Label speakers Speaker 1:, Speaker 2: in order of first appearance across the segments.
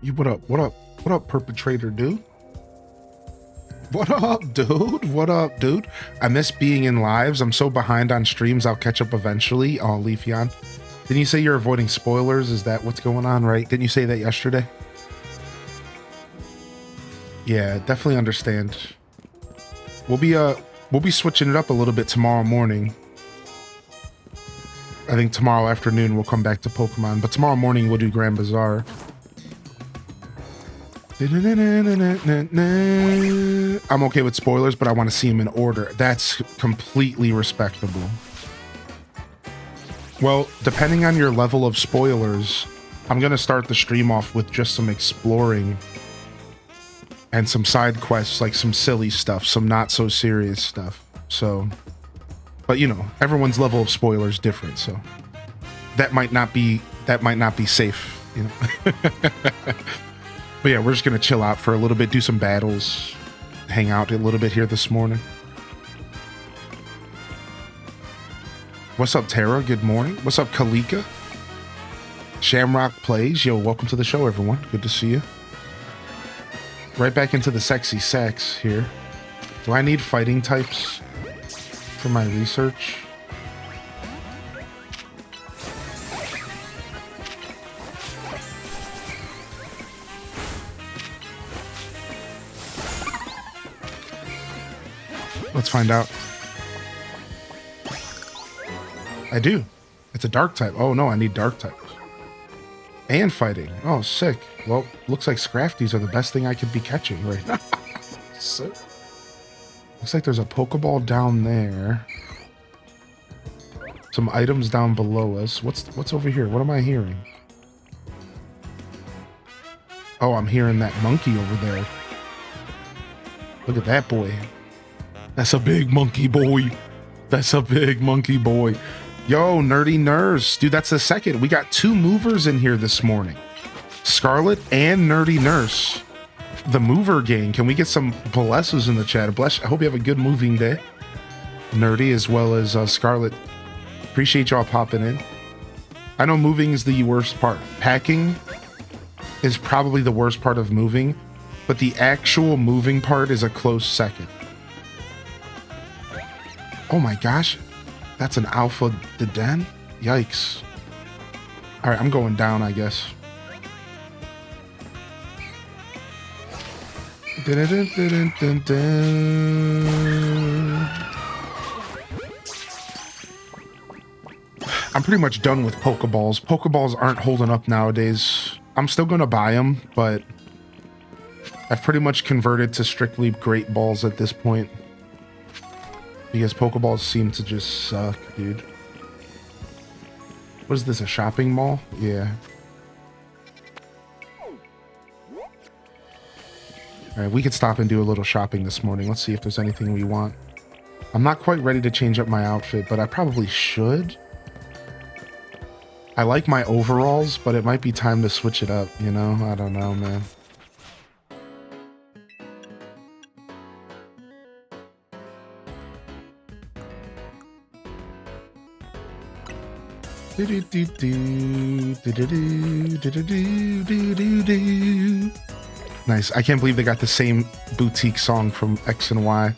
Speaker 1: You what up? What up? What up, perpetrator dude? What up, dude? What up, dude? I miss being in lives. I'm so behind on streams. I'll catch up eventually. Oh, Leafeon. Didn't you say you're avoiding spoilers? Is that what's going on, right? Didn't you say that yesterday? Yeah, definitely understand. We'll be switching it up a little bit tomorrow morning. I think tomorrow afternoon we'll come back to Pokemon, but tomorrow morning we'll do Grand Bazaar. I'm okay with spoilers, but I want to see them in order. That's completely respectable. Well, depending on your level of spoilers, I'm going to start the stream off with just some exploring and some side quests, like some silly stuff, some not so serious stuff. So, but you know, everyone's level of spoiler is different, so that might not be safe, you know. But yeah, we're just gonna chill out for a little bit, do some battles, hang out a little bit here this morning. What's up, Tara? Good morning. What's up, Kalika? Shamrock Plays. Yo, welcome to the show, everyone. Good to see you. Right back into the sexy sex here. Do I need fighting types for my research? Let's find out. I do. It's a dark type. Oh no, I need dark types. And fighting. Oh, sick. Well, looks like Scrafties are the best thing I could be catching right now. Sick. Looks like there's a Pokeball down there. Some items down below us. What's over here? What am I hearing? Oh, I'm hearing that monkey over there. Look at that boy. That's a big monkey boy. That's a big monkey boy. Yo, Nerdy Nurse. Dude, that's the second. We got two movers in here this morning. Scarlet and Nerdy Nurse. The mover gang. Can we get some blesses in the chat? Bless. I hope you have a good moving day. Nerdy as well as Scarlet. Appreciate y'all popping in. I know moving is the worst part. Packing is probably the worst part of moving, but the actual moving part is a close second. Oh my gosh, that's an Alpha Den? Yikes. All right, I'm going down, I guess. I'm pretty much done with Pokeballs. Pokeballs aren't holding up nowadays. I'm still going to buy them, but I've pretty much converted to strictly Great Balls at this point. Because Pokeballs seem to just suck, dude. What is this, a shopping mall? Yeah. Alright, we could stop and do a little shopping this morning. Let's see if there's anything we want. I'm not quite ready to change up my outfit, but I probably should. I like my overalls, but it might be time to switch it up, you know? I don't know, man. Nice. I can't believe they got the same boutique song from X and Y.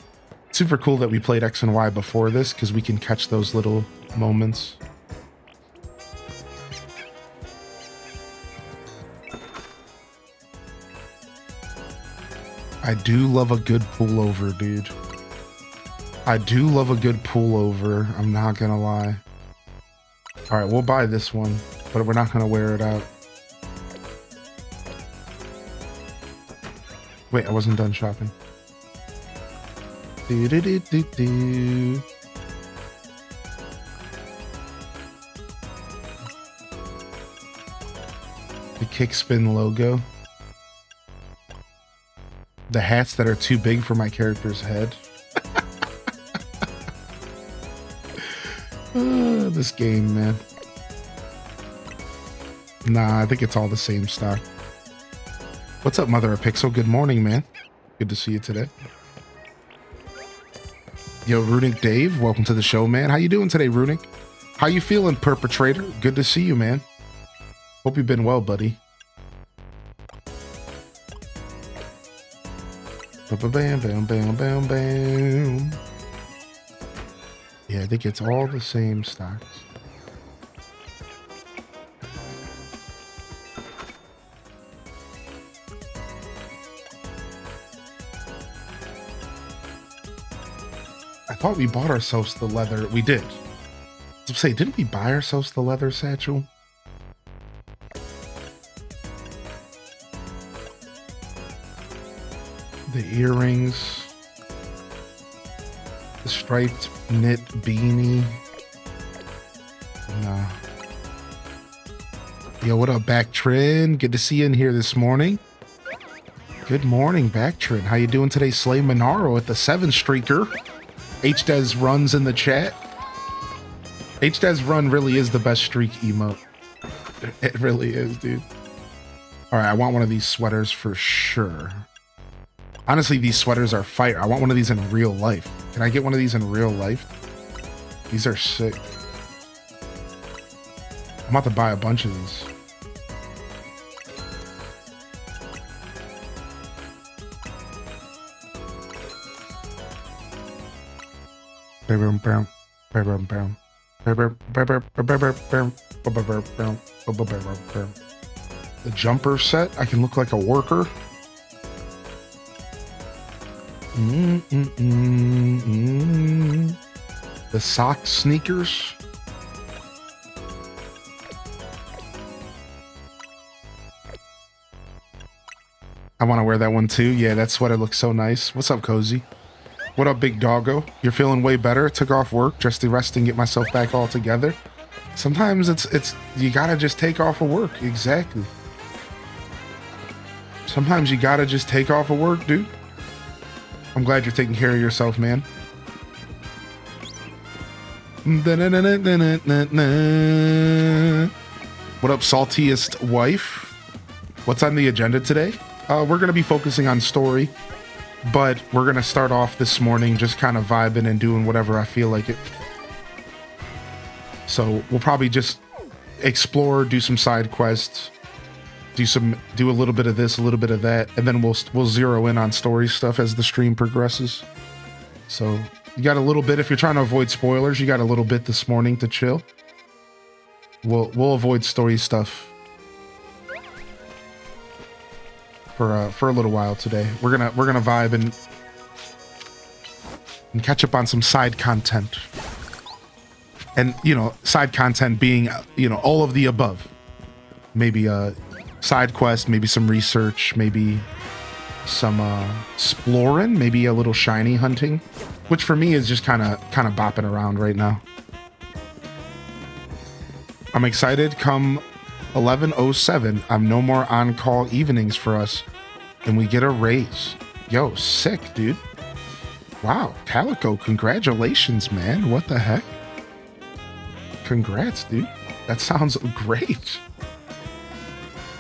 Speaker 1: Super cool that we played X and Y before this because we can catch those little moments. I do love a good pullover, dude. I do love a good pullover. I'm not gonna lie. All right, we'll buy this one, but we're not going to wear it out. Wait, I wasn't done shopping. The Kickspin logo. The hats that are too big for my character's head. This game, man. Nah, I think it's all the same stock. What's up, Mother of Pixel? Good morning, man. Good to see you today. Yo, Runic Dave, welcome to the show, man. How you doing today, Runic? How you feeling, perpetrator? Good to see you, man. Hope you've been well, buddy. Bam, bam, bam, bam, bam. Yeah, I think it's all the same stocks. I thought we bought ourselves the leather. We did. I was say, didn't we buy ourselves the leather satchel? The earrings. The striped knit beanie. Nah. Yo, what up, Backtrin? Good to see you in here this morning. Good morning, Backtrin. How you doing today, Slay Monaro at the 7-streaker? HDez runs in the chat. HDez run really is the best streak emote. It really is, dude. All right, I want one of these sweaters for sure. Honestly, these sweaters are fire. I want one of these in real life. Can I get one of these in real life? These are sick. I'm about to buy a bunch of these. The jumper set, I can look like a worker. The sock sneakers. I want to wear that one too. Yeah, that sweater looks so nice. What's up, Cozy? What up, big doggo? You're feeling way better? Took off work just to rest and get myself back all together. Sometimes it's you gotta just take off of work. Exactly. Sometimes you gotta just take off of work, dude. I'm glad you're taking care of yourself, man. What up, saltiest wife? What's on the agenda today? We're gonna be focusing on story, but we're gonna start off this morning just kind of vibing and doing whatever I feel like it. So we'll probably just explore, do some side quests, do a little bit of this, a little bit of that, and then we'll zero in on story stuff as the stream progresses. So you got a little bit, if you're trying to avoid spoilers, you got a little bit this morning to chill. We'll avoid story stuff for a little while today. We're gonna vibe and catch up on some side content. And, you know, side content being, you know, all of the above. Maybe a side quest, maybe some research, maybe some exploring, maybe a little shiny hunting, which for me is just kind of bopping around right now. I'm excited. Come 11:07, I'm no more on-call evenings for us, and we get a raise. Yo, sick, dude. Wow, Calico, congratulations, man. What the heck? Congrats, dude. That sounds great.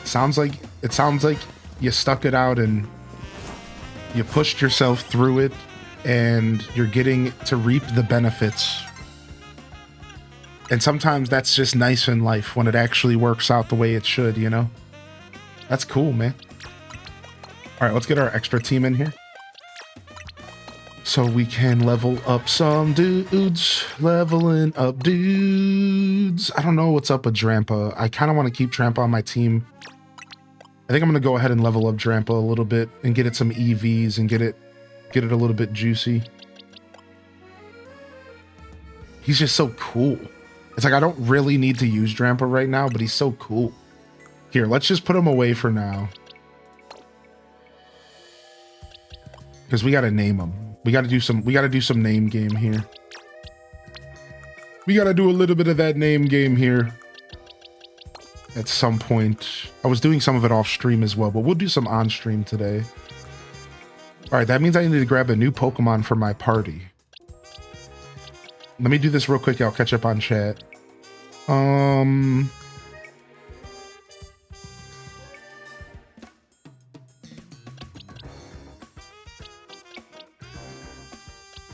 Speaker 1: It sounds like you stuck it out and you pushed yourself through it, and you're getting to reap the benefits. And sometimes that's just nice in life when it actually works out the way it should, you know? That's cool, man. All right, let's get our extra team in here so we can level up some dudes. Leveling up dudes. I don't know what's up with Drampa. I kind of want to keep Drampa on my team. I think I'm going to go ahead and level up Drampa a little bit and get it some EVs and get it a little bit juicy. He's just so cool. It's like I don't really need to use Drampa right now, but he's so cool. Here, let's just put him away for now. Because we got to name him. We got to do some name game here. We got to do a little bit of that name game here at some point. I was doing some of it off stream as well, but we'll do some on stream today. All right, that means I need to grab a new Pokemon for my party. Let me do this real quick. I'll catch up on chat.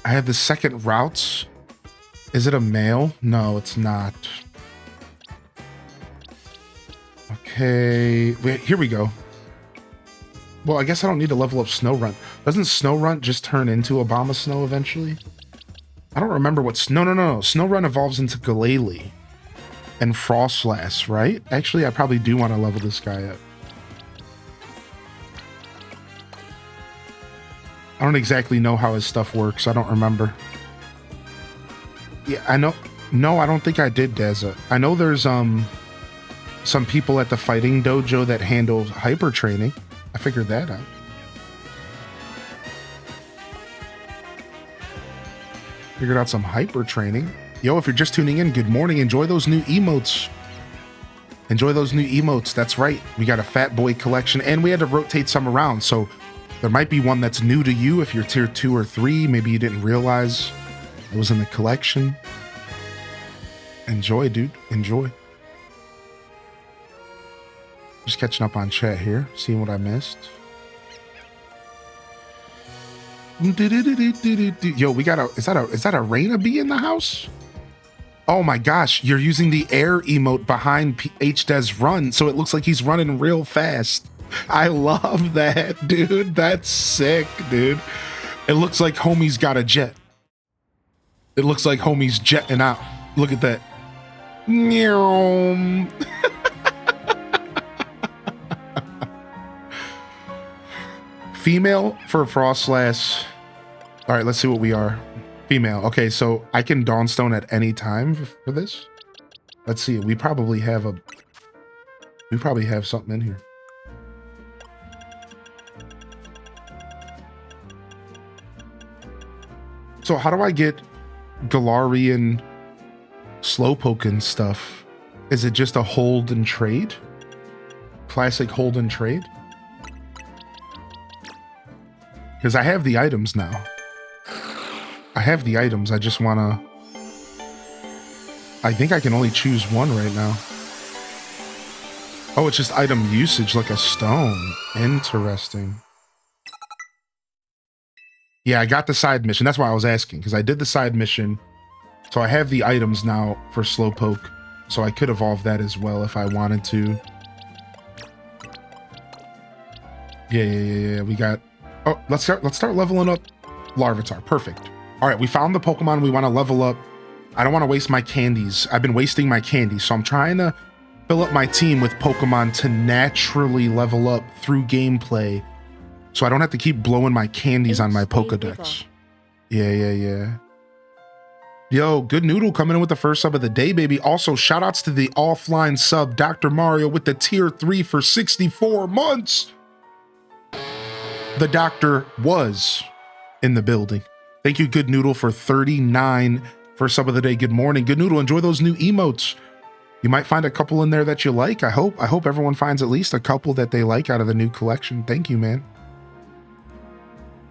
Speaker 1: I have the second routes Is it a male? No, it's not. Okay, wait, here we go. Well, I guess I don't need to level up Snow Runt. Doesn't Snow Runt just turn into Obama Snow eventually? I don't remember what's... No. Snow Runt evolves into Glalie and Frostlass, right? Actually, I probably do want to level this guy up. I don't exactly know how his stuff works. I don't remember. Yeah, I know. No, I don't think I did, Dazza. I know there's some people at the fighting dojo that handle hyper training. I figured that out. Figured out some hyper training. Yo, if you're just tuning in, good morning. Enjoy those new emotes. Enjoy those new emotes. That's right. We got a Fat Boy collection and we had to rotate some around. So there might be one that's new to you if you're tier 2 or 3. Maybe you didn't realize it was in the collection. Enjoy, dude. Enjoy. Just catching up on chat here, seeing what I missed. Yo, we got a... Is that a Reina bee in the house? Oh my gosh, you're using the air emote behind HDE's run, so it looks like he's running real fast. I love that, dude. That's sick, dude. It looks like homie's got a jet. It looks like homie's jetting out. Look at that. Female for Frostlass. All right, let's see what we are. Female. Okay, so I can Dawnstone at any time for this. Let's see. We probably have something in here. So how do I get Galarian Slowpoke and stuff? Is it just a hold and trade? Classic hold and trade? Because I have the items now. I have the items. I just want to... I think I can only choose one right now. Oh, it's just item usage like a stone. Interesting. Yeah, I got the side mission. That's why I was asking, because I did the side mission. So I have the items now for Slowpoke. So I could evolve that as well if I wanted to. Yeah. We got... Oh, let's start leveling up Larvitar. Perfect. All right, we found the Pokemon we want to level up. I don't want to waste my candies. I've been wasting my candies, so I'm trying to fill up my team with Pokemon to naturally level up through gameplay, so I don't have to keep blowing my candies on my Pokedex. Yeah. Yo, Good Noodle coming in with the first sub of the day, baby. Also, shoutouts to the offline sub, Dr. Mario, with the tier 3 for 64 months. The doctor was in the building. Thank you, Good Noodle, for 39 for sub of the day. Good morning. Good Noodle, enjoy those new emotes. You might find a couple in there that you like. I hope everyone finds at least a couple that they like out of the new collection. Thank you, man.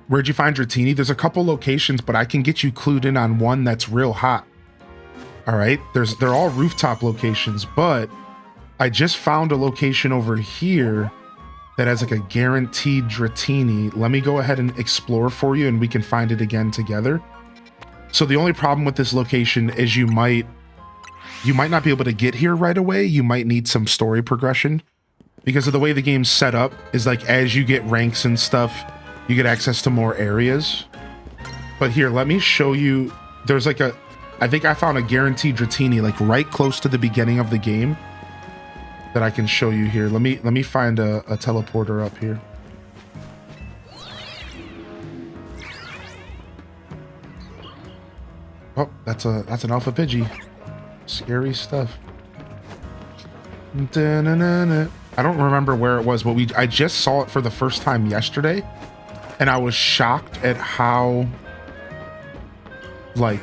Speaker 1: Where'd you find Dratini? There's a couple locations, but I can get you clued in on one that's real hot. All right, they're all rooftop locations, but I just found a location over here that has like a guaranteed Dratini. Let me go ahead and explore for you and we can find it again together. So the only problem with this location is you might not be able to get here right away. You might need some story progression because of the way the game's set up is like as you get ranks and stuff, you get access to more areas. But here, let me show you. There's like I think I found a guaranteed Dratini like right close to the beginning of the game that I can show you here. Let me find a teleporter up here. Oh, that's an Alpha Pidgey. Scary stuff. Da-na-na-na. I don't remember where it was, but I just saw it for the first time yesterday, and I was shocked at how like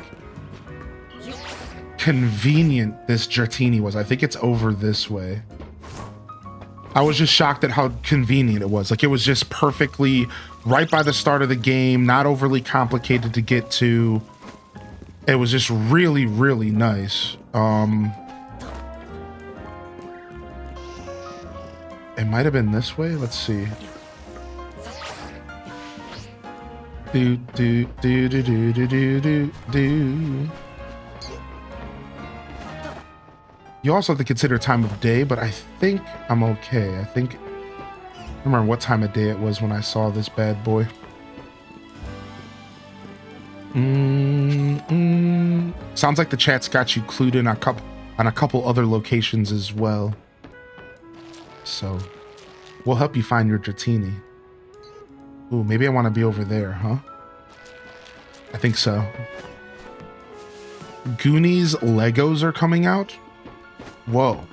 Speaker 1: convenient this Dratini was. I think it's over this way. I was just shocked at how convenient it was. Like it was just perfectly right by the start of the game, not overly complicated to get to. It was just really, really nice. It might have been this way. Let's see. Do. You also have to consider time of day, but I think I'm okay. I think, I don't remember what time of day it was when I saw this bad boy. Sounds like the chat's got you clued in on a couple other locations as well. So we'll help you find your Dratini. Ooh, maybe I want to be over there, huh? I think so. Goonies Legos are coming out? Whoa.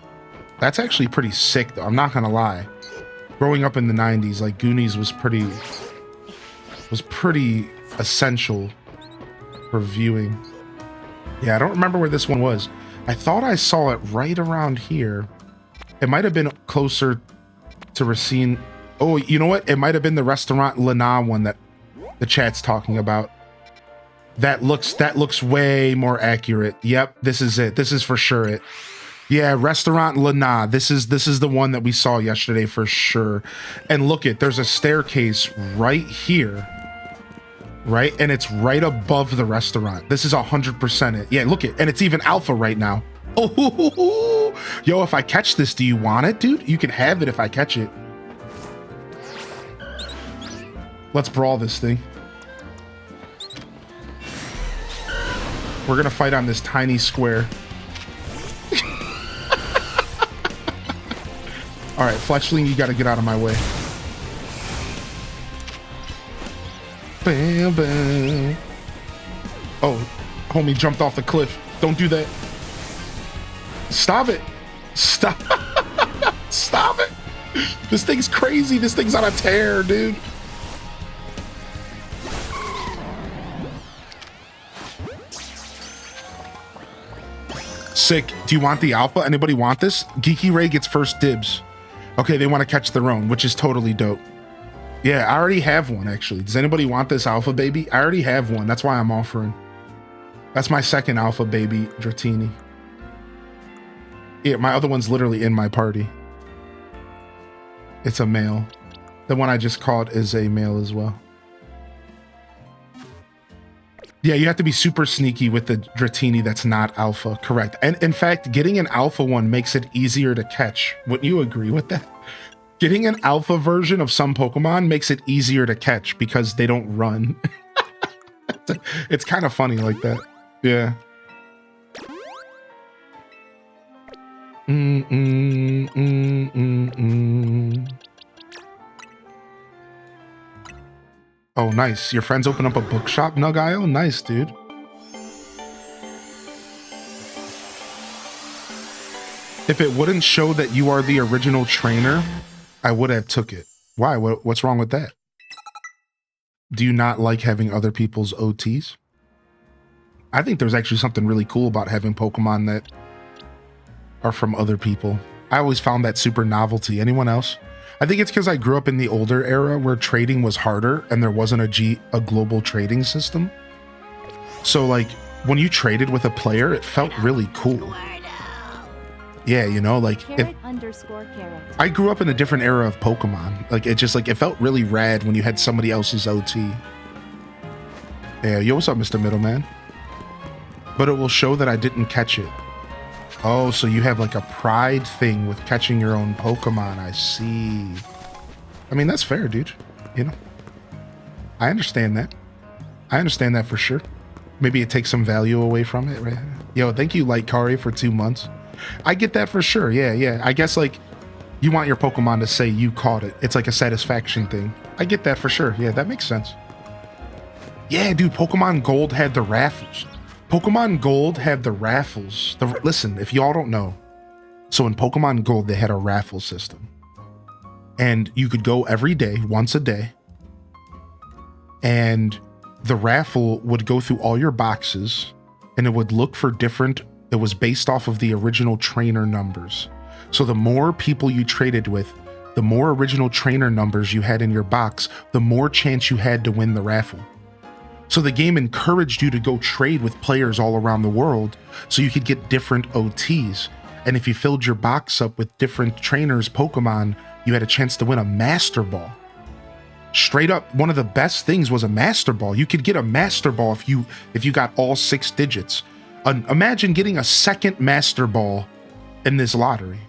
Speaker 1: That's actually pretty sick, though. I'm not gonna lie. Growing up in the 90s, like, Goonies was pretty essential for viewing. Yeah, I don't remember where this one was. I thought I saw it right around here. It might have been closer to Racine. Oh, you know what? It might have been the Restaurant Lana one that the chat's talking about. That looks way more accurate. Yep, this is it. This is for sure it. Yeah, Restaurant Lana. This is the one that we saw yesterday for sure. And look it, there's a staircase right here. Right? And it's right above the restaurant. This is 100% it. Yeah, look it. And it's even alpha right now. Oh, yo, if I catch this, do you want it, dude? You can have it if I catch it. Let's brawl this thing. We're gonna fight on this tiny square. All right, Fletchling, you gotta get out of my way. Bam, bam. Oh, homie jumped off the cliff. Don't do that. Stop it. Stop. Stop it. This thing's crazy. This thing's on a tear, dude. Sick. Do you want the alpha? Anybody want this? Geeky Ray gets first dibs. Okay, they want to catch their own, which is totally dope. Yeah, I already have one, actually. Does anybody want this alpha baby? I already have one. That's why I'm offering. That's my second alpha baby, Dratini. Yeah, my other one's literally in my party. It's a male. The one I just caught is a male as well. Yeah, you have to be super sneaky with the Dratini that's not alpha, correct. And in fact, getting an alpha one makes it easier to catch. Wouldn't you agree with that? Getting an alpha version of some Pokemon makes it easier to catch because they don't run. It's kind of funny like that. Yeah. Oh, nice. Your friends open up a bookshop, Nugile? Nice, dude. If it wouldn't show that you are the original trainer, I would have took it. Why? What's wrong with that? Do you not like having other people's OTs? I think there's actually something really cool about having Pokemon that are from other people. I always found that super novelty. Anyone else? I think it's because I grew up in the older era where trading was harder and there wasn't a global trading system. So like when you traded with a player, it felt really cool. Yeah, you know, like I grew up in a different era of Pokemon. Like it felt really rad when you had somebody else's OT. Yeah, yo, what's up, Mr. Middleman? But it will show that I didn't catch it. Oh, so you have like a pride thing with catching your own Pokemon. I see. I mean, that's fair, dude. You know, I understand that. I understand that for sure. Maybe it takes some value away from it, right? Yo, thank you, Lightcari, for 2 months. I get that for sure. Yeah, yeah. I guess like you want your Pokemon to say you caught it. It's like a satisfaction thing. I get that for sure. Yeah, that makes sense. Yeah, dude, Pokemon Gold had the raffles. Pokemon Gold had the raffles. Listen, if y'all don't know, so in Pokemon Gold, they had a raffle system. And you could go every day, once a day. And the raffle would go through all your boxes and it would look for different, it was based off of the original trainer numbers. So the more people you traded with, the more original trainer numbers you had in your box, the more chance you had to win the raffle. So the game encouraged you to go trade with players all around the world so you could get different OTs. And if you filled your box up with different trainers' Pokemon, you had a chance to win a Master Ball. Straight up, one of the best things was a Master Ball. You could get a Master Ball if you got all 6 digits. Imagine getting a second Master Ball in this lottery.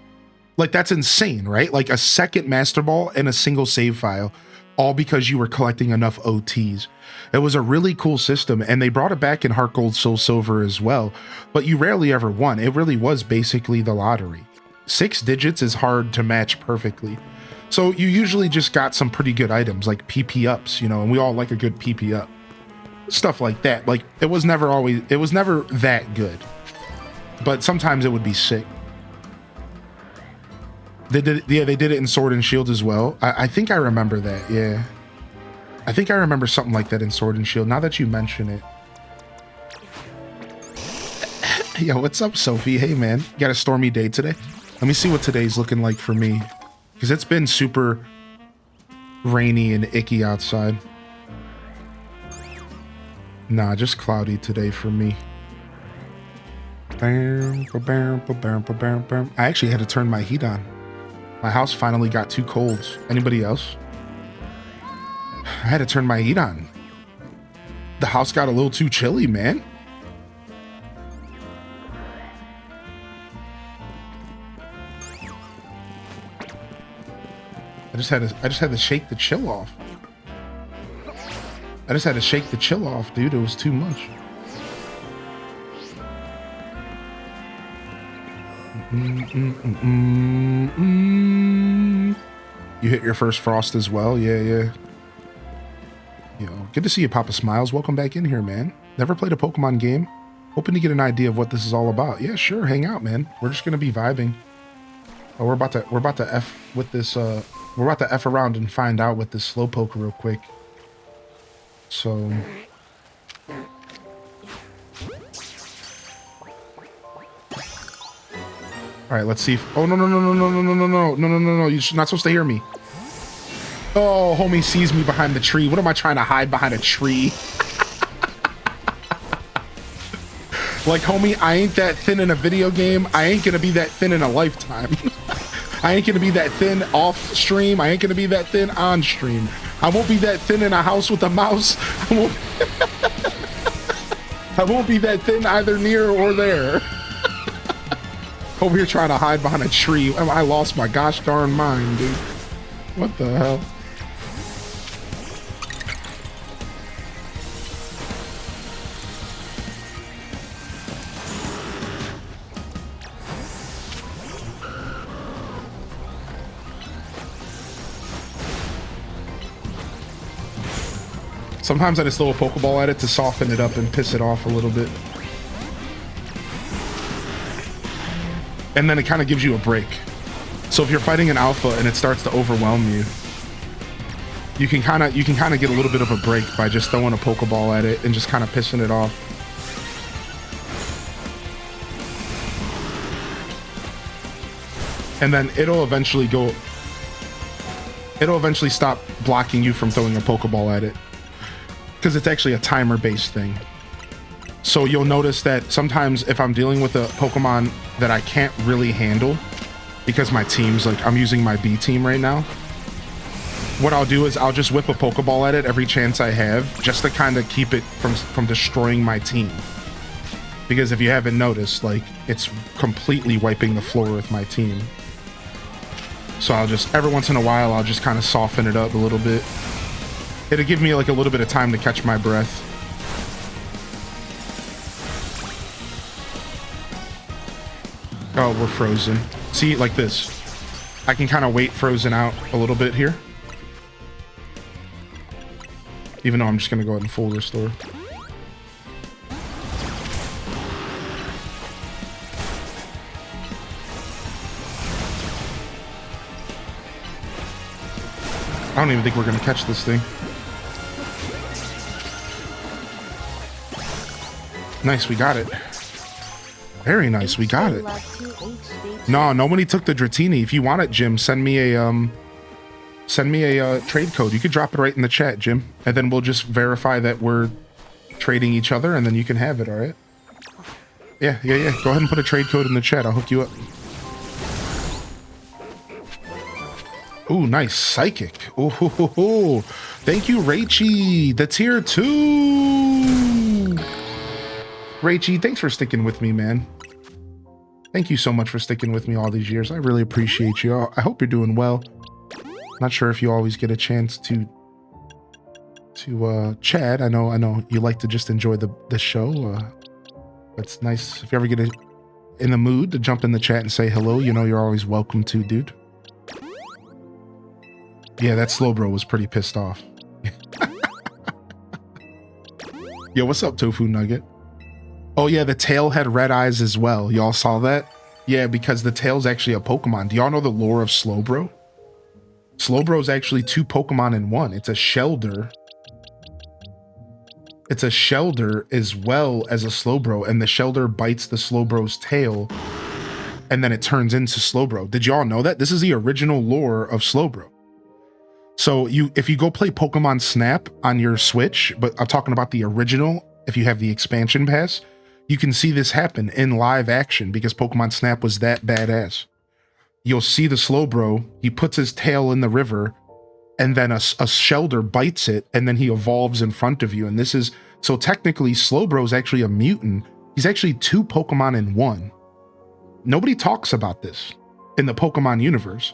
Speaker 1: Like, that's insane, right? Like a second Master Ball and a single save file, all because you were collecting enough OTs. It was a really cool system, and they brought it back in Heart Gold, Soul Silver as well, but you rarely ever won. It really was basically the lottery. 6 digits is hard to match perfectly. So you usually just got some pretty good items like PP ups, you know, and we all like a good PP up. Stuff like that. Like, it was never that good. But sometimes it would be sick. They did it in Sword and Shield as well. I think I remember that, yeah. I think I remember something like that in Sword and Shield, now that you mention it. Yo, what's up, Sophie? Hey, man. You got a stormy day today? Let me see what today's looking like for me. Because it's been super rainy and icky outside. Nah, just cloudy today for me. I actually had to turn my heat on. My house finally got too cold. Anybody else? I had to turn my heat on. The house got a little too chilly, man. I just had to shake the chill off. I just had to shake the chill off, dude. It was too much. You hit your first frost as well? Yeah. Yo, good to see you, Papa Smiles. Welcome back in here, man. Never played a Pokemon game. Hoping to get an idea of what this is all about. Yeah, sure. Hang out, man. We're just gonna be vibing. Oh, we're about to F with this. We're about to F around and find out with this Slowpoke real quick. So. All right, let's see if... Oh, no. You're not supposed to hear me. Oh, homie sees me behind the tree. What am I trying to hide behind a tree? Like, homie, I ain't that thin in a video game. I ain't gonna be that thin in a lifetime. I ain't gonna be that thin off stream. I ain't gonna be that thin on stream. I won't be that thin in a house with a mouse. I won't be that thin either near or there. Over here trying to hide behind a tree. I lost my gosh darn mind, dude. What the hell? Sometimes I just throw a Pokeball at it to soften it up and piss it off a little bit. And then it kind of gives you a break. So if you're fighting an alpha and it starts to overwhelm you, you can kind of get a little bit of a break by just throwing a Pokeball at it and just kind of pissing it off. And then it'll eventually stop blocking you from throwing a Pokeball at it, because it's actually a timer-based thing. So you'll notice that sometimes if I'm dealing with a Pokemon that I can't really handle, because my team's like, I'm using my B team right now, what I'll do is I'll just whip a Pokeball at it every chance I have, just to kind of keep it from destroying my team. Because if you haven't noticed, like, it's completely wiping the floor with my team. So I'll just, every once in a while, I'll just kind of soften it up a little bit. It'll give me like a little bit of time to catch my breath. Oh, we're frozen. See, like this. I can kind of wait frozen out a little bit here. Even though I'm just going to go ahead and full restore. I don't even think we're going to catch this thing. Nice, we got it. Very nice, we got it. No, nobody took the Dratini. If you want it, Jim, send me a trade code. You could drop it right in the chat, Jim, and then we'll just verify that we're trading each other, and then you can have it. All right? Yeah. Go ahead and put a trade code in the chat. I'll hook you up. Ooh, nice psychic. Ooh, thank you, Raichi. The tier 2. Raichi, thanks for sticking with me, man. Thank you so much for sticking with me all these years. I really appreciate you. I hope you're doing well. Not sure if you always get a chance to chat. I know you like to just enjoy the show. It's nice if you ever get in the mood to jump in the chat and say hello. You know you're always welcome to, dude. Yeah, that slow bro was pretty pissed off. Yo, what's up, Tofu Nugget? Oh yeah, the tail had red eyes as well. Y'all saw that? Yeah, because the tail's actually a Pokemon. Do y'all know the lore of Slowbro? Slowbro is actually 2 Pokemon in 1. It's a Shelder. It's a Shelder as well as a Slowbro, and the Shelder bites the Slowbro's tail, and then it turns into Slowbro. Did y'all know that? This is the original lore of Slowbro. So if you go play Pokemon Snap on your Switch, but I'm talking about the original, if you have the expansion pass, you can see this happen in live action because Pokemon Snap was that badass. You'll see the Slowbro, he puts his tail in the river, and then a Shelder bites it, and then he evolves in front of you. And this is, so technically Slowbro is actually a mutant. He's actually 2 Pokemon in 1. Nobody talks about this in the Pokemon universe.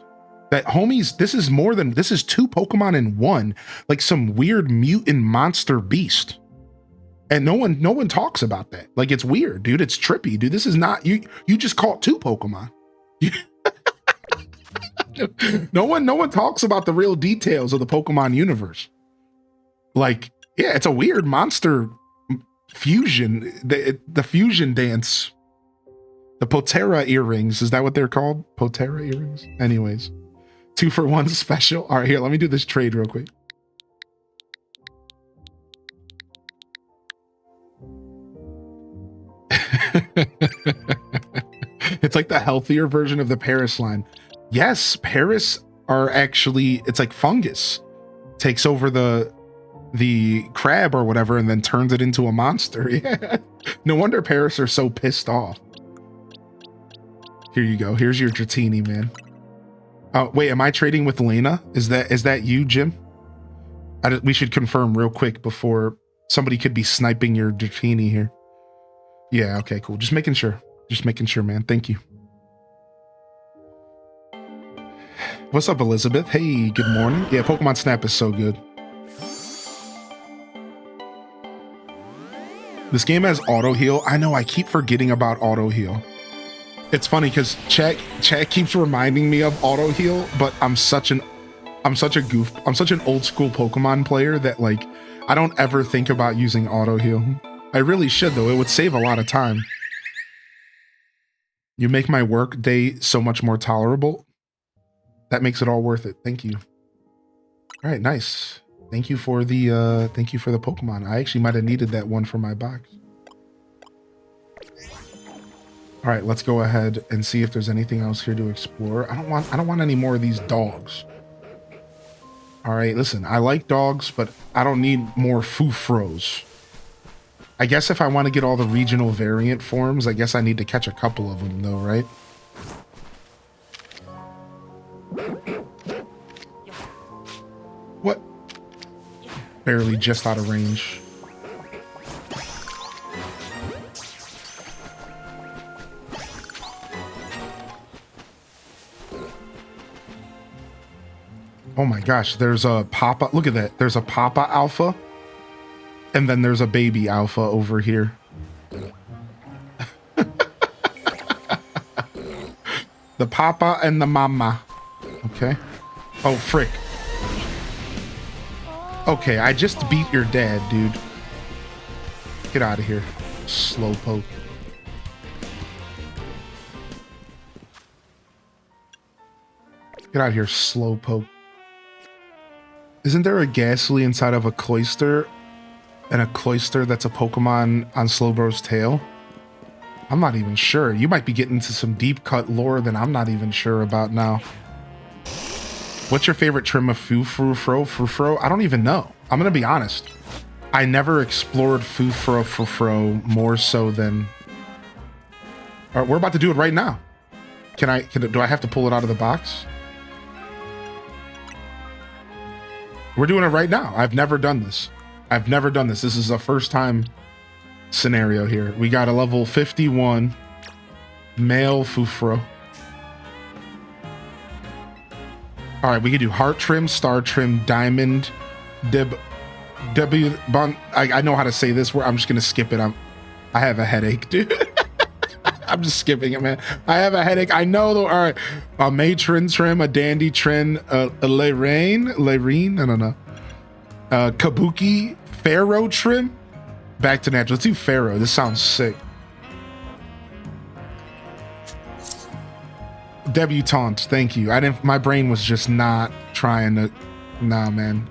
Speaker 1: That homies, this is 2 Pokemon in 1, like some weird mutant monster beast. And no one talks about that. Like, it's weird, dude. It's trippy, dude. This is not, you just caught 2 Pokemon. No one talks about the real details of the Pokemon universe. Like, yeah, it's a weird monster fusion. The fusion dance. The Potera earrings. Is that what they're called? Potera earrings? Anyways. 2 for 1 special. All right, here, let me do this trade real quick. It's like the healthier version of the Paris line. Yes, Paris are actually, it's like fungus. Takes over the crab or whatever and then turns it into a monster. Yeah. No wonder Paris are so pissed off. Here you go. Here's your Dratini, man. Oh, wait, am I trading with Lena? Is that you, Jim? We should confirm real quick before somebody could be sniping your Dratini here. Yeah, okay, cool. Just making sure. Just making sure, man. Thank you. What's up, Elizabeth? Hey, good morning. Yeah, Pokemon Snap is so good. This game has auto heal. I know, I keep forgetting about auto heal. It's funny because chat keeps reminding me of auto heal, but I'm such an old school Pokemon player that, like, I don't ever think about using auto heal. I really should, though. It would save a lot of time. You make my work day so much more tolerable. That makes it all worth it. Thank you. All right, nice. Thank you for the Pokemon. I actually might have needed that one for my box. All right, let's go ahead and see if there's anything else here to explore. I don't want any more of these dogs. All right, listen, I like dogs, but I don't need more Fufros. I guess if I want to get all the regional variant forms, I guess I need to catch a couple of them though, right? What? Barely just out of range. Oh my gosh, there's a Papa. Look at that. There's a Papa Alpha. And then there's a baby Alpha over here. The Papa and the Mama. Okay. Oh, frick. Okay, I just beat your dad, dude. Get out of here. Slowpoke. Get out of here, Slowpoke. Isn't there a Ghastly inside of a Cloyster? And a Cloyster that's a Pokemon on Slowbro's tail? I'm not even sure. You might be getting into some deep cut lore that I'm not even sure about now. What's your favorite trim of Fufro? I don't even know. I'm gonna be honest. I never explored Fufro more so than... All right, we're about to do it right now. Do I have to pull it out of the box? We're doing it right now. I've never done this. This is a first time scenario here. We got a level 51 Male Fufro. All right, we can do heart trim, star trim, diamond, I know how to say this word. I'm just gonna skip it. I have a headache, dude. I'm just skipping it, man. I have a headache. I know though. All right, a matron trim, a dandy trim, a Lorraine, I don't know. Kabuki Pharaoh trim. Back to natural. Let's do Pharaoh. This sounds sick. Debutante. Thank you. My brain was just not trying to. Nah, man.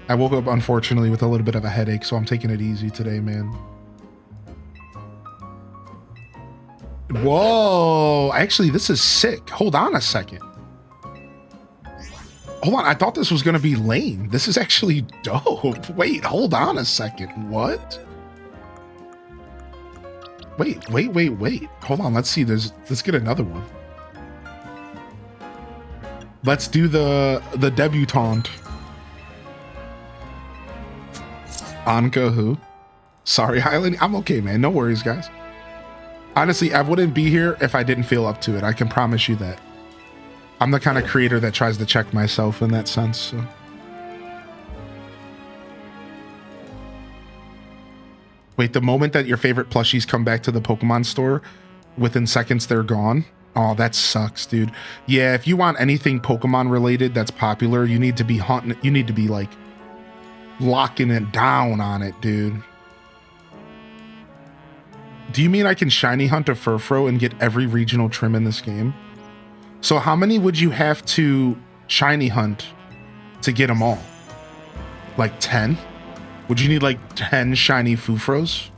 Speaker 1: I woke up unfortunately with a little bit of a headache, so I'm taking it easy today, man. Whoa. Actually, this is sick. Hold on a second. Hold on. I thought this was going to be lame. This is actually dope. Wait, hold on a second. What? Wait. Hold on. Let's see. Let's get another one. Let's do the debutante. Anka who? Sorry, Highland. I'm okay, man. No worries, guys. Honestly, I wouldn't be here if I didn't feel up to it. I can promise you that. I'm the kind of creator that tries to check myself in that sense, so. Wait, the moment that your favorite plushies come back to the Pokemon store, within seconds they're gone? Oh, that sucks, dude. Yeah, if you want anything Pokemon related that's popular, you need to be hunting. You need to be like locking it down on it, dude. Do you mean I can shiny hunt a Furfro and get every regional trim in this game? So how many would you have to shiny hunt to get them all? Like 10? Would you need like 10 shiny Fufros?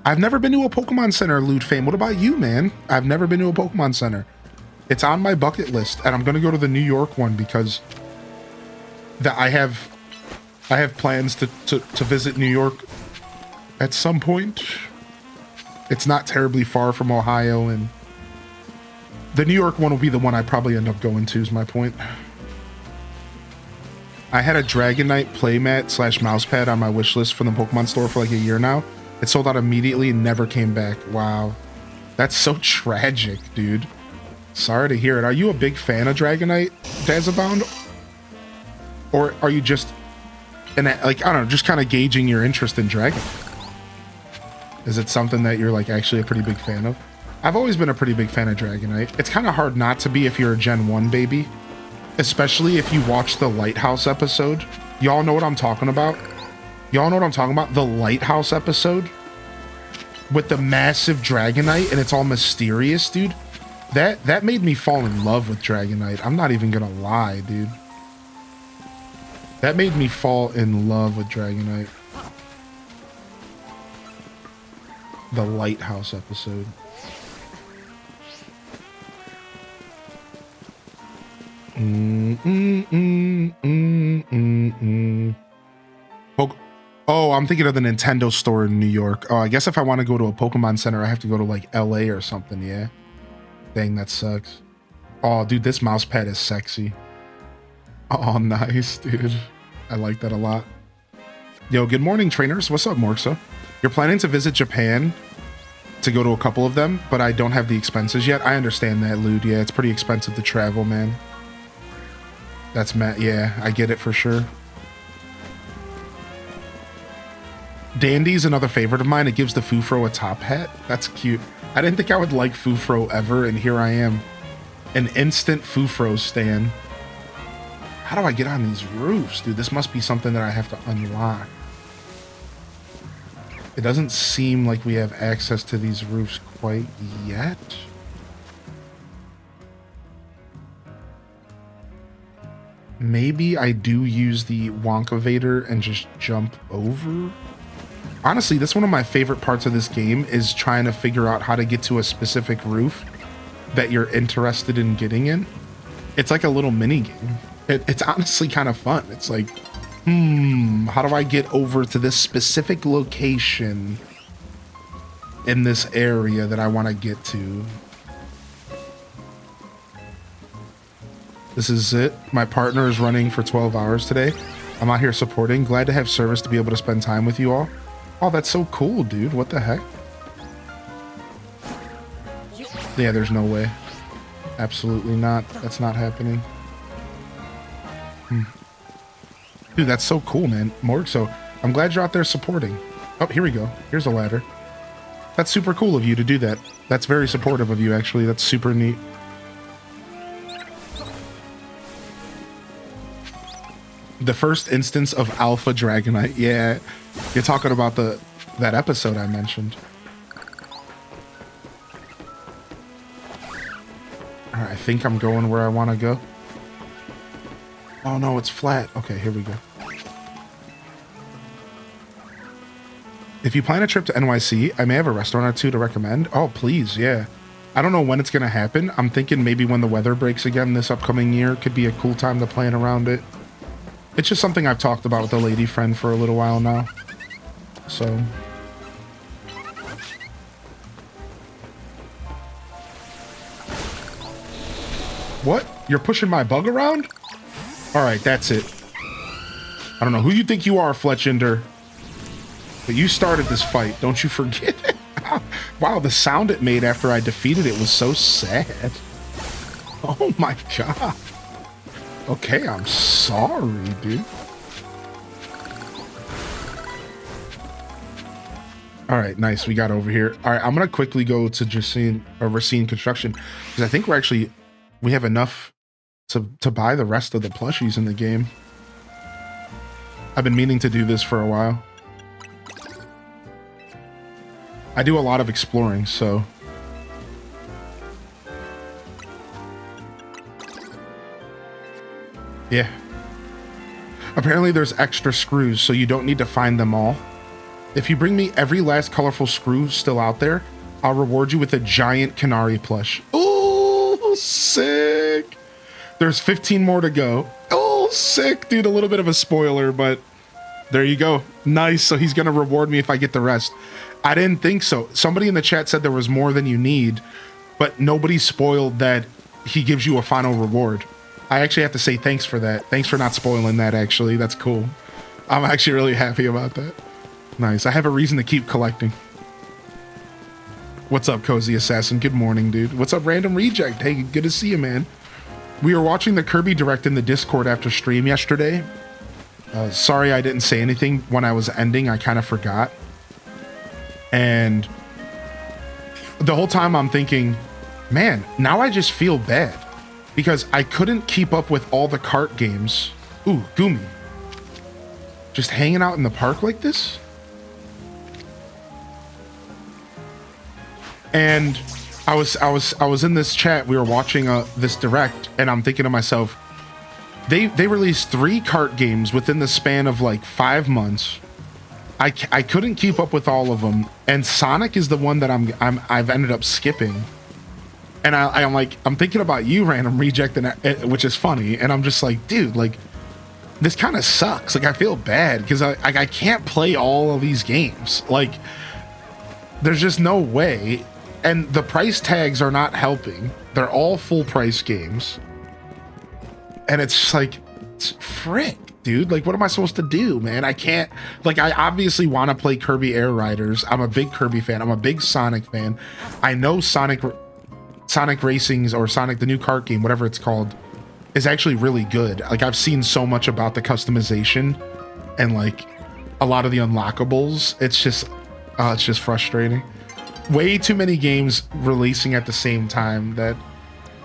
Speaker 1: I've never been to a Pokemon Center, Loot Fame. What about you, man? I've never been to a Pokemon Center. It's on my bucket list, and I'm gonna go to the New York one because I have plans to visit New York at some point. It's not terribly far from Ohio, and the New York one will be the one I probably end up going to, is my point. I had a Dragonite playmat / mousepad on my wish list from the Pokemon store for like a year now. It sold out immediately and never came back. Wow. That's so tragic, dude. Sorry to hear it. Are you a big fan of Dragonite, Dazabound? Or are you just, like, I don't know, just kind of gauging your interest in Dragonite? Is it something that you're like actually a pretty big fan of? I've always been a pretty big fan of Dragonite. It's kind of hard not to be if you're a Gen 1 baby. Especially if you watch the Lighthouse episode. Y'all know what I'm talking about? Y'all know what I'm talking about? The Lighthouse episode? With the massive Dragonite and it's all mysterious, dude. That made me fall in love with Dragonite. I'm not even gonna lie, dude. That made me fall in love with Dragonite. The Lighthouse episode. Oh, I'm thinking of the Nintendo store in New York. Oh, I guess if I want to go to a Pokemon Center, I have to go to like LA or something, yeah? Dang, that sucks. Oh, dude, this mouse pad is sexy. Oh, nice, dude. I like that a lot. Yo, good morning, trainers. What's up, Morxa? You're planning to visit Japan to go to a couple of them, but I don't have the expenses yet. I understand that, Lude. Yeah, it's pretty expensive to travel, man. That's Matt. Yeah, I get it for sure. Dandy's another favorite of mine. It gives the Fufro a top hat. That's cute. I didn't think I would like Fufro ever, and here I am. An instant Fufro stan. How do I get on these roofs? Dude, this must be something that I have to unlock. It doesn't seem like we have access to these roofs quite yet. Maybe I do use the Wonkavator and just jump over. Honestly, that's one of my favorite parts of this game is trying to figure out how to get to a specific roof that you're interested in getting in. It's like a little mini game. It's honestly kind of fun. It's like, how do I get over to this specific location in this area that I want to get to? This is it. My partner is running for 12 hours today. I'm out here supporting. Glad to have service to be able to spend time with you all. Oh, that's so cool, dude. What the heck?
Speaker 2: You
Speaker 1: Yeah, there's no way. Absolutely not. That's not happening. Dude, that's so cool, man. Morg, so I'm glad you're out there supporting. Oh, here we go. Here's a ladder. That's super cool of you to do that. That's very supportive of you, actually. That's super neat. The first instance of Alpha Dragonite. Yeah, you're talking about that episode I mentioned. All right, I think I'm going where I want to go. Oh no, it's flat. Okay, here we go. If you plan a trip to NYC, I may have a restaurant or two to recommend. Oh, please, yeah. I don't know when it's going to happen. I'm thinking maybe when the weather breaks again this upcoming year could be a cool time to plan around it. It's just something I've talked about with a lady friend for a little while now. So. What? You're pushing my bug around? All right, that's it. I don't know who you think you are, Fletchinder. But you started this fight, don't you forget it? Wow, the sound it made after I defeated it was so sad. Oh my god. Okay, I'm sorry, dude. All right, nice. We got over here. All right, I'm gonna quickly go to Racine Construction because I think we have enough to buy the rest of the plushies in the game. I've been meaning to do this for a while. I do a lot of exploring, so. Yeah. Apparently there's extra screws, so you don't need to find them all. If you bring me every last colorful screw still out there, I'll reward you with a giant Canary plush. Oh, sick. There's 15 more to go. Oh, sick, dude. A little bit of a spoiler, but there you go. Nice. So he's going to reward me if I get the rest. I didn't think so. Somebody in the chat said there was more than you need, but nobody spoiled that he gives you a final reward. I actually have to say thanks for that. Thanks for not spoiling that, actually. That's cool. I'm actually really happy about that. Nice. I have a reason to keep collecting. What's up, Cozy Assassin? Good morning, dude. What's up, Random Reject? Hey, good to see you, man. We were watching the Kirby Direct in the Discord after stream yesterday. Sorry I didn't say anything when I was ending. I kind of forgot. And the whole time I'm thinking, man, now I just feel bad because I couldn't keep up with all the kart games. Ooh, Gumi. Just hanging out in the park like this? And I was in this chat, we were watching this direct, and I'm thinking to myself, they released 3 kart games within the span of like 5 months. I couldn't keep up with all of them, and Sonic is the one that I've ended up skipping. And I'm thinking about you, Random Reject, which is funny, and I'm just like, dude, like this kind of sucks. Like I feel bad because I can't play all of these games. Like there's just no way, and the price tags are not helping. They're all full price games, and it's just like, frick. Dude, like what am I supposed to do, man? I can't, like I obviously want to play Kirby Air Riders. I'm a big Kirby fan. I'm a big Sonic fan. I know Sonic Racing's or Sonic the new kart game, whatever it's called, is actually really good. Like I've seen so much about the customization and like a lot of the unlockables. It's just frustrating. Way too many games releasing at the same time that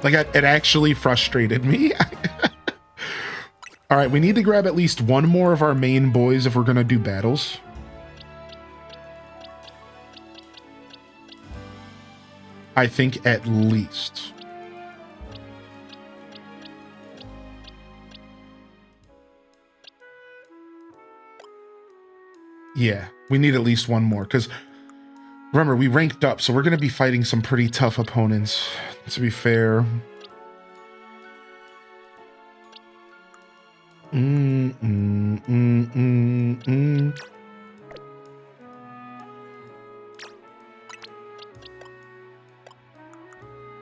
Speaker 1: like it actually frustrated me. All right, we need to grab at least one more of our main boys if we're going to do battles. I think at least. Yeah, we need at least one more because remember, we ranked up, so we're going to be fighting some pretty tough opponents, to be fair.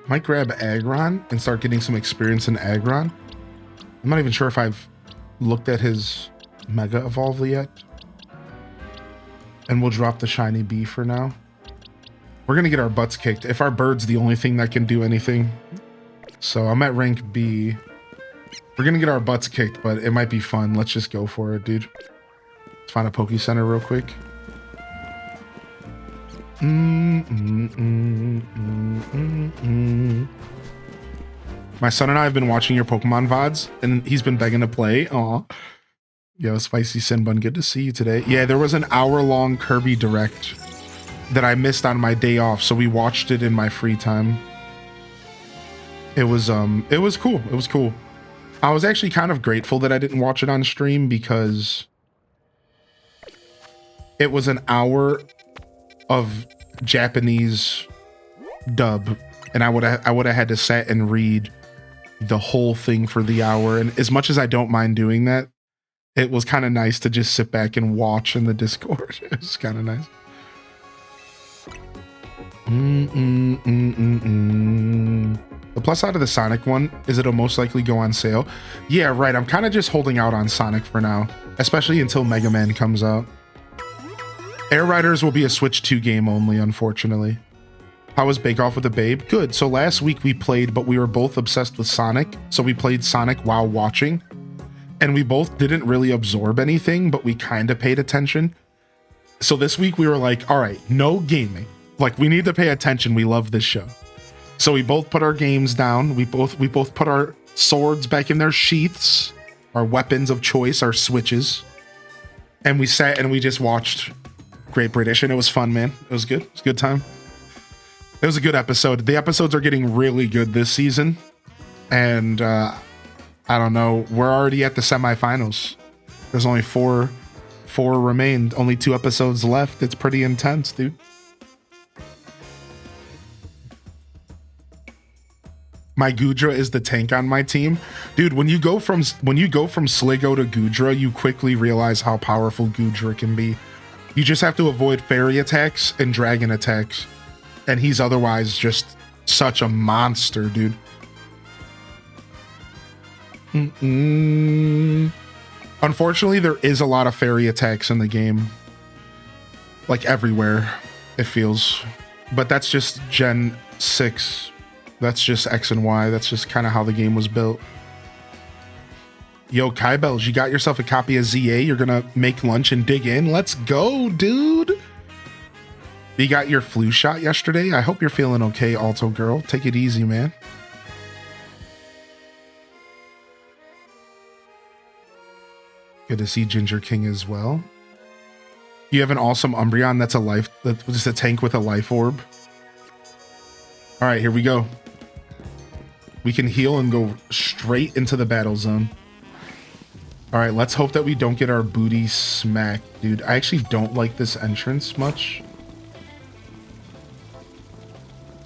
Speaker 1: Might grab Aggron and start getting some experience in Aggron. I'm not even sure if I've looked at his Mega Evolve yet. And we'll drop the Shiny Bee for now. We're gonna get our butts kicked if our bird's the only thing that can do anything. So I'm at rank B. We're gonna get our butts kicked, but it might be fun. Let's just go for it, dude. Let's find a Poke Center real quick. My son and I have been watching your Pokemon VODs, and he's been begging to play. Aw. Yo, Spicy Sinbun, good to see you today. Yeah, there was an hour-long Kirby Direct that I missed on my day off, so we watched it in my free time. It was cool. It was cool. I was actually kind of grateful that I didn't watch it on stream because it was an hour of Japanese dub, and I would have had to sit and read the whole thing for the hour. And as much as I don't mind doing that, it was kind of nice to just sit back and watch in the Discord. It was kind of nice. The plus side of the Sonic one is it'll most likely go on sale. Yeah, right. I'm kind of just holding out on Sonic for now, especially until Mega Man comes out. Air Riders will be a Switch 2 game only, unfortunately. How was Bake Off with the Babe? Good. So last week we played, but we were both obsessed with Sonic. So we played Sonic while watching. And we both didn't really absorb anything, but we kind of paid attention. So this week we were like, all right, no gaming. Like, we need to pay attention. We love this show. So we both put our games down. We both put our swords back in their sheaths, our weapons of choice, our switches. And we sat and we just watched Great British, and it was fun, man. It was good. It was a good time. It was a good episode. The episodes are getting really good this season. And I don't know. We're already at the semifinals. There's only four remained. Only 2 episodes left. It's pretty intense, dude. My Goodra is the tank on my team. Dude, when you go from Sligo to Goodra, you quickly realize how powerful Goodra can be. You just have to avoid fairy attacks and dragon attacks. And he's otherwise just such a monster, dude. Unfortunately, there is a lot of fairy attacks in the game. Like everywhere, it feels. But that's just Gen 6. That's just X and Y. That's just kind of how the game was built. Yo, Kybells, you got yourself a copy of ZA. You're going to make lunch and dig in. Let's go, dude. You got your flu shot yesterday. I hope you're feeling okay, Alto Girl. Take it easy, man. Good to see Ginger King as well. You have an awesome Umbreon that's just a tank with a life orb. All right, here we go. We can heal and go straight into the battle zone. All right, let's hope that we don't get our booty smacked, dude. I actually don't like this entrance much.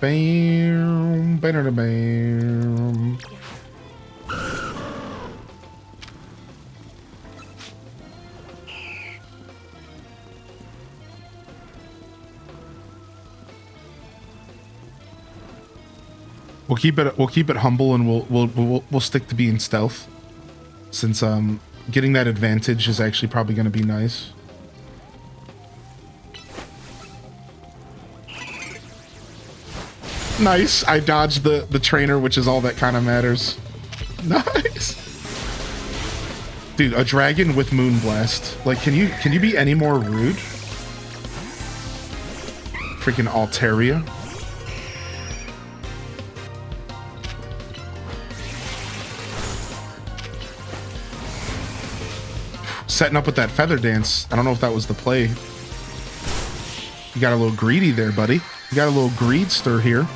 Speaker 1: Bam, bam, bam. We'll keep it humble, and we'll stick to being stealth, since getting that advantage is actually probably going to be nice. Nice. I dodged the trainer, which is all that kind of matters. Nice. Dude, a dragon with Moonblast. Like, can you be any more rude? Freaking Altaria. Setting up with that feather dance. I don't know if that was the play. You got a little greedy there, buddy. You got a little greed stir here.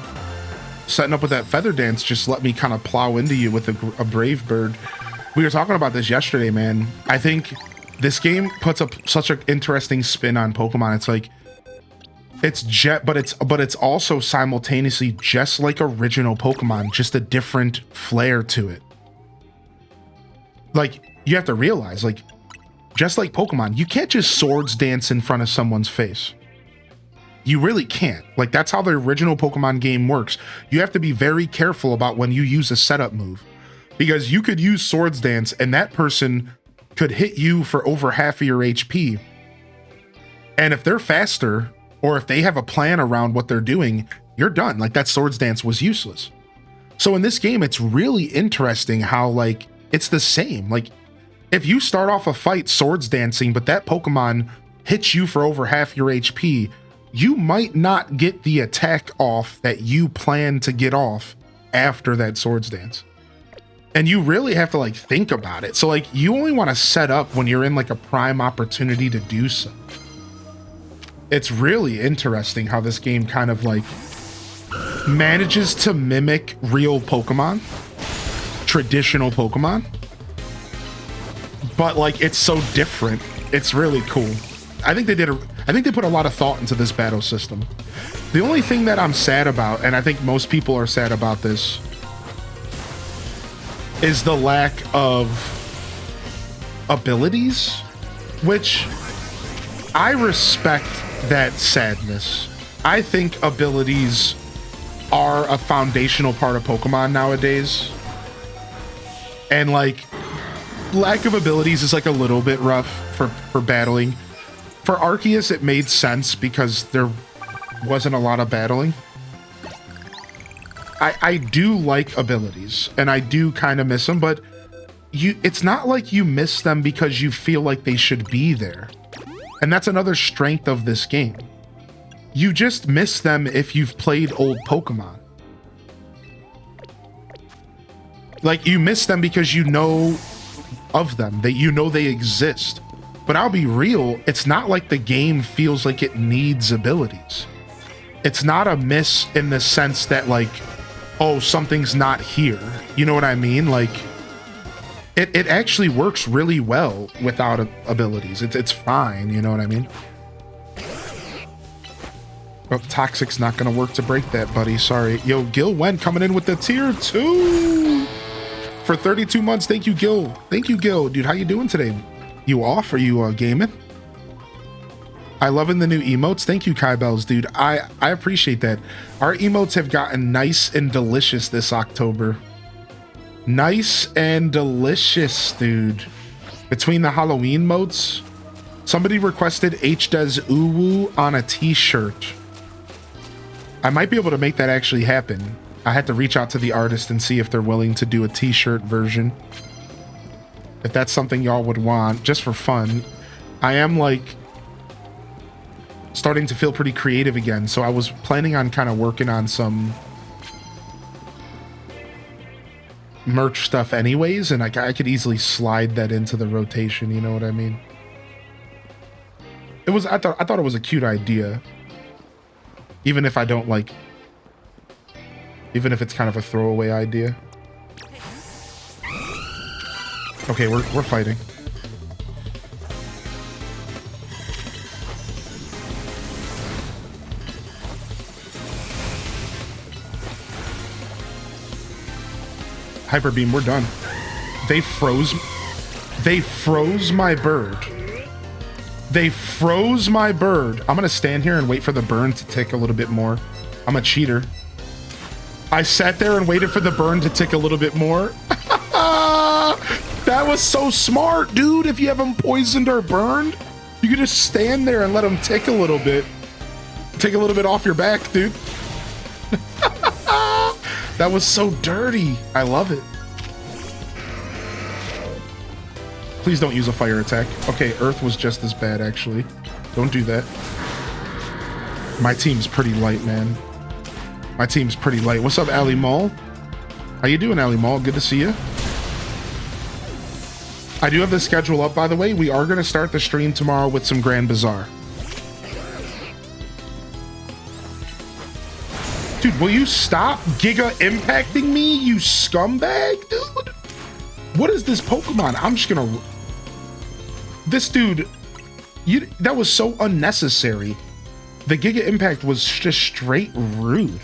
Speaker 1: Setting up with that feather dance just let me kind of plow into you with a brave bird. We were talking about this yesterday, man. I think this game puts up such an interesting spin on Pokemon. It's like but it's also simultaneously just like original Pokemon, just a different flair to it. Like, you have to realize, like, just like Pokemon, you can't just swords dance in front of someone's face. You really can't. Like, that's how the original Pokemon game works. You have to be very careful about when you use a setup move, because you could use swords dance and that person could hit you for over half of your HP. And if they're faster, or if they have a plan around what they're doing, you're done. Like that Swords Dance was useless. So in this game, it's really interesting how like it's the same. Like if you start off a fight swords dancing, but that Pokemon hits you for over half your HP, you might not get the attack off that you plan to get off after that swords dance. And you really have to like think about it. So like you only want to set up when you're in like a prime opportunity to do so. It's really interesting how this game kind of like manages to mimic real Pokemon, traditional Pokemon, but like it's so different. It's really cool. I think they put a lot of thought into this battle system. The only thing that I'm sad about, and I think most people are sad about this, is the lack of abilities, which I respect that sadness. I think abilities are a foundational part of Pokemon nowadays. And like lack of abilities is like a little bit rough for battling. For Arceus, it made sense because there wasn't a lot of battling. I do like abilities, and I do kind of miss them, but it's not like you miss them because you feel like they should be there. And that's another strength of this game. You just miss them if you've played old Pokemon. Like, you miss them because you know of them, that you know they exist. But I'll be real, it's not like the game feels like it needs abilities. It's not a miss in the sense that, like, oh, something's not here. You know what I mean? Like, it actually works really well without abilities. It's fine, you know what I mean? Oh, Toxic's not gonna work to break that, buddy. Sorry. Yo, Gil Wen coming in with the tier 2 for 32 months. Thank you, Gil. Thank you, Gil. Dude, how you doing today? You off? Are you gaming? I loving the new emotes. Thank you, Kai Bells, dude. I appreciate that. Our emotes have gotten nice and delicious this October. Nice and delicious, dude. Between the Halloween modes, somebody requested HDes Uwu on a t-shirt. I might be able to make that actually happen. I had to reach out to the artist and see if they're willing to do a t-shirt version. If that's something y'all would want, just for fun. I am like starting to feel pretty creative again, so I was planning on kind of working on some merch stuff anyways, and I could easily slide that into the rotation, you know what I mean? I thought it was a cute idea. Even if I don't like, even if it's kind of a throwaway idea. Okay, we're fighting. Hyper Beam, we're done. They froze my bird. They froze my bird. I'm gonna stand here and wait for the burn to tick a little bit more. I'm a cheater. I sat there and waited for the burn to tick a little bit more. That was so smart, dude. If you have them poisoned or burned, you can just stand there and let them tick a little bit. Take a little bit off your back, dude. That was so dirty. I love it. Please don't use a fire attack. Okay, Earth was just as bad, actually. Don't do that. My team's pretty light, man. My team's pretty light. What's up, Ali Mall? How you doing, Ali Mall? Good to see you. I do have the schedule up, by the way. We are going to start the stream tomorrow with some Grand Bazaar. Dude, will you stop Giga impacting me, you scumbag, dude? What is this Pokemon? I'm just gonna... This dude... That was so unnecessary. The Giga Impact was just straight rude.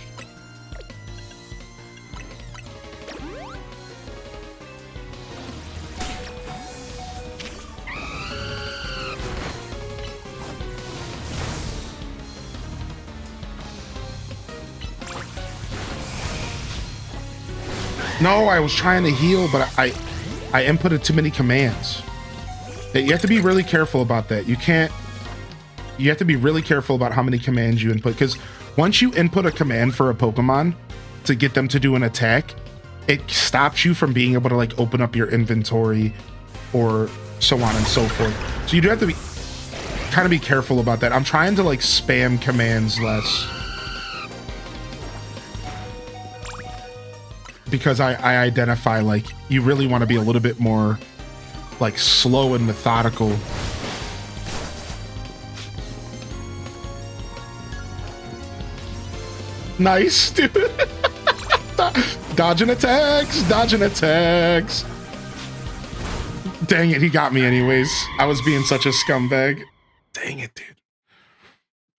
Speaker 1: No, I was trying to heal, but I inputted too many commands. You have to be really careful about that. You can't You have to be really careful about how many commands you input, because once you input a command for a Pokemon to get them to do an attack, it stops you from being able to like open up your inventory or so on and so forth. So you do have to be kind of be careful about that. I'm trying to like spam commands less, because I identify like you really want to be a little bit more like slow and methodical. Nice, dude. Dodging attacks, dodging attacks. Dang it, he got me anyways. I was being such a scumbag. Dang it, dude.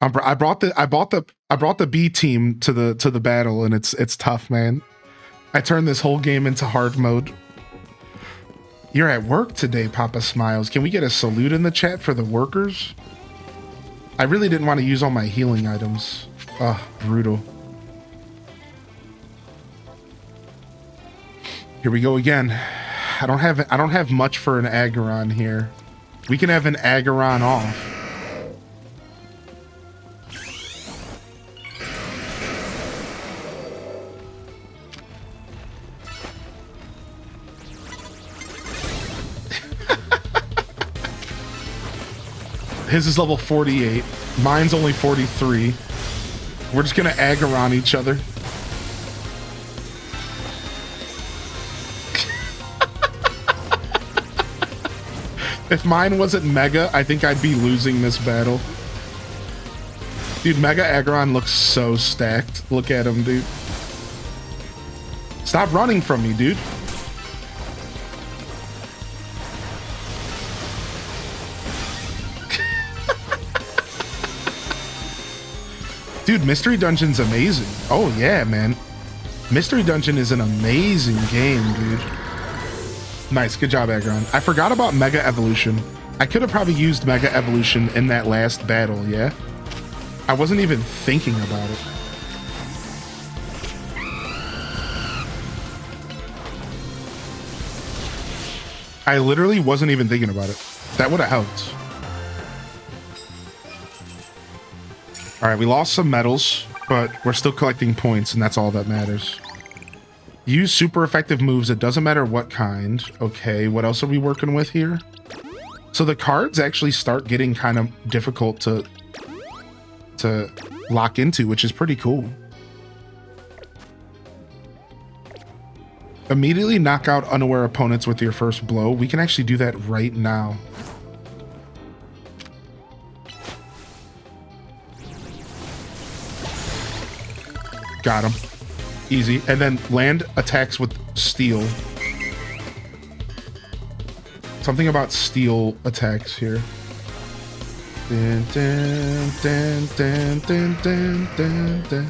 Speaker 1: I brought the B team to the battle, and it's tough, man. I turned this whole game into hard mode. You're at work today, Papa Smiles. Can we get a salute in the chat for the workers? I really didn't want to use all my healing items. Ugh, brutal. Here we go again. I don't have much for an Aggron here. We can have an Aggron off. His is level 48. Mine's only 43. We're just gonna Aggron each other. If mine wasn't Mega, I think I'd be losing this battle. Dude, Mega Aggron looks so stacked. Look at him, dude. Stop running from me, dude. Dude, Mystery Dungeon's amazing. Oh yeah, man. Mystery Dungeon is an amazing game, dude. Nice, good job, Aggron. I forgot about Mega Evolution. I could have probably used Mega Evolution in that last battle, yeah? I wasn't even thinking about it. I literally wasn't even thinking about it. That would have helped. All right, we lost some medals, but we're still collecting points, and that's all that matters. Use super effective moves. It doesn't matter what kind. Okay, what else are we working with here? So the cards actually start getting kind of difficult to lock into, which is pretty cool. Immediately knock out unaware opponents with your first blow. We can actually do that right now. Got him. Easy. And then land attacks with steel. Something about steel attacks here. Dun, dun, dun, dun, dun, dun, dun, dun.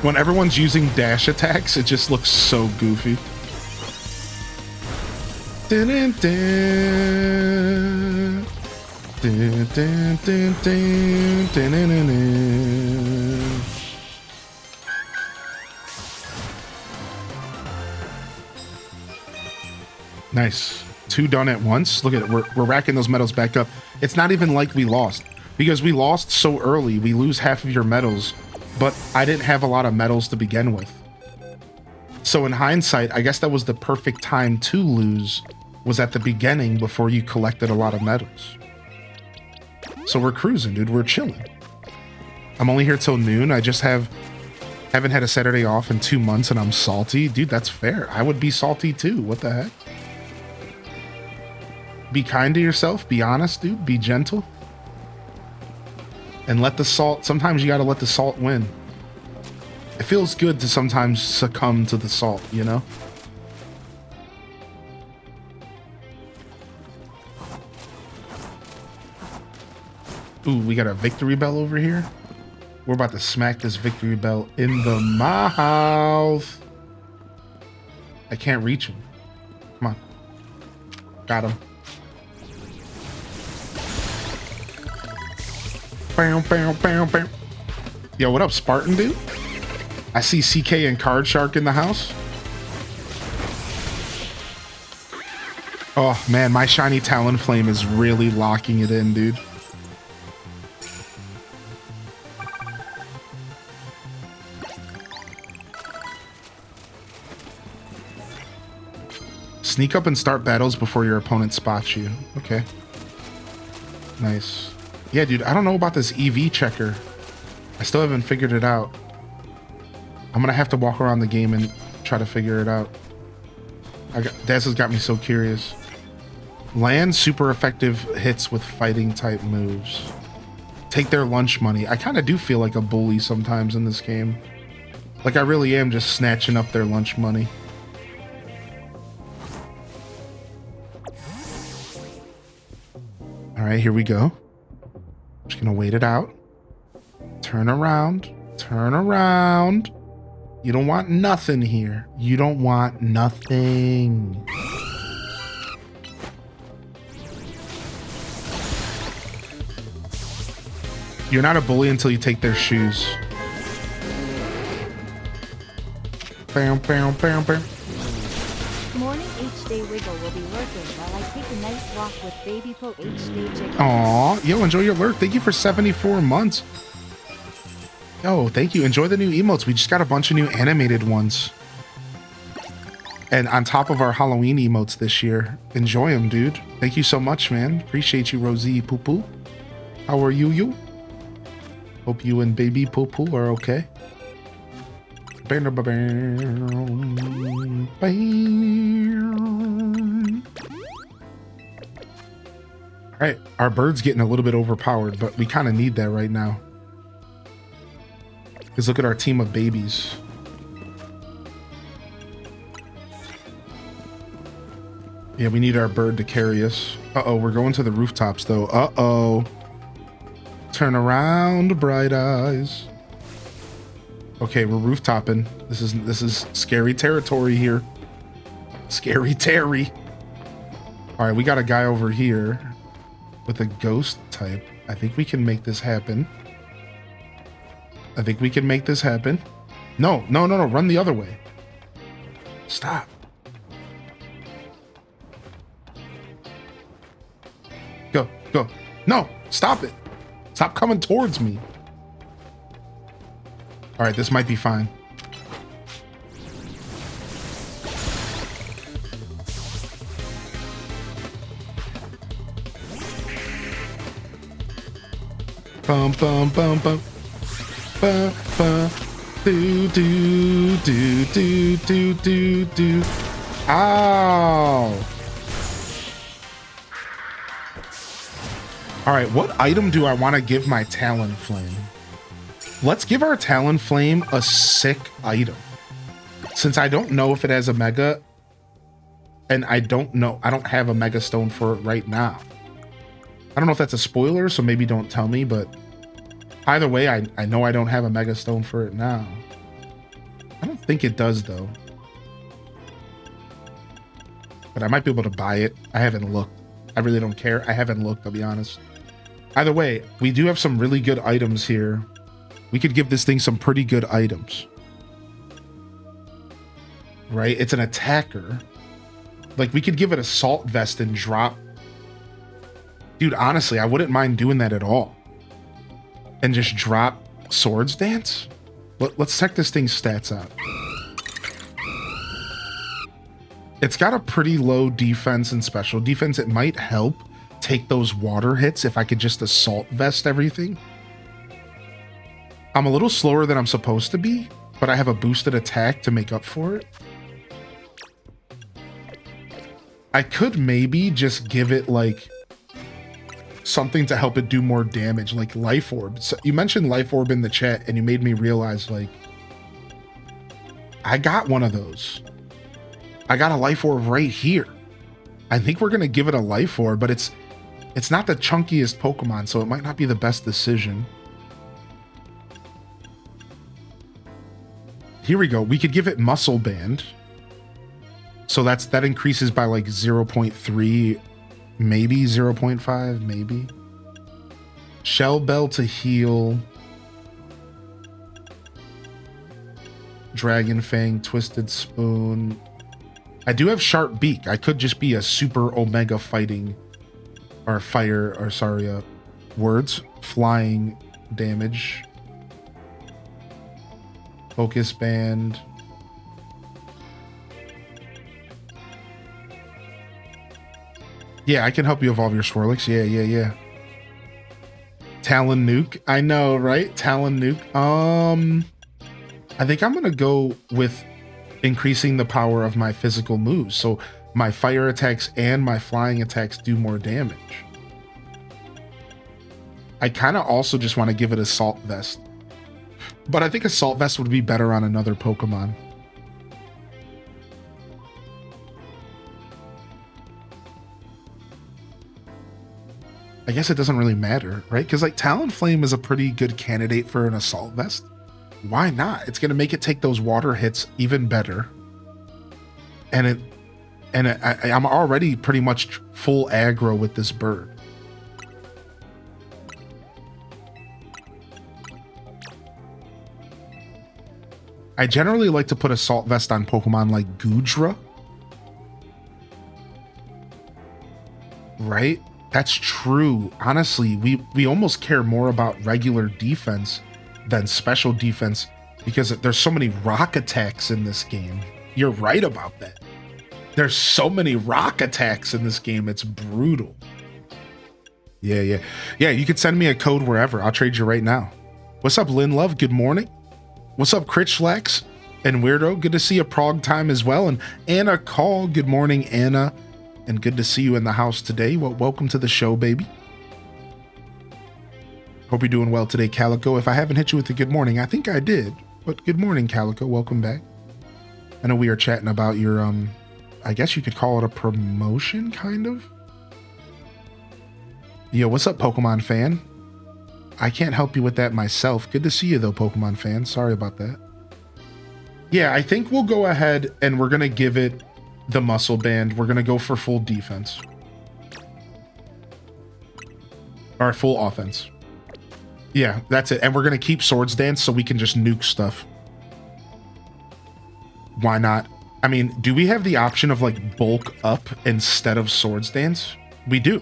Speaker 1: When everyone's using dash attacks, it just looks so goofy. Dun, dun, dun. Dun, dun, dun, dun, dun, dun, dun, dun. Nice. 2 done at once. Look at it. We're racking those medals back up. It's not even like we lost, because we lost so early. We lose half of your medals, but I didn't have a lot of medals to begin with. So in hindsight, I guess that was the perfect time to lose, was at the beginning before you collected a lot of medals. So we're cruising, dude. We're chilling. I'm only here till noon. I just haven't had a Saturday off in 2 months, and I'm salty. Dude, that's fair. I would be salty too. What the heck? Be kind to yourself. Be honest, dude. Be gentle. And let the salt... Sometimes you gotta let the salt win. It feels good to sometimes succumb to the salt, you know? Ooh, we got a victory bell over here. We're about to smack this victory bell in the mouth. I can't reach him. Come on. Got him. Bam, bam, bam, bam. Yo, what up, Spartan dude? I see CK and Card Shark in the house. Oh man, my shiny Talonflame is really locking it in, dude. Sneak up and start battles before your opponent spots you. Okay. Nice. Yeah, dude, I don't know about this EV checker. I still haven't figured it out. I'm gonna have to walk around the game and try to figure it out. Daz has got me so curious. Land super effective hits with fighting type moves. Take their lunch money. I kind of do feel like a bully sometimes in this game. Like I really am just snatching up their lunch money. All right, here we go. Just gonna wait it out. Turn around. Turn around. You don't want nothing here. You don't want nothing. You're not a bully until you take their shoes. Bam, bam, bam, bam.
Speaker 2: Morning H-Day Wiggle will be lurking while I take a nice walk with Baby Po H-Day Chicken.
Speaker 1: Aw, yo, enjoy your lurk. Thank you for 74 months. Yo, thank you. Enjoy the new emotes. We just got a bunch of new animated ones. And on top of our Halloween emotes this year. Enjoy them, dude. Thank you so much, man. Appreciate you, Rosie Poo Poo. How are you? Hope you and Baby Poo Poo are okay. Alright, our bird's getting a little bit overpowered, but we kind of need that right now. Because look at our team of babies. Yeah, we need our bird to carry us. Uh-oh, we're going to the rooftops, though. Uh-oh. Turn around, bright eyes. Okay, we're rooftoping. This is scary territory here. Scary Terry. All right, we got a guy over here with a ghost type. I think we can make this happen. I think we can make this happen. No, no, no, no. Run the other way. Stop. Go, go. No, stop it. Stop coming towards me. All right, this might be fine. Bum bum bum bum. Ba ba. Do do do do do do do. Ow. All right, what item do I want to give my Talonflame? Let's give our Talonflame a sick item. Since I don't know if it has a Mega, and I don't have a Mega Stone for it right now. I don't know if that's a spoiler, so maybe don't tell me, but either way, I know I don't have a Mega Stone for it now. I don't think it does, though. But I might be able to buy it. I haven't looked. I really don't care. I haven't looked, I'll be honest. Either way, we do have some really good items here. We could give this thing some pretty good items. Right? It's an attacker. Like, we could give it Assault Vest and drop... Dude, honestly, I wouldn't mind doing that at all. And just drop Swords Dance? Let's check this thing's stats out. It's got a pretty low defense and special defense. It might help take those water hits if I could just Assault Vest everything. I'm a little slower than I'm supposed to be, but I have a boosted attack to make up for it. I could maybe just give it like something to help it do more damage, like Life Orb. So you mentioned Life Orb in the chat and you made me realize, like, I got one of those. I got a Life Orb right here. I think we're gonna give it a Life Orb, but it's not the chunkiest Pokemon, so it might not be the best decision. Here we go. We could give it Muscle Band. So that increases by like 0.3, maybe 0.5, maybe. Shell Bell to heal. Dragon Fang, Twisted Spoon. I do have Sharp Beak. I could just be a super Omega fighting or fire, or sorry, words. Flying damage. Focus Band. Yeah, I can help you evolve your Swirlix. Yeah. Talon Nuke. I know, right? Talon Nuke. I think I'm gonna go with increasing the power of my physical moves. So my fire attacks and my flying attacks do more damage. I kind of also just want to give it Assault Vest. But I think Assault Vest would be better on another Pokemon. I guess it doesn't really matter, right? Because like Talonflame is a pretty good candidate for an Assault Vest. Why not? It's going to make it take those water hits even better. And I'm already pretty much full aggro with this bird. I generally like to put Assault Vest on Pokemon like Goodra. Right? That's true. Honestly, we almost care more about regular defense than special defense because there's so many rock attacks in this game. You're right about that. There's so many rock attacks in this game. It's brutal. Yeah, you could send me a code wherever. I'll trade you right now. What's up, Lynn Love? Good morning. What's up, Critchlax and Weirdo? Good to see you, Prog Time as well. And Anna Call. Good morning, Anna. And good to see you in the house today. Well, welcome to the show, baby. Hope you're doing well today, Calico. If I haven't hit you with a good morning, I think I did. But good morning, Calico. Welcome back. I know we are chatting about your, I guess you could call it a promotion, kind of. Yo, what's up, Pokemon fan? I can't help you with that myself. Good to see you, though, Pokemon fan. Sorry about that. Yeah, I think we'll go ahead and we're going to give it the muscle band. We're going to go for full defense. Or full offense. Yeah, that's it. And we're going to keep Swords Dance so we can just nuke stuff. Why not? I mean, do we have the option of like bulk up instead of Swords Dance? We do.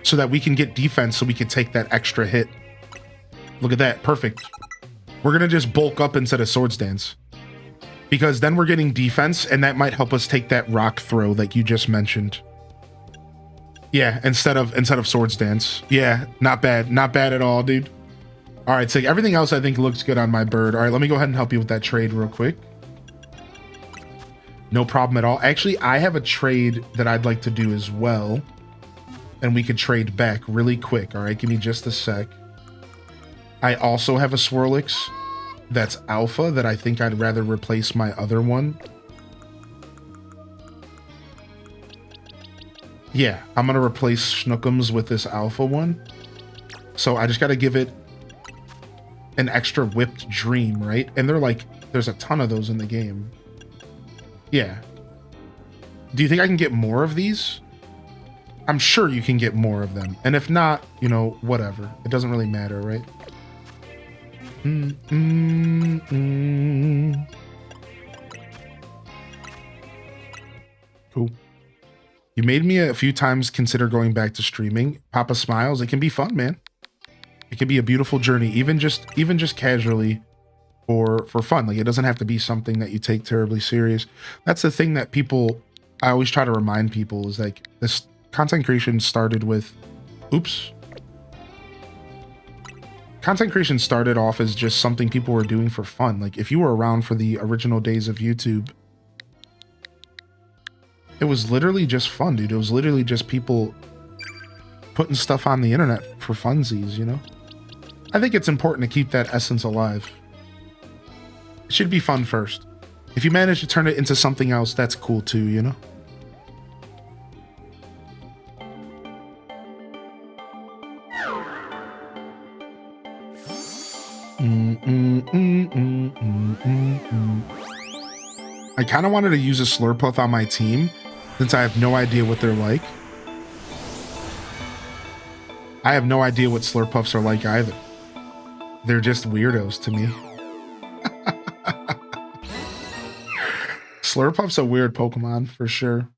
Speaker 1: So that we can get defense so we can take that extra hit. Look at that. Perfect. We're going to just bulk up instead of Swords Dance. Because then we're getting defense, and that might help us take that rock throw that you just mentioned. Yeah, instead of Swords Dance. Yeah, not bad. Not bad at all, dude. All right, so everything else I think looks good on my bird. All right, let me go ahead and help you with that trade real quick. No problem at all. Actually, I have a trade that I'd like to do as well. And we could trade back really quick. All right, give me just a sec. I also have a Swirlix that's alpha that I think I'd rather replace my other one. Yeah, I'm gonna replace Schnookums with this alpha one. So I just gotta give it an extra whipped dream, right? And they're like, there's a ton of those in the game. Yeah. Do you think I can get more of these? I'm sure you can get more of them. And if not, you know, whatever. It doesn't really matter, right? Cool. You made me a few times consider going back to streaming. Papa smiles. It can be fun, man. It can be a beautiful journey, even just casually for fun. Like, it doesn't have to be something that you take terribly serious. That's the thing that I always try to remind people is like this content creation started with, Content creation started off as just something people were doing for fun. Like, if you were around for the original days of YouTube, it was literally just fun, dude. It was literally just people putting stuff on the internet for funsies, you know? I think it's important to keep that essence alive. It should be fun first. If you manage to turn it into something else, that's cool too, you know? I kind of wanted to use a Slurpuff on my team since I have no idea what they're like. I have no idea what Slurpuffs are like either. They're just weirdos to me. Slurpuff's a weird Pokemon for sure.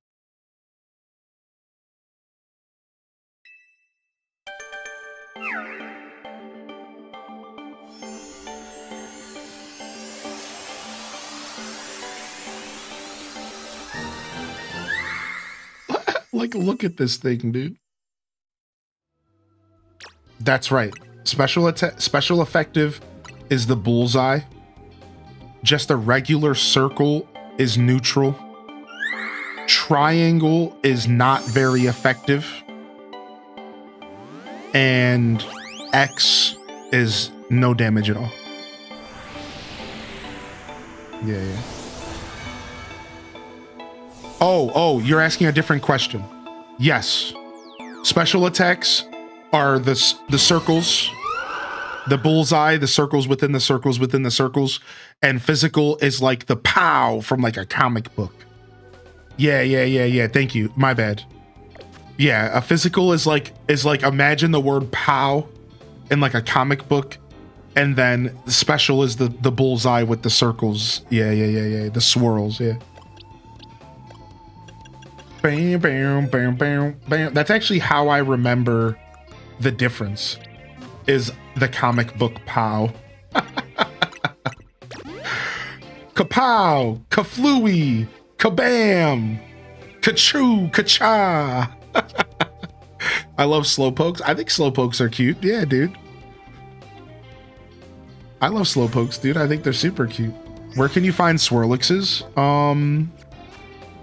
Speaker 1: Like, look at this thing, dude. That's right. Special effective is the bullseye. Just a regular circle is neutral. Triangle is not very effective. And X is no damage at all. Yeah. Oh, you're asking a different question. Yes. Special attacks are the circles, the bullseye, the circles within the circles within the circles, and physical is like the pow from like a comic book. Yeah. Thank you. My bad. Yeah, a physical is like imagine the word pow in like a comic book, and then the special is the bullseye with the circles. Yeah. The swirls, yeah. Bam, bam, bam, bam, bam. That's actually how I remember the difference, is the comic book pow. Kapow, kaflooey, kabam, kachoo, kacha. I love slowpokes. I think slowpokes are cute. Yeah, dude. I love slowpokes, dude. I think they're super cute. Where can you find Swirlixes?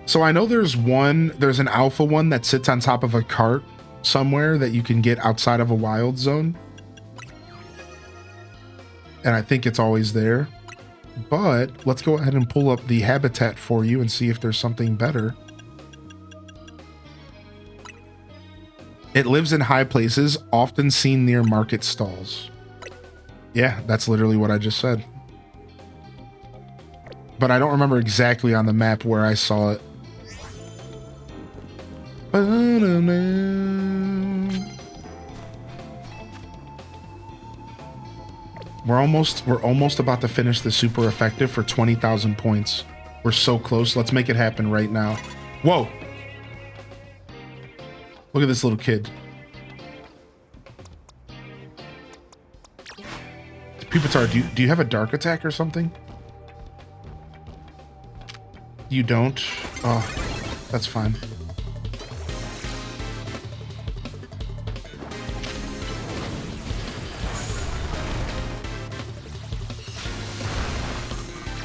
Speaker 1: So I know there's an alpha one that sits on top of a cart somewhere that you can get outside of a wild zone. And I think it's always there. But let's go ahead and pull up the habitat for you and see if there's something better. It lives in high places, often seen near market stalls. Yeah, that's literally what I just said. But I don't remember exactly on the map where I saw it. We're almost about to finish the super effective for 20,000 points. We're so close. Let's make it happen right now. Whoa. Look at this little kid. Pupitar, do you have a dark attack or something? You don't? Oh, that's fine.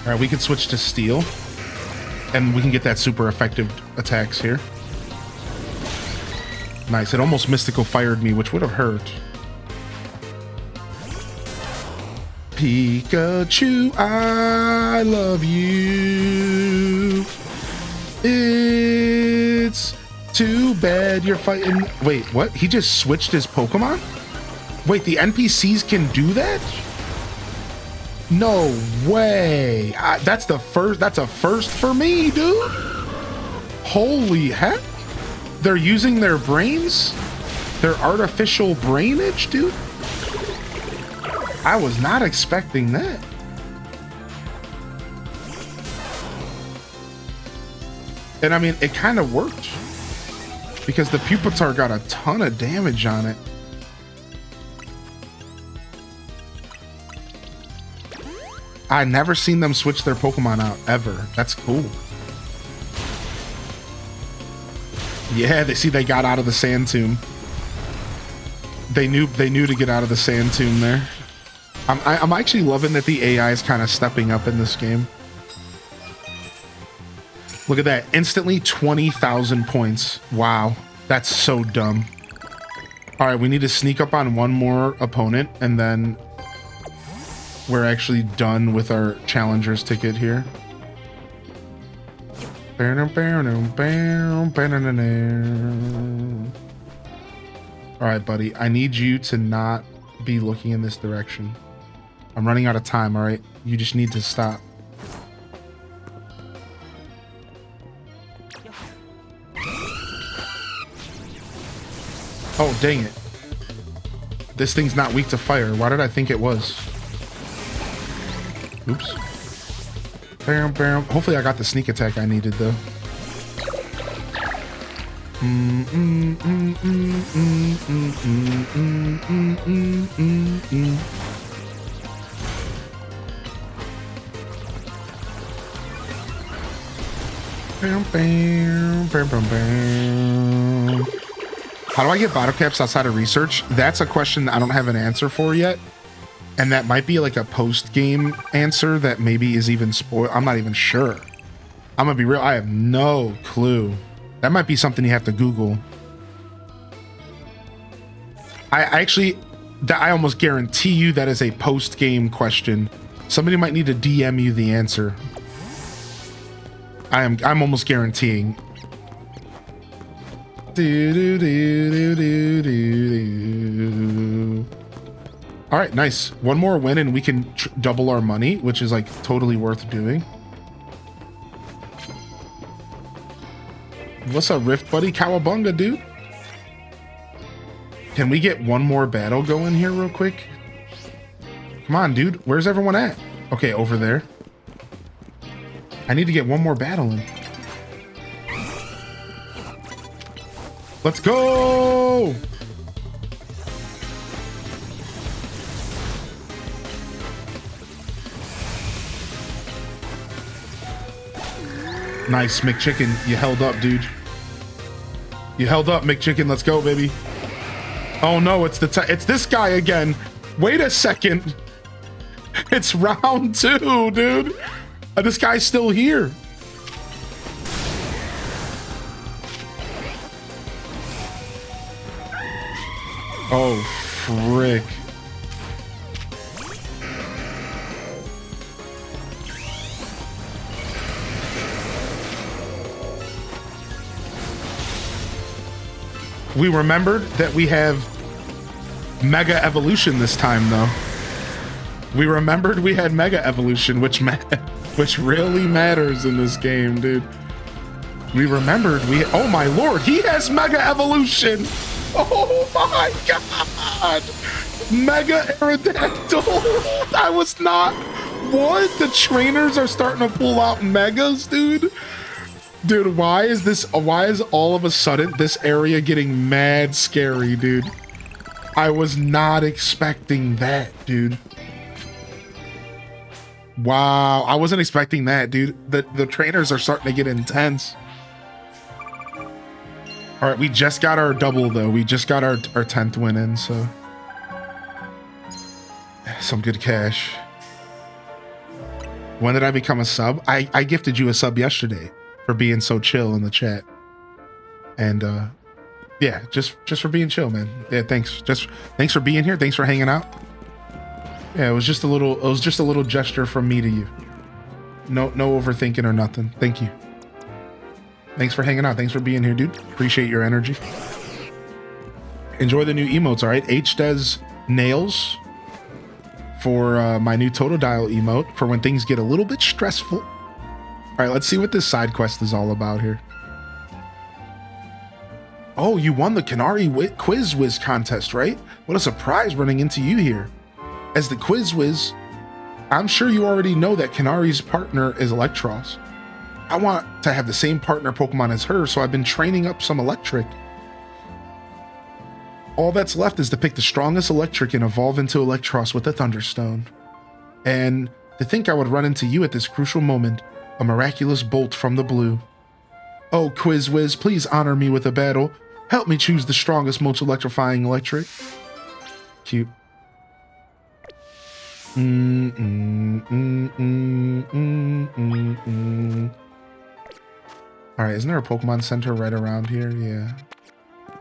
Speaker 1: All right, we can switch to steel, and we can get that super effective attacks here. Nice. It almost mystical fired me, which would have hurt. Pikachu, I love you. It's too bad you're fighting. Wait, what? He just switched his Pokemon? Wait, the NPCs can do that? No way. That's a first for me, dude. Holy heck. They're using their brains? Their artificial brainage, dude? I was not expecting that. And I mean, it kind of worked, because the Pupitar got a ton of damage on it. I never seen them switch their Pokemon out, ever. That's cool. Yeah, they got out of the sand tomb. They knew to get out of the sand tomb there. I'm actually loving that the AI is kind of stepping up in this game. Look at that. Instantly 20,000 points. Wow. That's so dumb. All right, we need to sneak up on one more opponent, and then we're actually done with our challenger's ticket here. All right, buddy. I need you to not be looking in this direction. I'm running out of time, all right? You just need to stop. Oh, dang it. This thing's not weak to fire. Why did I think it was? Oops. Bam, bam. Hopefully I got the sneak attack I needed though. Bam, bam, bam, bam, bam. How do I get bottle caps outside of research? That's a question I don't have an answer for yet. And that might be like a post-game answer that maybe is even spoiled. I'm not even sure. I'm gonna be real. I have no clue. That might be something you have to Google. I almost guarantee you that is a post-game question. Somebody might need to DM you the answer. I'm almost guaranteeing. All right, nice. One more win and we can double our money, which is like totally worth doing. What's up, Rift buddy? Cowabunga, dude. Can we get one more battle going here real quick? Come on, dude. Where's everyone at? Okay, over there. I need to get one more battle in. Let's go! Nice, McChicken. You held up, dude. You held up, McChicken. Let's go, baby. Oh no, it's this guy again. Wait a second. It's round 2, dude. This guy's still here. Oh, frick. We remembered that we have Mega Evolution this time, though. We remembered we had Mega Evolution, which really matters in this game, dude. We remembered oh my lord, he has Mega Evolution! Oh my god! Mega Aerodactyl! I was not... What? The trainers are starting to pull out Megas, dude? Dude, why is all of a sudden this area getting mad scary, dude? I was not expecting that, dude. Wow, I wasn't expecting that, dude. The trainers are starting to get intense. All right, we just got our double, though. We just got our 10th win in, so. Some good cash. When did I become a sub? I gifted you a sub yesterday for being so chill in the chat. And, yeah, just for being chill, man. Yeah, thanks. Thanks for being here. Thanks for hanging out. Yeah, it was just a little gesture from me to you. No overthinking or nothing. Thank you. Thanks for hanging out. Thanks for being here, dude. Appreciate your energy. Enjoy the new emotes, all right? H does nails for my new Totodile emote for when things get a little bit stressful. All right, let's see what this side quest is all about here. Oh, you won the Canary Quiz Whiz contest, right? What a surprise running into you here. As the Quiz Whiz, I'm sure you already know that Canary's partner is Electros. I want to have the same partner Pokemon as her, so I've been training up some Electric. All that's left is to pick the strongest Electric and evolve into Electros with the Thunderstone. And to think I would run into you at this crucial moment, a miraculous bolt from the blue. Oh, Quiz Whiz, please honor me with a battle. Help me choose the strongest, most electrifying Electric. Cute. Alright, isn't there a Pokemon Center right around here? Yeah.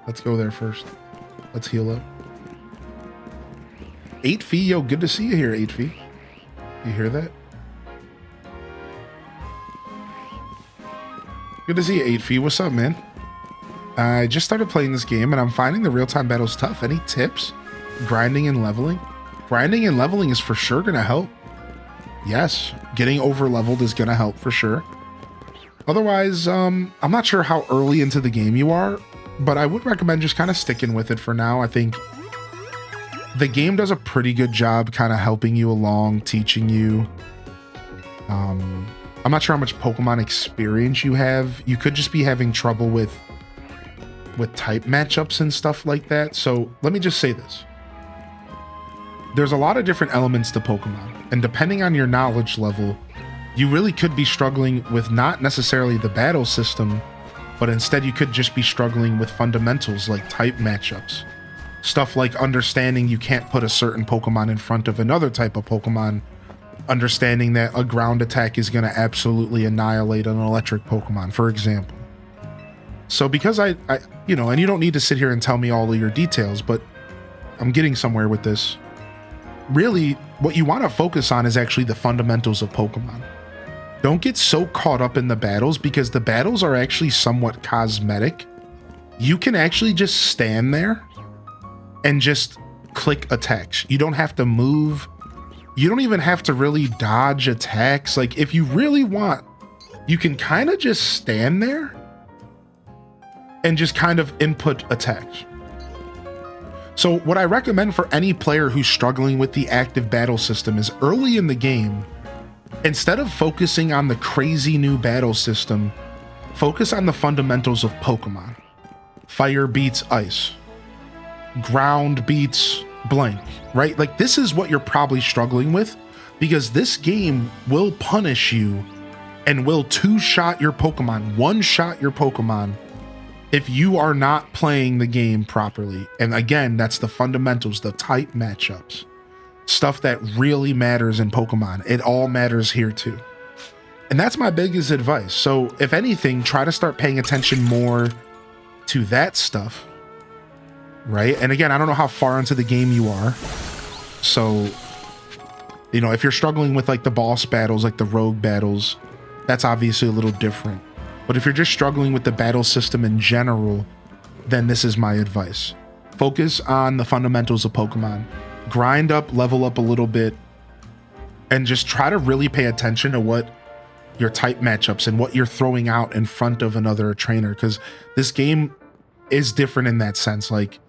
Speaker 1: Let's go there first. Let's heal up. 8Fee, yo, good to see you here, 8Fee. You hear that? Good to see you, 8Fee. What's up, man? I just started playing this game and I'm finding the real-time battles tough. Any tips? Grinding and leveling? Grinding and leveling is for sure gonna help. Yes, getting over-leveled is gonna help for sure. Otherwise, I'm not sure how early into the game you are, but I would recommend just kind of sticking with it for now. I think the game does a pretty good job kind of helping you along, teaching you. I'm not sure how much Pokemon experience you have. You could just be having trouble with type matchups and stuff like that. So let me just say this. There's a lot of different elements to Pokemon, and depending on your knowledge level, you really could be struggling with not necessarily the battle system, but instead you could just be struggling with fundamentals like type matchups. Stuff like understanding you can't put a certain Pokemon in front of another type of Pokemon, understanding that a ground attack is going to absolutely annihilate an electric Pokemon, for example. So because I, you know, and you don't need to sit here and tell me all of your details, but I'm getting somewhere with this. Really, what you want to focus on is actually the fundamentals of Pokemon. Don't get so caught up in the battles, because the battles are actually somewhat cosmetic. You can actually just stand there and just click attacks. You don't have to move. You don't even have to really dodge attacks. Like, if you really want, you can kind of just stand there and just kind of input attacks. So what I recommend for any player who's struggling with the active battle system is early in the game, instead of focusing on the crazy new battle system, focus on the fundamentals of Pokemon. Fire beats ice. Ground beats blank, right? Like, this is what you're probably struggling with, because this game will punish you and will two-shot your Pokemon, one-shot your Pokemon, if you are not playing the game properly. And again, that's the fundamentals, the type matchups, stuff that really matters in Pokemon. It all matters here too. And that's my biggest advice. So if anything, try to start paying attention more to that stuff, right? And again, I don't know how far into the game you are. So, you know, if you're struggling with like the boss battles, like the rogue battles, that's obviously a little different. But if you're just struggling with the battle system in general, then this is my advice. Focus on the fundamentals of Pokemon. Grind up, level up a little bit, and just try to really pay attention to what your type matchups and what you're throwing out in front of another trainer, because this game is different in that sense. Like,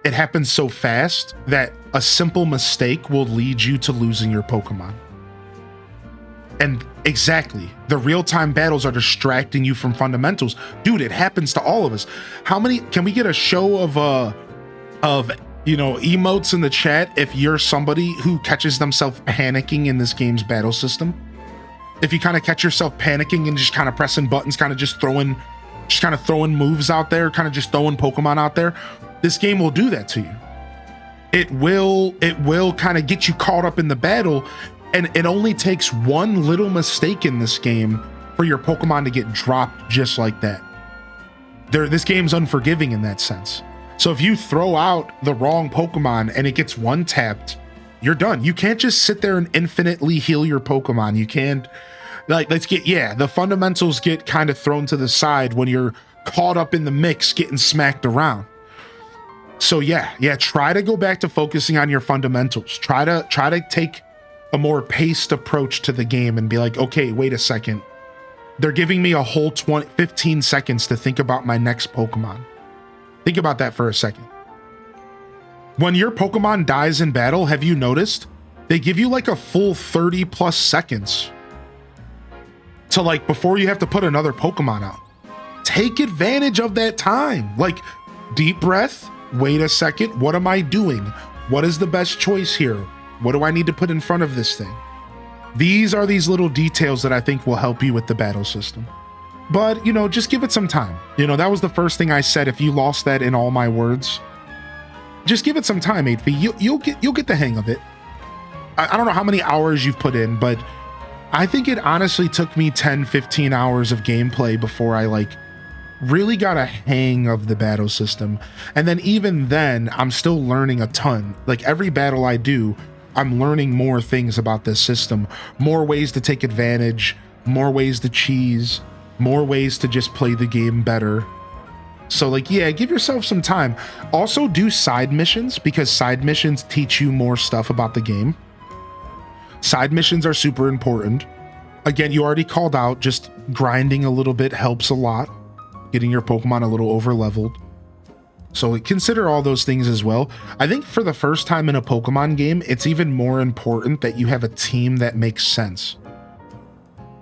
Speaker 1: it happens so fast that a simple mistake will lead you to losing your Pokemon. And exactly, the real-time battles are distracting you from fundamentals. Dude, it happens to all of us. How many, can we get a show of you know, emotes in the chat if you're somebody who catches themselves panicking in this game's battle system? If you kind of catch yourself panicking and just kind of pressing buttons, kind of throwing moves out there, kind of just throwing Pokemon out there, this game will do that to you. It will kind of get you caught up in the battle. And it only takes one little mistake in this game for your Pokemon to get dropped just like that. This game's unforgiving in that sense. So if you throw out the wrong Pokemon and it gets one-tapped, you're done. You can't just sit there and infinitely heal your Pokemon. You can't, like, the fundamentals get kind of thrown to the side when you're caught up in the mix getting smacked around. So yeah, try to go back to focusing on your fundamentals. Try to take a more paced approach to the game and be like, okay, wait a second. They're giving me a whole 15 seconds to think about my next Pokemon. Think about that for a second. When your Pokemon dies in battle, have you noticed? They give you like a full 30 plus seconds to, like, before you have to put another Pokemon out. Take advantage of that time. Like, deep breath, wait a second, what am I doing? What is the best choice here? What do I need to put in front of this thing? These are these little details that I think will help you with the battle system. But, you know, just give it some time. You know, that was the first thing I said. If you lost that in all my words, just give it some time, 8V. You'll get the hang of it. I don't know how many hours you've put in, but I think it honestly took me 10, 15 hours of gameplay before I, like, really got a hang of the battle system. And then even then, I'm still learning a ton. Like, every battle I do, I'm learning more things about this system, more ways to take advantage, more ways to cheese, more ways to just play the game better. So, like, yeah, give yourself some time. Also do side missions, because side missions teach you more stuff about the game. Side missions are super important. Again, you already called out, just grinding a little bit helps a lot. Getting your Pokemon a little over leveled. So consider all those things as well. I think for the first time in a Pokemon game, it's even more important that you have a team that makes sense.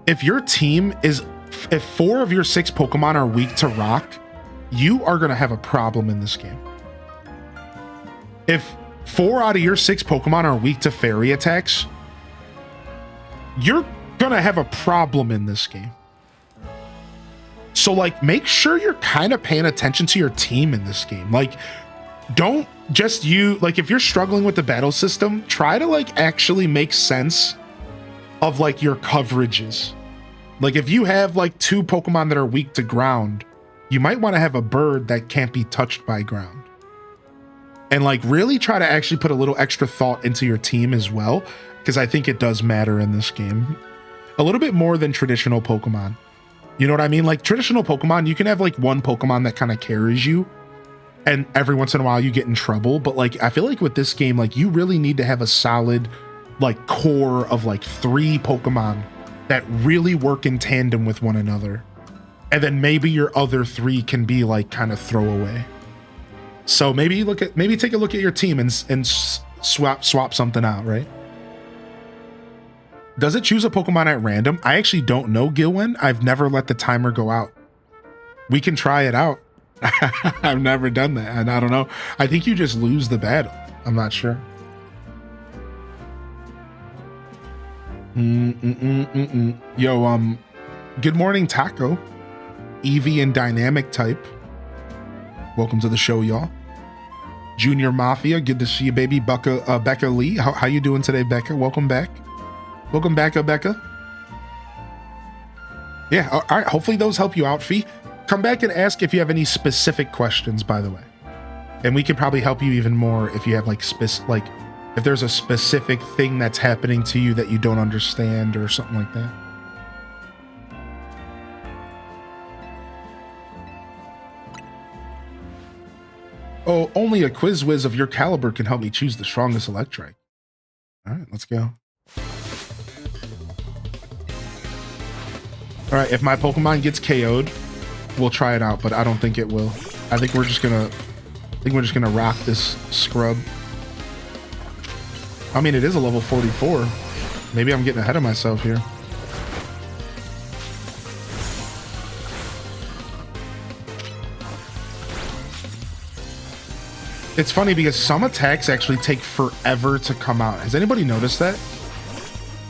Speaker 1: if your team is, if 4 of your 6 Pokemon are weak to rock, you are going to have a problem in this game. If 4 out of your 6 Pokemon are weak to fairy attacks, you're going to have a problem in this game. So like, make sure you're kind of paying attention to your team in this game. Like, don't just like, if you're struggling with the battle system, try to like actually make sense of like your coverages. Like if you have like 2 Pokemon that are weak to ground, you might want to have a bird that can't be touched by ground. And like really try to actually put a little extra thought into your team as well, because I think it does matter in this game. A little bit more than traditional Pokemon. You know what I mean? Like traditional Pokemon, you can have like 1 Pokemon that kind of carries you, and every once in a while you get in trouble. But like, I feel like with this game, like you really need to have a solid like core of like 3 Pokemon that really work in tandem with one another. And then maybe your other 3 can be like kind of throwaway. So maybe take a look at your team and swap something out, right? Does it choose a Pokemon at random? I actually don't know, Gilwin. I've never let the timer go out. We can try it out. I've never done that, and I don't know. I think you just lose the battle. I'm not sure. Yo, good morning, Taco. Eevee and Dynamic type. Welcome to the show, y'all. Junior Mafia, good to see you, baby. Becca Lee, how you doing today, Becca? Welcome back. Welcome back, Becca. Yeah, all right. Hopefully those help you out, Fee. Come back and ask if you have any specific questions, by the way. And we can probably help you even more if you have like if there's a specific thing that's happening to you that you don't understand or something like that. Oh, only a quiz whiz of your caliber can help me choose the strongest Electrike. All right, let's go. All right, if my Pokemon gets KO'd, we'll try it out, but I don't think it will. I think we're just gonna rock this scrub. I mean, it is a level 44. Maybe I'm getting ahead of myself here. It's funny because some attacks actually take forever to come out. Has anybody noticed that?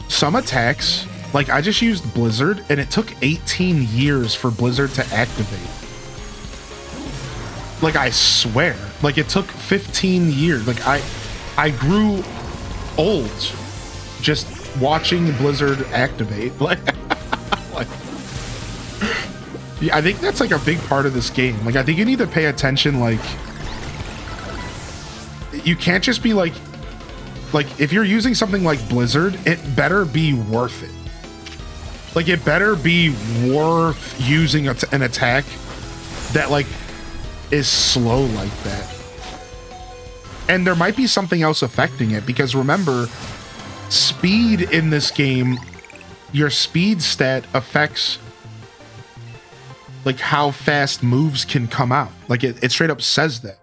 Speaker 1: Some attacks, like I just used Blizzard and it took 18 years for Blizzard to activate. Like I swear, like it took 15 years. Like I grew old just watching Blizzard activate. Like, yeah, I think that's like a big part of this game. Like I think you need to pay attention. Like you can't just be like if you're using something like Blizzard, it better be worth it. Like it better be worth using an attack that like is slow like that. And there might be something else affecting it, because remember, speed in this game, your speed stat affects like how fast moves can come out. Like it straight up says that.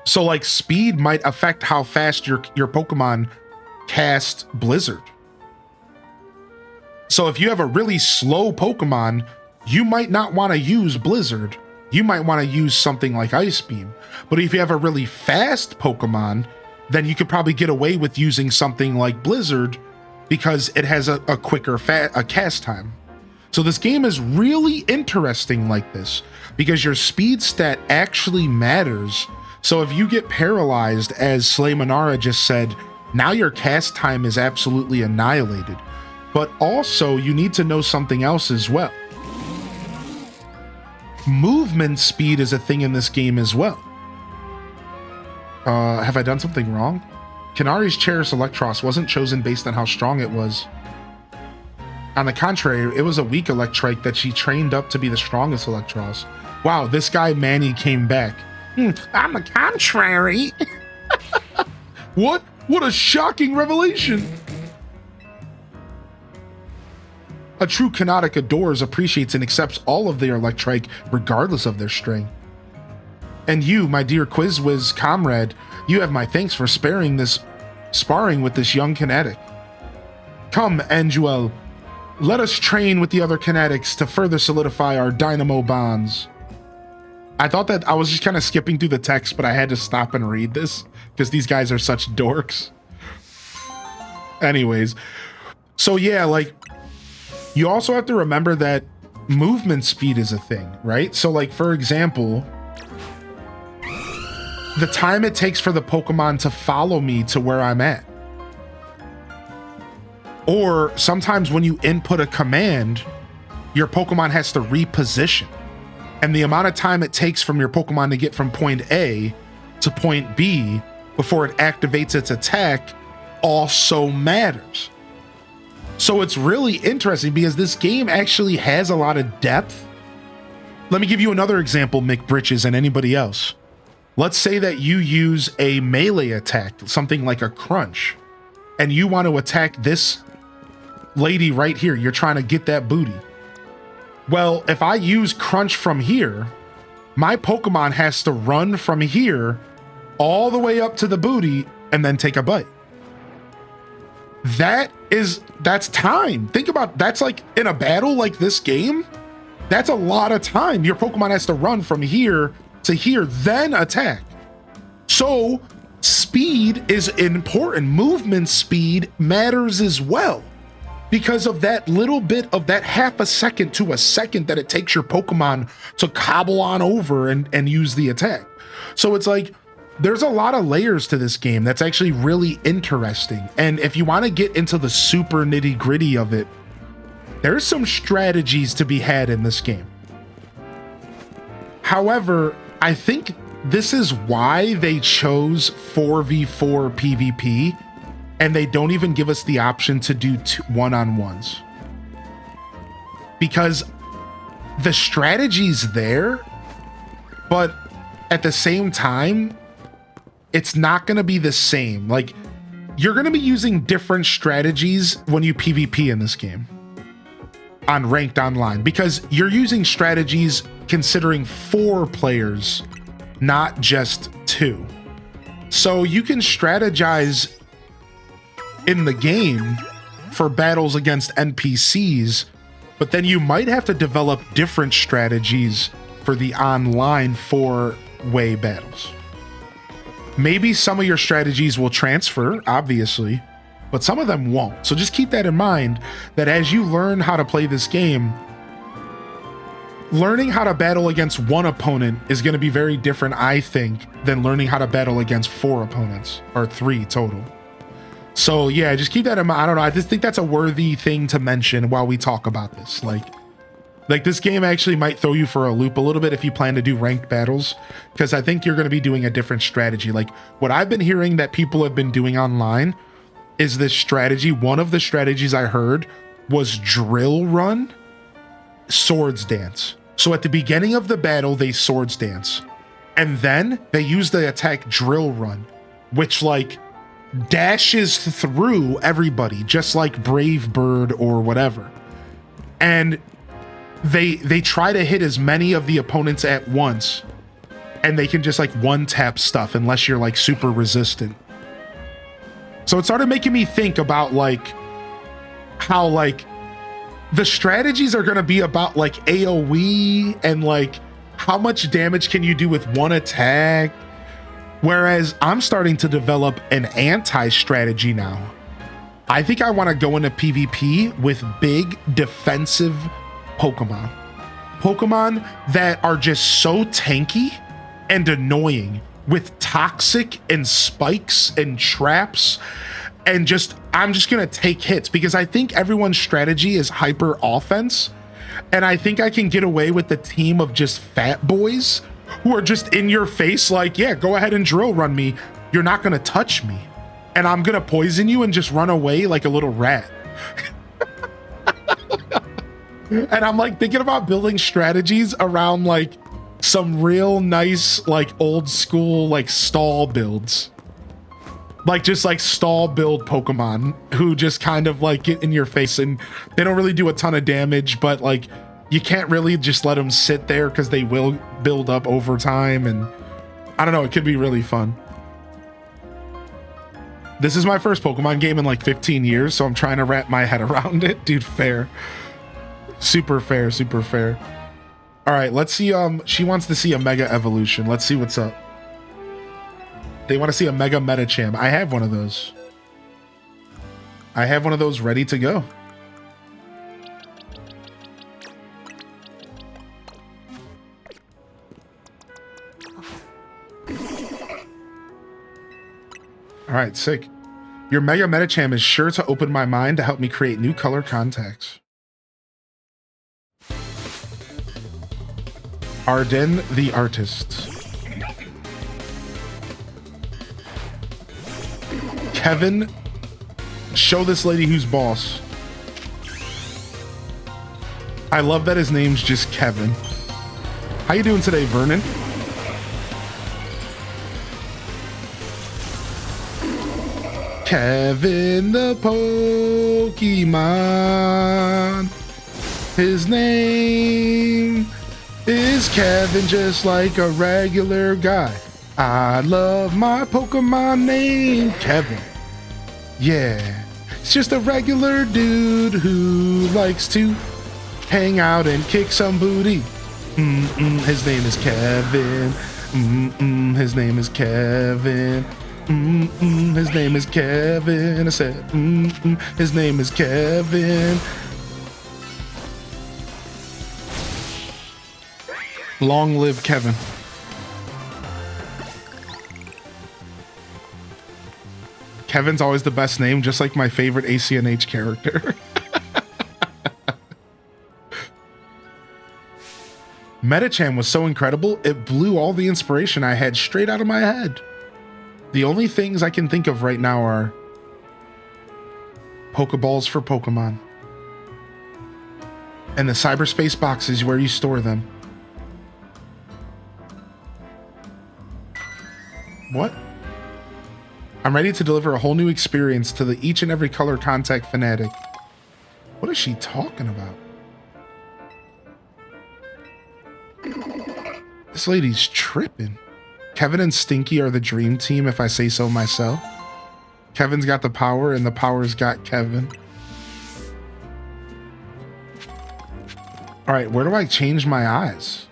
Speaker 1: So like speed might affect how fast your Pokemon cast Blizzard. So if you have a really slow Pokemon, you might not want to use Blizzard. You might want to use something like Ice Beam. But if you have a really fast Pokemon, then you could probably get away with using something like Blizzard because it has a quicker cast time. So this game is really interesting like this because your speed stat actually matters. So if you get paralyzed, as Slaymanara just said, now your cast time is absolutely annihilated. But also you need to know something else as well. Movement speed is a thing in this game as well. Have I done something wrong? Kanari's Cheris Electros wasn't chosen based on how strong it was. On the contrary, it was a weak Electrike that she trained up to be the strongest Electros. Wow, this guy Manny came back. On the contrary. What a shocking revelation. A true Canotic adores, appreciates, and accepts all of their Electrike regardless of their strength. And you, my dear Quizwiz comrade, you have my thanks for sparring with this young Canotic. Come, Anguel. Let us train with the other kinetics to further solidify our dynamo bonds. I thought that I was just kind of skipping through the text, but I had to stop and read this because these guys are such dorks. Anyways, so yeah, like, you also have to remember that movement speed is a thing, right? So like, for example, the time it takes for the Pokemon to follow me to where I'm at. Or sometimes when you input a command, your Pokemon has to reposition. And the amount of time it takes from your Pokemon to get from point A to point B before it activates its attack also matters. So it's really interesting because this game actually has a lot of depth. Let me give you another example, McBritches and anybody else. Let's say that you use a melee attack, something like a crunch, and you want to attack this lady right here. You're trying to get that booty. Well, if I use crunch from here, my Pokemon has to run from here all the way up to the booty and then take a bite. That's time. Think about, that's like in a battle like this game, that's a lot of time. Your Pokemon has to run from here to here, then attack. So speed is important. Movement speed matters as well, because of that little bit of that half a second to a second that it takes your Pokemon to cobble on over and use the attack. So it's like, there's a lot of layers to this game that's actually really interesting. And if you want to get into the super nitty gritty of it, there's some strategies to be had in this game. However, I think this is why they chose 4v4 PvP, and they don't even give us the option to do one-on-ones. Because the strategy's there, but at the same time, it's not going to be the same. Like, you're going to be using different strategies when you PvP in this game on ranked online, because you're using strategies considering 4 players, not just 2. So you can strategize in the game for battles against NPCs, but then you might have to develop different strategies for the online 4-way battles. Maybe some of your strategies will transfer, obviously, but some of them won't. So just keep that in mind, that as you learn how to play this game, learning how to battle against one opponent is going to be very different, I think, than learning how to battle against 4 opponents, or 3 total. So yeah, just keep that in mind. I don't know, I just think that's a worthy thing to mention while we talk about this. Like this game actually might throw you for a loop a little bit if you plan to do ranked battles, because I think you're going to be doing a different strategy. Like what I've been hearing that people have been doing online is this strategy. One of the strategies I heard was drill run, swords dance. So at the beginning of the battle, they swords dance, and then they use the attack drill run, which like dashes through everybody, just like Brave Bird or whatever. And they try to hit as many of the opponents at once, and they can just like one tap stuff unless you're like super resistant. So it started making me think about like how like the strategies are going to be about like AoE and like how much damage can you do with one attack, whereas I'm starting to develop an anti-strategy now. I think I want to go into PvP with big defensive Pokemon that are just so tanky and annoying, with toxic and spikes and traps, and just I'm just gonna take hits, because I think everyone's strategy is hyper offense, and I think I can get away with the team of just fat boys who are just in your face like, yeah, go ahead and drill run me, you're not gonna touch me, and I'm gonna poison you and just run away like a little rat. And I'm like thinking about building strategies around like some real nice, like old school, like stall builds. Like just like stall build Pokemon who just kind of like get in your face, and they don't really do a ton of damage, but like you can't really just let them sit there because they will build up over time. And I don't know, it could be really fun. This is my first Pokemon game in like 15 years, so I'm trying to wrap my head around it. Dude, fair. Super fair, super fair. All right, let's see. She wants to see a Mega Evolution. Let's see what's up. They want to see a Mega Metacham. I have one of those. I have one of those ready to go. All right, sick. Your Mega Metacham is sure to open my mind to help me create new color contacts. Arden the Artist. Kevin, show this lady who's boss. I love that his name's just Kevin. How you doing today, Vernon? Kevin the Pokemon. His name is Kevin, just like a regular guy. I love my Pokemon named Kevin. Yeah, it's just a regular dude who likes to hang out and kick some booty. His name is Kevin. His name is Kevin. His name is Kevin. I said, his name is Kevin. Long live Kevin. Kevin's always the best name, just like my favorite ACNH character. Metacham was so incredible, it blew all the inspiration I had straight out of my head. The only things I can think of right now are Pokeballs for Pokemon and the cyberspace boxes where you store them. What? I'm ready to deliver a whole new experience to the each and every color contact fanatic. What is she talking about? This lady's tripping. Kevin and Stinky are the dream team, if I say so myself. Kevin's got the power, and the power's got Kevin. All right, where do I change my eyes?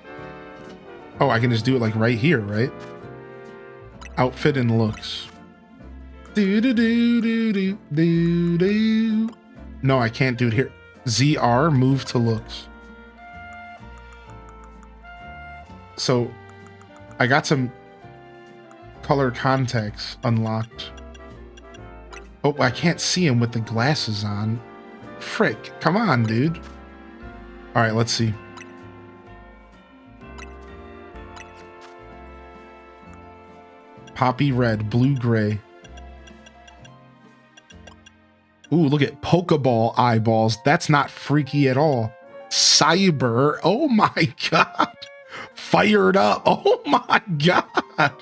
Speaker 1: Oh, I can just do it like right here, right? Outfit and looks. Do do do do do do do. No, I can't do it here. ZR, move to looks. So I got some color contacts unlocked. Oh, I can't see him with the glasses on. Frick, come on, dude. All right, let's see. Poppy red, blue gray. Ooh, look at Pokeball eyeballs. That's not freaky at all. Cyber. Oh my God. Fired up. Oh my God.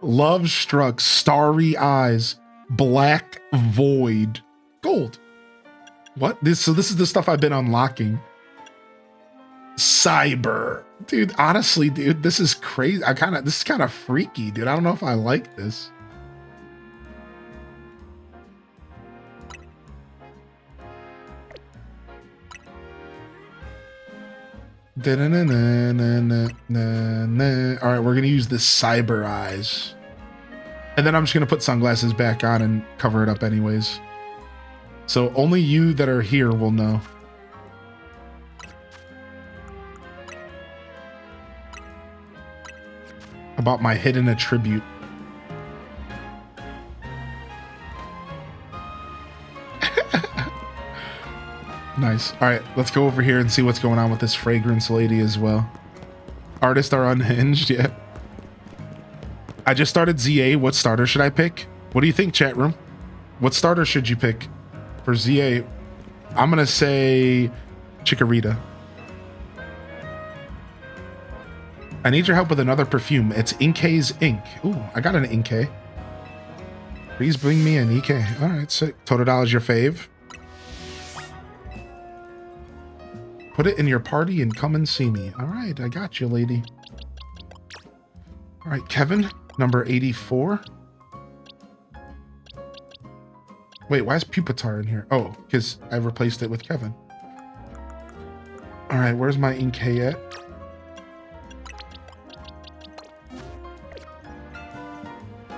Speaker 1: Love struck. Starry eyes. Black void. Gold. What? So this is the stuff I've been unlocking. Cyber. Dude, honestly, dude, this is crazy. This is kind of freaky, dude. I don't know if I like this. All right, we're gonna use the cyber eyes, and then I'm just gonna put sunglasses back on and cover it up anyways. So only you that are here will know. About my hidden attribute. Nice. All right, let's go over here and see what's going on with this fragrance lady as well. Artists are unhinged, yeah. I just started ZA. What starter should I pick? What do you think, chat room? What starter should you pick for ZA? I'm gonna say Chikorita. I need your help with another perfume. It's Inkay's ink. Ooh, I got an Inkay. Please bring me an EK. All right, sick. Totodile your fave. Put it in your party and come and see me. All right, I got you, lady. All right, Kevin, number 84. Wait, why is Pupitar in here? Oh, because I replaced it with Kevin. All right, where's my Inkay at?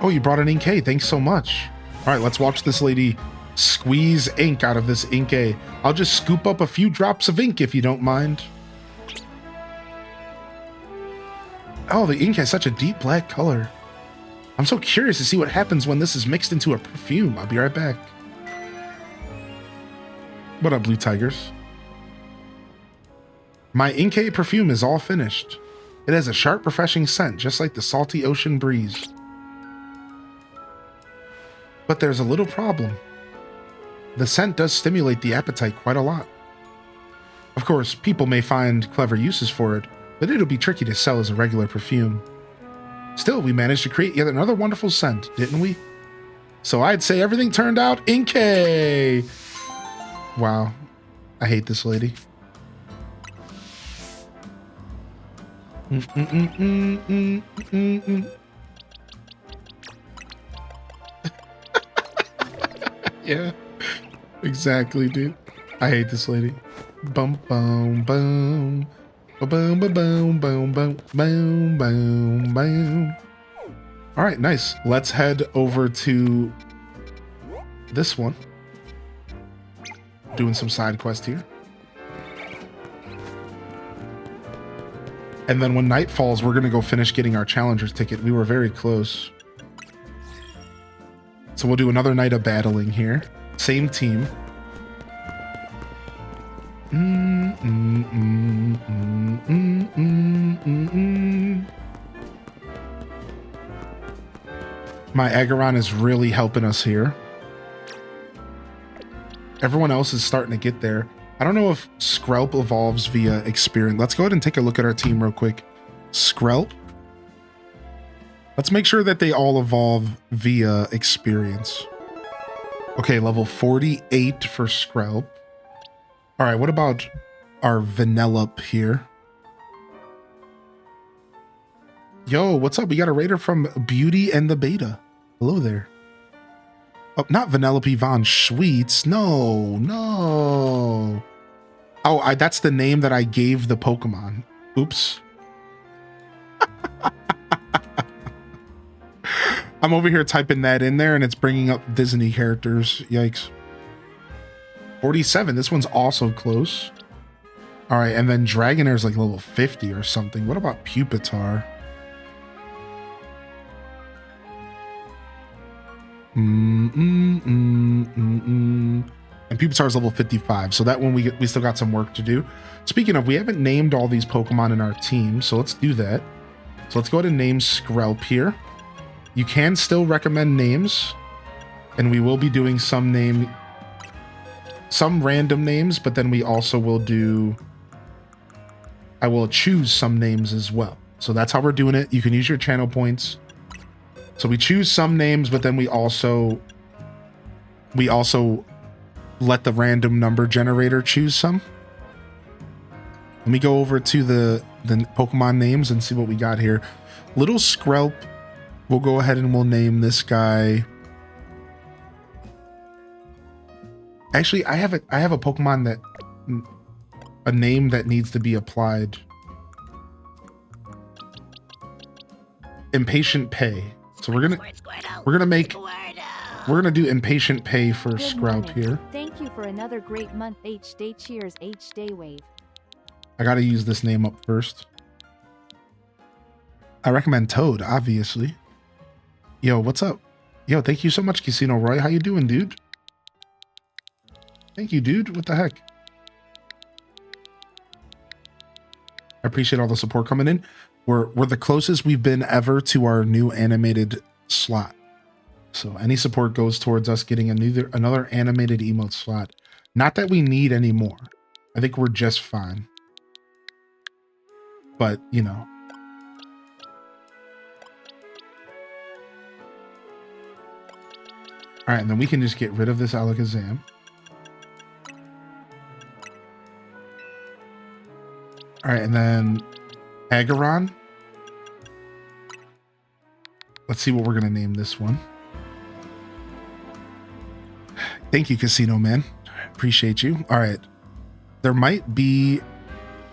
Speaker 1: Oh, you brought an Inkay. Thanks so much. All right, let's watch this lady squeeze ink out of this Inkay. I'll just scoop up a few drops of ink if you don't mind. Oh, the ink has such a deep black color. I'm so curious to see what happens when this is mixed into a perfume. I'll be right back. What up, Blue Tigers? My Inkay perfume is all finished. It has a sharp, refreshing scent, just like the salty ocean breeze. But there's a little problem. The scent does stimulate the appetite quite a lot. Of course, people may find clever uses for it, but it'll be tricky to sell as a regular perfume. Still, we managed to create yet another wonderful scent, didn't we? So I'd say everything turned out Inkay! Wow. I hate this lady. Yeah, exactly, dude. I hate this lady. Bum bum bum. Boom, boom, boom, boom, boom, boom, boom, boom. All right, nice. Let's head over to this one. Doing some side quest here. And then when night falls, we're going to go finish getting our challenger's ticket. We were very close. So we'll do another night of battling here. Same team. My Acheron is really helping us here. Everyone else is starting to get there. I don't know if Skrelp evolves via experience. Let's go ahead and take a look at our team real quick. Skrelp. Let's make sure that they all evolve via experience. Okay, level 48 for Skrelp. All right, what about our Vanellope here? Yo, what's up? We got a raider from Beauty and the Beta. Hello there. Oh, not Vanellope Von Schweetz. No, no. Oh, that's the name that I gave the Pokemon. Oops. I'm over here typing that in there and it's bringing up Disney characters. Yikes. 47. This one's also close. All right, and then Dragonair's like level 50 or something. What about Pupitar? And Pupitar's level 55. So that one we still got some work to do. Speaking of, we haven't named all these Pokemon in our team, so let's do that. So let's go ahead and name Skrelp here. You can still recommend names, and we will be doing some random names, but then we also will do, I will choose some names as well. So that's how we're doing it. You can use your channel points. So we choose some names, but then we also let the random number generator choose some. Let me go over to the Pokemon names and see what we got here. Little Skrelp. We'll go ahead and we'll name this guy. Actually, I have a Pokemon that a name that needs to be applied. Impatient Pay. So we're gonna do Impatient Pay for Skrelp here.
Speaker 2: Thank you for another great month. H-Day cheers. H-Day wave.
Speaker 1: I gotta use this name up first. I recommend Toad, obviously. Yo, what's up? Yo, thank you so much, Casino Roy. How you doing, dude? Thank you, dude. What the heck? I appreciate all the support coming in. We're the closest we've been ever to our new animated slot. So any support goes towards us getting another animated emote slot. Not that we need any more. I think we're just fine. But, you know. All right, and then we can just get rid of this Alakazam. All right, and then Acheron. Let's see what we're going to name this one. Thank you, Casino Man. Appreciate you. All right. There might be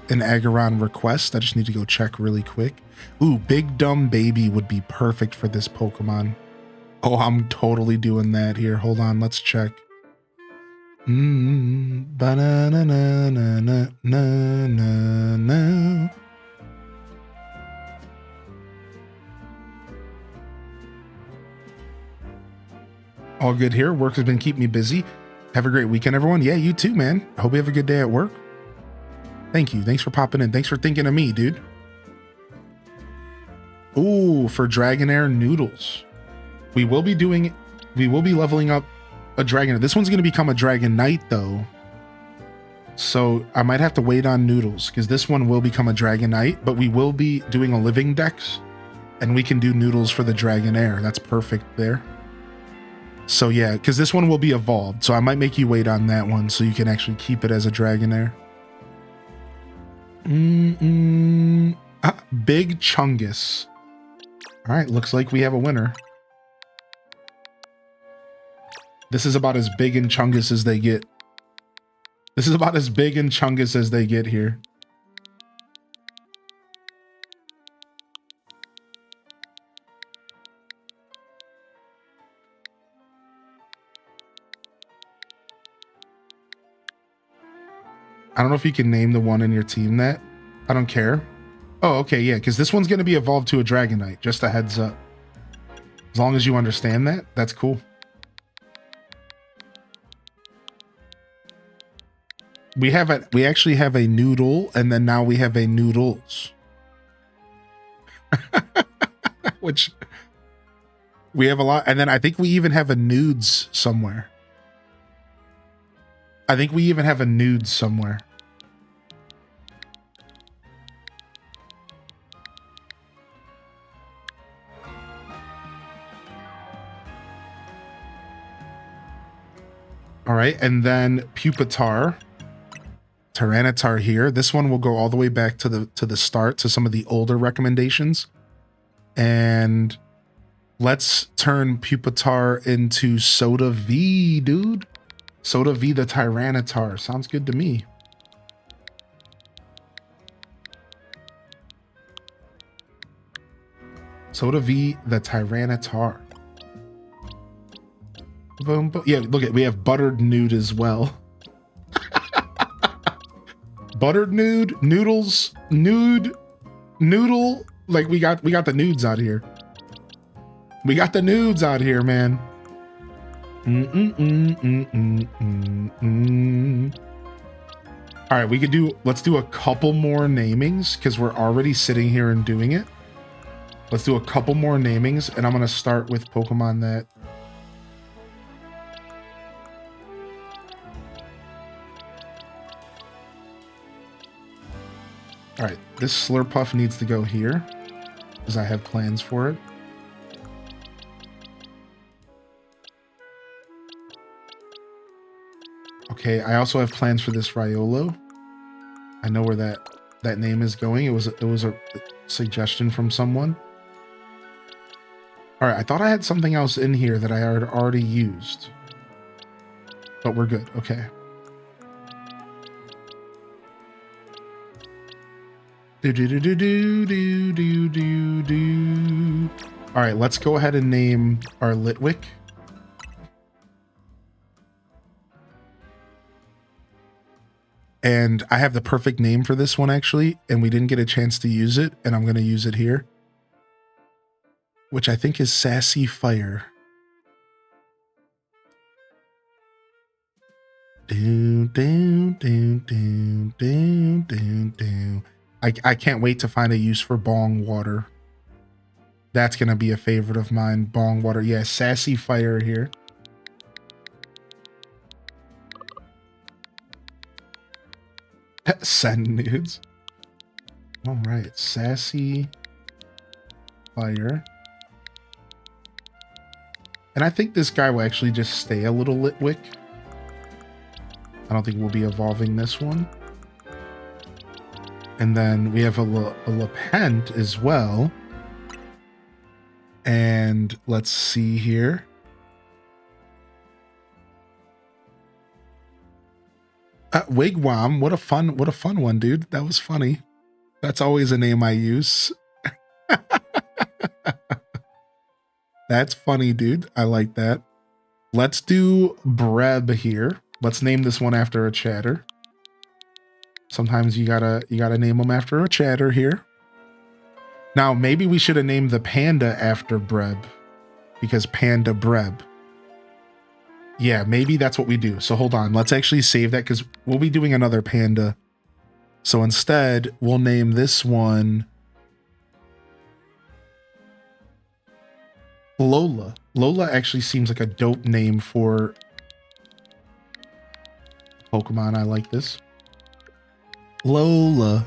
Speaker 1: an Aggron request. I just need to go check really quick. Ooh, Big Dumb Baby would be perfect for this Pokemon. Oh, I'm totally doing that here. Hold on, let's check. Ba-na-na-na-na-na-na-na. All good here. Work has been keeping me busy. Have a great weekend, everyone. Yeah, you too, man. I hope you have a good day at work. Thank you. Thanks for popping in. Thanks for thinking of me, dude. Ooh, for Dragonair Noodles. We will be leveling up a Dragonair. This one's going to become a Dragonite, though. So I might have to wait on Noodles, because this one will become a Dragonite, but we will be doing a living dex, and we can do Noodles for the Dragonair. That's perfect there. So yeah, because this one will be evolved, so I might make you wait on that one so you can actually keep it as a Dragonair. Big Chungus. All right, looks like we have a winner. This is about as big and Chungus as they get. This is about as big and Chungus as they get here. I don't know if you can name the one in your team that. I don't care. Oh, okay, yeah, because this one's going to be evolved to a Dragonite. Just a heads up. As long as you understand that, that's cool. We actually have a Noodle, and then now we have a Noodles. Which we have a lot, and then I think we even have a Nudes somewhere. I think we even have a Nudes somewhere. All right, and then Pupitar. Tyranitar here. This one will go all the way back to the start, to some of the older recommendations. And let's turn Pupitar into Soda V, dude. Soda V the Tyranitar. Sounds good to me. Soda V the Tyranitar. Boom, boom. Yeah, look at, we have Buttered Nude as well. Buttered Nude, Noodles, Nude, Noodle. Like we got the nudes out here. We got the nudes out here, man. All right, let's do a couple more namings because we're already sitting here and doing it. Let's do a couple more namings, and I'm gonna start with Pokemon that. All right, this Slurpuff needs to go here because I have plans for it. Okay, I also have plans for this Riolo. I know where that name is going. It was a suggestion from someone. All right, I thought I had something else in here that I had already used, but we're good. Okay. Do. All right, let's go ahead and name our Litwick. And I have the perfect name for this one, actually, and we didn't get a chance to use it, and I'm going to use it here, which I think is Sassy Fire. I can't wait to find a use for Bong Water. That's going to be a favorite of mine, Bong Water. Yeah, Sassy Fire here. Send nudes. All right, Sassy Fire. And I think this guy will actually just stay a little Litwick. I don't think we'll be evolving this one. And then we have a Lapent as well. And let's see here. Wigwam. What a fun one, dude. That was funny. That's always a name I use. That's funny, dude. I like that. Let's do Breb here. Let's name this one after a chatter. Sometimes you gotta name them after a chatter here. Now, maybe we should have named the panda after Breb, because Panda Breb. Yeah, maybe that's what we do. So hold on, let's actually save that because we'll be doing another panda. So instead, we'll name this one Lola. Lola actually seems like a dope name for Pokemon. I like this. Lola.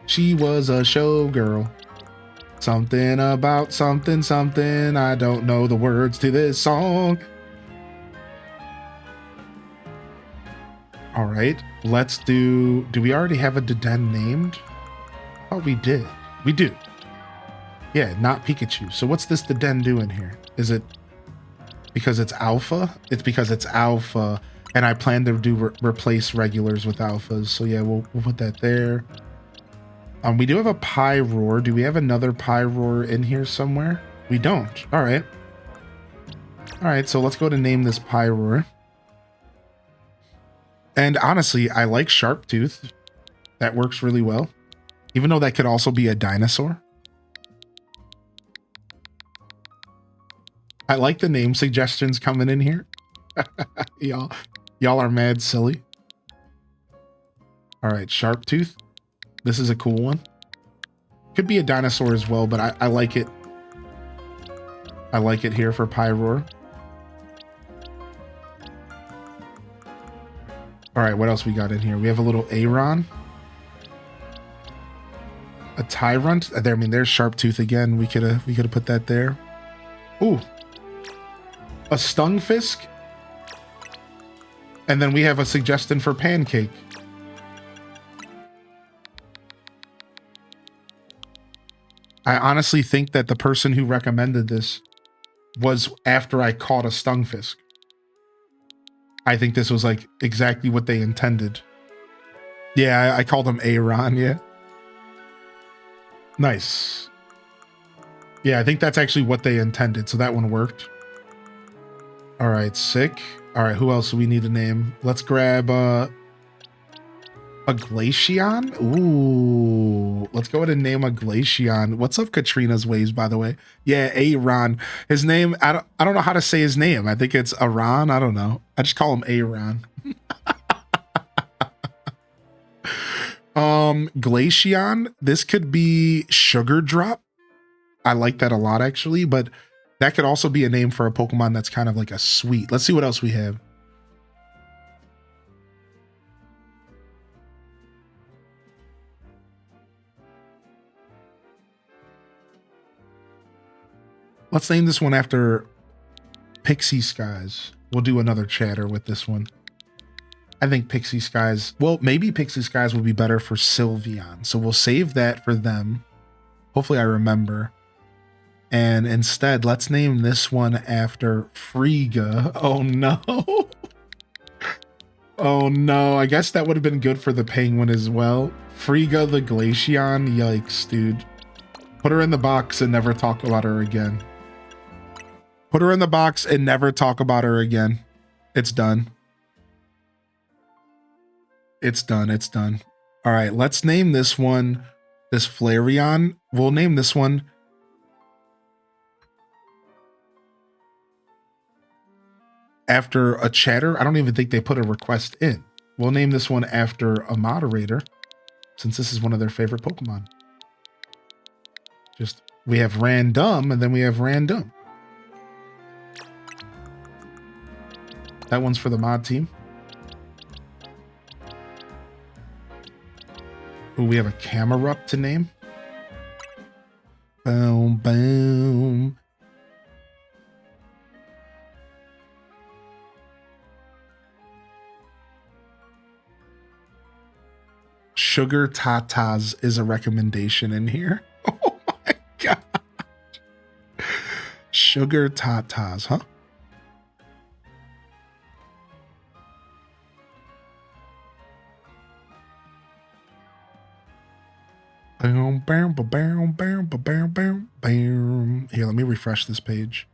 Speaker 1: She was a showgirl. Something about something, something. I don't know the words to this song. All right, let's do we already have a Deden named? Oh, we did. We do. Yeah, not Pikachu. So what's this Deden doing here? Is it because it's alpha? It's because it's alpha, and I plan to do replace regulars with alphas. So yeah, we'll put that there. We do have a Pyroar. Do we have another Pyroar in here somewhere? We don't. All right. All right, so let's go to name this Pyroar. And honestly, I like Sharptooth. That works really well. Even though that could also be a dinosaur. I like the name suggestions coming in here. Y'all are mad silly. All right, Sharptooth. This is a cool one. Could be a dinosaur as well, but I like it. I like it here for Pyroar. All right, what else we got in here? We have a little Aron. A Tyrant. There, I mean, there's Sharptooth again. We could have put that there. Ooh. A Stunfisk. And then we have a suggestion for Pancake. I honestly think that the person who recommended this was after I caught a Stunfisk. I think this was like exactly what they intended. Yeah, I called him Aron, yeah. Nice. Yeah, I think that's actually what they intended, so that one worked. All right, sick. All right, who else do we need to name? Let's grab a Glaceon. Ooh, let's go ahead and name a Glaceon. What's up, Katrina's Waves, by the way? Yeah, Aron. His name, I don't know how to say his name. I think it's Aron. I don't know. I just call him Aron. Glaceon. This could be Sugar Drop. I like that a lot, actually, but that could also be a name for a Pokemon that's kind of like a sweet. Let's see what else we have. Let's name this one after Pixie Skies. We'll do another chatter with this one. I think Pixie Skies, well, maybe Pixie Skies will be better for Sylveon. So we'll save that for them. Hopefully I remember. And instead, let's name this one after Frigga. Oh no. Oh no, I guess that would have been good for the Penguin as well. Frigga the Glaceon, yikes, dude. Put her in the box and never talk about her again. Put her in the box and never talk about her again. It's done. It's done. It's done. All right, let's name this one, this Flareon. We'll name this one after a chatter. I don't even think they put a request in. We'll name this one after a moderator, since this is one of their favorite Pokemon. Just, we have random and then we have random. That one's for the mod team. Ooh, we have a Camerupt to name. Boom, boom. Sugar Tatas is a recommendation in here. Oh my god. Sugar Tatas, huh? Bam, bam, ba, bam, bam, ba, bam, bam, bam. Here, let me refresh this page.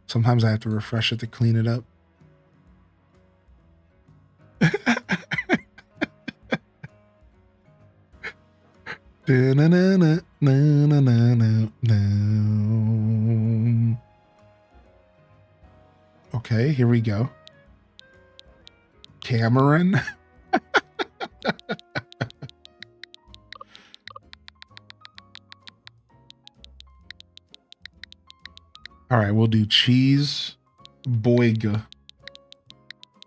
Speaker 1: Sometimes I have to refresh it to clean it up. Okay, here we go. Cameron. All right, we'll do cheese boiga.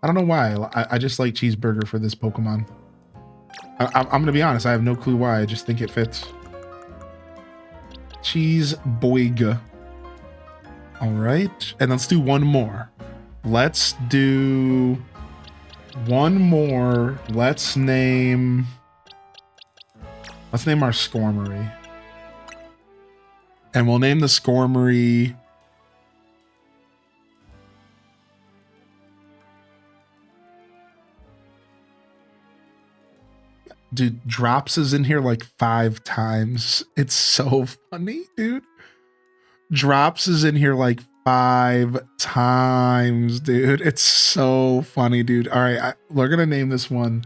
Speaker 1: I don't know why. I just like cheeseburger for this Pokemon. I'm going to be honest. I have no clue why. I just think it fits. Cheese boiga. All right. And let's do one more. Let's do one more. Let's name our Skormory. And we'll name the Skormory... Dude, Drops is in here like 5 times. It's so funny, dude. Drops is in here like 5 times, dude. It's so funny, dude. All right, we're gonna name this one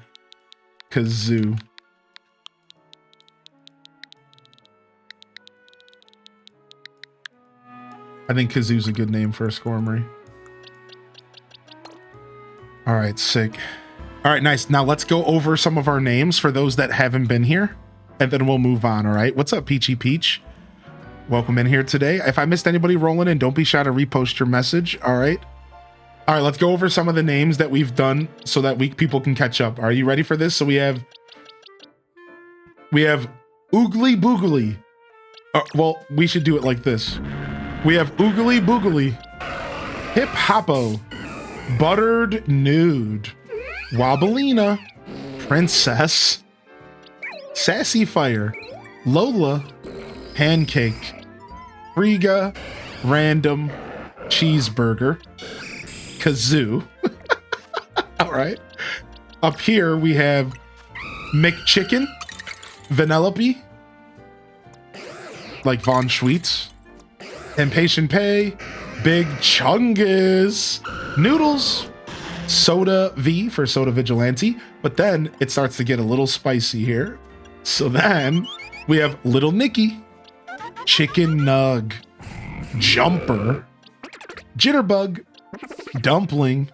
Speaker 1: Kazoo. I think Kazoo's a good name for a Skormory. All right, sick. All right, nice. Now let's go over some of our names for those that haven't been here, and then we'll move on, all right? What's up, Peachy Peach? Welcome in here today. If I missed anybody rolling in, don't be shy to repost your message, all right? All right, let's go over some of the names that we've done so that people can catch up. Are you ready for this? So we have Oogly Boogly. Well, we should do it like this. We have Oogly Boogly, Hip Hoppo, Buttered Nude, Wobbleina, Princess, Sassy Fire, Lola, Pancake, Friga, Random, Cheeseburger, Kazoo. All right. Up here we have McChicken, Vanellope, like Von Schweetz, Impatient Pay, Big Chungus, Noodles, Soda V for Soda Vigilante, but then it starts to get a little spicy here. So then we have Little Nicky, Chicken Nug, Jumper, Jitterbug, Dumpling,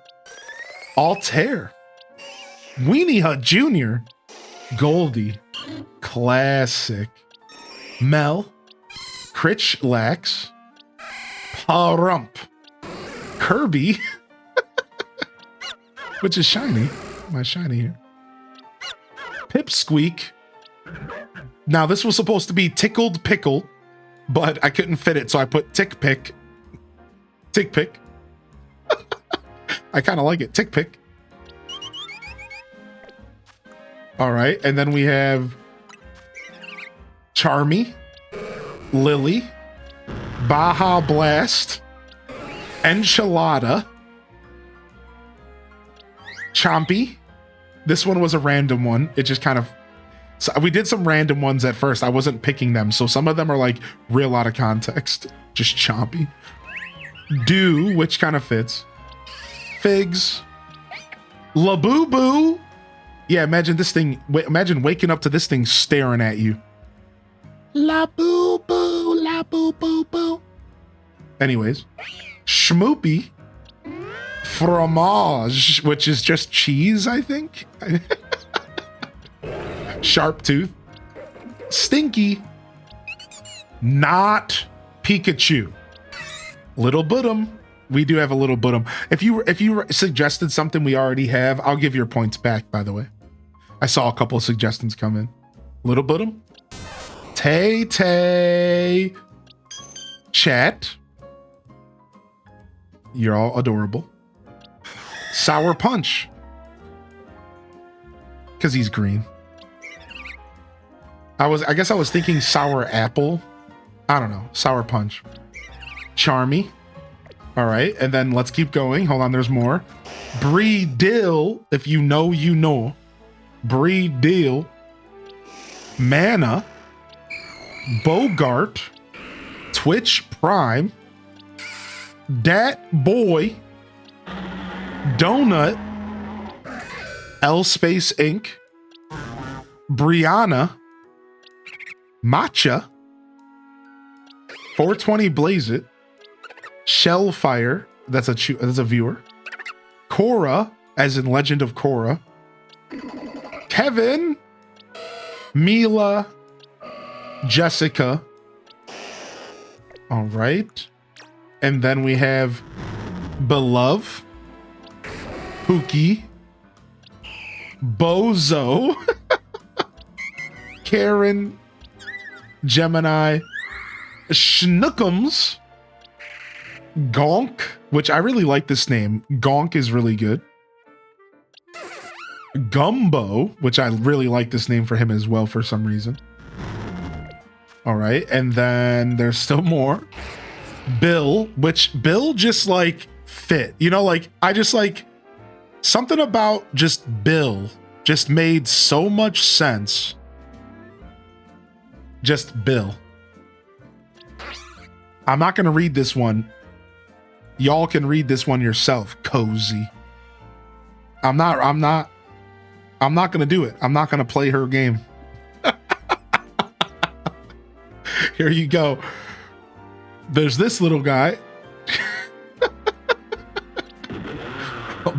Speaker 1: Altair, Weenie Hut Jr., Goldie, Classic, Mel, Critch Lax, Parump, Kirby, which is shiny. My shiny here. Pipsqueak. Now this was supposed to be Tickled Pickle, but I couldn't fit it, so I put Tick Pick. Tick Pick. I kind of like it. Tick Pick. All right, and then we have Charmy, Lily, Baja Blast, Enchilada, Chompy. This one was a random one. It just kind of... So we did some random ones at first. I wasn't picking them, so some of them are like real out of context. Just Chompy. Dew, which kind of fits. Figs. Laboo-boo. Yeah, imagine this thing. Imagine waking up to this thing staring at you. La-boo-boo, la-boo-boo-boo. Anyways. Schmoopy. Fromage, which is just cheese, I think. Sharp Tooth. Stinky. Not Pikachu. Little Buttum. We do have a Little Buttum. If you suggested something we already have, I'll give your points back, by the way. I saw a couple of suggestions come in. Little Buttum. Tay Tay. Chat. You're all adorable. Sour Punch. Because he's green. I guess I was thinking Sour Apple. I don't know. Sour Punch. Charmy. All right. And then let's keep going. Hold on. There's more. Bree Dill. If you know, you know. Bree Dill. Mana. Bogart, Twitch Prime, Dat Boy, Donut, L Space Inc., Brianna, Matcha, 420 Blaze It, Shellfire, that's a viewer, Cora, as in Legend of Korra, Kevin, Mila, Jessica. All right. And then we have Belove, Pookie, Bozo, Karen, Gemini, Schnookums, Gonk, which I really like this name. Gonk is really good. Gumbo, which I really like this name for him as well for some reason. All right. And then there's still more. Bill, which Bill just like fit, you know, like I just like something about just Bill just made so much sense. Just Bill. I'm not going to read this one. Y'all can read this one yourself. Cozy. I'm not going to do it. I'm not going to play her game. Here you go. There's this little guy.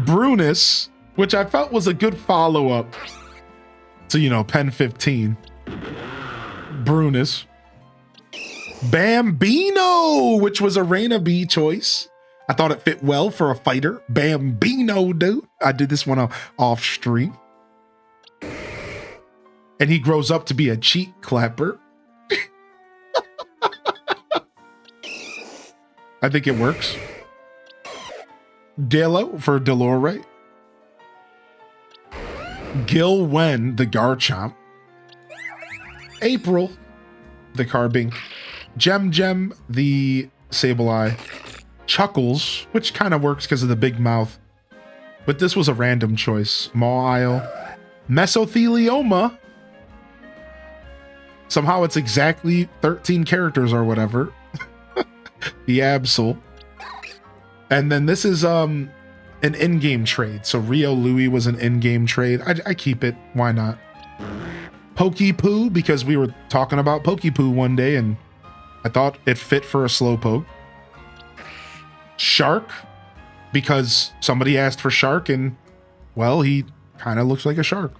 Speaker 1: Brunus, which I felt was a good follow-up to, you know, Pen 15. Brunus. Bambino, which was a Reina B choice. I thought it fit well for a fighter. Bambino, dude. I did this one off stream. And he grows up to be a cheek clapper. I think it works. Delo for Delore. Gil Wen, the Garchomp. April, the Carbink. Gem, the Sableye. Chuckles, which kind of works because of the big mouth. But this was a random choice. Maw Mesothelioma. Somehow it's exactly 13 characters or whatever. The Absol. And then this is an in-game trade. So Rio Louie was an in-game trade. I keep it. Why not? Pokepoo, because we were talking about Pokepoo one day and I thought it fit for a Slowpoke. Shark, because somebody asked for Shark and, well, he kind of looks like a shark.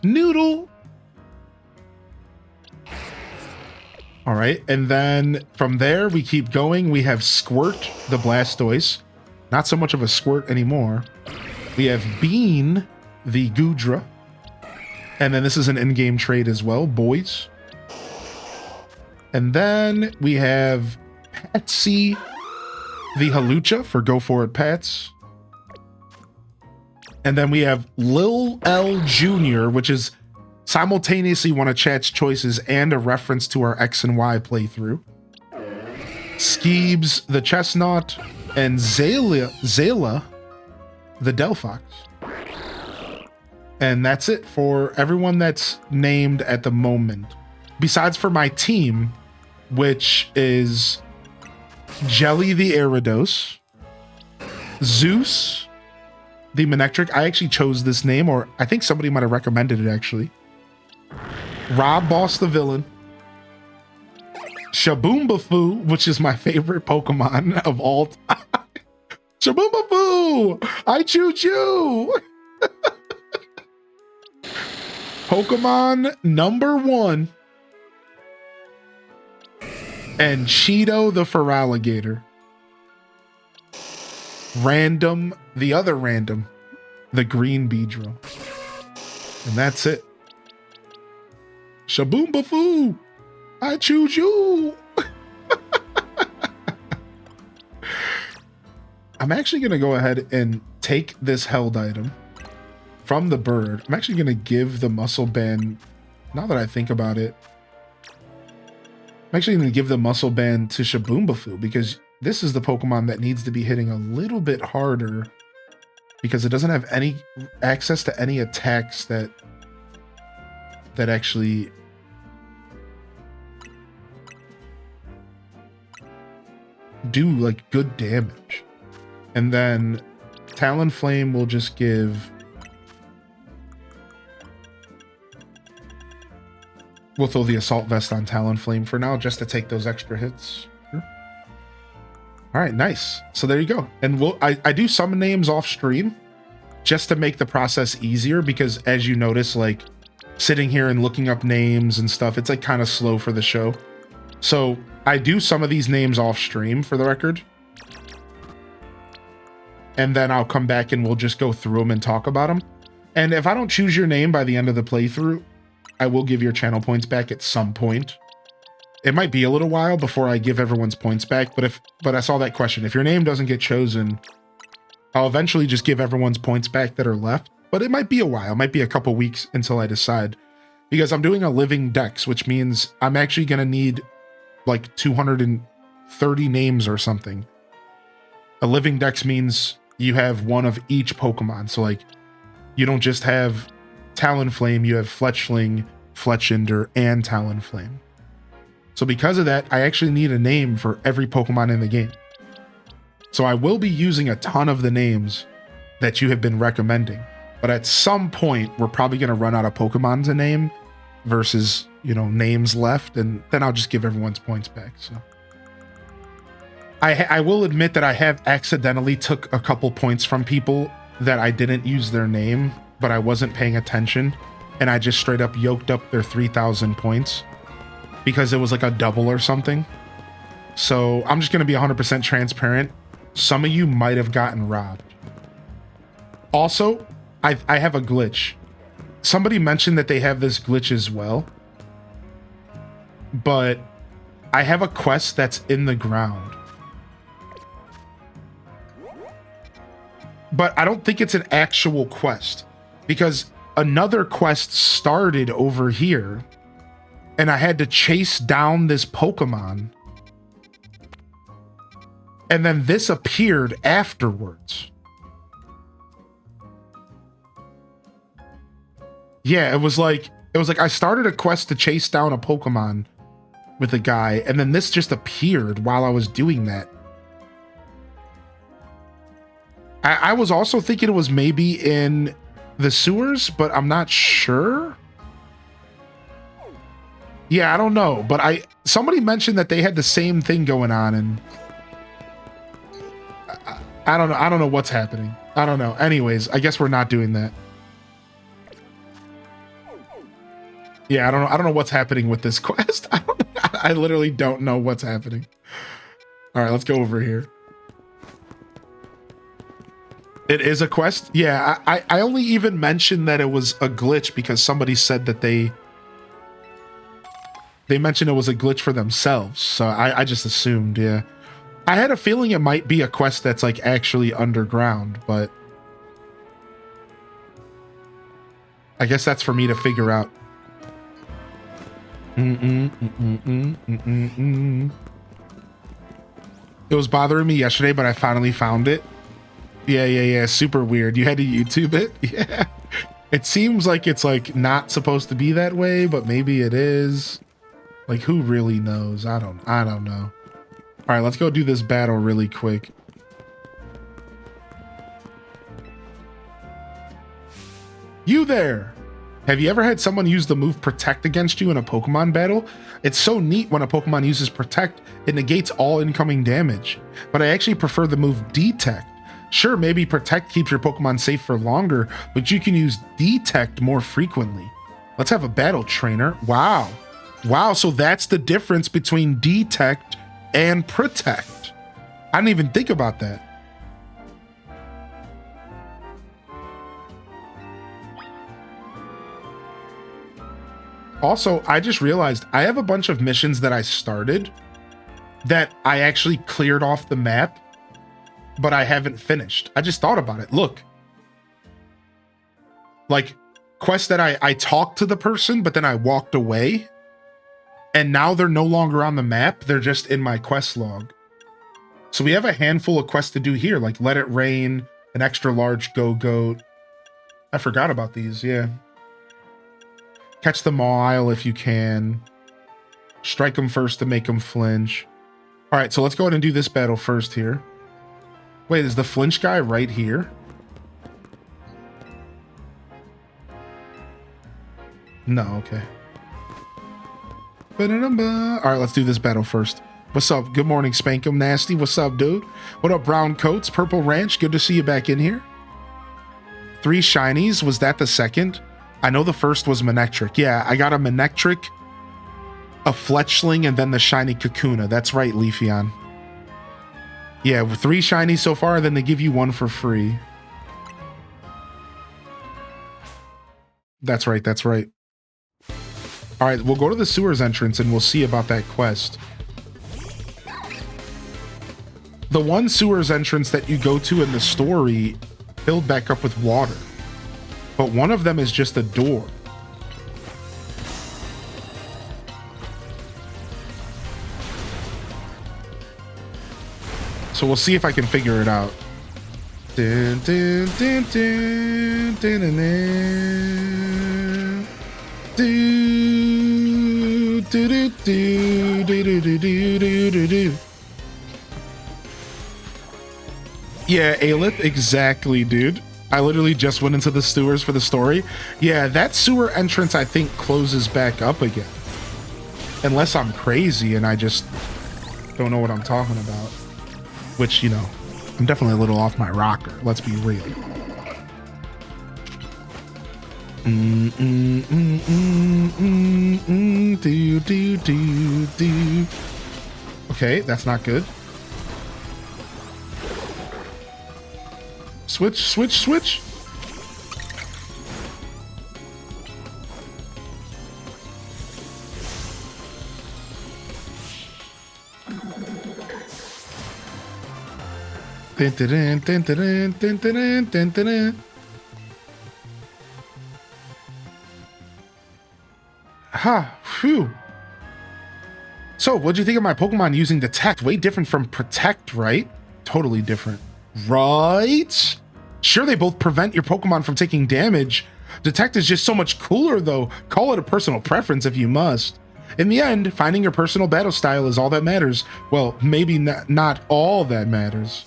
Speaker 1: Noodle. All right, and then from there, we keep going. We have Squirt, the Blastoise. Not so much of a Squirt anymore. We have Bean, the Goodra. And then this is an in-game trade as well, boys. And then we have Patsy, the Halucha for Go For It Pats. And then we have Lil L Jr., which is simultaneously one of chat's choices and a reference to our X and Y playthrough. Skeebs, the Chestnut, and Zayla, the Delphox. And that's it for everyone that's named at the moment. Besides for my team, which is Jelly the Aridos, Zeus, the Manectric. I actually chose this name, or I think somebody might have recommended it actually. Rob Boss the Villain, Shaboombafu, which is my favorite Pokemon of all time. Shaboombafu, I choose you. Pokemon number 1. And Cheeto the Feraligatr. Random, the other random, the Green Beedrill. And that's it. Shaboombafu, I choose you. I'm actually going to go ahead and take this held item from the bird. I'm actually going to give the muscle band, now that I think about it, I'm actually going to give the muscle band to Shaboombafu because this is the Pokemon that needs to be hitting a little bit harder because it doesn't have any access to any attacks that actually do like good damage. And then Talonflame will just give... We'll throw the Assault Vest on Talonflame for now, just to take those extra hits. Sure. All right, nice. So there you go. And I do some names off stream just to make the process easier, because as you notice, like sitting here and looking up names and stuff, it's like kind of slow for the show. So I do some of these names off stream for the record. And then I'll come back and we'll just go through them and talk about them. And if I don't choose your name by the end of the playthrough, I will give your channel points back at some point. It might be a little while before I give everyone's points back, but I saw that question. If your name doesn't get chosen, I'll eventually just give everyone's points back that are left. But it might be a while. It might be a couple weeks until I decide. Because I'm doing a living dex, which means I'm actually going to need like 230 names or something. A living dex means you have one of each Pokemon. So like, you don't just have Talonflame, you have Fletchling, Fletchinder, and Talonflame. So because of that, I actually need a name for every Pokemon in the game. So I will be using a ton of the names that you have been recommending. But at some point, we're probably going to run out of Pokemon to name versus, you know, names left. And then I'll just give everyone's points back. So I will admit that I have accidentally took a couple points from people that I didn't use their name, but I wasn't paying attention, and I just straight up yoked up their 3,000 points because it was like a double or something. So I'm just going to be 100% transparent. Some of you might have gotten robbed. Also, I have a glitch. Somebody mentioned that they have this glitch as well, but I have a quest that's in the ground. But I don't think it's an actual quest, because another quest started over here and I had to chase down this Pokemon, and then this appeared afterwards. Yeah, it was like I started a quest to chase down a Pokemon with a guy, and then this just appeared while I was doing that. I was also thinking it was maybe in the sewers, but I'm not sure. Yeah, I don't know, but somebody mentioned that they had the same thing going on, and I don't know. I don't know what's happening. I don't know. Anyways, I guess we're not doing that. Yeah, I don't know what's happening with this quest. I literally don't know what's happening. All right, let's go over here. It is a quest? Yeah, I only even mentioned that it was a glitch because somebody said that they mentioned it was a glitch for themselves. So I just assumed, yeah. I had a feeling it might be a quest that's like actually underground, but I guess that's for me to figure out. It was bothering me yesterday, but I finally found it. Yeah. Super weird. You had to YouTube it? Yeah. It seems like it's like not supposed to be that way, but maybe it is. Like, who really knows? I don't know. All right, let's go do this battle really quick. You there! Have you ever had someone use the move Protect against you in a Pokemon battle? It's so neat when a Pokemon uses Protect, it negates all incoming damage. But I actually prefer the move Detect. Sure, maybe Protect keeps your Pokemon safe for longer, but you can use Detect more frequently. Let's have a battle, trainer. Wow, so that's the difference between Detect and Protect. I didn't even think about that. Also, I just realized I have a bunch of missions that I started that I actually cleared off the map, but I haven't finished. I just thought about it. Look. Like, quests that I talked to the person, but then I walked away, and now they're no longer on the map. They're just in my quest log. So we have a handful of quests to do here, like Let It Rain, an extra large Go-Goat. I forgot about these, yeah. Catch the Mawile if you can. Strike them first to make them flinch. All right, so let's go ahead and do this battle first here. Wait, is the flinch guy right here? No, okay. All right, let's do this battle first. What's up? Good morning, Spankum Nasty. What's up, dude? What up, Brown Coats? Purple Ranch. Good to see you back in here. 3 shinies. Was that the second? I know the first was Manectric. Yeah, I got a Manectric, a Fletchling, and then the shiny Kakuna. That's right, Leafeon. Yeah, with 3 shinies so far, then they give you 1 for free. That's right, that's right. All right, we'll go to the sewers entrance and we'll see about that quest. The one sewers entrance that you go to in the story filled back up with water, but one of them is just a door. So we'll see if I can figure it out. Dun, dun, dun, dun, dun, dun, dun. Do, do, do, do, do, do, do, do, do, do. Yeah, Aelith, exactly, dude. I literally just went into the sewers for the story. Yeah, that sewer entrance, I think, closes back up again. Unless I'm crazy and I just don't know what I'm talking about. Which, you know, I'm definitely a little off my rocker. Let's be real. Do, do, do, do. Okay, that's not good. Switch, switch, switch. Dun, dun, dun, dun, dun, dun, dun, dun, dun. Ha, phew. So, what'd you think of my Pokemon using Detect? Way different from Protect, right? Totally different. Right? Sure, they both prevent your Pokemon from taking damage. Detect is just so much cooler, though. Call it a personal preference if you must. In the end, finding your personal battle style is all that matters. Well, maybe not all that matters.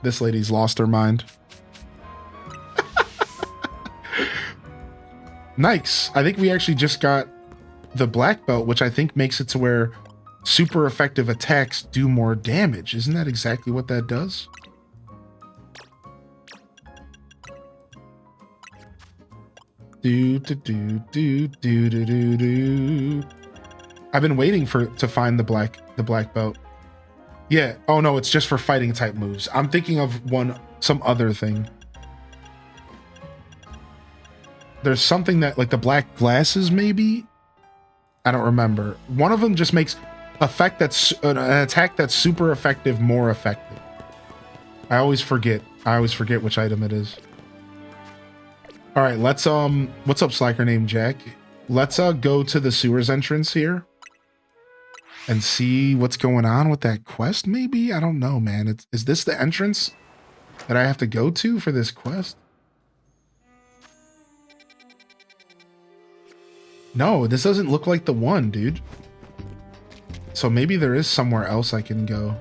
Speaker 1: This lady's lost her mind. Nice. I think we actually just got the black belt, which I think makes it to where super effective attacks do more damage. Isn't that exactly what that does? Do do do do do do do do. I've been waiting to find the black belt. Yeah. Oh no, it's just for fighting type moves. I'm thinking of some other thing. There's something that, like the black glasses, maybe? I don't remember. One of them just makes an attack that's super effective more effective. I always forget which item it is. All right, let's what's up, Slacker named Jack? Let's go to the sewers entrance here and see what's going on with that quest. Maybe, I don't know, man. Is this the entrance that I have to go to for this quest? No, this doesn't look like the one, dude. So maybe there is somewhere else I can go.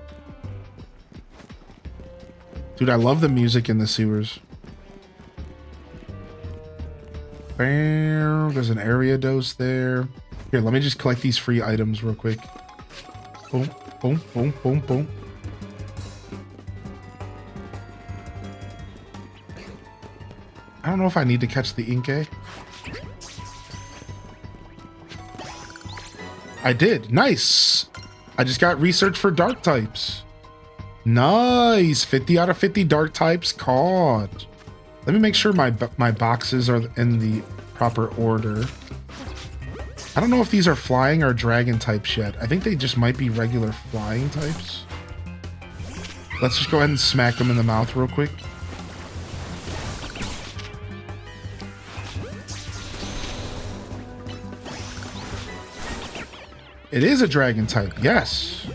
Speaker 1: Dude, I love the music in the sewers. Bam, there's an area dose there. Here, let me just collect these free items real quick. Boom, boom, boom, boom, boom. I don't know if I need to catch the Inkay. I did. Nice. I just got research for dark types. Nice. 50 out of 50 dark types caught. Let me make sure my boxes are in the proper order. I don't know if these are flying or dragon types yet. I think they just might be regular flying types. Let's just go ahead and smack them in the mouth real quick. It is a dragon type, yes.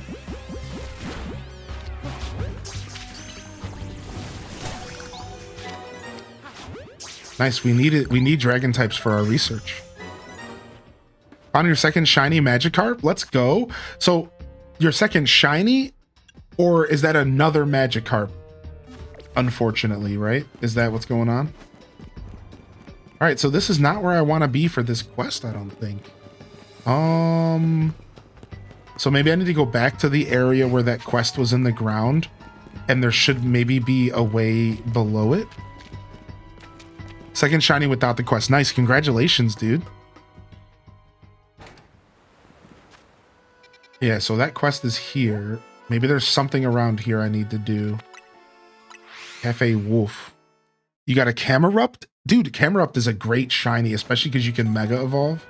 Speaker 1: Nice, we need dragon types for our research. Found your second shiny Magikarp, let's go. So your second shiny, or is that another Magikarp? Unfortunately, right? Is that what's going on? All right, so this is not where I want to be for this quest, I don't think. So maybe I need to go back to the area where that quest was in the ground, and there should maybe be a way below it. Second shiny without the quest. Nice, congratulations, dude. Yeah, so that quest is here. Maybe there's something around here I need to do. Cafe Wolf. You got a Camerupt? Dude, Camerupt is a great shiny, especially because you can Mega Evolve.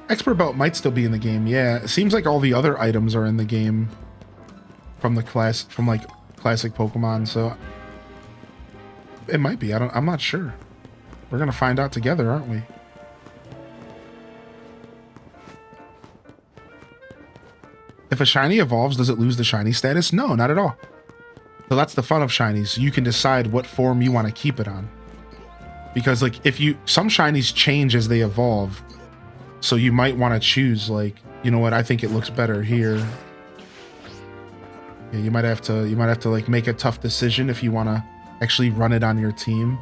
Speaker 1: Expert Belt might still be in the game. Yeah, it seems like all the other items are in the game from the class, from like classic Pokemon. So it might be. I'm not sure. We're gonna find out together, aren't we? If a shiny evolves, does it lose the shiny status? No, not at all. So that's the fun of shinies. You can decide what form you want to keep it on. Because like some shinies change as they evolve. So you might want to choose like, you know what, I think it looks better here. Yeah, you might have to like make a tough decision if you want to actually run it on your team.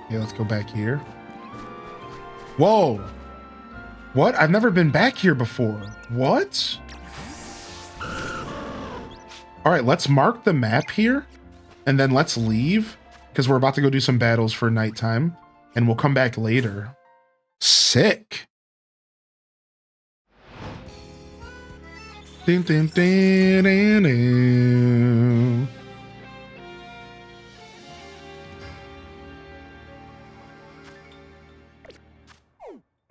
Speaker 1: Yeah, let's go back here. Whoa! What? I've never been back here before. What? All right, let's mark the map here, and then let's leave, because we're about to go do some battles for nighttime, and we'll come back later. Sick! Dun, dun, dun, dun, dun.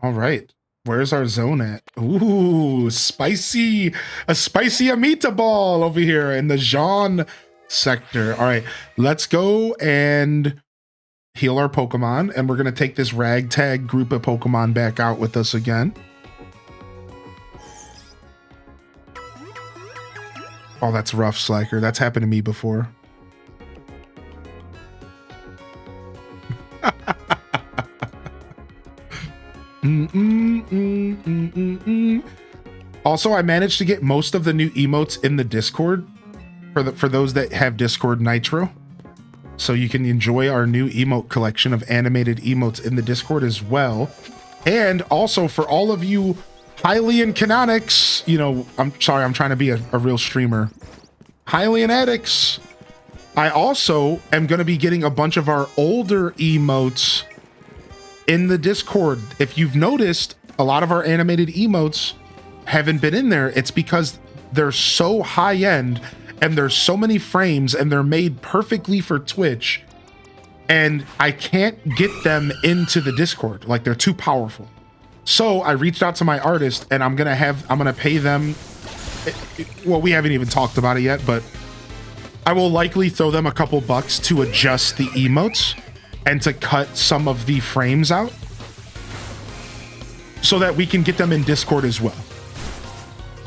Speaker 1: All right, where's our zone at? Ooh, spicy, a spicy Amita ball over here in the Jean sector. All right, let's go and heal our Pokemon, and we're gonna take this ragtag group of Pokemon back out with us again. Oh, that's rough, Slacker. That's happened to me before. Also, I managed to get most of the new emotes in the Discord for those that have Discord Nitro. So you can enjoy our new emote collection of animated emotes in the Discord as well. And also for all of you Hylian Canonics, you know, I'm sorry, I'm trying to be a real streamer. Hylian addicts. I also am going to be getting a bunch of our older emotes in the Discord. If you've noticed, a lot of our animated emotes haven't been in there. It's because they're so high end and there's so many frames and they're made perfectly for Twitch, and I can't get them into the Discord. Like, they're too powerful. So I reached out to my artist, and I'm gonna pay them. Well, we haven't even talked about it yet, but I will likely throw them a couple bucks to adjust the emotes and to cut some of the frames out so that we can get them in Discord as well.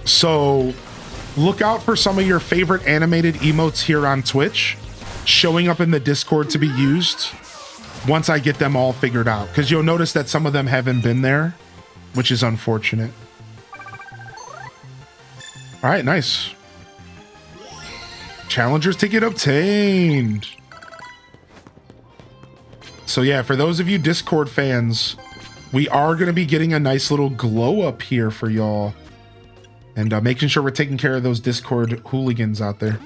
Speaker 1: So look out for some of your favorite animated emotes here on Twitch showing up in the Discord to be used once I get them all figured out, because you'll notice that some of them haven't been there, which is unfortunate. All right, nice. Challenger's ticket obtained. So yeah, for those of you Discord fans, we are going to be getting a nice little glow up here for y'all, and making sure we're taking care of those Discord hooligans out there.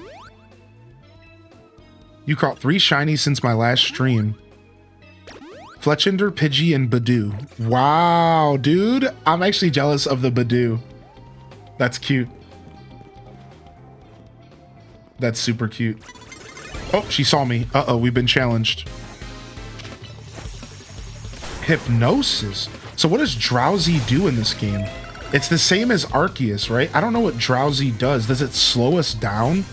Speaker 1: You caught 3 shinies since my last stream. Fletchinder, Pidgey, and Badoo. Wow, dude. I'm actually jealous of the Badoo. That's cute. That's super cute. Oh, she saw me. Uh-oh, we've been challenged. Hypnosis. So what does Drowsy do in this game? It's the same as Arceus, right? I don't know what Drowsy does. Does it slow us down?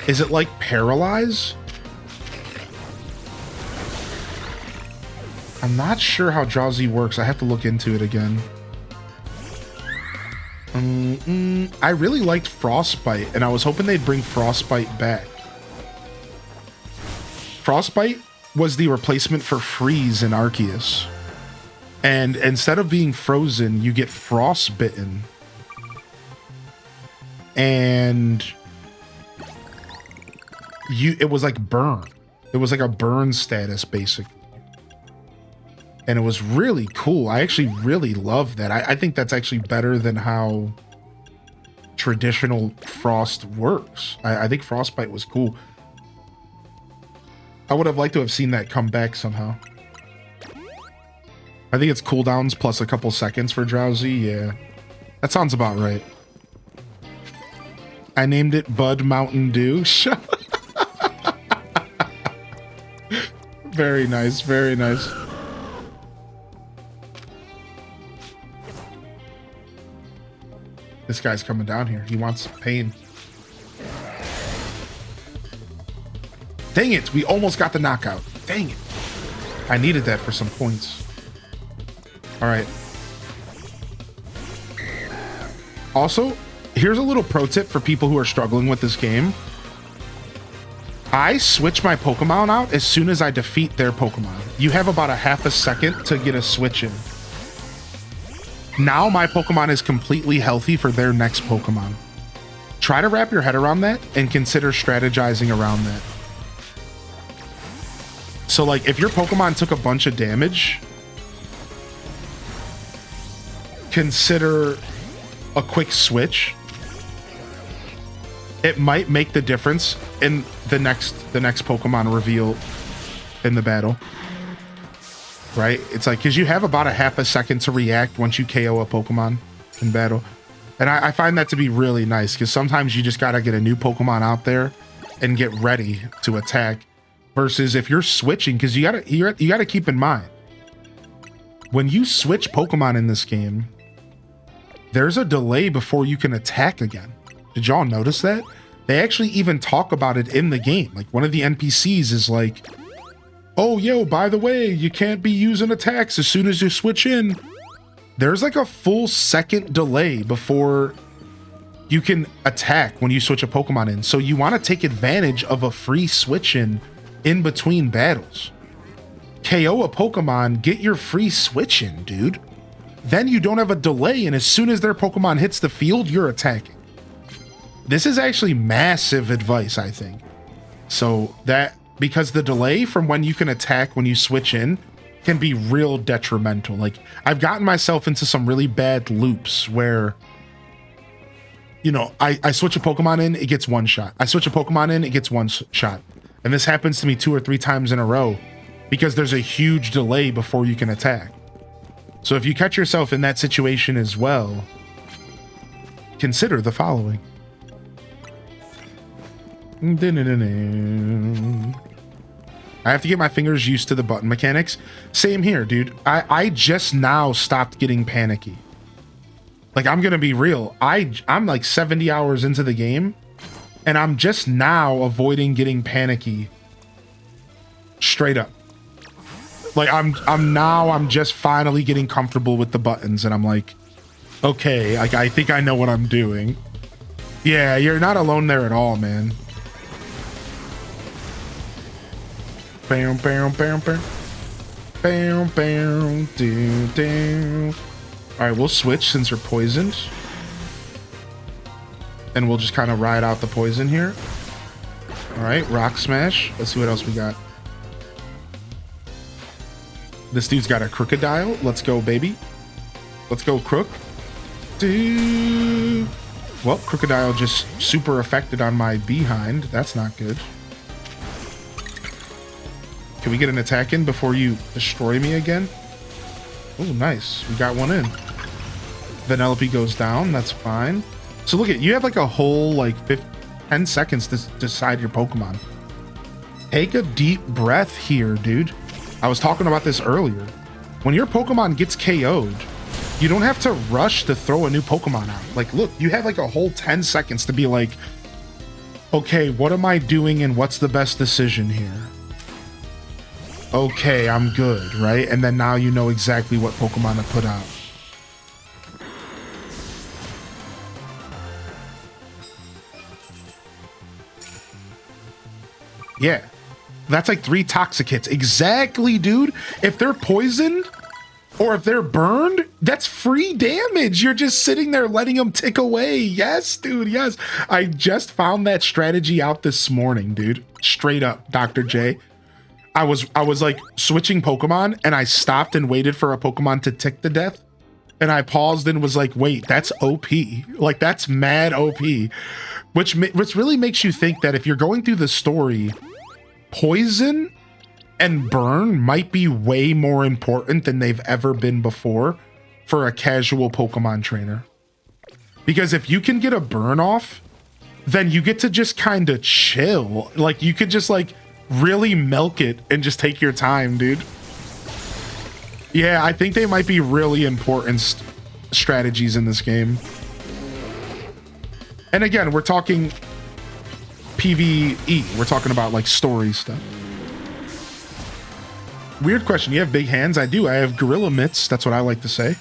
Speaker 1: Is it like Paralyze? I'm not sure how Drowsy works. I have to look into it again. I really liked Frostbite, and I was hoping they'd bring Frostbite back. Frostbite was the replacement for Freeze in Arceus. And instead of being frozen, you get frostbitten. And it was like burn. It was like a burn status, basically. And it was really cool. I actually really love that. I think that's actually better than how traditional Frost works. I think Frostbite was cool. I would have liked to have seen that come back somehow. I think it's cooldowns plus a couple seconds for Drowsy. Yeah, that sounds about right. I named it Bud Mountain Dew. Very nice, very nice. This guy's coming down here. He wants pain. Dang it, we almost got the knockout. Dang it. I needed that for some points. All right. Also, here's a little pro tip for people who are struggling with this game. I switch my Pokemon out as soon as I defeat their Pokemon. You have about a half a second to get a switch in. Now my Pokemon is completely healthy for their next Pokemon. Try to wrap your head around that and consider strategizing around that. So like if your Pokemon took a bunch of damage, consider a quick switch. It might make the difference in the next Pokemon reveal in the battle. Right? It's like, because you have about a half a second to react once you KO a Pokemon in battle. And I find that to be really nice, because sometimes you just got to get a new Pokemon out there and get ready to attack. Versus if you're switching, because you gotta keep in mind, when you switch Pokemon in this game, there's a delay before you can attack again. Did y'all notice that? They actually even talk about it in the game. Like one of the NPCs is like, oh, yo, by the way, you can't be using attacks as soon as you switch in. There's like a full second delay before you can attack when you switch a Pokemon in. So you want to take advantage of a free switch in between battles. KO a Pokemon, get your free switch in, dude. Then you don't have a delay, and as soon as their Pokemon hits the field, you're attacking. This is actually massive advice, I think. So that, because the delay from when you can attack when you switch in can be real detrimental. Like, I've gotten myself into some really bad loops where, you know, I switch a Pokemon in, it gets one shot. I switch a Pokemon in, it gets one shot. And this happens to me 2 or 3 times in a row because there's a huge delay before you can attack. So if you catch yourself in that situation as well, consider the following. I have to get my fingers used to the button mechanics. Same here, dude. I just now stopped getting panicky. Like, I'm gonna be real. I'm like 70 hours into the game, and I'm just now avoiding getting panicky. Straight up. Like, I'm just finally getting comfortable with the buttons, and I'm like, okay, like, I think I know what I'm doing. Yeah, you're not alone there at all, man. Bam, bam, bam, bam. Bam, bam, do, do. All right, we'll switch since we're poisoned. And we'll just kind of ride out the poison here. All right, Rock Smash. Let's see what else we got. This dude's got a Crocodile. Let's go, baby. Let's go, Crook. Dude. Well, Crocodile just super affected on my behind. That's not good. Can we get an attack in before you destroy me again? Oh, nice. We got one in. Vanellope goes down. That's fine. So look at, you have like a whole like 10 seconds to decide your Pokemon. Take a deep breath here, dude. I was talking about this earlier. When your Pokemon gets KO'd, you don't have to rush to throw a new Pokemon out. Like, look, you have like a whole 10 seconds to be like, okay, what am I doing and what's the best decision here? okay, I'm good, right? And then now you know exactly what Pokemon to put out. Yeah, that's like 3 toxic hits. Exactly, dude. If they're poisoned or if they're burned, that's free damage. You're just sitting there letting them tick away. Yes, dude, yes. I just found that strategy out this morning, dude. Straight up, Dr. J. I was like switching Pokemon and I stopped and waited for a Pokemon to tick to death. And I paused and was like, wait, that's OP. Like, that's mad OP. Which really makes you think that if you're going through the story, poison and burn might be way more important than they've ever been before for a casual Pokemon trainer. Because if you can get a burn off, then you get to just kind of chill. Like, you could just like really milk it and just take your time, dude. Yeah, I think they might be really important strategies in this game. And again, we're talking PvE. We're talking about like story stuff. Weird question. You have big hands? I do. I have gorilla mitts. That's what I like to say.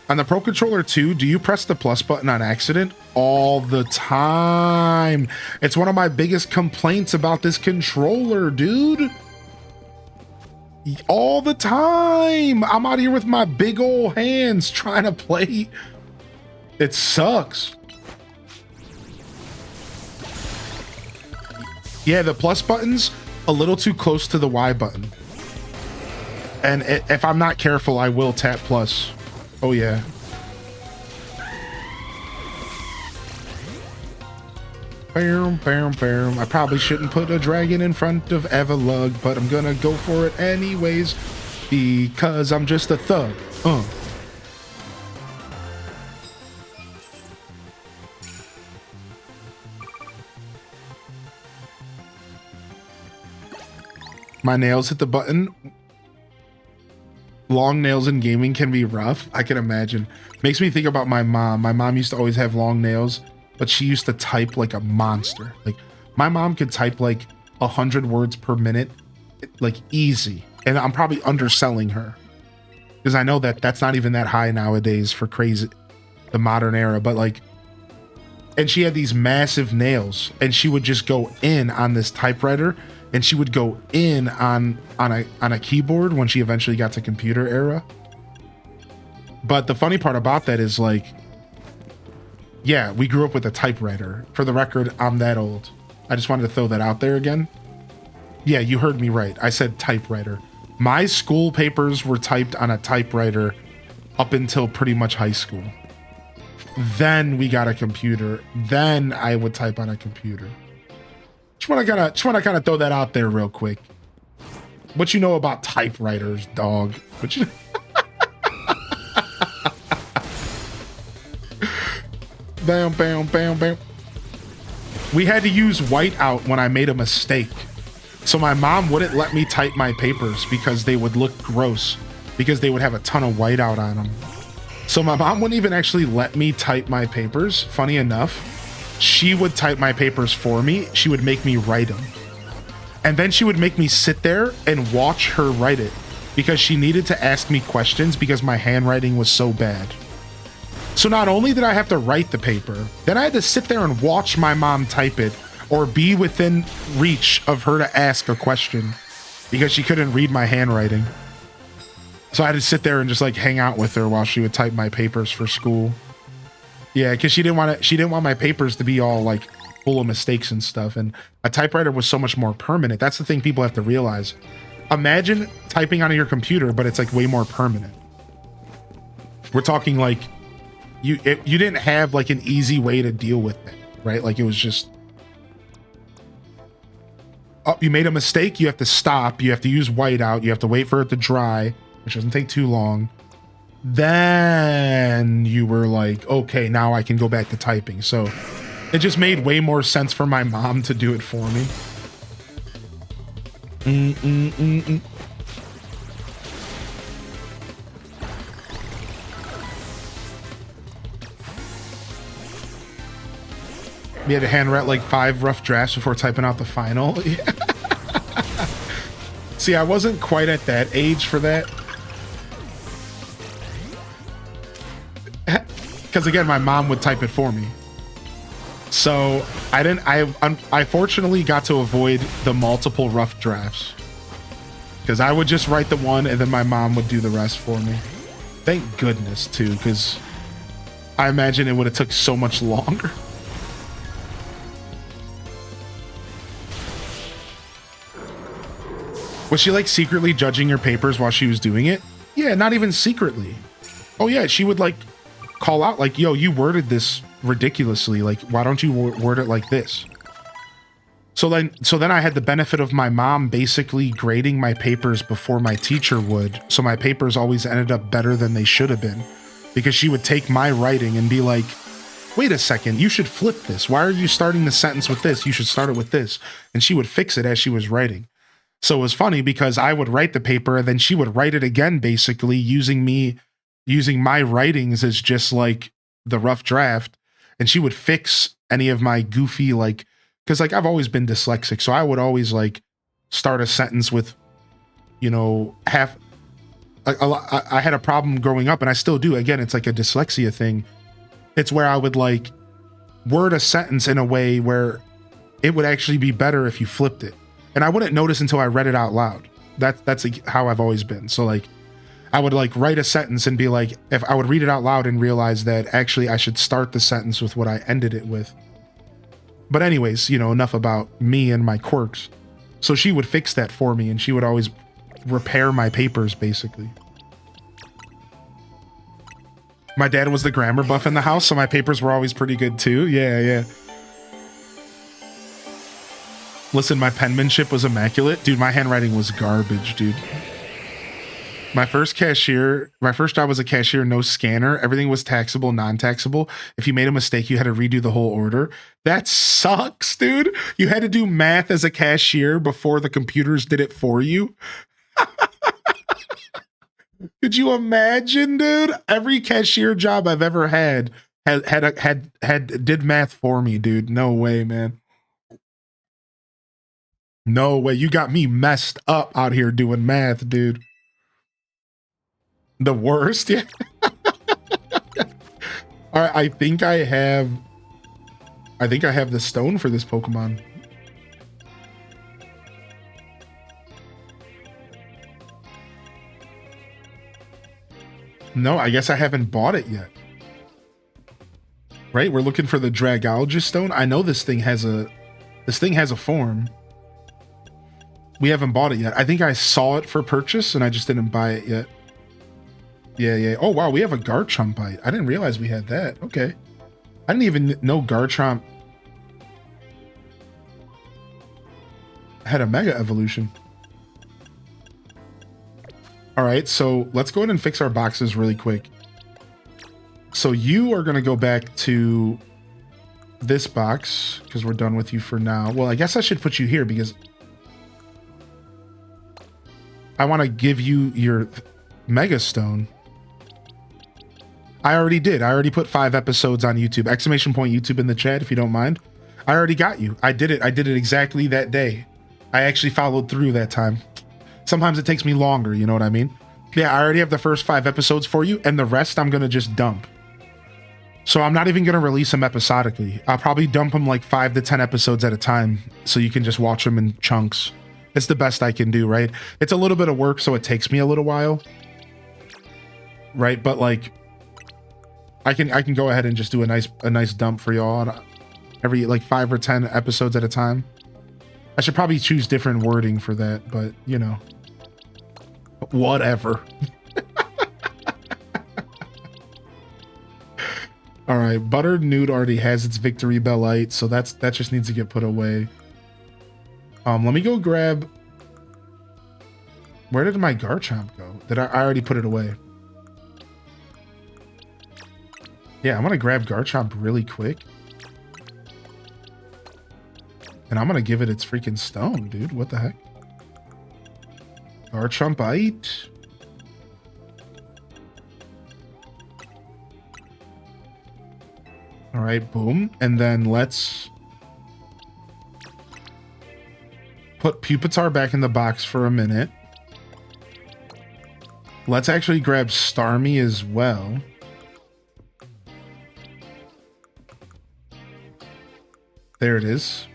Speaker 1: On the Pro Controller 2, do you press the plus button on accident? All the time. It's one of my biggest complaints about this controller, dude. All the time. I'm out here with my big old hands trying to play. It sucks. Yeah, the plus button's a little too close to the Y button. And if I'm not careful, I will tap plus. Oh, yeah. Bam, bam, bam. I probably shouldn't put a dragon in front of Everlug, but I'm gonna go for it anyways because I'm just a thug. My nails hit the button. Long nails in gaming can be rough. I can imagine. Makes me think about my mom. My mom used to always have long nails, but she used to type like a monster. Like, my mom could type like 100 words per minute, like easy. And I'm probably underselling her because I know that that's not even that high nowadays for crazy, the modern era. But like, and she had these massive nails and she would just go in on this typewriter and she would go in on a keyboard when she eventually got to computer era. But the funny part about that is like, yeah, we grew up with a typewriter. For the record, I'm that old. I just wanted to throw that out there again. Yeah, you heard me right. I said typewriter. My school papers were typed on a typewriter up until pretty much high school. Then we got a computer. Then I would type on a computer. Just want to kind of throw that out there real quick. What you know about typewriters, dog? What you... Bam, bam, bam, bam. We had to use whiteout when I made a mistake. So my mom wouldn't let me type my papers because they would look gross because they would have a ton of whiteout on them. So my mom wouldn't even actually let me type my papers. Funny enough, she would type my papers for me. She would make me write them. And then she would make me sit there and watch her write it because she needed to ask me questions because my handwriting was so bad. So not only did I have to write the paper, then I had to sit there and watch my mom type it or be within reach of her to ask a question because she couldn't read my handwriting. So I had to sit there and just like hang out with her while she would type my papers for school. Yeah, because she didn't want my papers to be all like full of mistakes and stuff. And a typewriter was so much more permanent. That's the thing people have to realize. Imagine typing on your computer, but it's like way more permanent. We're talking like you didn't have like an easy way to deal with it, right? Like it was just, oh, you made a mistake, you have to stop, you have to use whiteout, you have to wait for it to dry, which doesn't take too long. Then you were like, okay, now I can go back to typing. So it just made way more sense for my mom to do it for me. We had to hand write like 5 rough drafts before typing out the final. See, I wasn't quite at that age for that. Because again, my mom would type it for me. So I didn't. I fortunately got to avoid the multiple rough drafts. Because I would just write the one and then my mom would do the rest for me. Thank goodness too, because I imagine it would have took so much longer. Was she like secretly judging your papers while she was doing it? Yeah, not even secretly. Oh yeah, she would like call out like, yo, you worded this ridiculously. Like, why don't you word it like this? So then I had the benefit of my mom basically grading my papers before my teacher would. So my papers always ended up better than they should have been, because she would take my writing and be like, wait a second, you should flip this. Why are you starting the sentence with this? You should start it with this. And she would fix it as she was writing. So it was funny because I would write the paper and then she would write it again, basically using my writings as just like the rough draft. And she would fix any of my goofy, like, because like I've always been dyslexic, so I would always like start a sentence with, you know, half. I had a problem growing up, and I still do. Again, it's like a dyslexia thing. It's where I would like word a sentence in a way where it would actually be better if you flipped it, and I wouldn't notice until I read it out loud. That's like how I've always been. So like I would like write a sentence and be like, if I would read it out loud and realize that actually I should start the sentence with what I ended it with. But anyways, you know, enough about me and my quirks. So she would fix that for me, and she would always repair my papers, basically. My dad was the grammar buff in the house, so my papers were always pretty good too. Yeah. Listen, my penmanship was immaculate. Dude, my handwriting was garbage, dude. My first job was a cashier, no scanner. Everything was taxable, non-taxable. If you made a mistake, you had to redo the whole order. That sucks, dude. You had to do math as a cashier before the computers did it for you. Could you imagine, dude? Every cashier job I've ever had did math for me, dude. No way, man. No way. You got me messed up out here doing math, dude. The worst, yeah. All right, I think I have the stone for this Pokemon. No, I guess I haven't bought it yet. Right? We're looking for the Dragologist stone. I know this thing has a form. We haven't bought it yet. I think I saw it for purchase and I just didn't buy it yet. Yeah. Oh, wow. We have a Garchompite. I didn't realize we had that. Okay. I didn't even know Garchomp had a Mega Evolution. All right. So let's go ahead and fix our boxes really quick. So you are going to go back to this box because we're done with you for now. Well, I guess I should put you here because I want to give you your Mega Stone. I already did. I already put 5 episodes on YouTube. Exclamation point YouTube in the chat if you don't mind. I already got you. I did it. I did it exactly that day. I actually followed through that time. Sometimes it takes me longer, you know what I mean? Yeah, I already have the first 5 episodes for you, and the rest I'm going to just dump. So I'm not even going to release them episodically. I'll probably dump them like 5 to 10 episodes at a time so you can just watch them in chunks. It's the best I can do, right? It's a little bit of work, so it takes me a little while. Right? But like I can go ahead and just do a nice dump for y'all on every like 5 or 10 episodes at a time. I should probably choose different wording for that, but you know, whatever. All right, Buttered Nude already has its Victory Bellite, so that just needs to get put away. Let me go grab. Where did my Garchomp go? Did I already put it away? Yeah, I'm gonna grab Garchomp really quick. And I'm gonna give it its freaking stone, dude. What the heck? Garchompite. All right, boom. And then let's put Pupitar back in the box for a minute. Let's actually grab Starmie as well. There it is.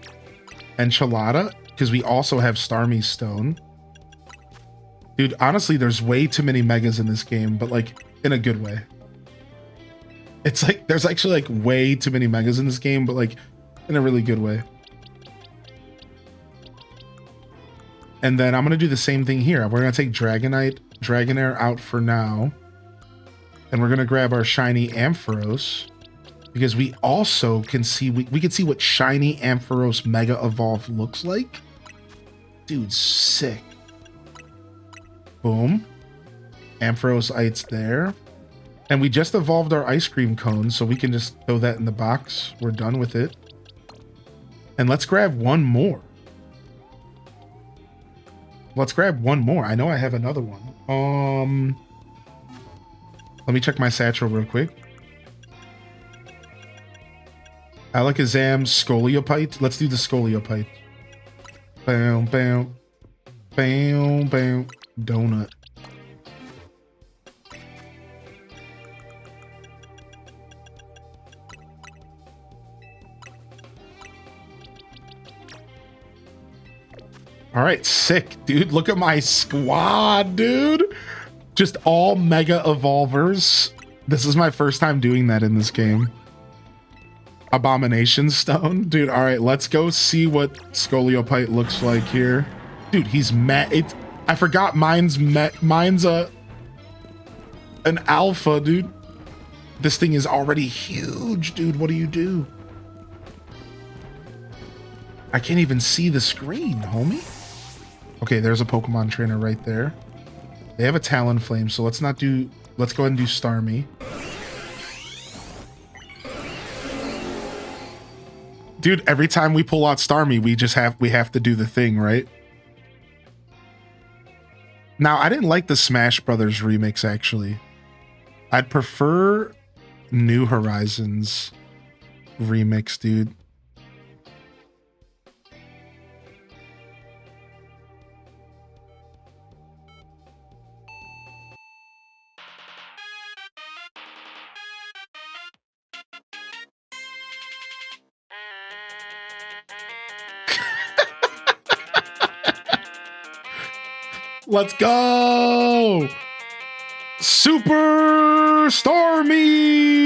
Speaker 1: Enchilada, because we also have Starmie Stone. Dude, honestly, there's way too many megas in this game, but like in a good way. It's like there's actually like way too many megas in this game, but like in a really good way. And then I'm gonna do the same thing here. We're gonna take Dragonair out for now. And we're gonna grab our shiny Ampharos. Because we also can see, we can see what shiny Ampharos Mega Evolve looks like. Dude, sick. Boom. Ampharos-ites there. And we just evolved our ice cream cone, so we can just throw that in the box. We're done with it. And let's grab one more. Let's grab one more. I know I have another one. Let me check my satchel real quick. Alakazam, Scolipite. Let's do the Scolipite. Bam, bam. Bam, bam. Donut. All right, sick, dude. Look at my squad, dude. Just all Mega Evolvers. This is my first time doing that in this game. Abomination Stone. Dude, all right, let's go see what Scolipite looks like here. Dude, he's mad. I forgot mine's an alpha, dude. This thing is already huge, dude. What do you do? I can't even see the screen, homie. Okay, there's a Pokemon trainer right there. They have a Talonflame, so let's go ahead and do Starmie. Dude, every time we pull out Starmie, we have to do the thing, right? Now, I didn't like the Smash Brothers remix, actually. I'd prefer New Horizons remix, dude. Let's go! Super Starmie!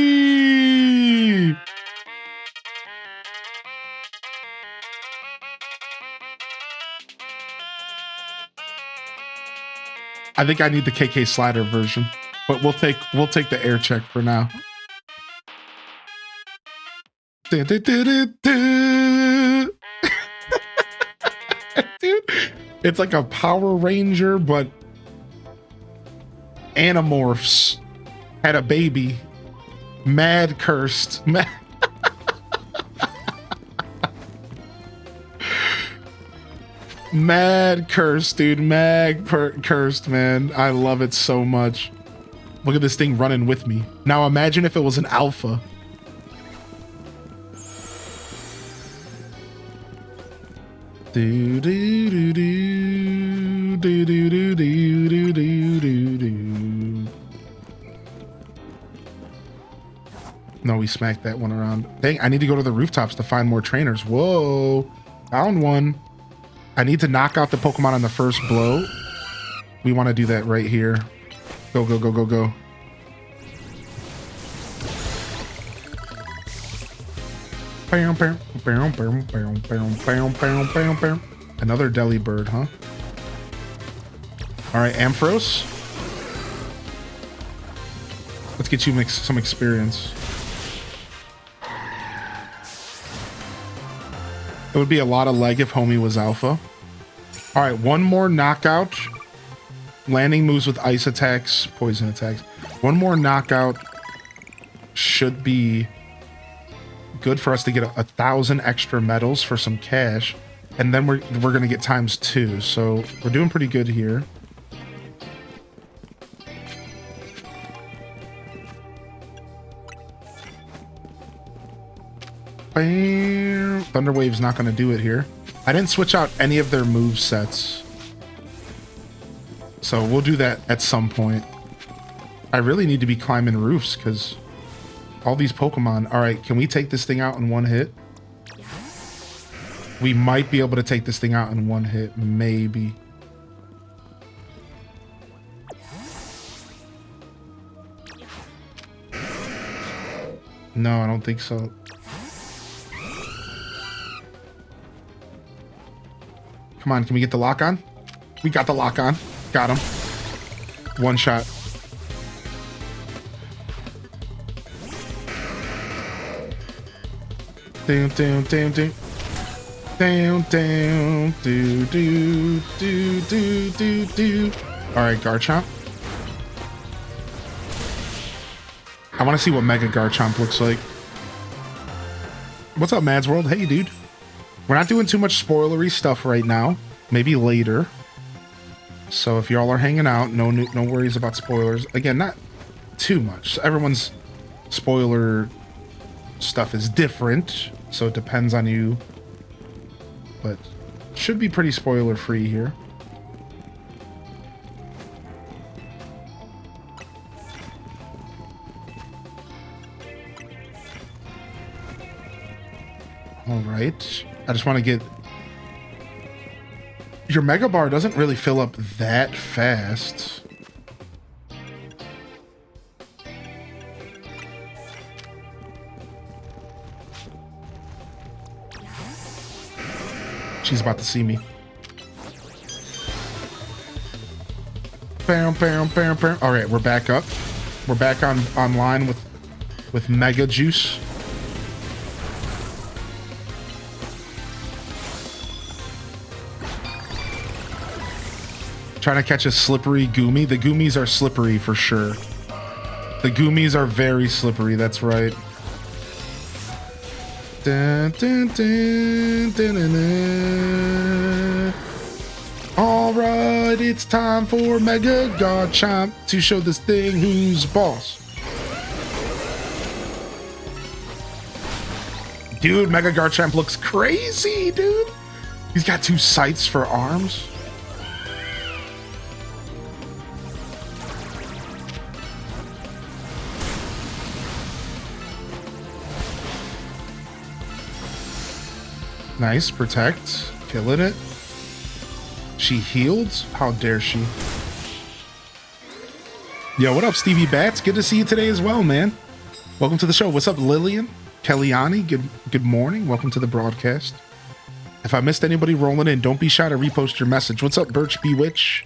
Speaker 1: I think I need the KK Slider version, but we'll take the air check for now. Dude, it's like a Power Ranger, but Animorphs had a baby. Mad cursed. Mad cursed, dude. Cursed, man. I love it so much. Look at this thing running with me. Now imagine if it was an alpha. Do do do do do do do do do do do. No, we smacked that one around. Dang, I need to go to the rooftops to find more trainers. Whoa, found one. I need to knock out the Pokemon on the first blow. We want to do that right here. Go, go, go, go, go. Another Delibird, huh? All right, Ampharos. Let's get you some experience. It would be a lot of leg if homie was alpha. All right, one more knockout. Landing moves with ice attacks, poison attacks. One more knockout should be good for us to get 1,000 extra medals for some cash. And then we're gonna get ×2. So we're doing pretty good here. Thunder Wave's not gonna do it here. I didn't switch out any of their move sets. So we'll do that at some point. I really need to be climbing roofs because all these Pokemon. All right, can we take this thing out in one hit? We might be able to take this thing out in one hit, maybe. No, I don't think so. Come on, can we get the lock on? We got the lock on. Got him. One shot. Down, down, down, down. Down, down, do, do, do, do, do, do. All right, Garchomp. I want to see what Mega Garchomp looks like. What's up, Mads World? Hey, dude. We're not doing too much spoilery stuff right now. Maybe later. So if y'all are hanging out, no worries about spoilers. Again, not too much. Everyone's spoiler stuff is different, so it depends on you. But should be pretty spoiler free here. All right. I just want to get... Your Mega Bar doesn't really fill up that fast. She's about to see me. Bam, bam, bam, bam. All right, we're back up. We're back online with Mega Juice. Trying to catch a slippery Goomy. The Goomies are slippery for sure. The Goomies are very slippery. That's right. Dun, dun, dun, dun, dun, dun. All right, it's time for Mega Garchomp to show this thing who's boss. Dude, Mega Garchomp looks crazy, dude. He's got 2 sights for arms. Nice, protect. Killing it. She healed? How dare she? Yo, what up, Stevie Bats? Good to see you today as well, man. Welcome to the show. What's up, Lillian? Kellyanni, good morning. Welcome to the broadcast. If I missed anybody rolling in, don't be shy to repost your message. What's up, Birch Bewitch?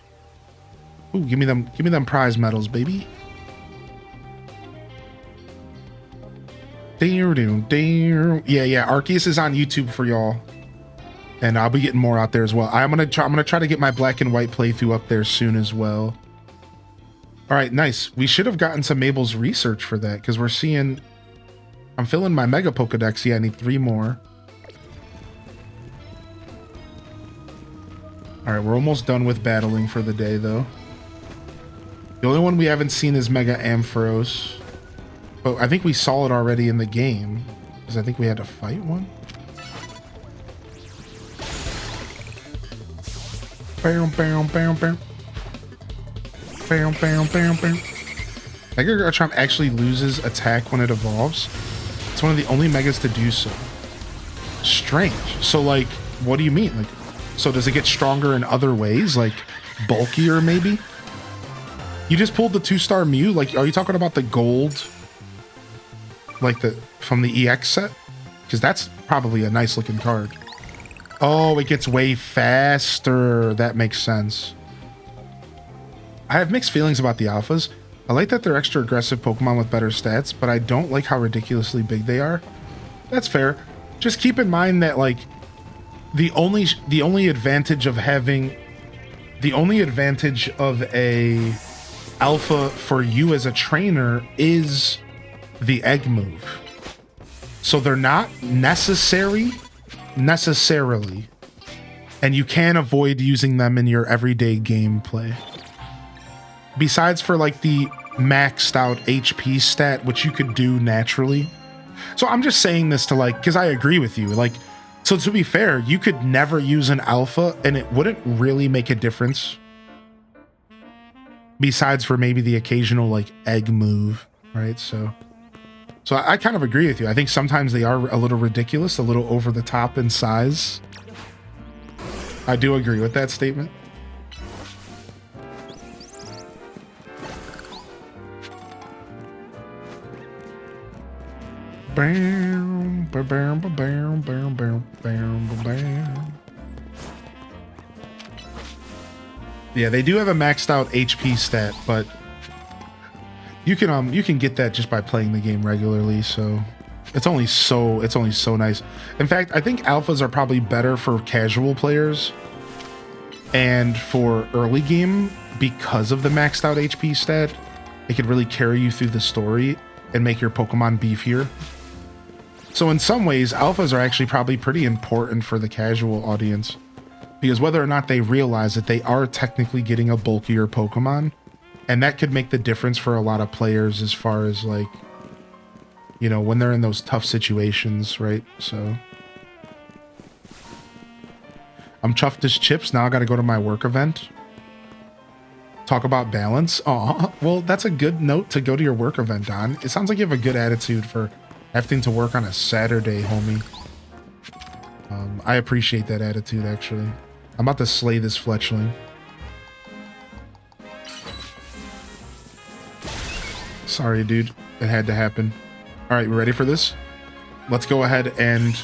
Speaker 1: Ooh, give me them prize medals, baby. Yeah, Arceus is on YouTube for y'all, and I'll be getting more out there as well. I'm gonna try to get my black and white playthrough up there soon as well. All right, nice. We should have gotten some Mabel's research for that because we're seeing. I'm filling my Mega Pokedex. Yeah, I need 3 more. All right, we're almost done with battling for the day, though. The only one we haven't seen is Mega Ampharos. But I think we saw it already in the game, because I think we had to fight one. Bam, bam, bam, bam. Bam, bam, bam, bam. Mega Garchomp actually loses attack when it evolves. It's one of the only Megas to do so. Strange. So, like, what do you mean? Like, so does it get stronger in other ways? Like, bulkier, maybe? You just pulled the 2-star Mew? Like, are you talking about the gold... like from the EX set? Because that's probably a nice looking card. Oh, it gets way faster. That makes sense. I have mixed feelings about the alphas. I like that they're extra aggressive Pokemon with better stats, but I don't like how ridiculously big they are. That's fair. Just keep in mind that, like, the only advantage of having a alpha for you as a trainer is the egg move. So they're not necessarily, and you can avoid using them in your everyday gameplay. Besides for like the maxed out HP stat, which you could do naturally. So I'm just saying this to, like, because I agree with you. Like, So to be fair, you could never use an alpha and it wouldn't really make a difference. Besides for maybe the occasional like egg move, right? So I kind of agree with you. I think sometimes they are a little ridiculous, a little over the top in size. I do agree with that statement. Bam, bam, bam, bam, bam, bam, bam, bam. Yeah, they do have a maxed out HP stat, but you can get that just by playing the game regularly, so it's only so nice. In fact, I think alphas are probably better for casual players and for early game because of the maxed out HP stat. It could really carry you through the story and make your Pokemon beefier. So in some ways, alphas are actually probably pretty important for the casual audience, because whether or not they realize that they are technically getting a bulkier Pokemon, and that could make the difference for a lot of players as far as like, you know, when they're in those tough situations, right? So I'm chuffed as chips. Now I got to go to my work event. Talk about balance. Aw, well, that's a good note to go to your work event, Don. It sounds like you have a good attitude for having to work on a Saturday, homie. I appreciate that attitude, actually. I'm about to slay this fletchling. Sorry, dude. It had to happen. All right, we ready for this? Let's go ahead and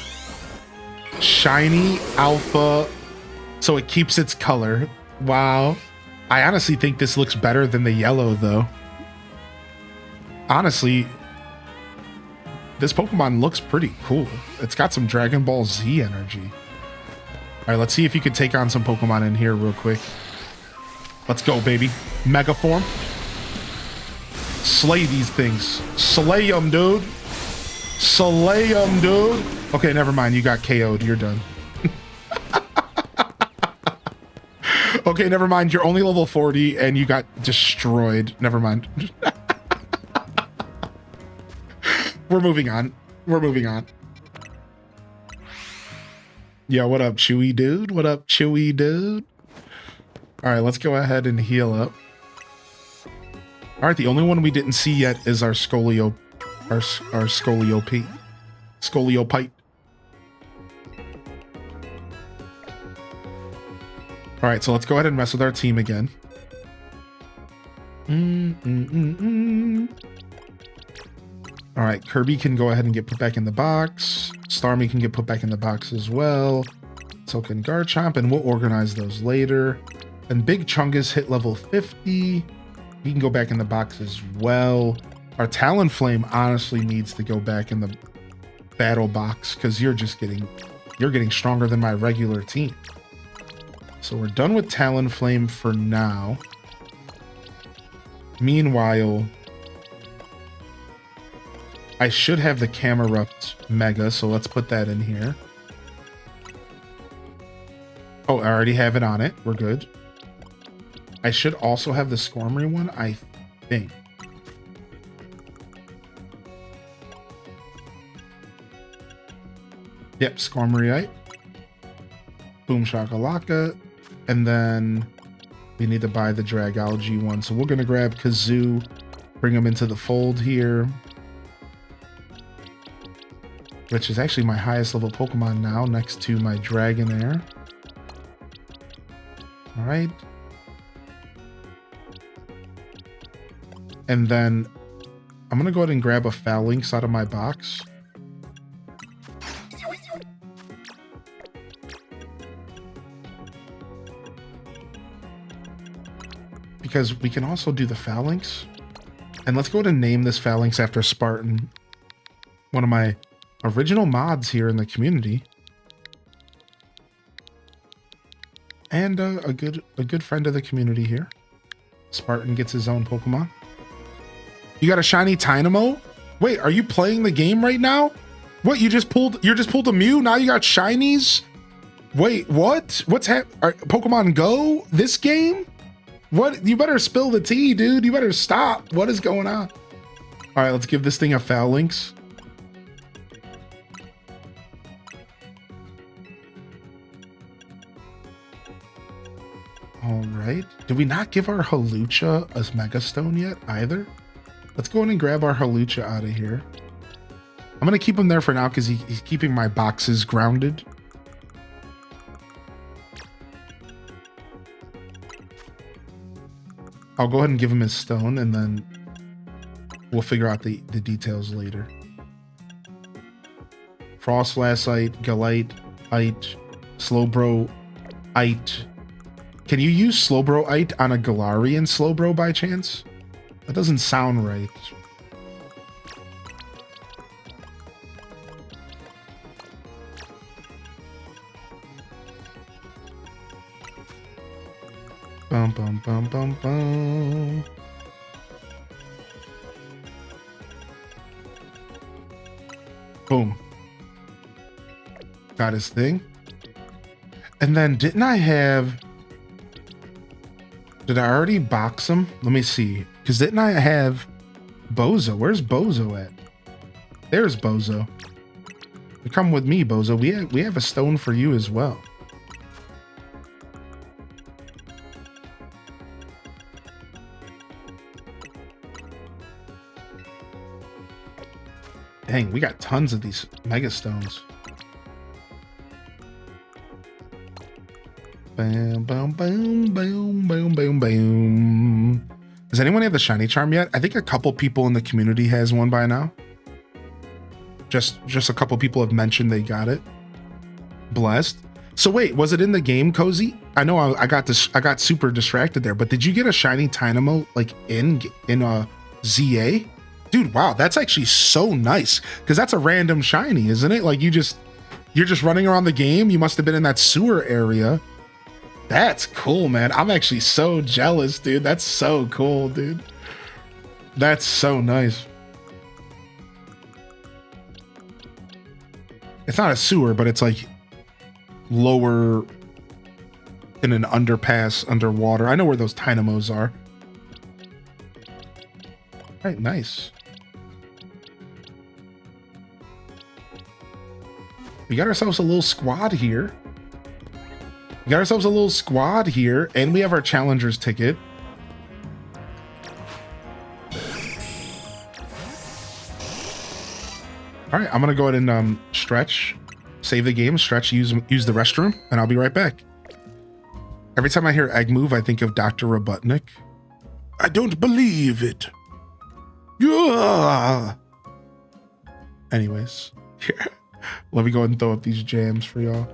Speaker 1: shiny alpha so it keeps its color. Wow. I honestly think this looks better than the yellow, though. Honestly, this Pokemon looks pretty cool. It's got some Dragon Ball Z energy. All right, let's see if you can take on some Pokemon in here real quick. Let's go, baby. Mega Form. Slay these things. Slay them, dude. Slay them, dude. Okay, never mind. You got KO'd. You're done. Okay, never mind. You're only level 40 and you got destroyed. Never mind. We're moving on. We're moving on. Yo, what up, Chewy dude? What up, Chewy dude? All right, let's go ahead and heal up. All right, the only one we didn't see yet is our Scolio, our Scoliopite. All right, so let's go ahead and mess with our team again. All right, Kirby can go ahead and get put back in the box. Starmie can get put back in the box as well. So can Garchomp, and we'll organize those later. And Big Chungus hit level 50. He can go back in the box as well. Our Talonflame honestly needs to go back in the battle box because you're getting stronger than my regular team. So we're done with Talonflame for now. Meanwhile, I should have the Camerupt Mega, so let's put that in here. Oh, I already have it on it. We're good. I should also have the Squirmy one, I think. Yep, Squirmy. Boom Shakalaka. And then we need to buy the Dragalge one. So we're going to grab Kazoo, bring him into the fold here. Which is actually my highest level Pokemon now, next to my Dragonair. All right. And then I'm going to go ahead and grab a Phalanx out of my box. Because we can also do the Phalanx. And let's go ahead and name this Phalanx after Spartan. One of my original mods here in the community. And a good friend of the community here. Spartan gets his own Pokemon. You got a shiny Tynamo? Wait, are you playing the game right now? What, you just pulled a Mew? Now you got shinies? Wait, what? What's Pokemon Go? This game? What? You better spill the tea, dude. You better stop. What is going on? All right, let's give this thing a Phalanx. right? Did we not give our Halucha a Mega Stone yet either? Let's go in and grab our Halucha out of here. I'm going to keep him there for now because he's keeping my boxes grounded. I'll go ahead and give him his stone, and then we'll figure out the details later. Frost Lacite, Galite, Ite, Slowbro, Ite. Can you use Slowbro Ite on a Galarian Slowbro by chance? That doesn't sound right. Bum, bum, bum, bum, bum. Boom. Got his thing. And then didn't I have... Did I already box him? Let me see. Because didn't I have Bozo? Where's Bozo at? There's Bozo. Come with me, Bozo. We have a stone for you as well. Dang, we got tons of these Mega Stones. Bam, bam, bam, bam, bam, bam, bam. Does anyone have the shiny charm yet? I think a couple people in the community has one by now. Just a couple people have mentioned they got it. Blessed. So wait, was it in the game, Cozy? I know I got super distracted there, but did you get a shiny Tynamo like in ZA? Dude, wow, that's actually so nice because that's a random shiny, isn't it? Like you're just running around the game. You must have been in that sewer area. That's cool, man. I'm actually so jealous, dude. That's so cool, dude. That's so nice. It's not a sewer, but it's like lower in an underpass underwater. I know where those Tynamos are. All right, nice. We got ourselves a little squad here. And we have our Challengers ticket. All right, I'm gonna go ahead and stretch, save the game, stretch, use the restroom, and I'll be right back. Every time I hear egg move, I think of Dr. Robotnik. I don't believe it. Yeah. Anyways, here. Let me go ahead and throw up these jams for y'all.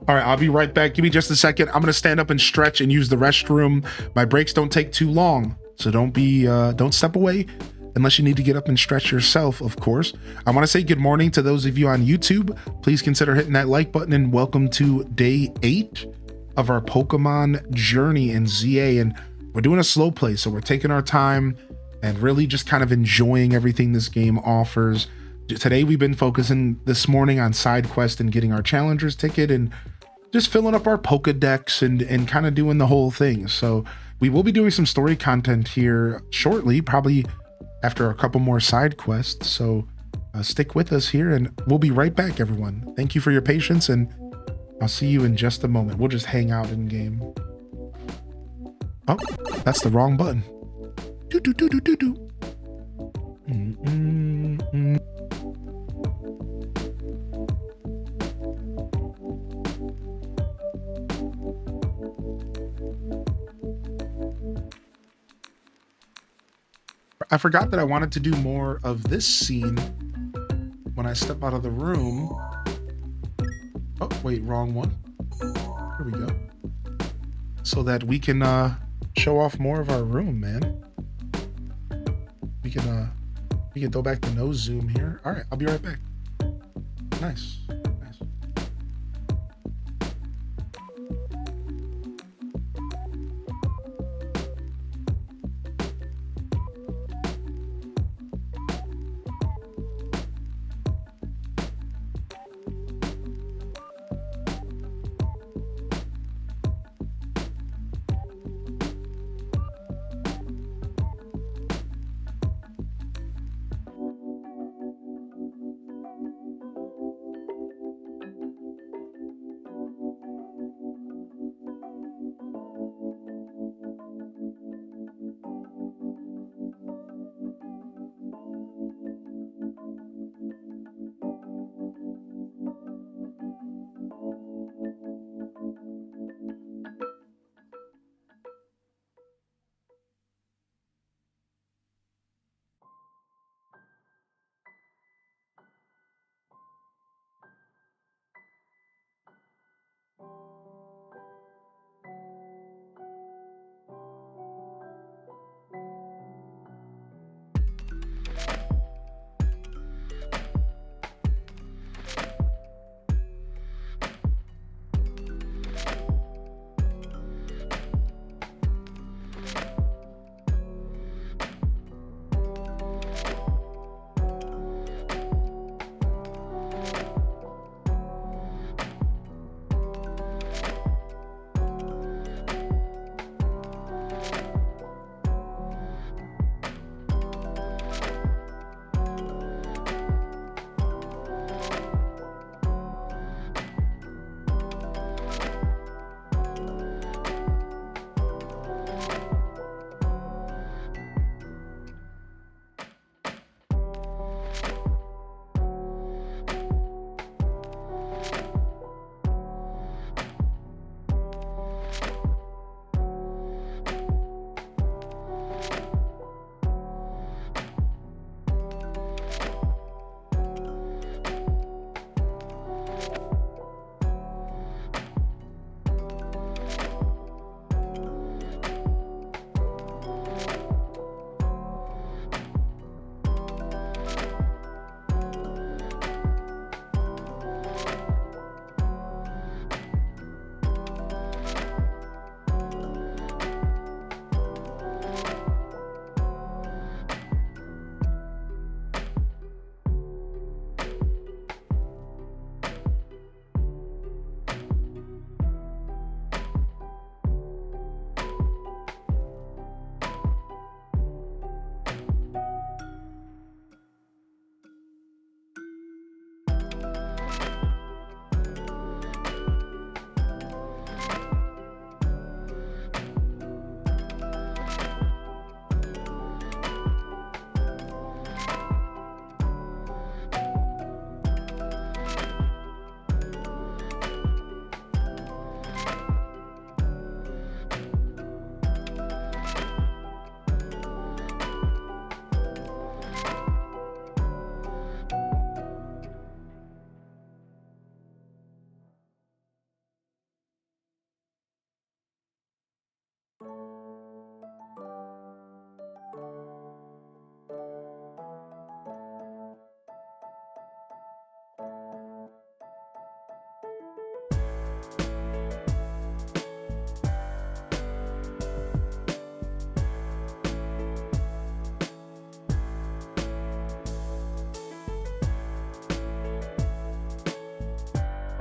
Speaker 1: All right, I'll be right back. Give me just a second. I'm gonna stand up and stretch and use the restroom. My breaks don't take too long, so don't step away unless you need to get up and stretch yourself, of course. I want to say good morning to those of you on YouTube. Please consider hitting that like button, and welcome to day 8 of our Pokemon journey in ZA. And we're doing a slow play, so we're taking our time and really just kind of enjoying everything this game offers. Today we've been focusing this morning on side quest and getting our Challengers ticket and just filling up our Pokedex and kind of doing the whole thing. So we will be doing some story content here shortly, probably after a couple more side quests. So stick with us here and we'll be right back, everyone. Thank you for your patience, and I'll see you in just a moment. We'll just hang out in game. Oh, that's the wrong button. Do do do do do do. I forgot that I wanted to do more of this scene when I step out of the room. Oh, wait, wrong one. Here we go. So that we can show off more of our room, man. We can go back to no zoom here. All right, I'll be right back. Nice.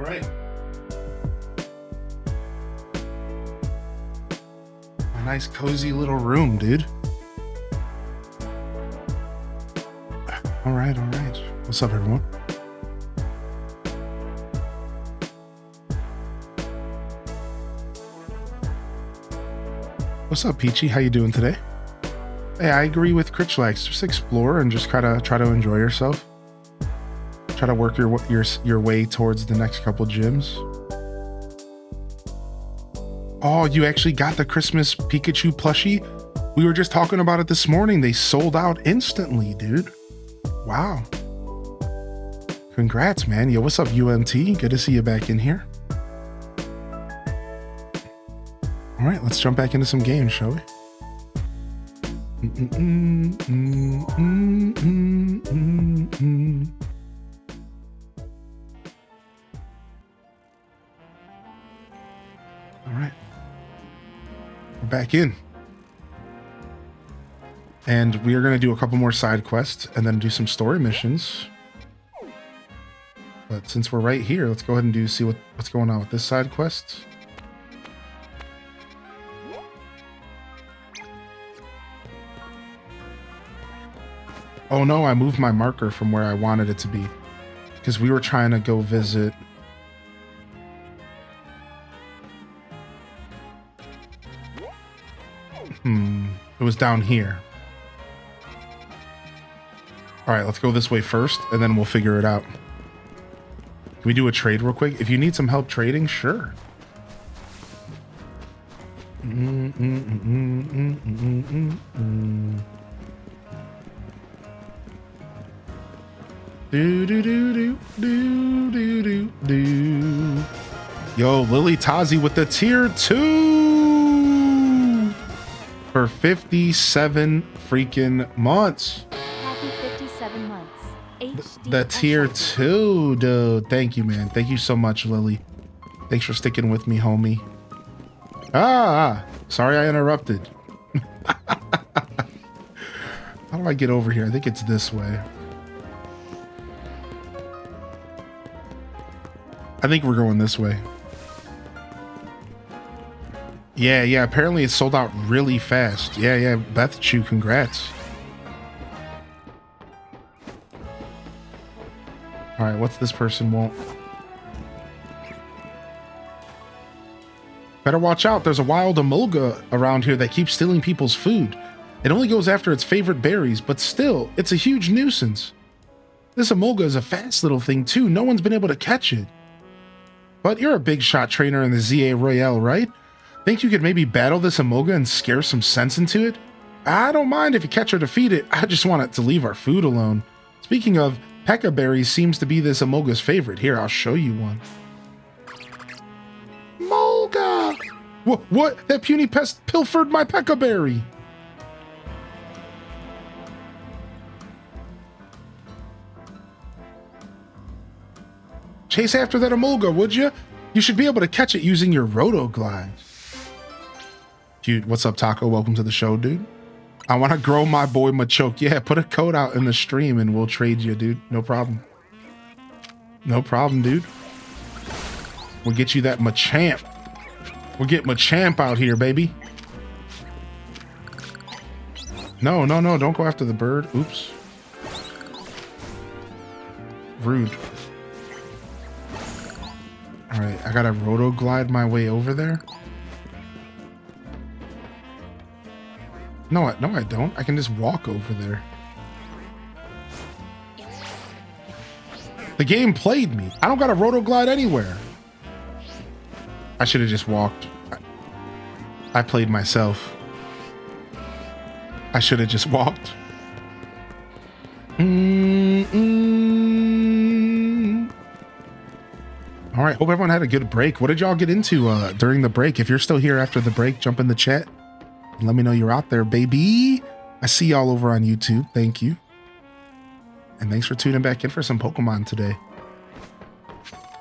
Speaker 1: right. A nice cozy little room, dude. All right, all right. What's up, everyone? What's up, Peachy? How you doing today? Hey, I agree with Critchlax. Just explore and just try to enjoy yourself. Try to work your way towards the next couple gyms. Oh, you actually got the Christmas Pikachu plushie? We were just talking about it this morning. They sold out instantly, dude. Wow. Congrats, man. Yo, what's up, UMT? Good to see you back in here. All right, let's jump back into some games, shall we? All right. We're back in. And we are going to do a couple more side quests and then do some story missions. But since we're right here, let's go ahead and see what's going on with this side quest. Oh no, I moved my marker from where I wanted it to be. Because we were trying to go visit... It was down here. Alright, let's go this way first, and then we'll figure it out. Can we do a trade real quick? If you need some help trading, sure. Do do do do do do do do. Yo, Lily Tazi with the tier 2 for 57 freaking months.
Speaker 2: Happy 57 months.
Speaker 1: The tier 2, dude. Thank you, man. Thank you so much, Lily. Thanks for sticking with me, homie. Sorry I interrupted. How do I get over here? I think it's this way. I think we're going this way. Yeah, apparently it sold out really fast. Yeah, Beth Chu, congrats. Alright, what's this person want? Better watch out, there's a wild emolga around here that keeps stealing people's food. It only goes after its favorite berries, but still, it's a huge nuisance. This emolga is a fast little thing too, no one's been able to catch it. But you're a big shot trainer in the ZA Royale, right? Think you could maybe battle this emolga and scare some sense into it? I don't mind if you catch or defeat it, I just want it to leave our food alone. Speaking of, Pekka berries seems to be this emolga's favorite. Here, I'll show you one. Molga! What? That puny pest pilfered my Pekka berry! Chase after that emolga, would you? You should be able to catch it using your rotoglide. Dude, what's up, Taco? Welcome to the show, dude. I want to grow my boy Machoke. Yeah, put a code out in the stream and we'll trade you, dude. No problem. No problem, dude. We'll get you that Machamp. We'll get Machamp out here, baby. No, don't go after the bird. Oops. Rude. All right, I gotta rotoglide my way over there. No, I don't. I can just walk over there. The game played me. I don't got a rotoglide anywhere. I should have just walked. I played myself. I should have just walked. All right, hope everyone had a good break. What did y'all get into during the break? If you're still here after the break, jump in the chat and let me know you're out there, baby. I see y'all over on YouTube. Thank you. And thanks for tuning back in for some Pokemon today.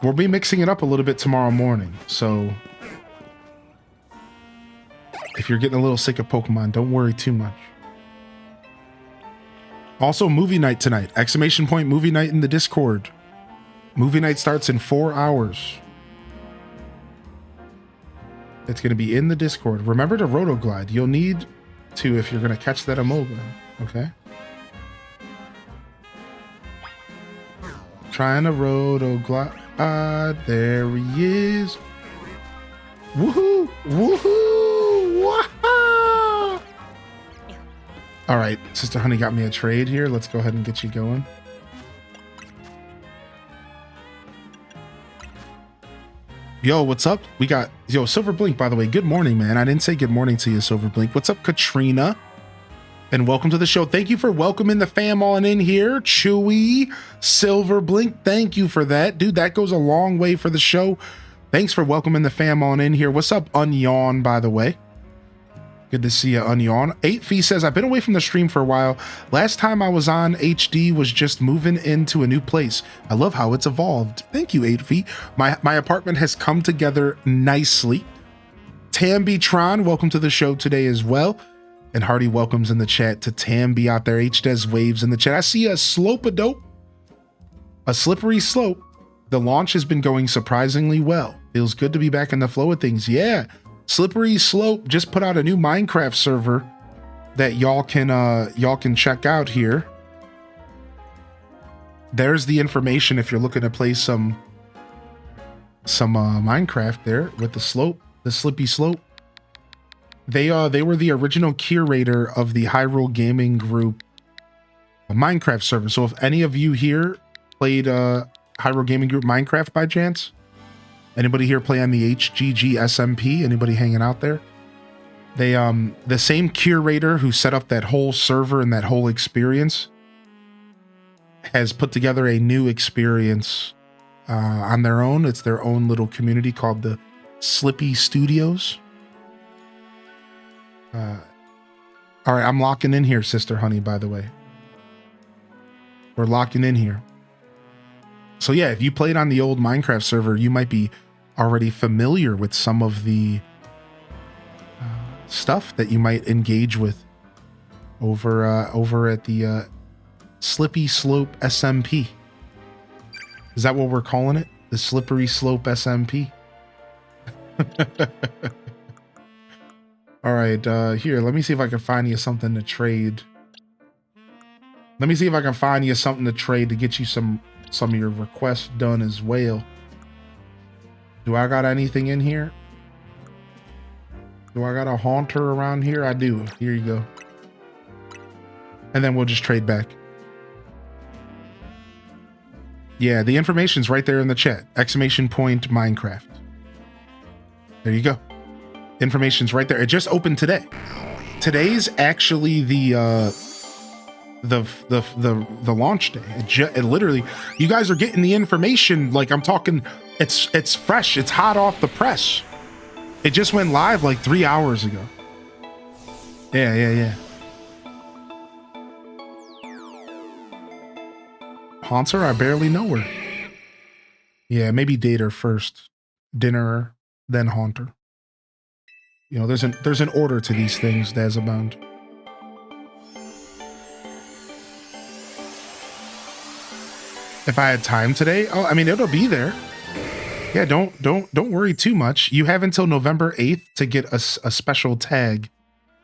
Speaker 1: We'll be mixing it up a little bit tomorrow morning. So if you're getting a little sick of Pokemon, don't worry too much. Also, movie night tonight. ! Movie night in the Discord. Movie night starts in 4 hours. It's going to be in the Discord. Remember to rotoglide. You'll need to if you're going to catch that Emolga. Okay. Trying to rotoglide. There he is. Woohoo! Woohoo! Wah-ha! All right, Sister Honey got me a trade here. Let's go ahead and get you going. Yo, what's up? We got, yo, Silver Blink, by the way. Good morning, man. I didn't say good morning to you, Silver Blink. What's up, Katrina? And welcome to the show. Thank you for welcoming the fam on in here. Chewy, Silver Blink, thank you for that. Dude, that goes a long way for the show. Thanks for welcoming the fam on in here. What's up, Unyawn, by the way? Good to see you, Unyawn. 8 says, I've been away from the stream for a while. Last time I was on, HD was just moving into a new place. I love how it's evolved. Thank you, 8 My apartment has come together nicely. Tambitron, welcome to the show today as well. And Hardy welcomes in the chat to Tambi out there. HDes waves in the chat. I see a slope-a-dope, a slippery slope. The launch has been going surprisingly well. Feels good to be back in the flow of things. Yeah, Slippery Slope just put out a new Minecraft server that y'all can check out here. There's the information if you're looking to play some Minecraft there with the slope, the Slippy Slope. They were the original curator of the Hyrule Gaming Group Minecraft server. So if any of you here played Hyrule Gaming Group Minecraft by chance, anybody here play on the HGG SMP? Anybody hanging out there? They the same curator who set up that whole server and that whole experience has put together a new experience on their own. It's their own little community called the Slippy Studios. All right, I'm locking in here, Sister Honey, by the way. We're locking in here. So yeah, if you played on the old Minecraft server, you might be already familiar with some of the stuff that you might engage with over at the Slippy Slope SMP. Is that what we're calling it? The Slippery Slope SMP? All right, here, let me see if I can find you something to trade. Let me see if I can find you something to trade to get you some of your requests done as well. Do I got anything in here? Do I got a haunter around here? I do. Here you go. And then we'll just trade back. Yeah, the information's right there in the chat. Exclamation point Minecraft. There you go. Information's right there. It just opened today. Today's actually the launch day. It literally, you guys are getting the information like I'm talking. It's fresh. It's hot off the press. It just went live like 3 hours ago. Yeah. Haunter, I barely know her. Yeah, maybe date her first. Dinner, then Haunter. You know, there's an order to these things, Dazabound. If I had time today, oh, I mean, it'll be there. Yeah, don't worry too much. You have until November 8th to get a special tag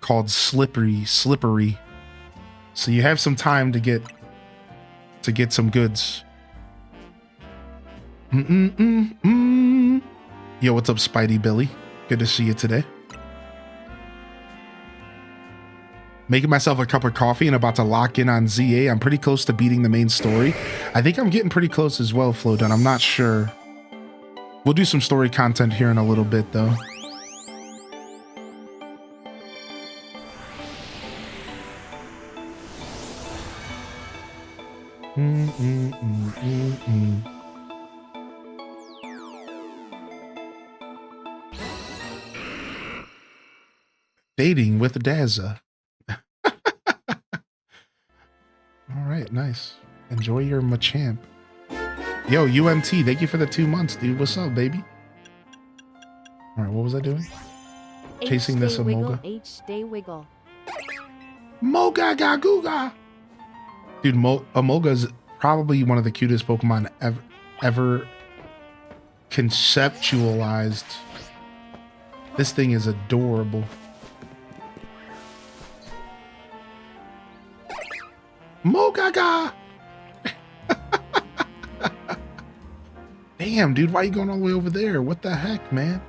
Speaker 1: called Slippery. So you have some time to get some goods. Yo, what's up, Spidey Billy? Good to see you today. Making myself a cup of coffee and about to lock in on ZA. I'm pretty close to beating the main story. I think I'm getting pretty close as well, Flowdon. I'm not sure. We'll do some story content here in a little bit, though. Dating with Daza. All right, nice. Enjoy your Machamp. Yo, UMT, thank you for the 2 months, dude. What's up, baby? All right, what was I doing? Chasing this Emolga.
Speaker 2: H-Day Wiggle.
Speaker 1: Moga Gaguga. Dude, Emolga's probably one of the cutest Pokemon ever. ever conceptualized. This thing is adorable. Mogaga! Damn, dude, why are you going all the way over there? What the heck, man?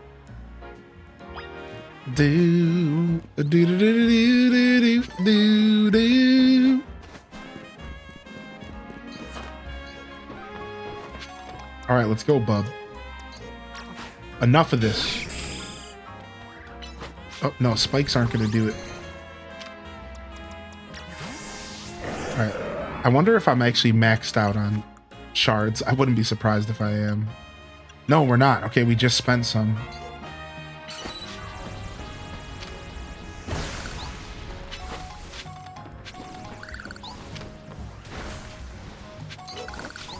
Speaker 1: Do do do do do do do do. All right, let's go, bub. Enough of this. Oh no, spikes aren't gonna do it. All right, I wonder if I'm actually maxed out on shards. I wouldn't be surprised if I am. No, we're not. Okay, we just spent some.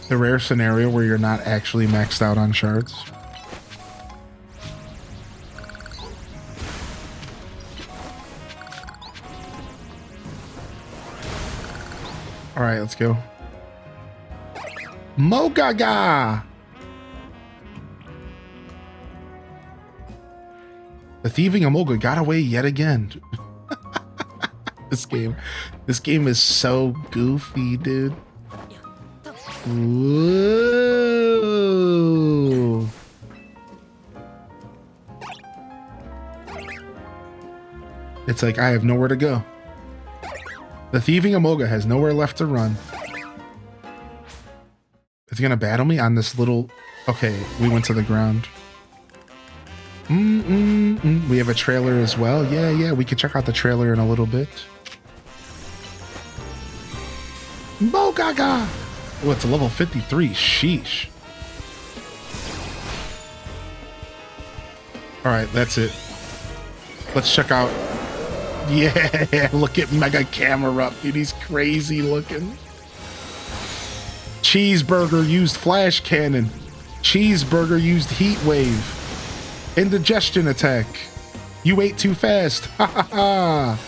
Speaker 1: The rare scenario where you're not actually maxed out on shards. All right, let's go. Mogaga! The thieving Amoga got away yet again. This game is so goofy, dude. Whoa. It's like I have nowhere to go. The thieving Amoga has nowhere left to run. It's gonna battle me on this little... Okay, we went to the ground. We have a trailer as well. Yeah, we can check out the trailer in a little bit. Mogaga! Oh, it's a level 53. Sheesh. All right, that's it. Let's check out. Yeah, look at Mega Camera up, dude. He's crazy looking. Cheeseburger used flash cannon. Cheeseburger used heat wave. Indigestion attack. You ate too fast. Ha ha ha.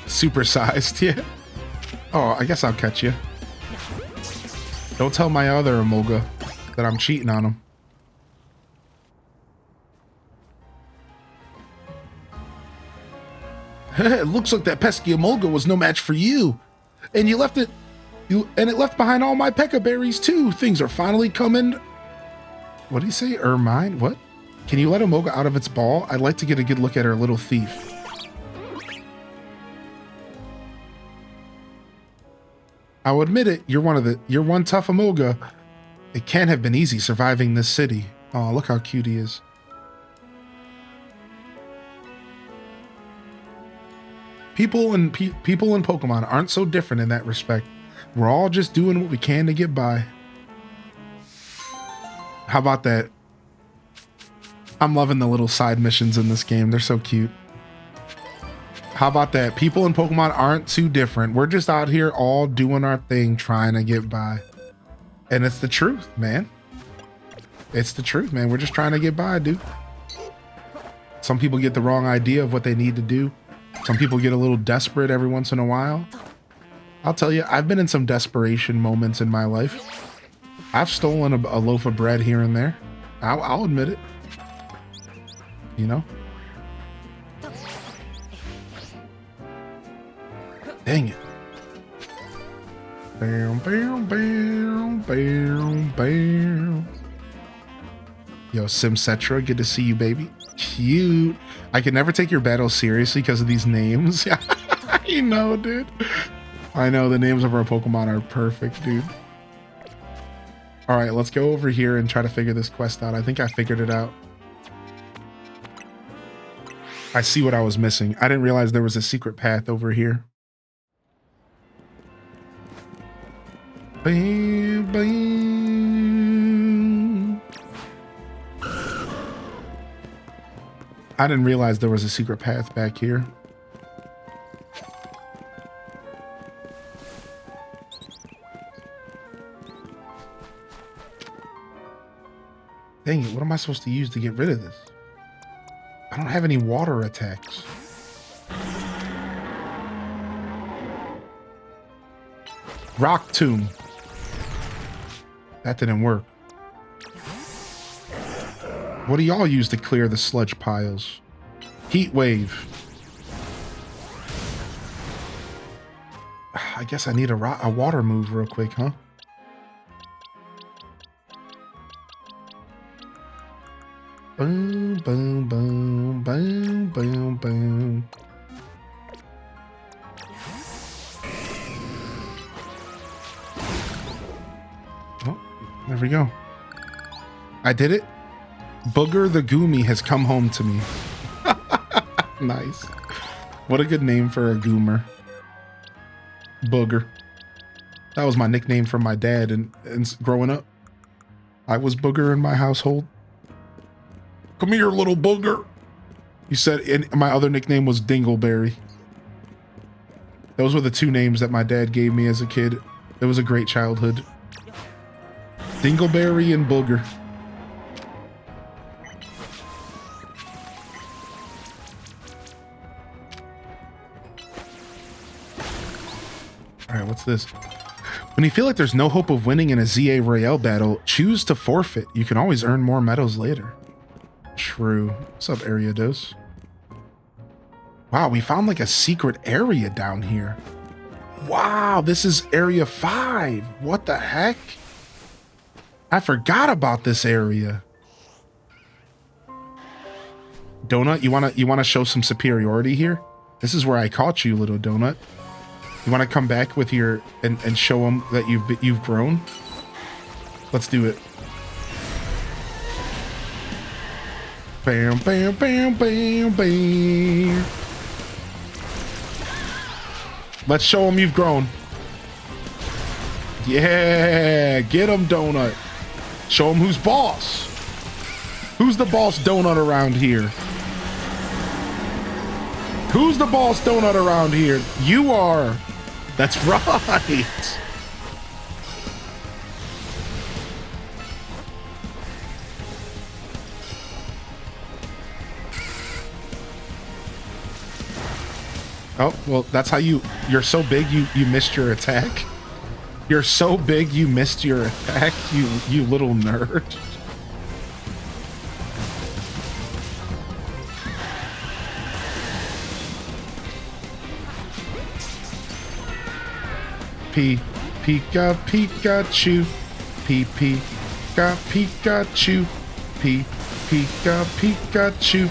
Speaker 1: Supersized, yeah. Oh, I guess I'll catch you. Don't tell my other Amoga that I'm cheating on him. It looks like that pesky Amoga was no match for you. And you left it... And it left behind all my Pekka berries too. Things are finally coming... What did he say? Ermine? What? Can you let Amoga out of its ball? I'd like to get a good look at her little thief. I'll admit it, you're one tough Amoga. It can't have been easy surviving this city. Oh, look how cute he is. People and Pokemon aren't so different in that respect. We're all just doing what we can to get by. How about that? I'm loving the little side missions in this game. They're so cute. How about that? People and Pokemon aren't too different. We're just out here all doing our thing, trying to get by. And it's the truth, man. It's the truth, man. We're just trying to get by, dude. Some people get the wrong idea of what they need to do. Some people get a little desperate every once in a while. I'll tell you, I've been in some desperation moments in my life. I've stolen a loaf of bread here and there. I'll admit it. You know? Dang it. Bam, bam, bam, bam, bam. Yo, Simcetra, good to see you, baby. Cute. I can never take your battles seriously because of these names. You know, dude. I know the names of our Pokemon are perfect, dude. All right, let's go over here and try to figure this quest out. I think I figured it out. I see what I was missing. I didn't realize there was a secret path over here. Bam, bam. I didn't realize there was a secret path back here. Dang it, what am I supposed to use to get rid of this? I don't have any water attacks. Rock Tomb. That didn't work. What do y'all use to clear the sludge piles? Heat Wave. I guess I need a water move real quick, huh? Boom, boom, boom, boom, boom, boom. Oh, there we go. I did it. Booger the Goomy has come home to me. Nice. What a good name for a goomer. Booger. That was my nickname from my dad and growing up. I was Booger in my household. Come here, little booger. He said, and my other nickname was Dingleberry. Those were the two names that my dad gave me as a kid. It was a great childhood. Dingleberry and Booger. All right, what's this? When you feel like there's no hope of winning in a ZA Royale battle, choose to forfeit. You can always earn more medals later. True. What's up, Area Dose? Wow, we found like a secret area down here. Wow, this is Area 5. What the heck? I forgot about this area. Donut, you wanna show some superiority here? This is where I caught you, little Donut. You want to come back with your and show them that you've grown? Let's do it. Bam, bam, bam, bam, bam. Let's show them you've grown. Yeah, get them, Donut. Show them who's boss. Who's the boss donut around here? Who's the boss donut around here? You are. That's right. Oh, well, that's how you're so big you missed your attack. You're so big you missed your attack, you little nerd. Pikachu. Pikachu. Pikachu.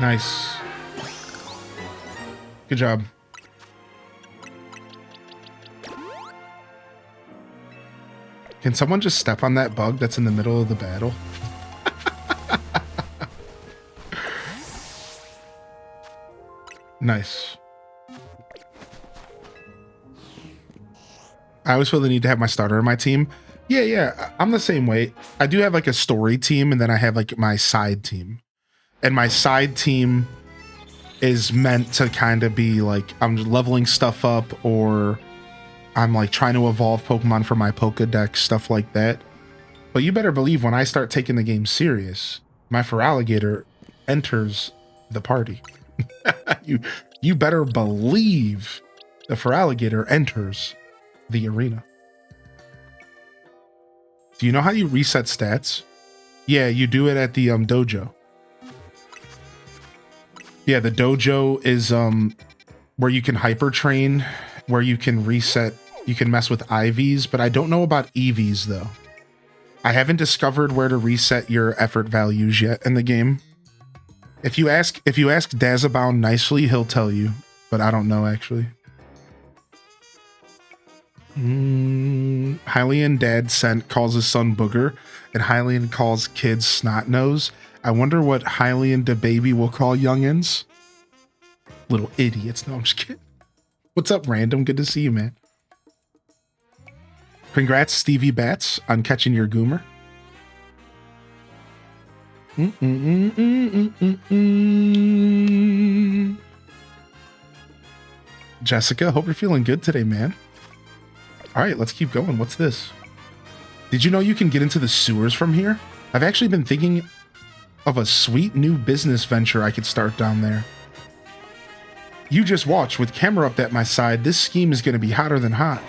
Speaker 1: Nice. Good job. Can someone just step on that bug that's in the middle of the battle? Nice. I always feel the need to have my starter in my team. Yeah, I'm the same way. I do have like a story team, and then I have like my side team. And my side team is meant to kind of be like, I'm leveling stuff up, or I'm like trying to evolve Pokemon for my Pokedex, stuff like that. But you better believe when I start taking the game serious, my Feraligatr enters the party. You better believe the Feraligatr enters the arena. Do you know how you reset stats? Yeah, you do it at the dojo. Yeah, the dojo is where you can hyper train, where you can reset, you can mess with IVs, but I don't know about EVs though. I haven't discovered where to reset your effort values yet in the game. If you ask Dazabound nicely, he'll tell you, but I don't know actually. Hylian dad calls his son Booger, and Hylian calls kids snot nose. I wonder what Hylian the baby will call youngins. Little idiots. No, I'm just kidding. What's up, Random? Good to see you, man. Congrats, Stevie Bats, on catching your goomer. Jessica? Hope you're feeling good today, man. All right, let's keep going. What's this? Did you know you can get into the sewers from here? I've actually been thinking of a sweet new business venture I could start down there. You just watch. With camera up at my side, this scheme is going to be hotter than hot.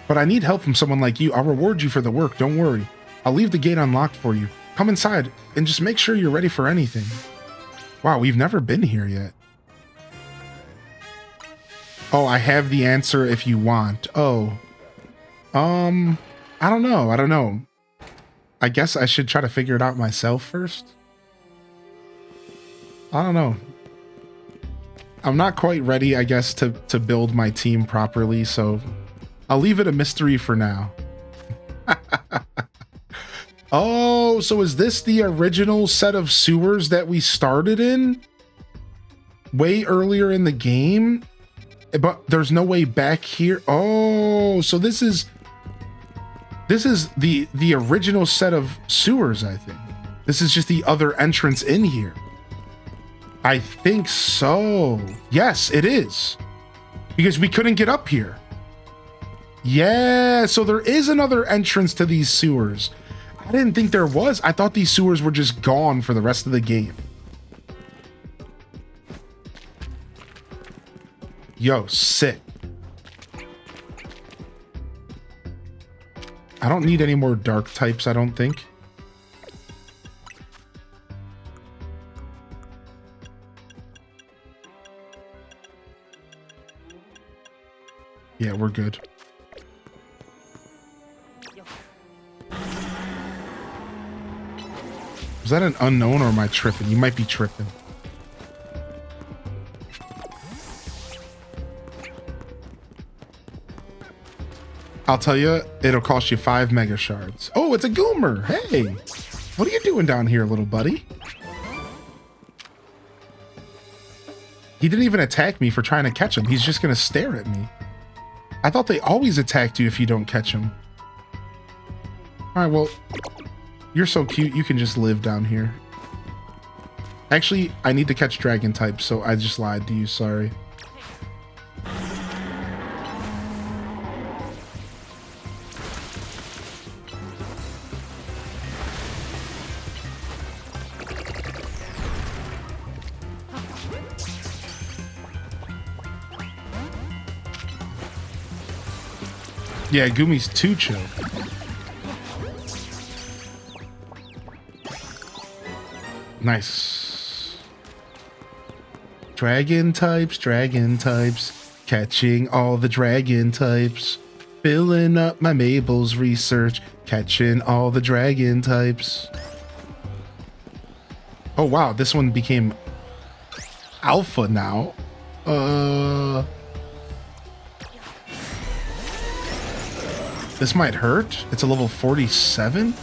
Speaker 1: But I need help from someone like you. I'll reward you for the work. Don't worry. I'll leave the gate unlocked for you. Come inside and just make sure you're ready for anything. Wow, we've never been here yet. Oh, I have the answer if you want. Oh. I don't know. I guess I should try to figure it out myself first. I don't know. I'm not quite ready, I guess, to build my team properly, so I'll leave it a mystery for now. Oh, so is this the original set of sewers that we started in? Way earlier in the game? But there's no way back here. Oh, so this is the original set of sewers, I think. This is just the other entrance in here. I think so. Yes, it is. Because we couldn't get up here. Yeah, so there is another entrance to these sewers. I didn't think there was. I thought these sewers were just gone for the rest of the game. Yo, sick. I don't need any more dark types, I don't think. Yeah, we're good. Is that an unknown or am I tripping? You might be tripping. I'll tell you, it'll cost you 5 mega shards. Oh, it's a Goomer. Hey, what are you doing down here, little buddy? He didn't even attack me for trying to catch him. He's just going to stare at me. I thought they always attacked you if you don't catch him. All right, well, you're so cute. You can just live down here. Actually, I need to catch dragon types, so I just lied to you. Sorry. Yeah, Gumi's too chill. Nice. Dragon types, catching all the dragon types. Filling up my Mabel's research, catching all the dragon types. Oh wow, this one became alpha now. This might hurt. It's a level 47.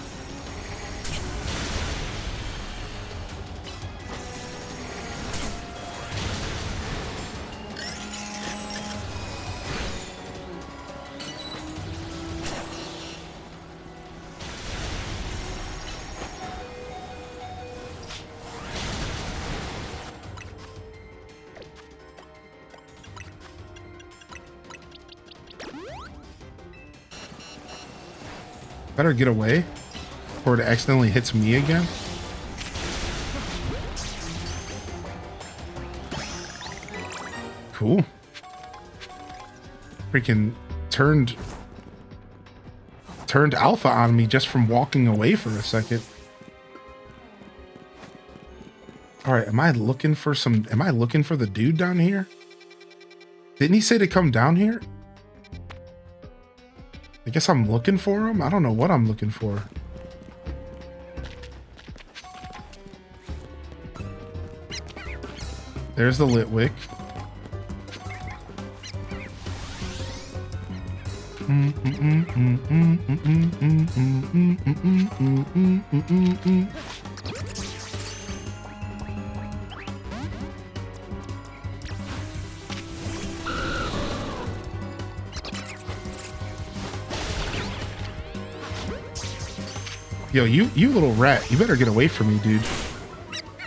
Speaker 1: Better get away, or it accidentally hits me again. Cool. Freaking turned alpha on me just from walking away for a second. All right, am I looking for the dude down here? Didn't he say to come down here? I guess I'm looking for him. I don't know what I'm looking for. There's the Litwick. Yo, you little rat. You better get away from me, dude.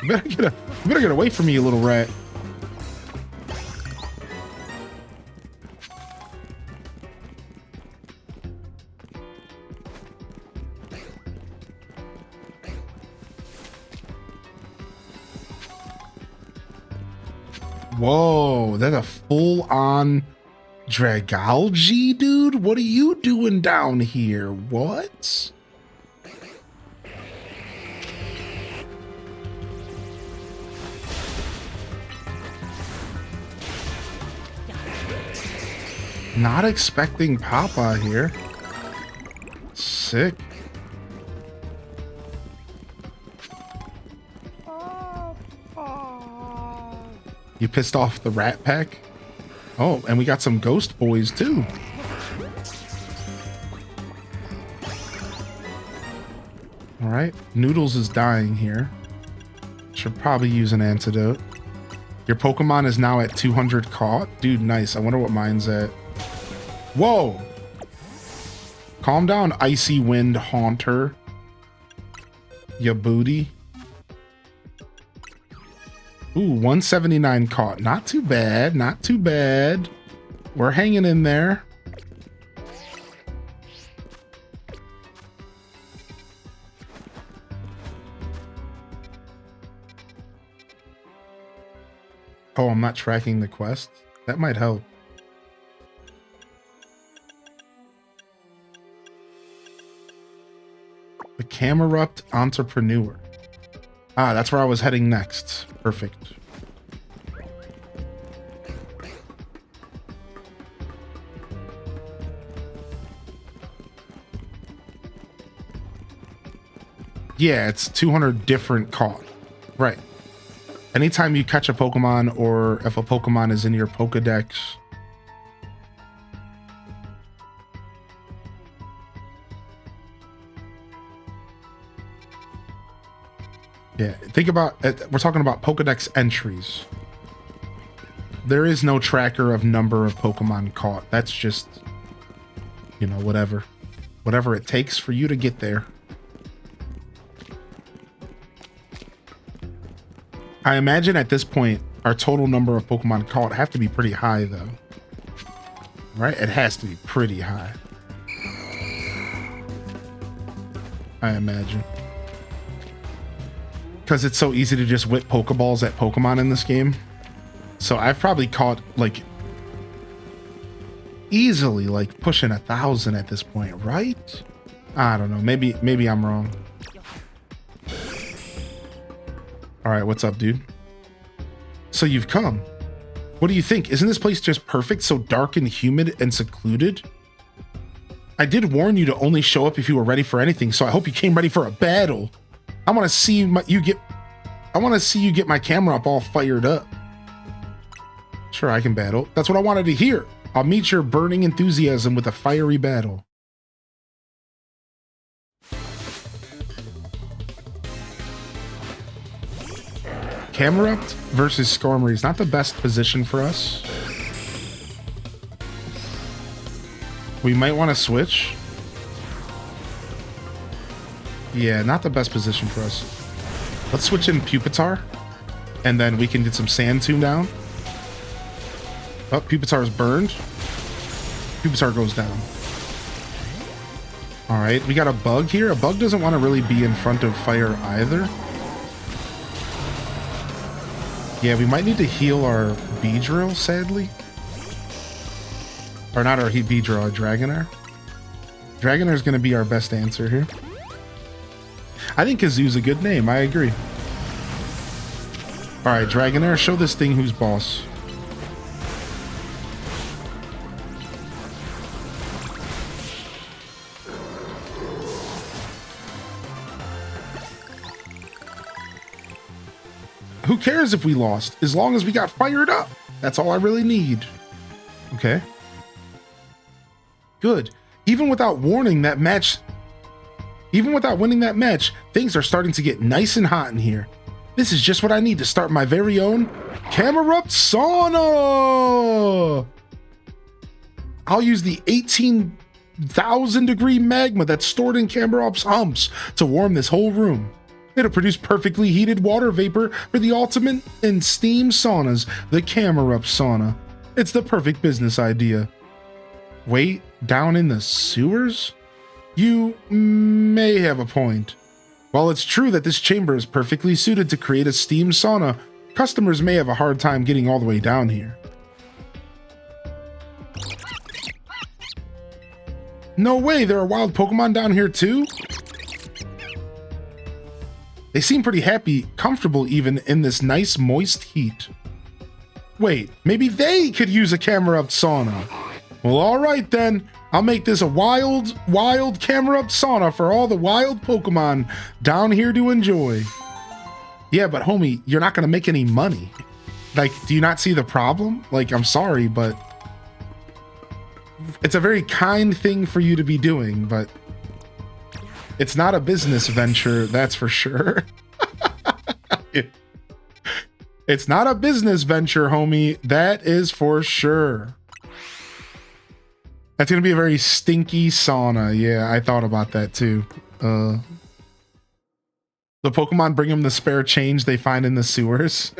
Speaker 1: You better get away from me, you little rat. Whoa, that's a full-on Dragalge, dude? What are you doing down here? What? Not expecting Papa here. Sick. You pissed off the Rat Pack? Oh, and we got some Ghost Boys too. All right, Noodles is dying here. Should probably use an antidote. Your Pokemon is now at 200 caught. Dude, nice. I wonder what mine's at. Whoa! Calm down, Icy Wind Haunter. Ya booty. Ooh, 179 caught. Not too bad. Not too bad. We're hanging in there. Oh, I'm not tracking the quest. That might help. The Camerupt Entrepreneur. Ah, that's where I was heading next. Perfect. Yeah, it's 200 different caught. Right. Anytime you catch a Pokemon or if a Pokemon is in your Pokedex, yeah, think about it. We're talking about Pokedex entries. There is no tracker of number of Pokemon caught. That's just, you know, whatever it takes for you to get there. I imagine at this point, our total number of Pokemon caught have to be pretty high, though. Right? It has to be pretty high. I imagine. Because it's so easy to just whip Pokeballs at Pokemon in this game. So I've probably caught, like, easily, like, pushing 1,000 at this point, right? I don't know. Maybe I'm wrong. All right, what's up, dude? So you've come. What do you think? Isn't this place just perfect? So dark and humid and secluded? I did warn you to only show up if you were ready for anything, so I hope you came ready for a battle. I want to see you get my camera up all fired up. Sure, I can battle. That's what I wanted to hear. I'll meet your burning enthusiasm with a fiery battle. Camerupt versus Skarmory is not the best position for us. We might want to switch. Yeah, not the best position for us. Let's switch in Pupitar, and then we can get some Sand Tomb down. Oh, Pupitar is burned. Pupitar goes down. All right, we got a Bug here. A Bug doesn't want to really be in front of fire either. Yeah, we might need to heal our Beedrill, sadly. Or not our Beedrill, our Dragonair. Dragonair is going to be our best answer here. I think Kazoo's a good name, I agree. Alright, Dragonair, show this thing who's boss. Who cares if we lost? As long as we got fired up. That's all I really need. Okay. Good. Even without winning that match, things are starting to get nice and hot in here. This is just what I need to start my very own Camerupt Sauna. I'll use the 18,000 degree magma that's stored in Camerupt's humps to warm this whole room. It'll produce perfectly heated water vapor for the ultimate in steam saunas, the Camerupt Sauna. It's the perfect business idea. Wait, down in the sewers? You may have a point. While it's true that this chamber is perfectly suited to create a steam sauna, customers may have a hard time getting all the way down here. No way, there are wild Pokemon down here too? They seem pretty happy, comfortable even in this nice moist heat. Wait, maybe they could use a camera-up sauna. Well, all right then. I'll make this a wild camera-up sauna for all the wild Pokemon down here to enjoy. Yeah, but homie, you're not gonna make any money. Like, do you not see the problem? Like, I'm sorry, but it's a very kind thing for you to be doing, but it's not a business venture, that's for sure. It's not a business venture, homie. That is for sure. That's gonna be a very stinky sauna. Yeah, I thought about that too. The Pokemon bring them the spare change they find in the sewers.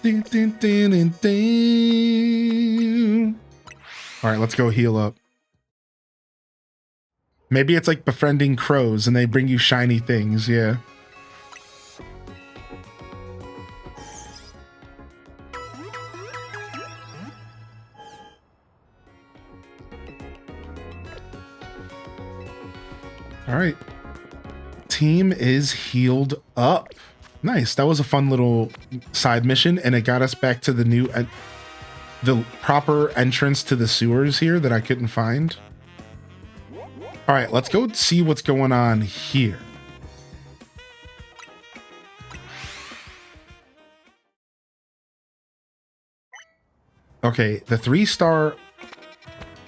Speaker 1: Dun, dun, dun, dun, dun. All right, let's go heal up. Maybe it's like befriending crows and they bring you shiny things. Yeah. All right. Team is healed up. Nice. That was a fun little side mission, and it got us back to the new, the proper entrance to the sewers here that I couldn't find. All right, let's go see what's going on here. Okay, the 3-star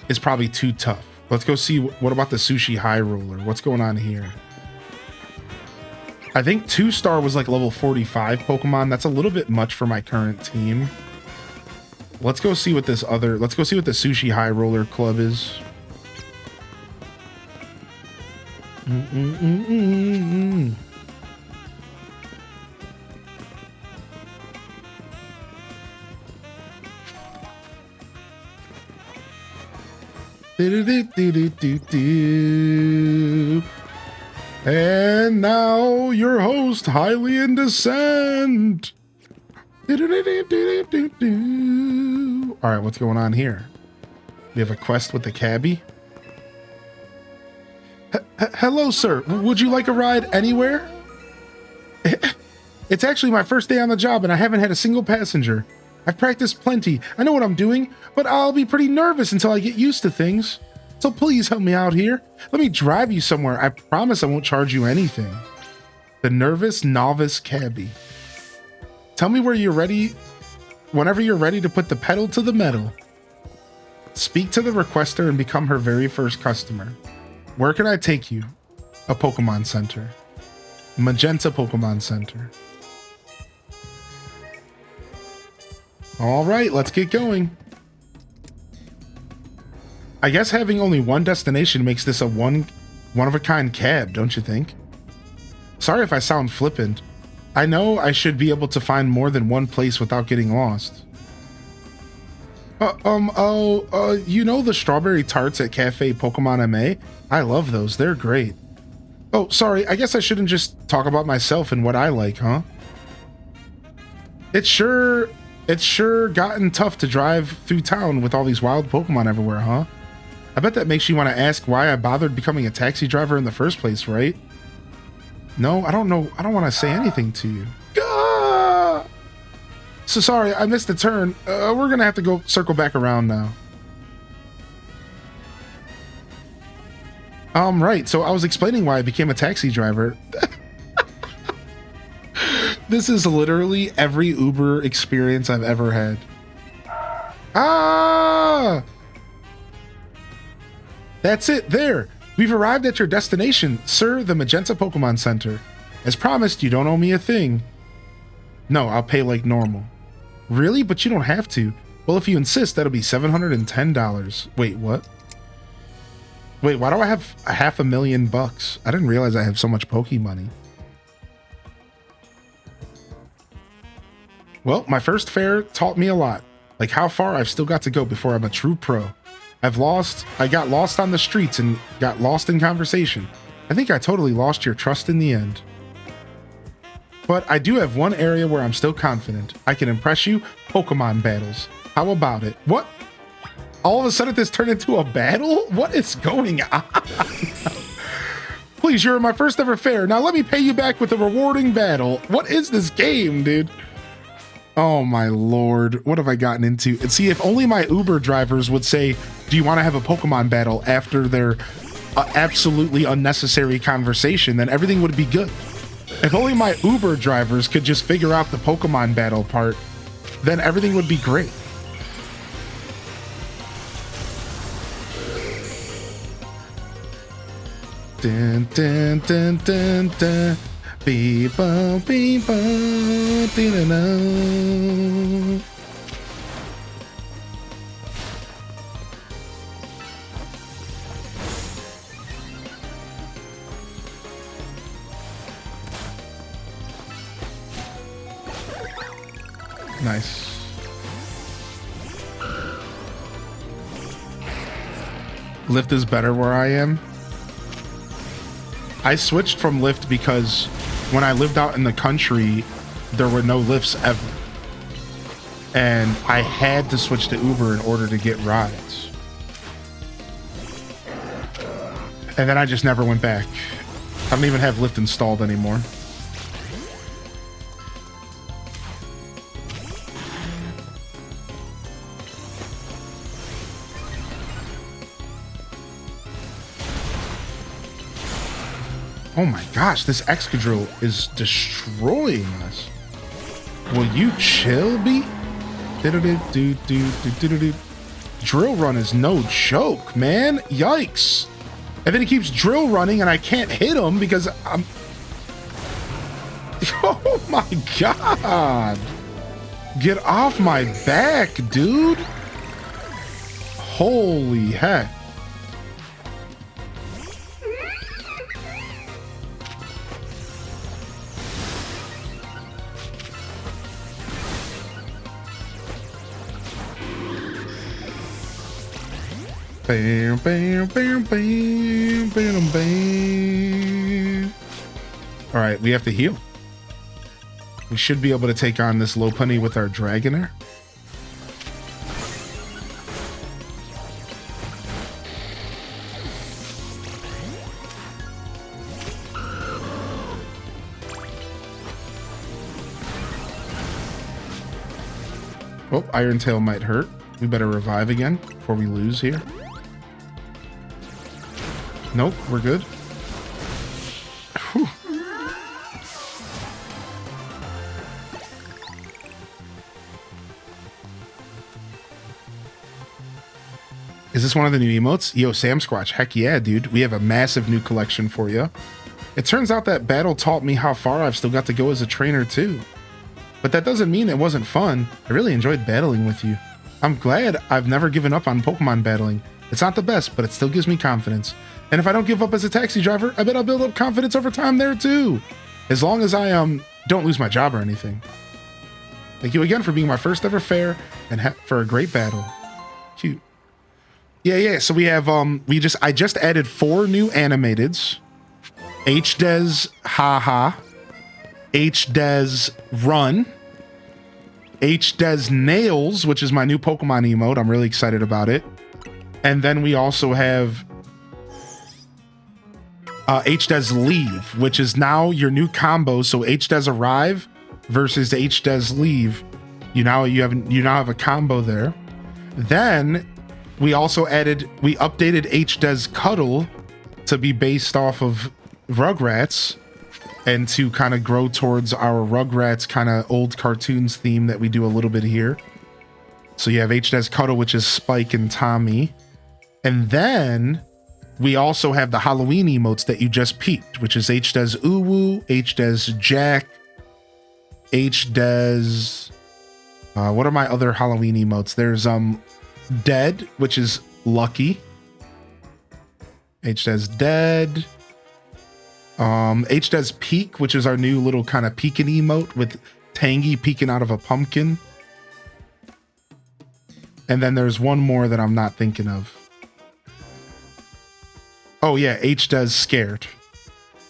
Speaker 1: is probably too tough. Let's go see what about the Sushi High Roller? What's going on here? I think 2-star was like level 45 Pokemon. That's a little bit much for my current team. Let's go see what this other, let's go see what the Sushi High Roller Club is. And now your host, Highly in Descent. All right, what's going on here? We have a quest with the cabbie. Hello, sir. Would you like a ride anywhere? It's actually my first day on the job and I haven't had a single passenger. I've practiced plenty. I know what I'm doing, but I'll be pretty nervous until I get used to things. So please help me out here. Let me drive you somewhere. I promise I won't charge you anything. The nervous novice cabbie. Tell me where you're ready, whenever you're ready to put the pedal to the metal. Speak to the requester and become her very first customer. Where can I take you? A Pokemon Center. Magenta Pokemon Center. All right, let's get going. I guess having only one destination makes this a one-of-a-kind cab, don't you think? Sorry if I sound flippant. I know I should be able to find more than one place without getting lost. You know the strawberry tarts at Cafe Pokemon MA? I love those, they're great. Oh, sorry, I guess I shouldn't just talk about myself and what I like, huh? It's sure gotten tough to drive through town with all these wild Pokemon everywhere, huh? I bet that makes you want to ask why I bothered becoming a taxi driver in the first place, right? No, I don't know. I don't want to say anything to you. Gah! So sorry, I missed the turn. We're gonna have to go circle back around now. Right, so I was explaining why I became a taxi driver. This is literally every Uber experience I've ever had. Ah! That's it, there. We've arrived at your destination, sir, the Magenta Pokemon Center. As promised, you don't owe me a thing. No, I'll pay like normal. Really? But you don't have to. Well, if you insist, that'll be $710. Wait, what? Wait, why do I have $500,000? I didn't realize I have so much Poke money. Well, my first fare taught me a lot. Like how far I've still got to go before I'm a true pro. I got lost on the streets and got lost in conversation. I think I totally lost your trust in the end. But I do have one area where I'm still confident. I can impress you. Pokemon battles. How about it? What? All of a sudden this turned into a battle? What is going on? Please, you're my first ever fair. Now let me pay you back with a rewarding battle. What is this game, dude? Oh my lord. What have I gotten into? And see, if only my Uber drivers would say, do you want to have a Pokemon battle after their absolutely unnecessary conversation, then everything would be good. If only my Uber drivers could just figure out the Pokemon battle part, then everything would be great. Dun, dun, dun, dun, dun. Beep-bo, beep-bo, dee-da-da. Nice. Lift is better where I am. I switched from Lyft because when I lived out in the country, there were no Lyfts ever. And I had to switch to Uber in order to get rides. And then I just never went back. I don't even have Lyft installed anymore. Oh my gosh, this Excadrill is destroying us. Will you chill, B? Drill run is no joke, man. Yikes. And then he keeps drill running and I can't hit him because I'm... Oh my god. Get off my back, dude. Holy heck. Bam, bam, bam, bam, bam, bam. All right, we have to heal. We should be able to take on this Lopunny with our Dragonair. Oh, Iron Tail might hurt. We better revive again before we lose here. Nope, we're good. Whew. Is this one of the new emotes? Yo, Sam Squatch, heck yeah, dude. We have a massive new collection for you. It turns out that battle taught me how far I've still got to go as a trainer too. But that doesn't mean it wasn't fun. I really enjoyed battling with you. I'm glad I've never given up on Pokemon battling. It's not the best, but it still gives me confidence. And if I don't give up as a taxi driver, I bet I'll build up confidence over time there too. As long as I don't lose my job or anything. Thank you again for being my first ever fair and for a great battle. Cute. Yeah. So we have I just added 4 new animateds. HDes Haha, HDes Run, HDes Nails, which is my new Pokemon emote. I'm really excited about it. And then we also have HDes Leave, which is now your new combo. So HDes Arrive versus HDes Leave. You now have a combo there. Then we also updated HDes Cuddle to be based off of Rugrats and to kind of grow towards our Rugrats kind of old cartoons theme that we do a little bit here. So you have HDes Cuddle, which is Spike and Tommy. And then we also have the Halloween emotes that you just peeped, which is HDes Uwu, HDes Jack, HDes... what are my other Halloween emotes? There's Dead, which is Lucky. HDes Dead. HDes Peek, which is our new little kind of peeking emote with Tangy peeking out of a pumpkin. And then there's one more that I'm not thinking of. Oh yeah, HDes Scared.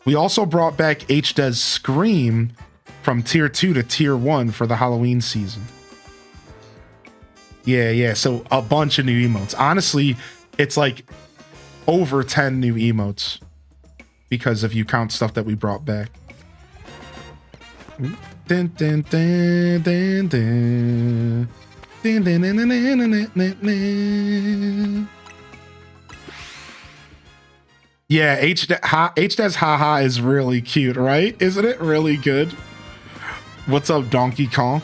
Speaker 1: We also brought back HDes Scream from tier 2 to tier 1 for the Halloween season. Yeah. So a bunch of new emotes. Honestly, it's like over 10 new emotes because if you count stuff that we brought back. Dun, dun, dun, dun, dun. Dun, dun, dun, dun, dun, dun, dun, dun. Yeah, H-Des haha is really cute, right? Isn't it really good? What's up, Donkey Kong?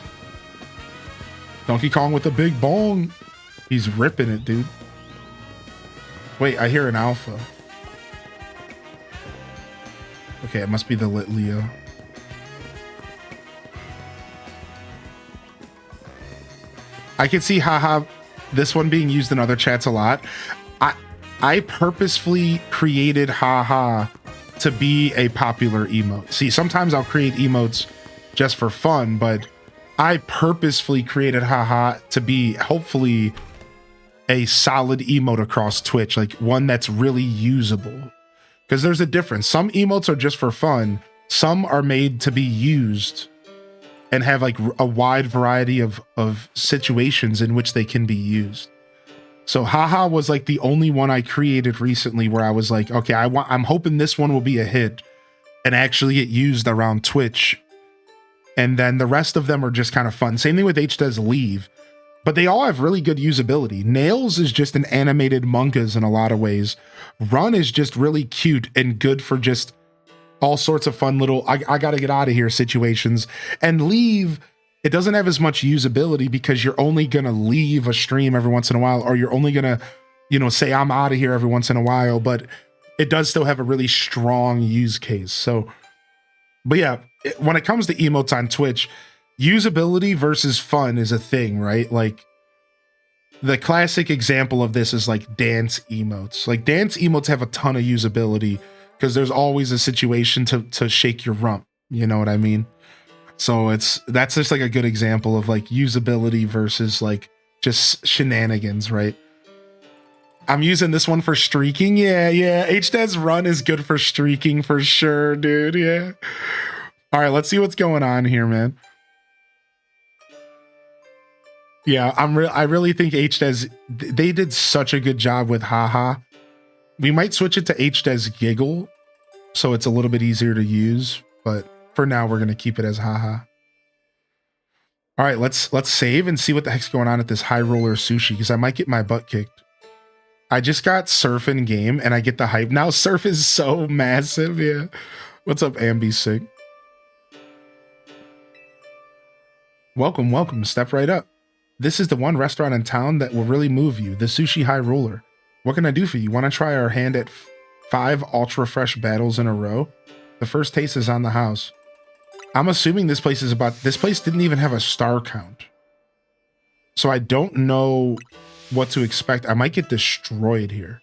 Speaker 1: Donkey Kong with a big bong. He's ripping it, dude. Wait, I hear an alpha. Okay, it must be the Lit Leo. I can see haha this one being used in other chats a lot. I purposefully created haha to be a popular emote. See, sometimes I'll create emotes just for fun, but I purposefully created haha to be hopefully a solid emote across Twitch, like one that's really usable. Because there's a difference. Some emotes are just for fun. Some are made to be used and have like a wide variety of situations in which they can be used. So haha was like the only one I created recently where I was like, okay, I'm hoping this one will be a hit and actually get used around Twitch. And then the rest of them are just kind of fun. Same thing with H-Des Leave, but they all have really good usability. Nails is just an animated mongoose in a lot of ways. Run is just really cute and good for just all sorts of fun little, I gotta get out of here situations. And Leave, it doesn't have as much usability because you're only gonna leave a stream every once in a while, or you're only gonna, say I'm out of here every once in a while, but it does still have a really strong use case. So, but yeah, when it comes to emotes on Twitch, usability versus fun is a thing, right? Like the classic example of this is like dance emotes. Like dance emotes have a ton of usability because there's always a situation to shake your rump. You know what I mean? So that's just like a good example of like usability versus like just shenanigans, right? I'm using this one for streaking. Yeah. H-Des Run is good for streaking for sure, dude. Yeah. All right, let's see what's going on here, man. Yeah, I really think H-Des, they did such a good job with haha. We might switch it to H-Des Giggle so it's a little bit easier to use, but for now we're gonna keep it as haha. All right, let's save and see what the heck's going on at this high roller sushi because I might get my butt kicked. I just got Surf in game and I get the hype. Now Surf is so massive, yeah. What's up, Ambi Sig? Welcome, step right up. This is the one restaurant in town that will really move you, the Sushi High Roller. What can I do for you? Want to try our hand at 5 ultra fresh battles in a row? The first taste is on the house. I'm assuming this place didn't even have a star count. So I don't know what to expect. I might get destroyed here.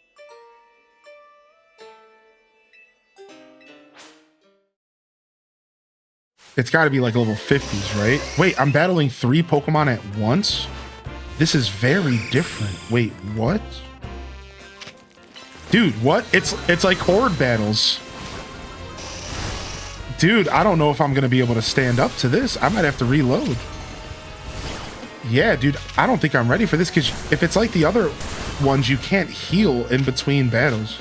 Speaker 1: It's got to be like level 50s, right? Wait, I'm battling 3 Pokemon at once? This is very different. Wait, what? Dude, what? It's like horde battles. Dude, I don't know if I'm going to be able to stand up to this. I might have to reload. Yeah, dude, I don't think I'm ready for this because if it's like the other ones, you can't heal in between battles.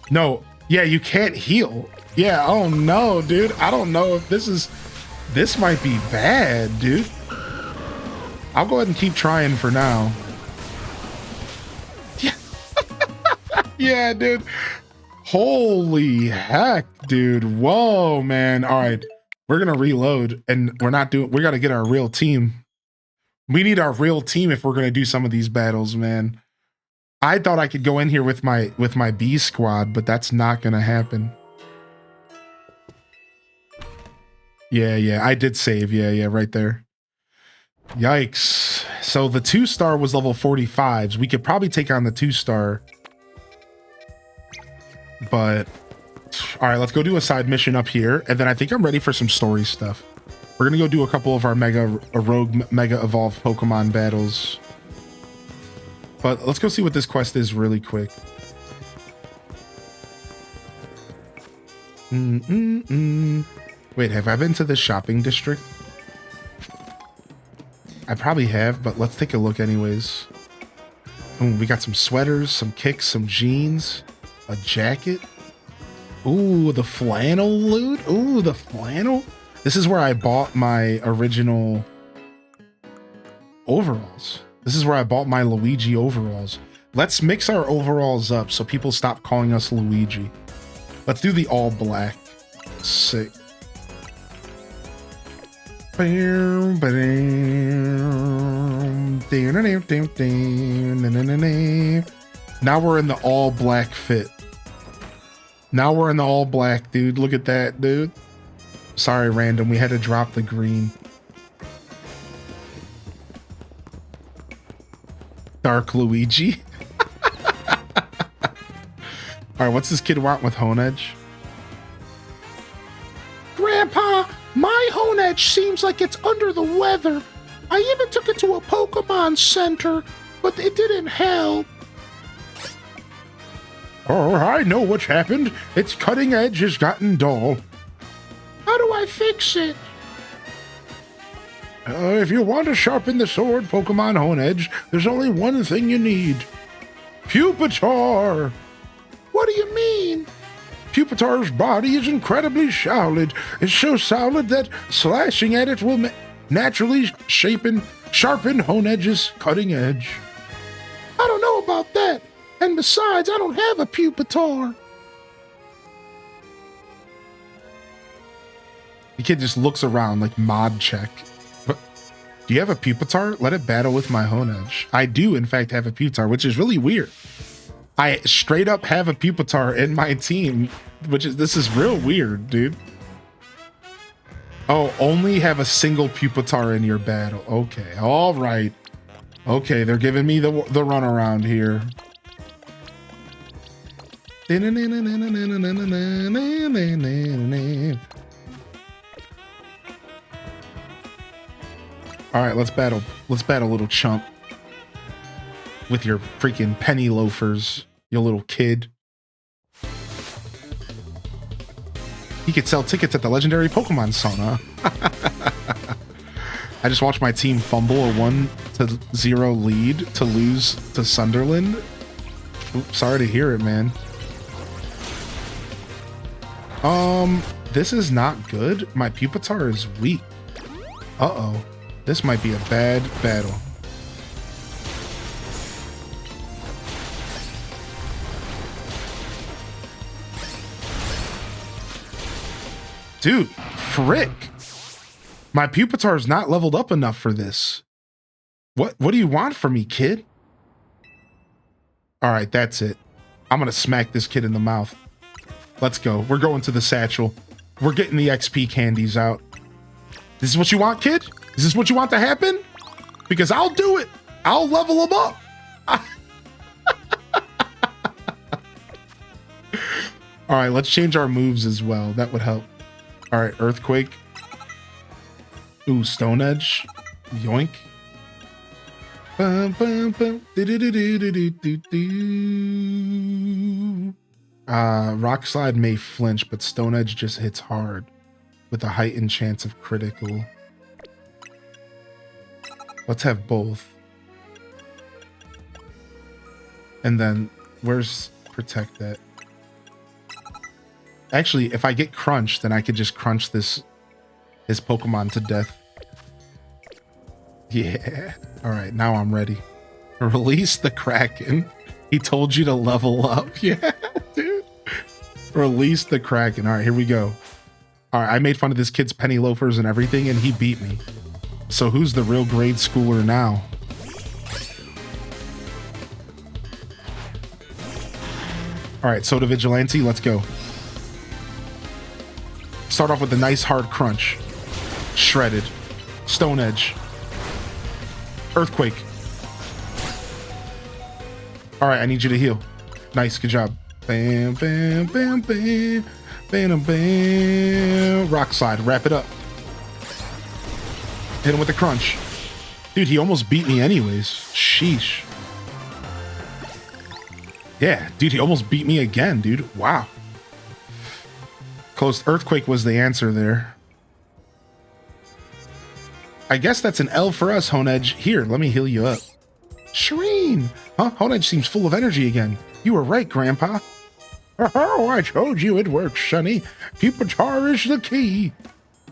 Speaker 1: No, yeah, you can't heal. Yeah, oh no, dude. I don't know if this might be bad, dude. I'll go ahead and keep trying for now. Yeah, yeah, dude. Holy heck, dude. Whoa, man. All right, we're gonna reload and we gotta get our real team. We need our real team if we're gonna do some of these battles, man. I thought I could go in here with my B squad, but that's not gonna happen. Yeah, I did save. Yeah, right there. Yikes. So the 2-star was level 45s. We could probably take on the 2-star. But, all right, let's go do a side mission up here. And then I think I'm ready for some story stuff. We're going to go do a couple of our rogue mega evolved Pokemon battles. But let's go see what this quest is really quick. Wait, have I been to the shopping district? I probably have, but let's take a look anyways. Ooh, we got some sweaters, some kicks, some jeans, a jacket. Ooh, the flannel loot. Ooh, the flannel. This is where I bought my original overalls. This is where I bought my Luigi overalls. Let's mix our overalls up so people stop calling us Luigi. Let's do the all black. Sick. Now we're in the all black fit. Now we're in the all black, dude. Look at that, dude. Sorry, random. We had to drop the green. Dark Luigi. All right, what's this kid want with Hone Edge? Grandpa, my Hone Edge seems like it's under the weather. I even took it to a Pokemon Center, but it didn't help. Oh, I know what's happened. Its cutting edge has gotten dull. How do I fix it? If you want to sharpen the sword, Pokemon Hone Edge, there's only one thing you need. Pupitar! What do you mean? Pupitar's body is incredibly solid. It's so solid that slashing at it will naturally sharpen Hone Edge's cutting edge. I don't know about that. And besides, I don't have a Pupitar. The kid just looks around like mod check. But do you have a Pupitar? Let it battle with my Hone Edge. I do, in fact, have a Pupitar, which is really weird. I straight up have a Pupitar in my team, this is real weird, dude. Oh, only have a single Pupitar in your battle. Okay, all right. Okay, they're giving me the runaround here. All right, let's battle. Let's battle, little chump. With your freaking penny loafers, you little kid. He could sell tickets at the legendary Pokemon Sauna. I just watched my team fumble a 1-0 lead to lose to Sunderland. Oops, sorry to hear it, man. This is not good. My Pupitar is weak. Uh-oh. This might be a bad battle. Dude, frick. My Pupitar is not leveled up enough for this. What do you want from me, kid? All right, that's it. I'm gonna smack this kid in the mouth. Let's go. We're going to the satchel. We're getting the XP candies out. This is what you want, kid? Is this what you want to happen? Because I'll do it. I'll level him up. All right, let's change our moves as well. That would help. All right, Earthquake. Ooh, Stone Edge. Yoink. Bum, bum, bum. Rock Slide may flinch, but Stone Edge just hits hard with a heightened chance of critical. Let's have both. And then, where's Protect at? Actually, if I get crunched, then I could just crunch his Pokemon to death. Yeah. All right, now I'm ready. Release the Kraken. He told you to level up. Yeah, dude. Release the Kraken. All right, here we go. All right, I made fun of this kid's penny loafers and everything, and he beat me. So who's the real grade schooler now? All right, Soda Vigilante, let's go. Start off with a nice hard crunch. Shredded. Stone Edge. Earthquake. All right, I need you to heal. Nice, good job. Bam, bam, bam, bam. Bam, bam. Rock Slide, wrap it up. Hit him with the crunch. Dude, he almost beat me anyways. Sheesh. Yeah, dude, he almost beat me again, dude. Wow. Close. Earthquake was the answer there. I guess that's an L for us, Honedge. Here, let me heal you up. Shireen! Huh? Honedge seems full of energy again. You were right, Grandpa. Oh, I told you it works, Sonny. Pupitar is the key.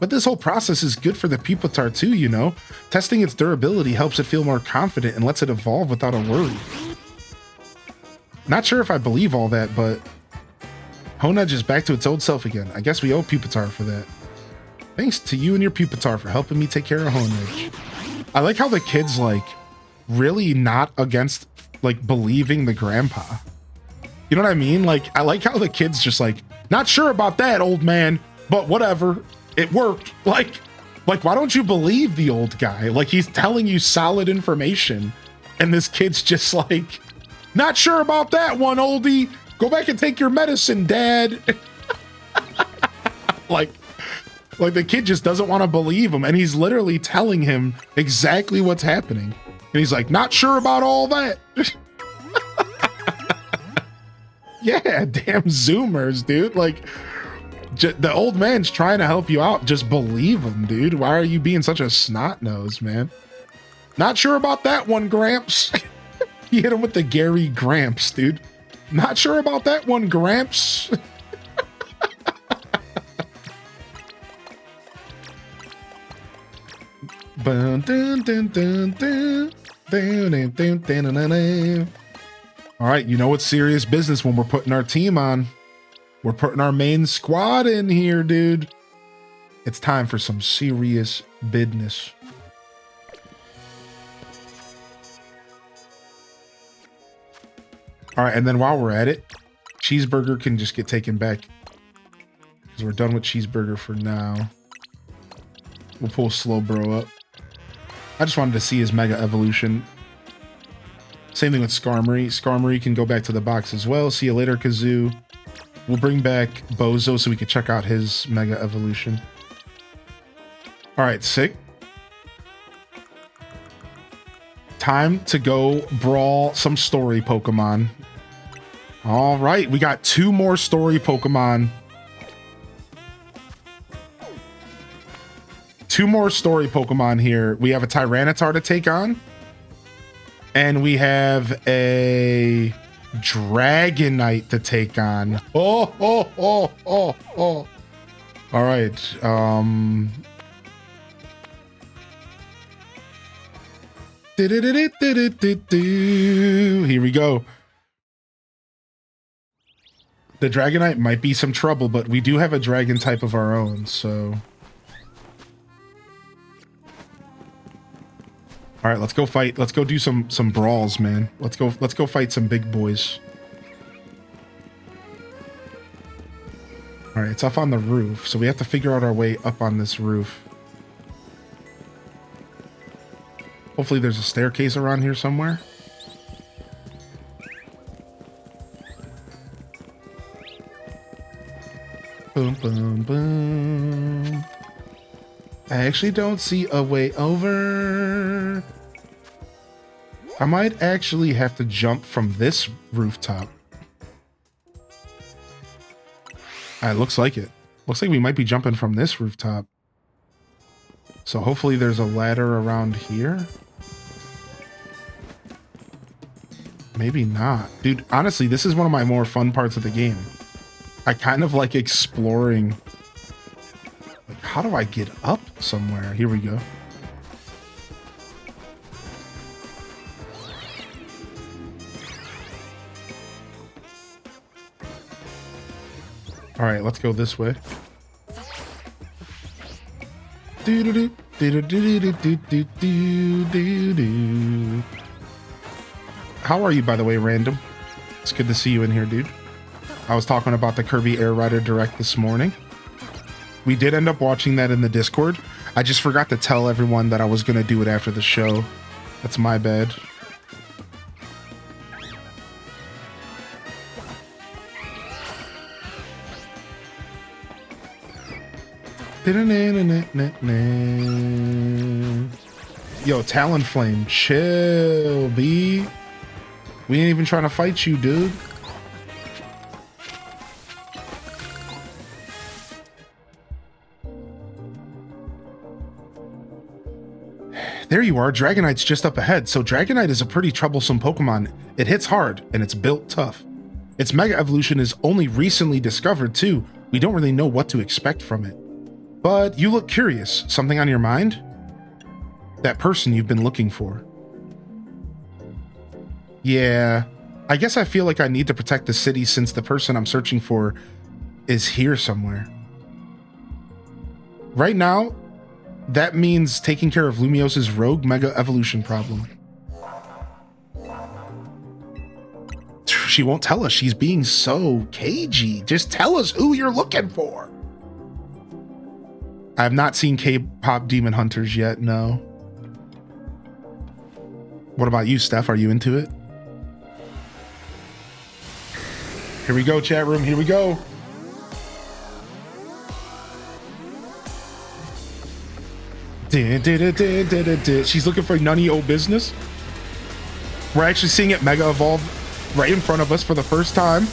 Speaker 1: But this whole process is good for the Pupitar too, you know. Testing its durability helps it feel more confident and lets it evolve without a worry. Not sure if I believe all that, but Honedge is back to its old self again. I guess we owe Pupitar for that. Thanks to you and your Pupitar for helping me take care of Honedge. I like how the kid's like really not against like believing the grandpa. You know what I mean? Like, I like how the kid's just like, not sure about that, old man, but whatever. It worked. Like, why don't you believe the old guy? Like, he's telling you solid information. And this kid's just like, not sure about that one, oldie. Go back and take your medicine, Dad. like the kid just doesn't want to believe him. And he's literally telling him exactly what's happening. And he's like, not sure about all that. Yeah, damn Zoomers, dude. Like, the old man's trying to help you out. Just believe him, dude. Why are you being such a snot nose, man? Not sure about that one, Gramps. You hit him with the Gary Gramps, dude. Not sure about that one, Gramps. All right, you know it's serious business when we're putting our team on. We're putting our main squad in here, dude. It's time for some serious business. All right, and then while we're at it, Cheeseburger can just get taken back because we're done with Cheeseburger for now. We'll pull Slowbro up. I just wanted to see his Mega Evolution. Same thing with Skarmory. Skarmory can go back to the box as well. See you later, Kazoo. We'll bring back Bozo so we can check out his Mega Evolution. All right, sick. Time to go brawl some story Pokemon. All right, we got 2 more story Pokemon. 2 more story Pokemon here. We have a Tyranitar to take on. And we have a Dragonite to take on. Oh. All right. Here we go. The Dragonite might be some trouble, but we do have a dragon type of our own, so. All right, let's go fight. Let's go do some brawls, man. Let's go fight some big boys. All right, it's up on the roof, so we have to figure out our way up on this roof. Hopefully there's a staircase around here somewhere. Boom, boom, boom. I actually don't see a way over. I might actually have to jump from this rooftop. Looks like it. Looks like we might be jumping from this rooftop. So hopefully there's a ladder around here. Maybe not. Dude, honestly, this is one of my more fun parts of the game. I kind of like exploring. Like, how do I get up somewhere? Here we go. All right, let's go this way. How are you, by the way, Random? It's good to see you in here, dude. I was talking about the Kirby Air Rider Direct this morning. We did end up watching that in the Discord. I just forgot to tell everyone that I was going to do it after the show. That's my bad. Yo, Talonflame, chill, B. We ain't even trying to fight you, dude. There you are. Dragonite's just up ahead. So Dragonite is a pretty troublesome Pokemon. It hits hard, and it's built tough. Its Mega Evolution is only recently discovered, too. We don't really know what to expect from it. But you look curious. Something on your mind? That person you've been looking for. Yeah, I guess I feel like I need to protect the city since the person I'm searching for is here somewhere. Right now, that means taking care of Lumios's rogue Mega Evolution problem. She won't tell us. She's being so cagey. Just tell us who you're looking for. I have not seen K-pop Demon Hunters yet, no. What about you, Steph? Are you into it? Here we go, chat room. Here we go. She's looking for nunny old business. We're actually seeing it Mega Evolve right in front of us for the first time.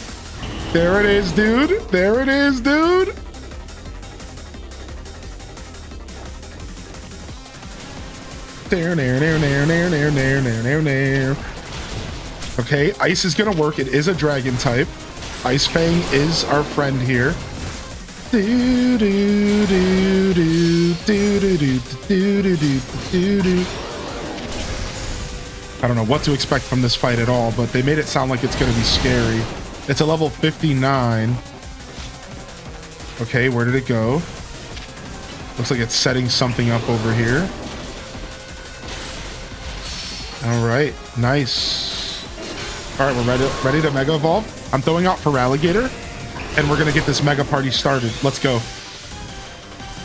Speaker 1: There it is, dude. There it is, dude. Okay, Ice is gonna work. It is a dragon type. Ice Fang is our friend here. I don't know what to expect from this fight at all, but they made it sound like it's gonna be scary. It's a level 59. Okay, where did it go? Looks like it's setting something up over here. All right, nice. All right, we're ready to Mega Evolve. I'm throwing out for Alligator, and we're gonna get this Mega Party started. Let's go.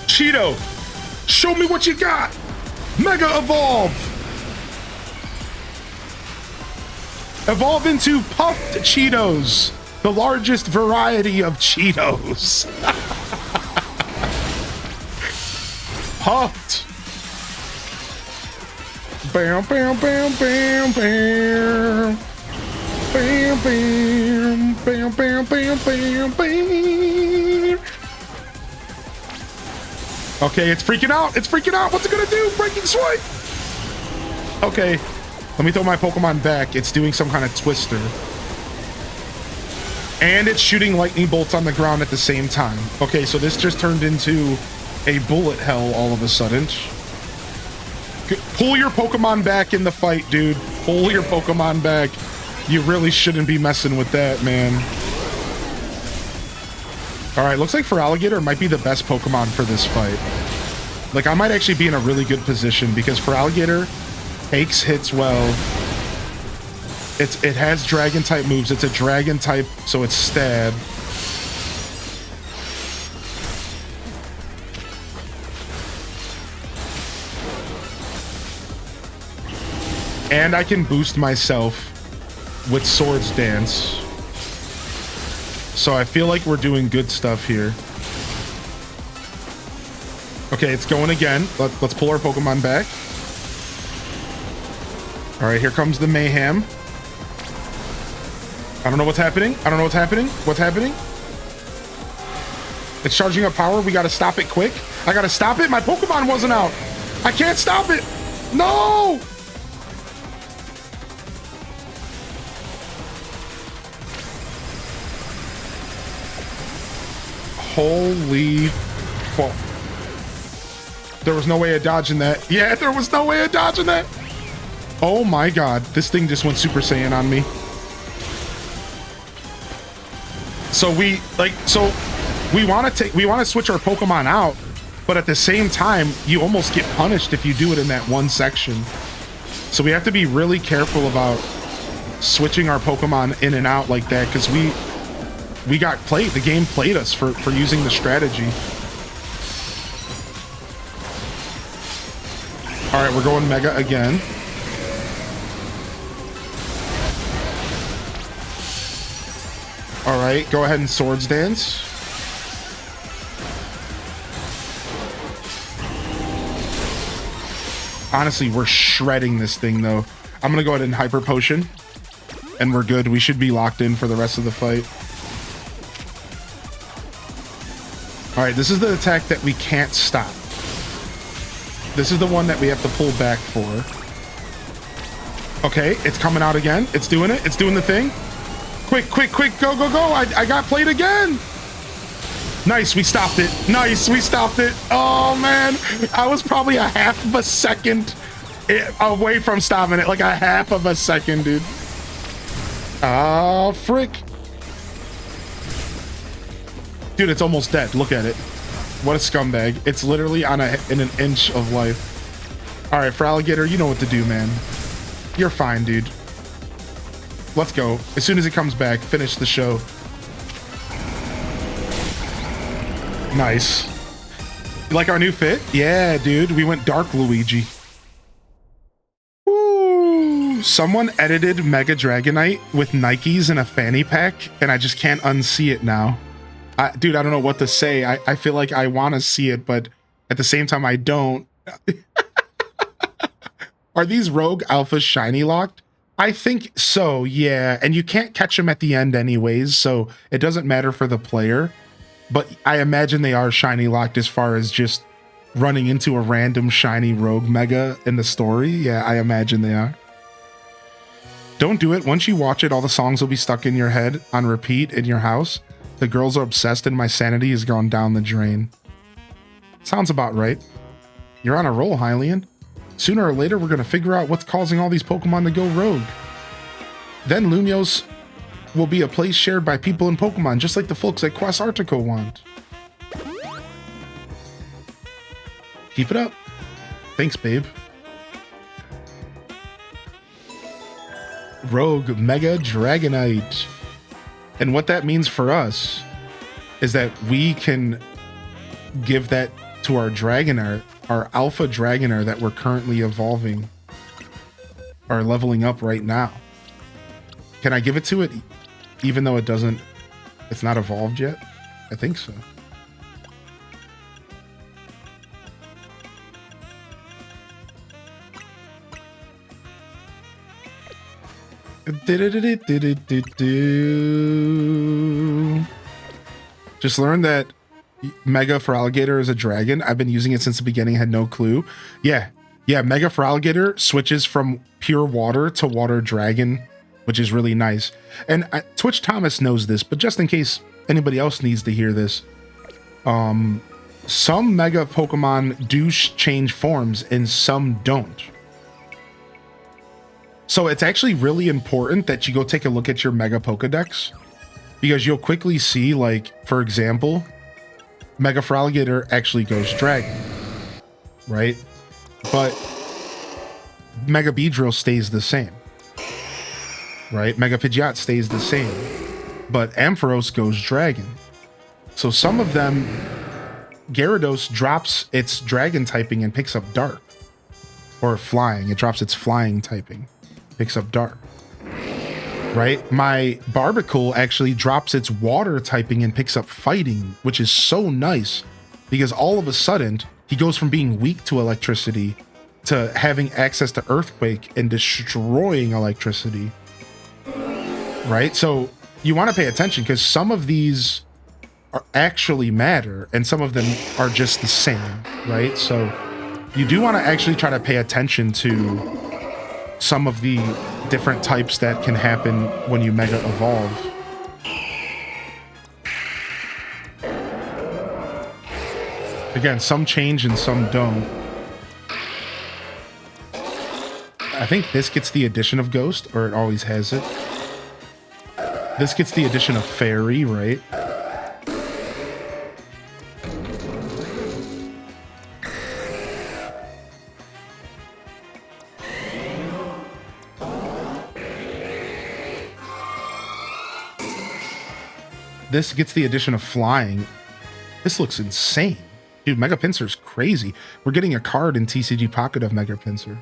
Speaker 1: Cheeto, show me what you got. Mega Evolve. Evolve into Puffed Cheetos, the largest variety of Cheetos. Puffed. Bam, bam, bam, bam, bam. Bam, bam, bam, bam, bam, bam, bam. Okay, it's freaking out. It's freaking out. What's it gonna do? Breaking Swipe. Okay, let me throw my Pokemon back. It's doing some kind of twister. And it's shooting lightning bolts on the ground at the same time. Okay, so this just turned into a bullet hell all of a sudden. Pull your Pokemon back in the fight, dude. Pull your Pokemon back. You really shouldn't be messing with that, man. All right, looks like for Alligator might be the best Pokemon for this fight. Like, I might actually be in a really good position because for Alligator, takes hits well. It has dragon type moves. It's a dragon type, so it's stab. And I can boost myself with Swords Dance. So I feel like we're doing good stuff here. Okay, it's going again. Let's pull our Pokemon back. All right, here comes the mayhem. I don't know what's happening. I don't know what's happening. What's happening? It's charging up power. We got to stop it quick. I got to stop it. My Pokemon wasn't out. I can't stop it. No! Holy fuck. There was no way of dodging that. Yeah, there was no way of dodging that. Oh my god. This thing just went Super Saiyan on me. So we want to switch our Pokemon out, but at the same time, you almost get punished if you do it in that one section. So we have to be really careful about switching our Pokemon in and out like that, because we got played. The game played us for using the strategy. All right, we're going Mega again. All right, go ahead and Swords Dance. Honestly, we're shredding this thing, though. I'm gonna go ahead and Hyper Potion, and we're good. We should be locked in for the rest of the fight. All right, this is the attack that we can't stop. This is the one that we have to pull back for. Okay, it's coming out again. It's doing it. It's doing the thing. Quick, quick, quick. Go, go, go. I got played again. Nice, we stopped it. Nice, we stopped it. Oh, man. I was probably a half of a second away from stopping it. Like a half of a second, dude. Oh, frick. Dude, it's almost dead. Look at it. What a scumbag. It's literally in an inch of life. All right, for alligator, you know what to do, man. You're fine, dude. Let's go. As soon as it comes back, finish the show. Nice. You like our new fit? Yeah, dude. We went dark Luigi. Woo. Someone edited Mega Dragonite with Nikes in a fanny pack, and I just can't unsee it now. Dude, I don't know what to say. I feel like I want to see it, but at the same time, I don't. Are these Rogue Alpha shiny locked? I think so, yeah. And you can't catch them at the end anyways, so it doesn't matter for the player. But I imagine they are shiny locked as far as just running into a random shiny Rogue Mega in the story. Yeah, I imagine they are. Don't do it. Once you watch it, all the songs will be stuck in your head on repeat in your house. The girls are obsessed and my sanity has gone down the drain. Sounds about right. You're on a roll, Hylian. Sooner or later, we're going to figure out what's causing all these Pokemon to go rogue. Then Lumios will be a place shared by people in Pokemon, just like the folks at Quest Artico want. Keep it up. Thanks, babe. Rogue Mega Dragonite. And what that means for us is that we can give that to our Dragonair, our Alpha Dragonair that we're currently evolving or leveling up right now. Can I give it to it even though it's not evolved yet? I think so. Just learned that Mega for Alligator is a dragon. I've been using it since the beginning, had no clue. Yeah, Mega for Alligator switches from pure water to water dragon, which is really nice. And Twitch Thomas knows this, but just in case anybody else needs to hear this, some Mega Pokemon do change forms and some don't. So it's actually really important that you go take a look at your Mega Pokedex, because you'll quickly see, like, for example, Mega for Alligator actually goes Dragon, right? But Mega Beedrill stays the same, right? Mega Pidgeot stays the same, but Ampharos goes Dragon. So some of them, Gyarados drops its Dragon typing and picks up Dark, or Flying. It drops its Flying typing, picks up Dark. Right? My Barbicle actually drops its water typing and picks up Fighting, which is so nice because all of a sudden he goes from being weak to electricity to having access to Earthquake and destroying electricity. Right? So you want to pay attention because some of these actually matter and some of them are just the same, right? So you do want to actually try to pay attention to some of the different types that can happen when you Mega Evolve. Again, some change and some don't. I think this gets the addition of Ghost, or it always has it. This gets the addition of Fairy, right? This gets the addition of Flying. This looks insane. Dude, Mega Pinsir's crazy. We're getting a card in TCG Pocket of Mega Pinsir.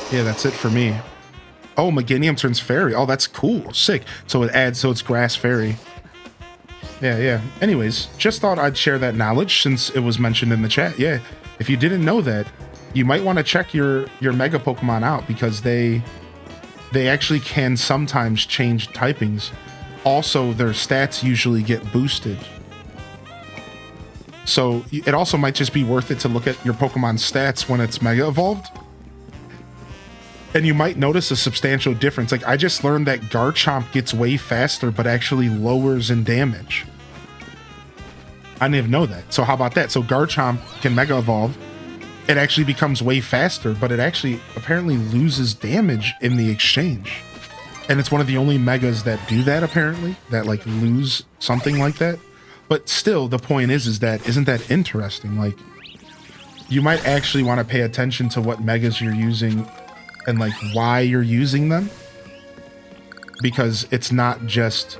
Speaker 1: Yeah, that's it for me. Oh, Meganium turns Fairy. Oh, that's cool. Sick. So it adds, so it's Grass Fairy. Yeah. Anyways, just thought I'd share that knowledge since it was mentioned in the chat. Yeah, if you didn't know that, you might want to check your Mega Pokemon out because they actually can sometimes change typings. Also, their stats usually get boosted. So it also might just be worth it to look at your Pokemon stats when it's Mega Evolved. And you might notice a substantial difference. Like, I just learned that Garchomp gets way faster, but actually lowers in damage. I didn't even know that. So how about that? So Garchomp can Mega Evolve. It actually becomes way faster, but it actually apparently loses damage in the exchange. And it's one of the only Megas that do that, apparently, that like lose something like that. But still, the point is that, isn't that interesting? Like, you might actually want to pay attention to what Megas you're using and like why you're using them, because it's not just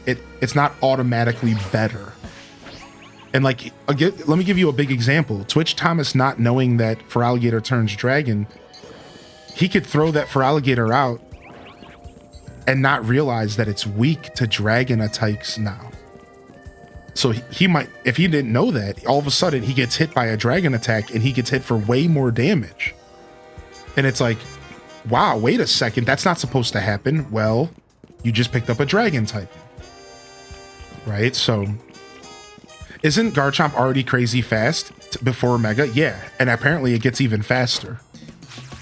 Speaker 1: it's not automatically better. And like, again, let me give you a big example. Twitch Thomas not knowing that Feraligatr turns dragon, he could throw that Feraligatr out and not realize that it's weak to dragon attacks now. So he might, if he didn't know that, all of a sudden he gets hit by a dragon attack and he gets hit for way more damage. And it's like, wow, wait a second, that's not supposed to happen. Well, you just picked up a dragon type. Right? So, isn't Garchomp already crazy fast before Mega? Yeah, and apparently it gets even faster.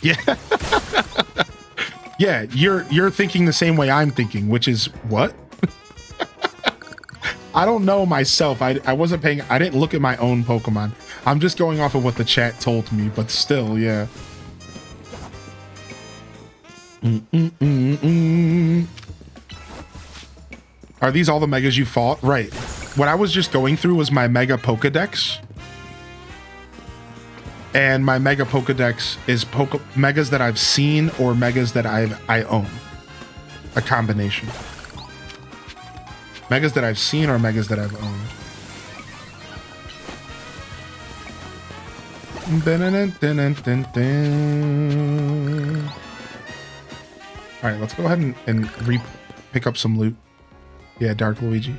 Speaker 1: Yeah. Yeah, you're thinking the same way I'm thinking, which is what? I don't know myself. I wasn't paying, I didn't look at my own Pokemon. I'm just going off of what the chat told me, but still, yeah. Are these all the Megas you fought? Right. What I was just going through was my Mega Pokedex. And my Mega Pokedex is Megas that I've seen or Megas that I own. A combination. Megas that I've seen or Megas that I've owned. All right, let's go ahead and pick up some loot. Yeah, Dark Luigi.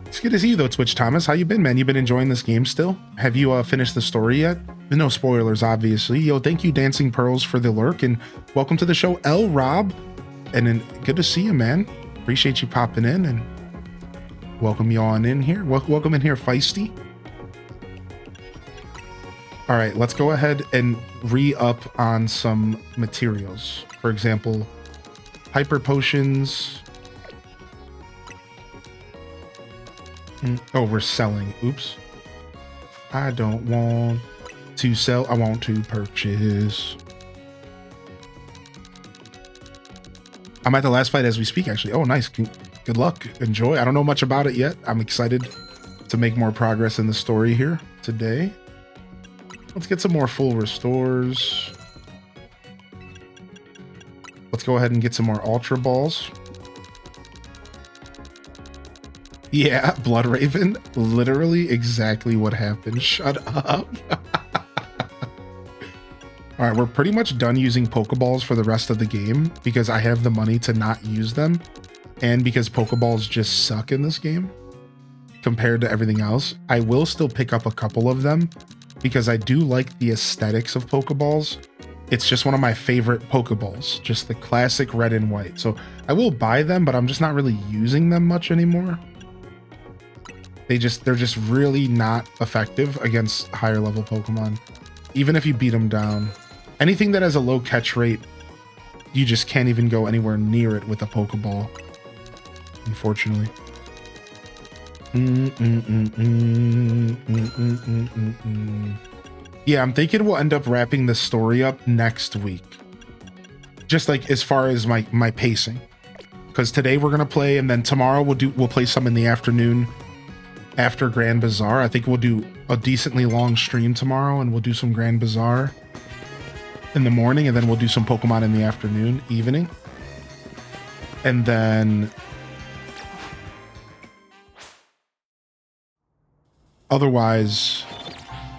Speaker 1: It's good to see you though, Twitch Thomas. How you been, man? You been enjoying this game still? Have you finished the story yet? No spoilers, obviously. Yo, thank you, Dancing Pearls, for the lurk, and welcome to the show, L Rob. And then good to see you, man. Appreciate you popping in and welcome you on in here. Welcome in here, Feisty. All right, let's go ahead and re-up on some materials. For example, hyper potions. Oh, we're selling. Oops. I don't want to sell. I want to purchase. I'm at the last fight as we speak, actually. Oh, nice. Good luck. Enjoy. I don't know much about it yet. I'm excited to make more progress in the story here today. Let's get some more full restores. Let's go ahead and get some more Ultra Balls. Yeah, Blood Raven. Literally exactly what happened. Shut up. All right, we're pretty much done using Pokeballs for the rest of the game because I have the money to not use them. And because Pokeballs just suck in this game compared to everything else. I will still pick up a couple of them because I do like the aesthetics of Pokeballs. It's just one of my favorite Pokeballs, just the classic red and white. So I will buy them, but I'm just not really using them much anymore. They're just really not effective against higher level Pokemon. Even if you beat them down. Anything that has a low catch rate, you just can't even go anywhere near it with a Pokeball. Unfortunately. Yeah, I'm thinking we'll end up wrapping the story up next week. Just like as far as my pacing. Because today we're gonna play, and then tomorrow we'll play some in the afternoon after Grand Bazaar. I think we'll do a decently long stream tomorrow, and we'll do some Grand Bazaar in the morning, and then we'll do some Pokemon in the afternoon, evening. And then otherwise,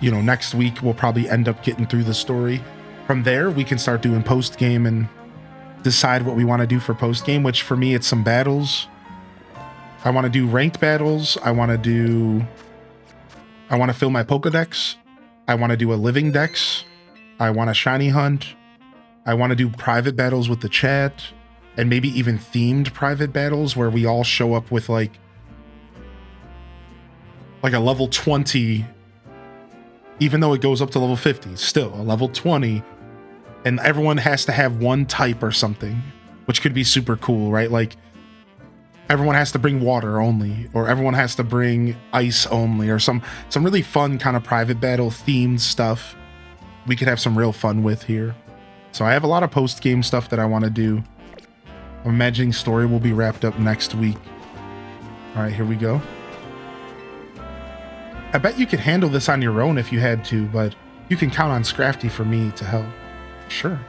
Speaker 1: you know, next week we'll probably end up getting through the story. From there, we can start doing post-game and decide what we want to do for post-game, which for me, it's some battles. I want to do ranked battles. I want to fill my Pokedex. I want to do a living dex. I want a shiny hunt. I want to do private battles with the chat, and maybe even themed private battles where we all show up with like a level 20, even though it goes up to level 50, still a level 20, and everyone has to have one type or something, which could be super cool, right? Like everyone has to bring water only, or everyone has to bring ice only, or some really fun kind of private battle themed stuff we could have some real fun with here. So I have a lot of post-game stuff that I want to do. I'm imagining story will be wrapped up next week. All right, here we go. I bet you could handle this on your own if you had to, but you can count on Scrafty for me to help. Sure.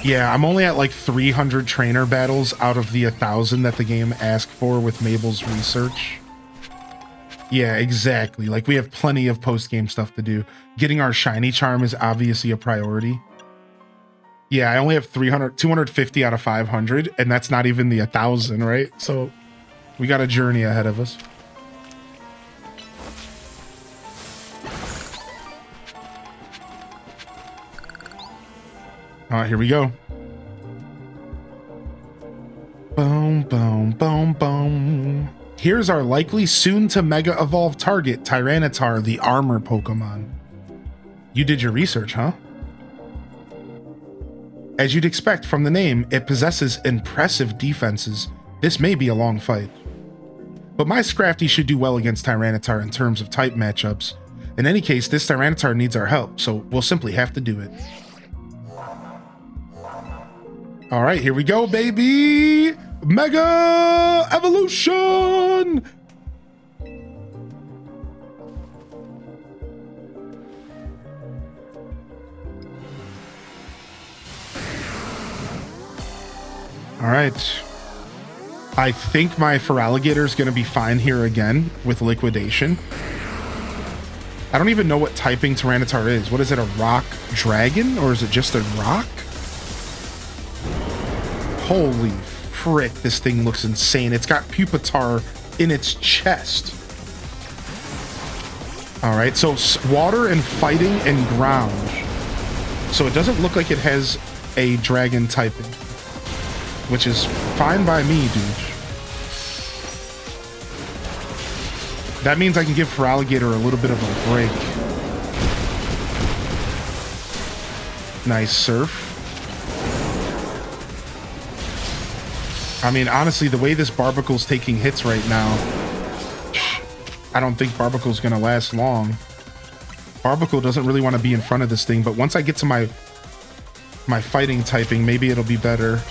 Speaker 1: Yeah, I'm only at like 300 trainer battles out of the 1,000 that the game asked for with Mabel's research. Yeah, exactly. Like we have plenty of post-game stuff to do. Getting our shiny charm is obviously a priority. Yeah, I only have 250 out of 500, and that's not even the 1,000, right? So we got a journey ahead of us. All right, here we go. Boom, boom, boom, boom. Here's our likely soon to mega evolve target, Tyranitar, the armor Pokemon. You did your research, huh? As you'd expect from the name, it possesses impressive defenses. This may be a long fight. But my Scrafty should do well against Tyranitar in terms of type matchups. In any case, this Tyranitar needs our help, so we'll simply have to do it. All right, here we go, baby! Mega Evolution! All right. I think my Feraligatr is going to be fine here again with Liquidation. I don't even know what typing Tyranitar is. What is it, a rock dragon? Or is it just a rock? Holy frick, this thing looks insane. It's got Pupitar in its chest. All right, so water and fighting and ground. So it doesn't look like it has a dragon typing, which is fine by me, dude. That means I can give Feraligatr a little bit of a break. Nice Surf. I mean, honestly, the way this Barbacle's taking hits right now, I don't think Barbacle's gonna last long. Barbacle doesn't really want to be in front of this thing, but once I get to my fighting typing, maybe it'll be better.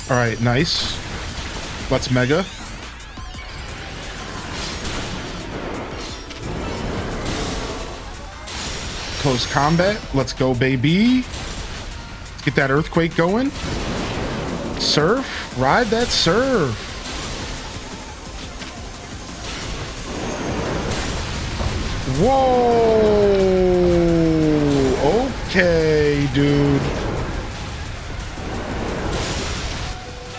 Speaker 1: All right, nice. Let's Mega. Close combat. Let's go, baby. Let's get that Earthquake going. Surf. Ride that surf. Whoa. Okay, dude.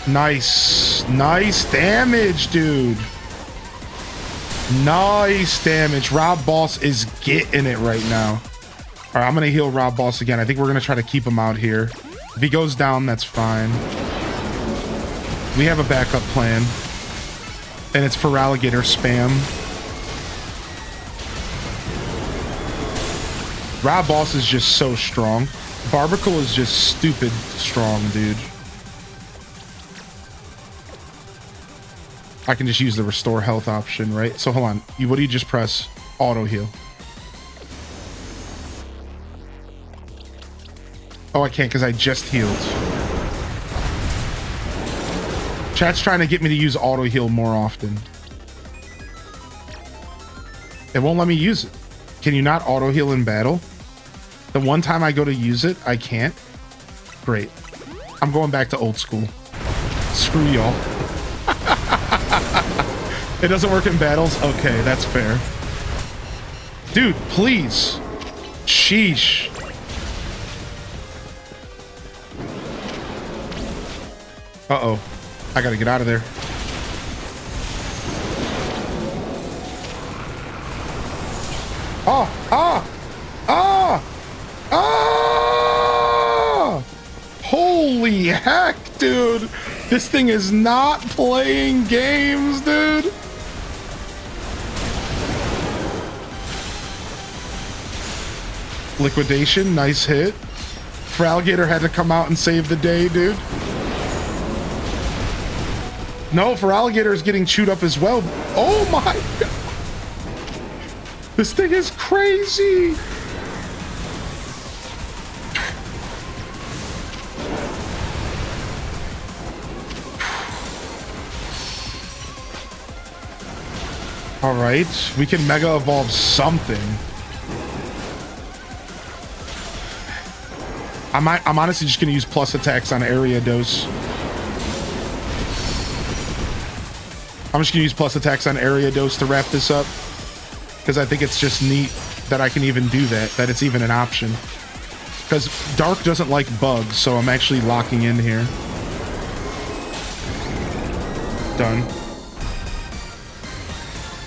Speaker 1: Nice. Nice damage, dude. Nice damage. Rob Boss is getting it right now. All right, I'm going to heal Rob Boss again. I think we're going to try to keep him out here. If he goes down, that's fine. We have a backup plan. And it's Feraligatr spam. Rob Boss is just so strong. Barbacle is just stupid strong, dude. I can just use the restore health option, right? So hold on. What do you just press? Auto heal. Oh, I can't because I just healed. Chat's trying to get me to use auto heal more often. It won't let me use it. Can you not auto heal in battle? The one time I go to use it, I can't. Great. I'm going back to old school. Screw y'all. It doesn't work in battles? Okay, that's fair. Dude, please. Sheesh. Uh-oh. I gotta get out of there. Oh, ah, ah, ah! Holy heck, dude. This thing is not playing games, dude. Liquidation, nice hit. Alligator had to come out and save the day, dude. No, Alligator is getting chewed up as well. Oh my God. This thing is crazy. All right, we can mega evolve something. I'm honestly just gonna use plus attacks on area dose. I'm just gonna use plus attacks on area dose to wrap this up, because I think it's just neat that I can even do that, that it's even an option. Because Dark doesn't like bugs, so I'm actually locking in here. Done.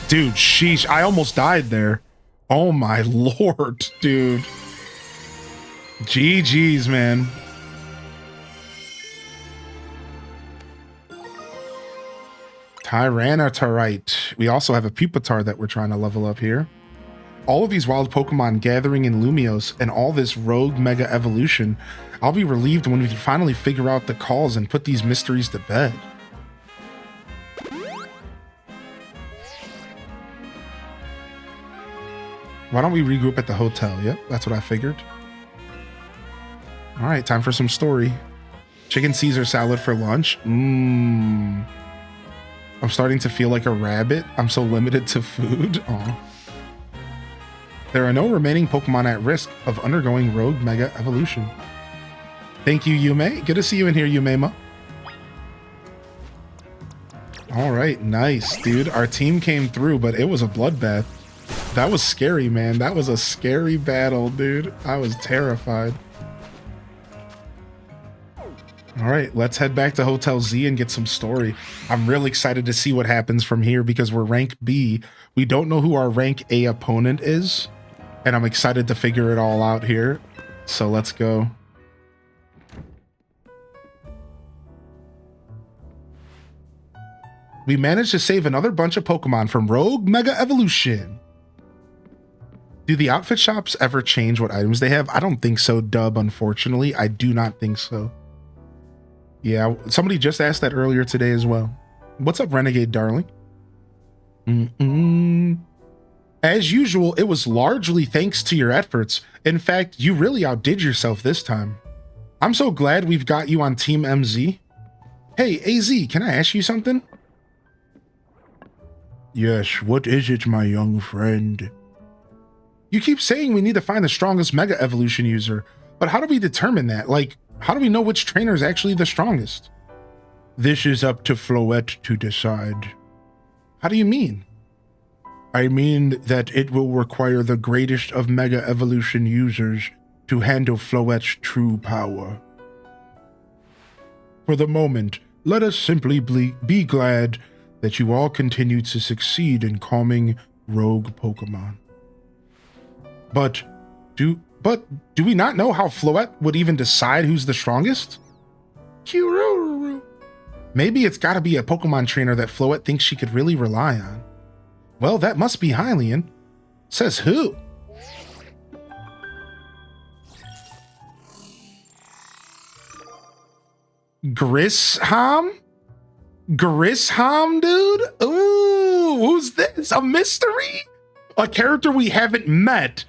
Speaker 1: Dude, sheesh, I almost died there. Oh my lord, dude. GG's, man. Tyranitarite. We also have a Pupitar that we're trying to level up here. All of these wild Pokemon gathering in Lumios and all this rogue mega evolution. I'll be relieved when we can finally figure out the calls and put these mysteries to bed. Why don't we regroup at the hotel? Yep, that's what I figured. All right, time for some story. Chicken Caesar salad for lunch. I'm starting to feel like a rabbit. I'm so limited to food. Aw. There are no remaining Pokemon at risk of undergoing rogue mega evolution. Thank you, Yume. Good to see you in here, Yumema. All right, nice, dude. Our team came through, but it was a bloodbath. That was scary, man. That was a scary battle, dude. I was terrified. All right, let's head back to Hotel Z and get some story. I'm really excited to see what happens from here because we're rank B. We don't know who our rank A opponent is, and I'm excited to figure it all out here. So let's go. We managed to save another bunch of Pokemon from Rogue Mega Evolution. Do the outfit shops ever change what items they have? I don't think so, Dub, unfortunately. I do not think so. Yeah, somebody just asked that earlier today as well. What's up, Renegade Darling? As usual, it was largely thanks to your efforts. In fact, you really outdid yourself this time. I'm so glad we've got you on Team MZ. Hey, AZ, can I ask you something? Yes, what is it, my young friend? You keep saying we need to find the strongest Mega Evolution user, but how do we determine that? Like, how do we know which trainer is actually the strongest? This is up to Floette to decide. How do you mean? I mean that it will require the greatest of Mega Evolution users to handle Floette's true power. For the moment, let us simply be glad that you all continue to succeed in calming rogue Pokemon. But do we not know how Floette would even decide who's the strongest? Maybe it's gotta be a Pokemon trainer that Floette thinks she could really rely on. Well, that must be Hylian. Says who? Grisham? Grisham, dude? Ooh, who's this? A mystery? A character we haven't met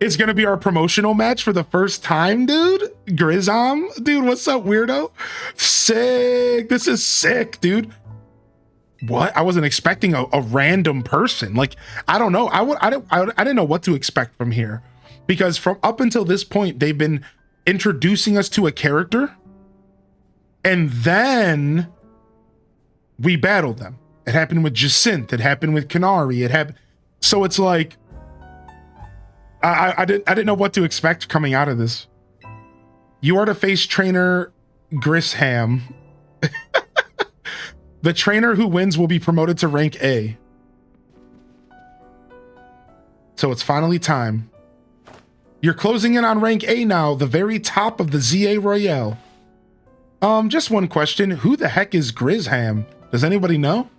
Speaker 1: is gonna be our promotional match for the first time, dude? Grisham? Dude, what's up, weirdo? Sick. This is sick, dude. What? I wasn't expecting a random person. Like, I don't know. I didn't know what to expect from here. Because from up until this point, they've been introducing us to a character. And then we battled them. It happened with Jacinthe. It happened with Canary. It happened. So it's like, I didn't know what to expect coming out of this. You are to face trainer Grisham. The trainer who wins will be promoted to rank A. So it's finally time. You're closing in on rank A now, the very top of the ZA Royale. Just one question. Who the heck is Grizham? Does anybody know?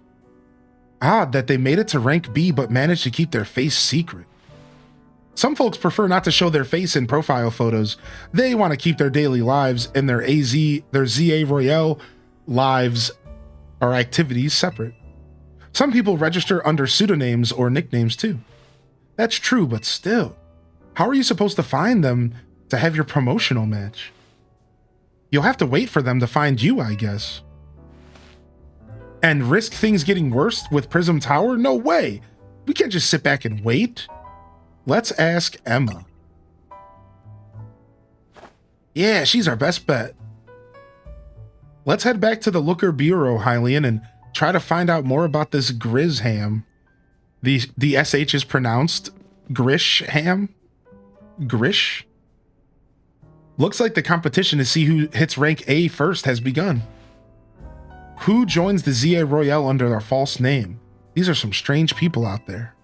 Speaker 1: Odd that they made it to rank B but managed to keep their face secret. Some folks prefer not to show their face in profile photos. They want to keep their daily lives and their ZA Royale lives or activities separate. Some people register under pseudonyms or nicknames too. That's true, but still, how are you supposed to find them to have your promotional match? You'll have to wait for them to find you, I guess. And risk things getting worse with Prism Tower? No way! We can't just sit back and wait. Let's ask Emma. Yeah, she's our best bet. Let's head back to the Looker Bureau, Hylian, and try to find out more about this Grizham. The SH is pronounced Grisham? Grish? Looks like the competition to see who hits rank A first has begun. Who joins the ZA Royale under a false name? These are some strange people out there.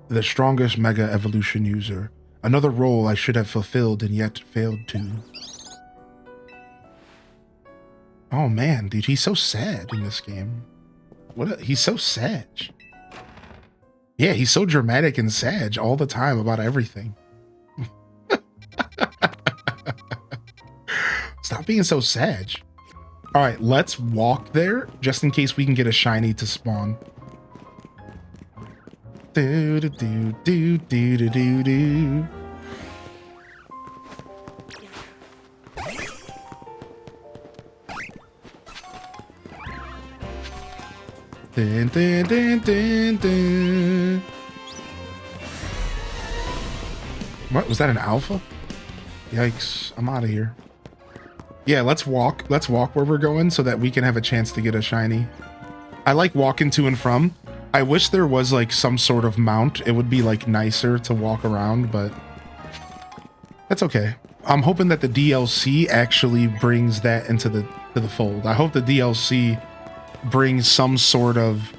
Speaker 1: The strongest Mega Evolution user. Another role I should have fulfilled and yet failed to. Oh man, dude, he's so sad in this game. He's so sad. Yeah, he's so dramatic and sad all the time about everything. Stop being so sad. All right, let's walk there just in case we can get a shiny to spawn. Do do do do do do do do. Dun, dun, dun, dun, dun. What was that, an alpha? Yikes, I'm out of here. Yeah, let's walk where we're going so that we can have a chance to get a shiny. I like walking to and from. I wish there was like some sort of mount. It would be like nicer to walk around, but that's okay. I'm hoping that the DLC actually brings that into the fold. I hope the DLC brings some sort of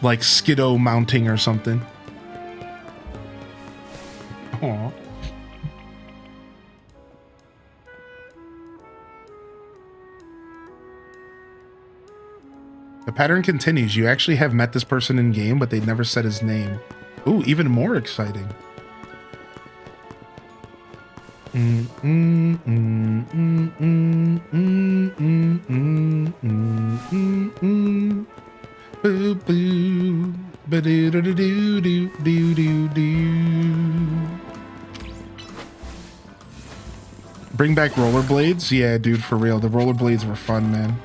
Speaker 1: like skiddo mounting or something. Aww. The pattern continues. You actually have met this person in game, but they never said his name. Ooh, even more exciting. Boo boo. Bring back rollerblades? Yeah, dude, for real. The rollerblades were fun, man.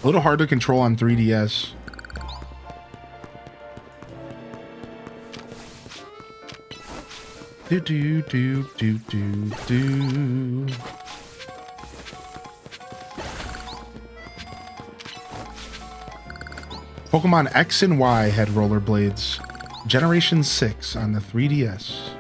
Speaker 1: A little hard to control on 3DS. Do do do do do do. Pokemon X and Y had rollerblades. Generation 6 on the 3DS.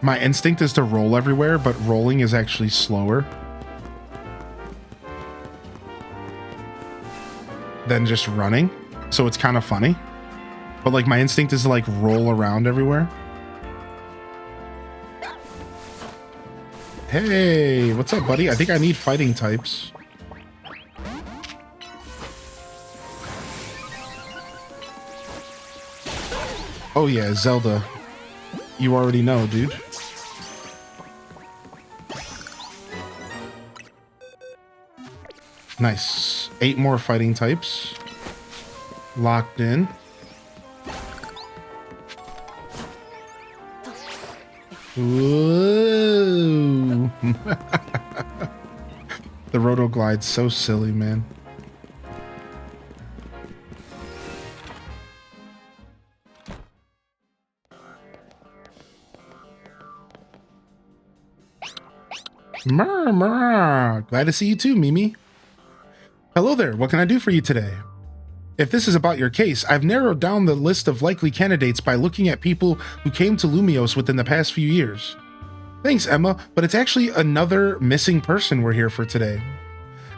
Speaker 1: My instinct is to roll everywhere, but rolling is actually slower than just running. So it's kind of funny. But like my instinct is to like roll around everywhere. Hey, what's up, buddy? I think I need fighting types. Oh yeah, Zelda. You already know, dude. Nice. 8 more fighting types. Locked in. Ooh. The Rotoglide's so silly, man. Glad to see you too, Mimi. Hello there, what can I do for you today? If this is about your case, I've narrowed down the list of likely candidates by looking at people who came to Lumios within the past few years. Thanks, Emma, but it's actually another missing person we're here for today.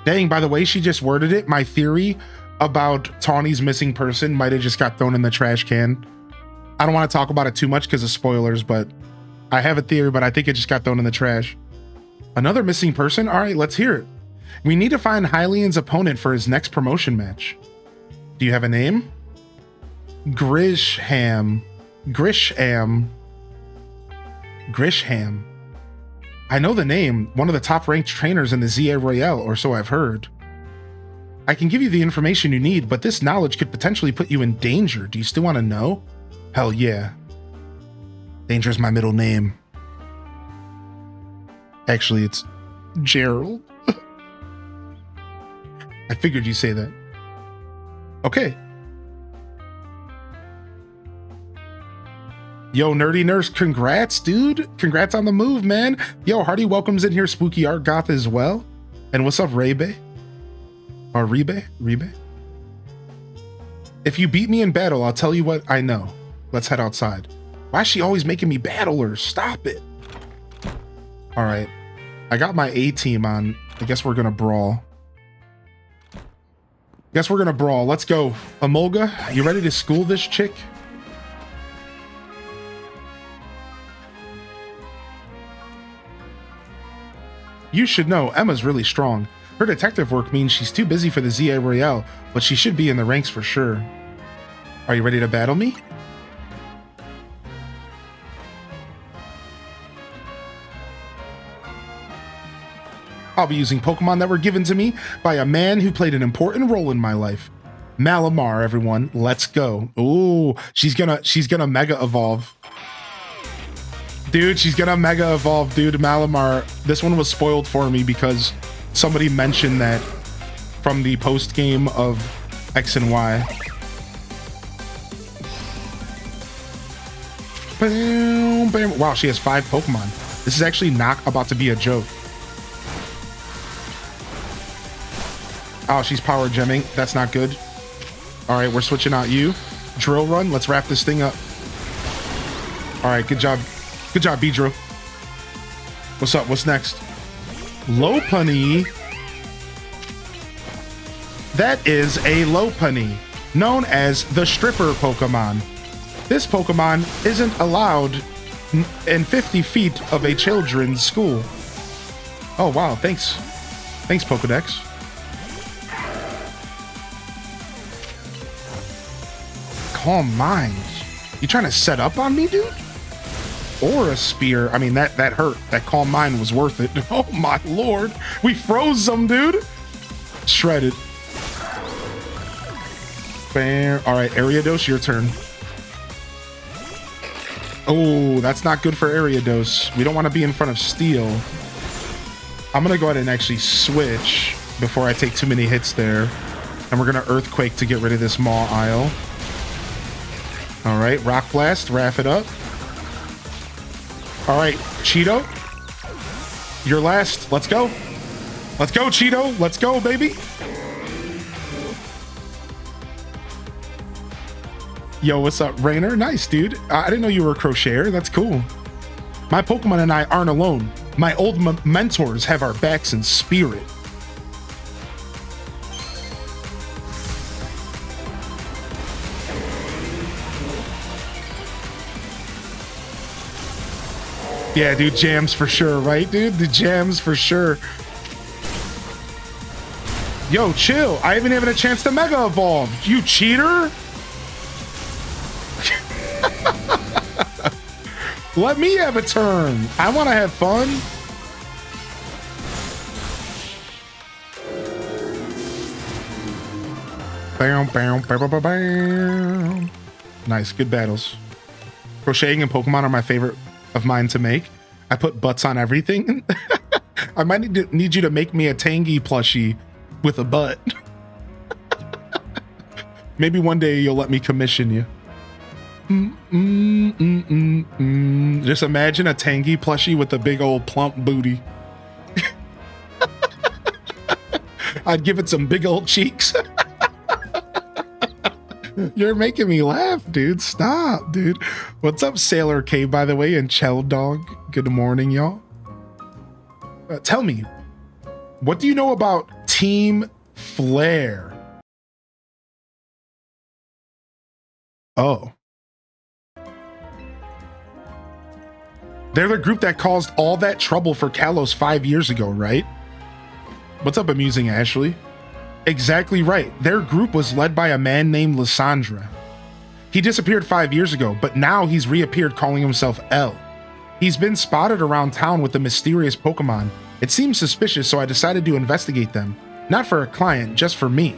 Speaker 1: Dang, by the way, she just worded it. My theory about Tawny's missing person might have just got thrown in the trash can. I don't want to talk about it too much because of spoilers, but I have a theory, but I think it just got thrown in the trash. Another missing person? All right, let's hear it. We need to find Hylian's opponent for his next promotion match. Do you have a name? Grisham. I know the name, one of the top ranked trainers in the ZA Royale, or so I've heard. I can give you the information you need, but this knowledge could potentially put you in danger. Do you still want to know? Hell yeah. Danger is my middle name. Actually, it's Gerald. I figured you'd say that. Okay. Yo, Nerdy Nurse, congrats, dude. Congrats on the move, man. Yo, Hardy welcomes in here Spooky Art Goth as well. And what's up, Rebe? Or Rebe? If you beat me in battle, I'll tell you what I know. Let's head outside. Why is she always making me battle her? Stop it. All right. I got my A team on. I guess we're gonna brawl. Let's go. Amolga, you ready to school this chick? You should know, Emma's really strong. Her detective work means she's too busy for the ZA Royale, but she should be in the ranks for sure. Are you ready to battle me? I'll be using Pokemon that were given to me by a man who played an important role in my life. Malamar, everyone. Let's go. Ooh, she's gonna Mega Evolve. Dude, she's gonna Mega Evolve, dude. Malamar. This one was spoiled for me because somebody mentioned that from the post game of X and Y. Bam, bam. Wow, she has 5 Pokemon. This is actually not about to be a joke. Oh, she's power gemming. That's not good. All right, we're switching out you. Drill run. Let's wrap this thing up. All right, good job. Good job, Beedrill. What's up? What's next? Lopunny. That is a Lopunny, known as the stripper Pokemon. This Pokemon isn't allowed in 50 feet of a children's school. Oh, wow. Thanks. Thanks, Pokedex. Calm Mind. You trying to set up on me, dude? Or a spear. I mean, that hurt. That Calm Mind was worth it. Oh my lord. We froze them, dude. Shredded. Bam. All right, Ariados, your turn. Oh, that's not good for Ariados. We don't want to be in front of Steel. I'm going to go ahead and actually switch before I take too many hits there. And we're going to Earthquake to get rid of this Maw Isle. All right, Rock Blast, wrap it up. All right, Cheeto, you're last. Let's go. Let's go, Cheeto. Let's go, baby. Yo, what's up, Rainer? Nice, dude. I didn't know you were a crocheter. That's cool. My Pokemon and I aren't alone. My old mentors have our backs in spirit. Yeah, dude, jams for sure, right, dude? The jams for sure. Yo, chill. I haven't even a chance to Mega Evolve. You cheater. Let me have a turn. I want to have fun. Bam, bam, bam, bam, bam. Nice, good battles. Crocheting and Pokemon are my favorite of mine to make. I put butts on everything. I might need you to make me a Tangy plushie with a butt. Maybe one day you'll let me commission you. Just imagine a Tangy plushie with a big old plump booty. I'd give it some big old cheeks. You're making me laugh, dude. Stop, dude. What's up, Sailor K, by the way, and Chell Dog? Good morning, y'all. Tell me, what do you know about Team Flare? Oh. They're the group that caused all that trouble for Kalos 5 years ago, right? What's up, Amusing Ashley? Exactly right. Their group was led by a man named Lysandra. He disappeared 5 years ago, but now he's reappeared calling himself L. He's been spotted around town with the mysterious Pokemon. It seems suspicious, so I decided to investigate them. Not for a client, just for me.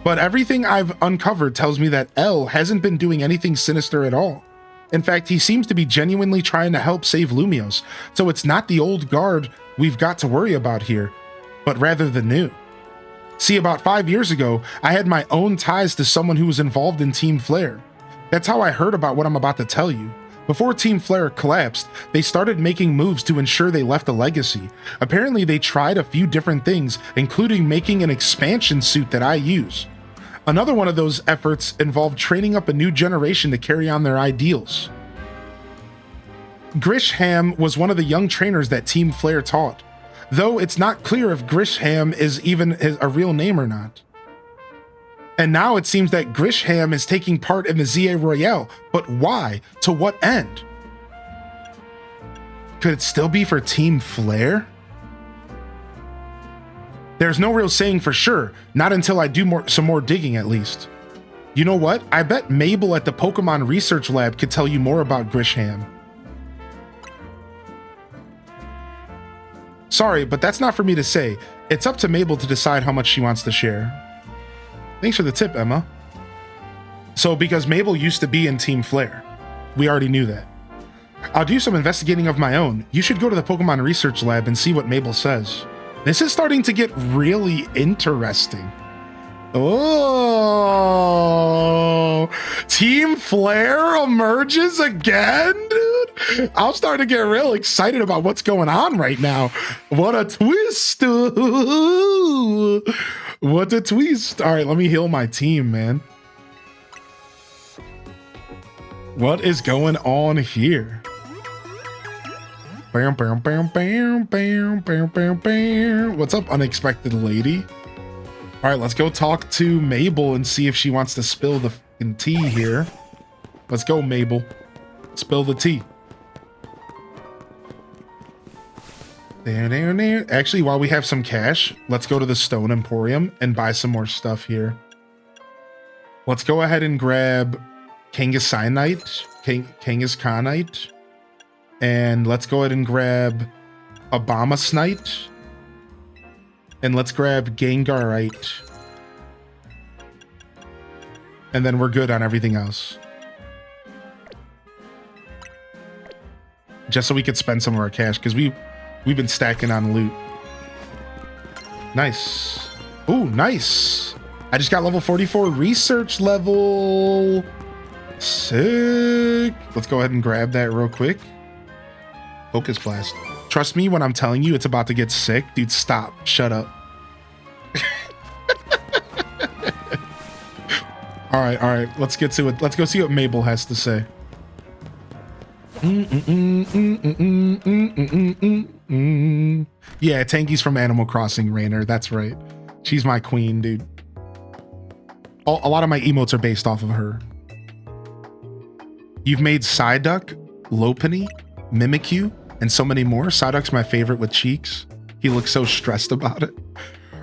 Speaker 1: But everything I've uncovered tells me that L hasn't been doing anything sinister at all. In fact, he seems to be genuinely trying to help save Lumios, so it's not the old guard we've got to worry about here, but rather the new. See, about 5 years ago, I had my own ties to someone who was involved in Team Flare. That's how I heard about what I'm about to tell you. Before Team Flare collapsed, they started making moves to ensure they left a legacy. Apparently, they tried a few different things, including making an expansion suit that I use. Another one of those efforts involved training up a new generation to carry on their ideals. Grisham was one of the young trainers that Team Flare taught, though it's not clear if Grisham is even a real name or not. And now it seems that Grisham is taking part in the ZA Royale, but why? To what end? Could it still be for Team Flare? There's no real saying for sure, not until I do some more digging at least. You know what? I bet Mabel at the Pokemon Research Lab could tell you more about Grisham. Sorry, but that's not for me to say. It's up to Mabel to decide how much she wants to share. Thanks for the tip, Emma. So, because Mabel used to be in Team Flare. We already knew that. I'll do some investigating of my own. You should go to the Pokemon Research Lab and see what Mabel says. This is starting to get really interesting. Oh, Team Flare emerges again, dude. I'm starting to get real excited about what's going on right now. What a twist. What a twist. All right, let me heal my team, man. What is going on here? Bam, bam, bam, bam, bam, bam, bam, bam. What's up, unexpected lady? All right, let's go talk to Mabel and see if she wants to spill the fucking tea here. Let's go, Mabel. Spill the tea. There. Actually, while we have some cash, let's go to the Stone Emporium and buy some more stuff here. Let's go ahead and grab Kangaskhanite. And let's go ahead and grab Abomasnite. And let's grab Gengarite. And then we're good on everything else. Just so we could spend some of our cash, because we've been stacking on loot. Nice. Ooh, nice. I just got level 44 research level. Sick. Let's go ahead and grab that real quick. Focus Blast. Trust me when I'm telling you it's about to get sick. Dude, stop. Shut up. All right. Let's get to it. Let's go see what Mabel has to say. Yeah, Tanky's from Animal Crossing, Rainer. That's right. She's my queen, dude. A lot of my emotes are based off of her. You've made Psyduck, Lopunny, Mimikyu, and so many more. Psyduck's my favorite with cheeks. He looks so stressed about it.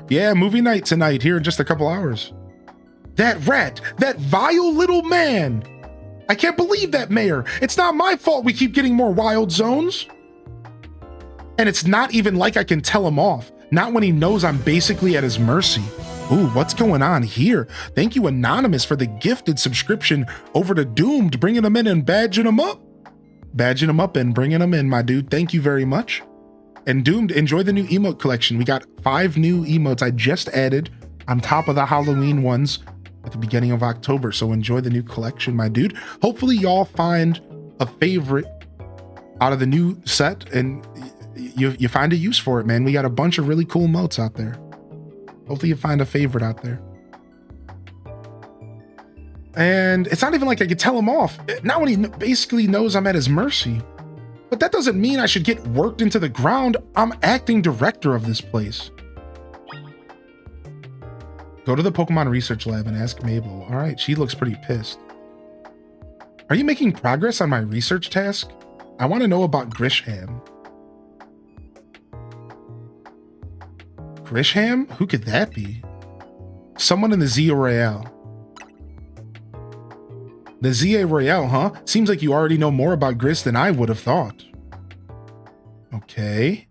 Speaker 1: Yeah, movie night tonight here in just a couple hours. That rat, that vile little man. I can't believe that, Mayor. It's not my fault we keep getting more wild zones. And it's not even like I can tell him off. Not when he knows I'm basically at his mercy. Ooh, what's going on here? Thank you, Anonymous, for the gifted subscription over to Doomed, bringing him in and badging him up. Badging him up and bringing him in, my dude. Thank you very much. And Doomed, enjoy the new emote collection. We got 5 new emotes I just added on top of the Halloween ones at the beginning of October. So enjoy the new collection, my dude. Hopefully y'all find a favorite out of the new set and you find a use for it, man. We got a bunch of really cool emotes out there. Hopefully you find a favorite out there. And it's not even like I could tell him off. Not when he basically knows I'm at his mercy. But that doesn't mean I should get worked into the ground. I'm acting director of this place. Go to the Pokemon Research Lab and ask Mabel. All right, she looks pretty pissed. Are you making progress on my research task? I want to know about Grisham. Grisham? Who could that be? Someone in the Zia Royale. The Zia Royale, huh? Seems like you already know more about Gris than I would have thought. Okay.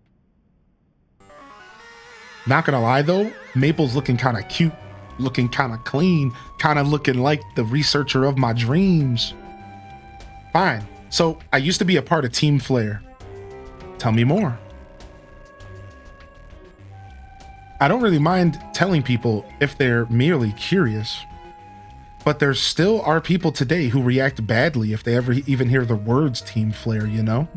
Speaker 1: Not gonna lie though, Maple's looking kind of cute, looking kind of clean, kind of looking like the researcher of my dreams. Fine. So I used to be a part of Team Flare. Tell me more. I don't really mind telling people if they're merely curious. But there still are people today who react badly if they ever even hear the words Team Flare, you know?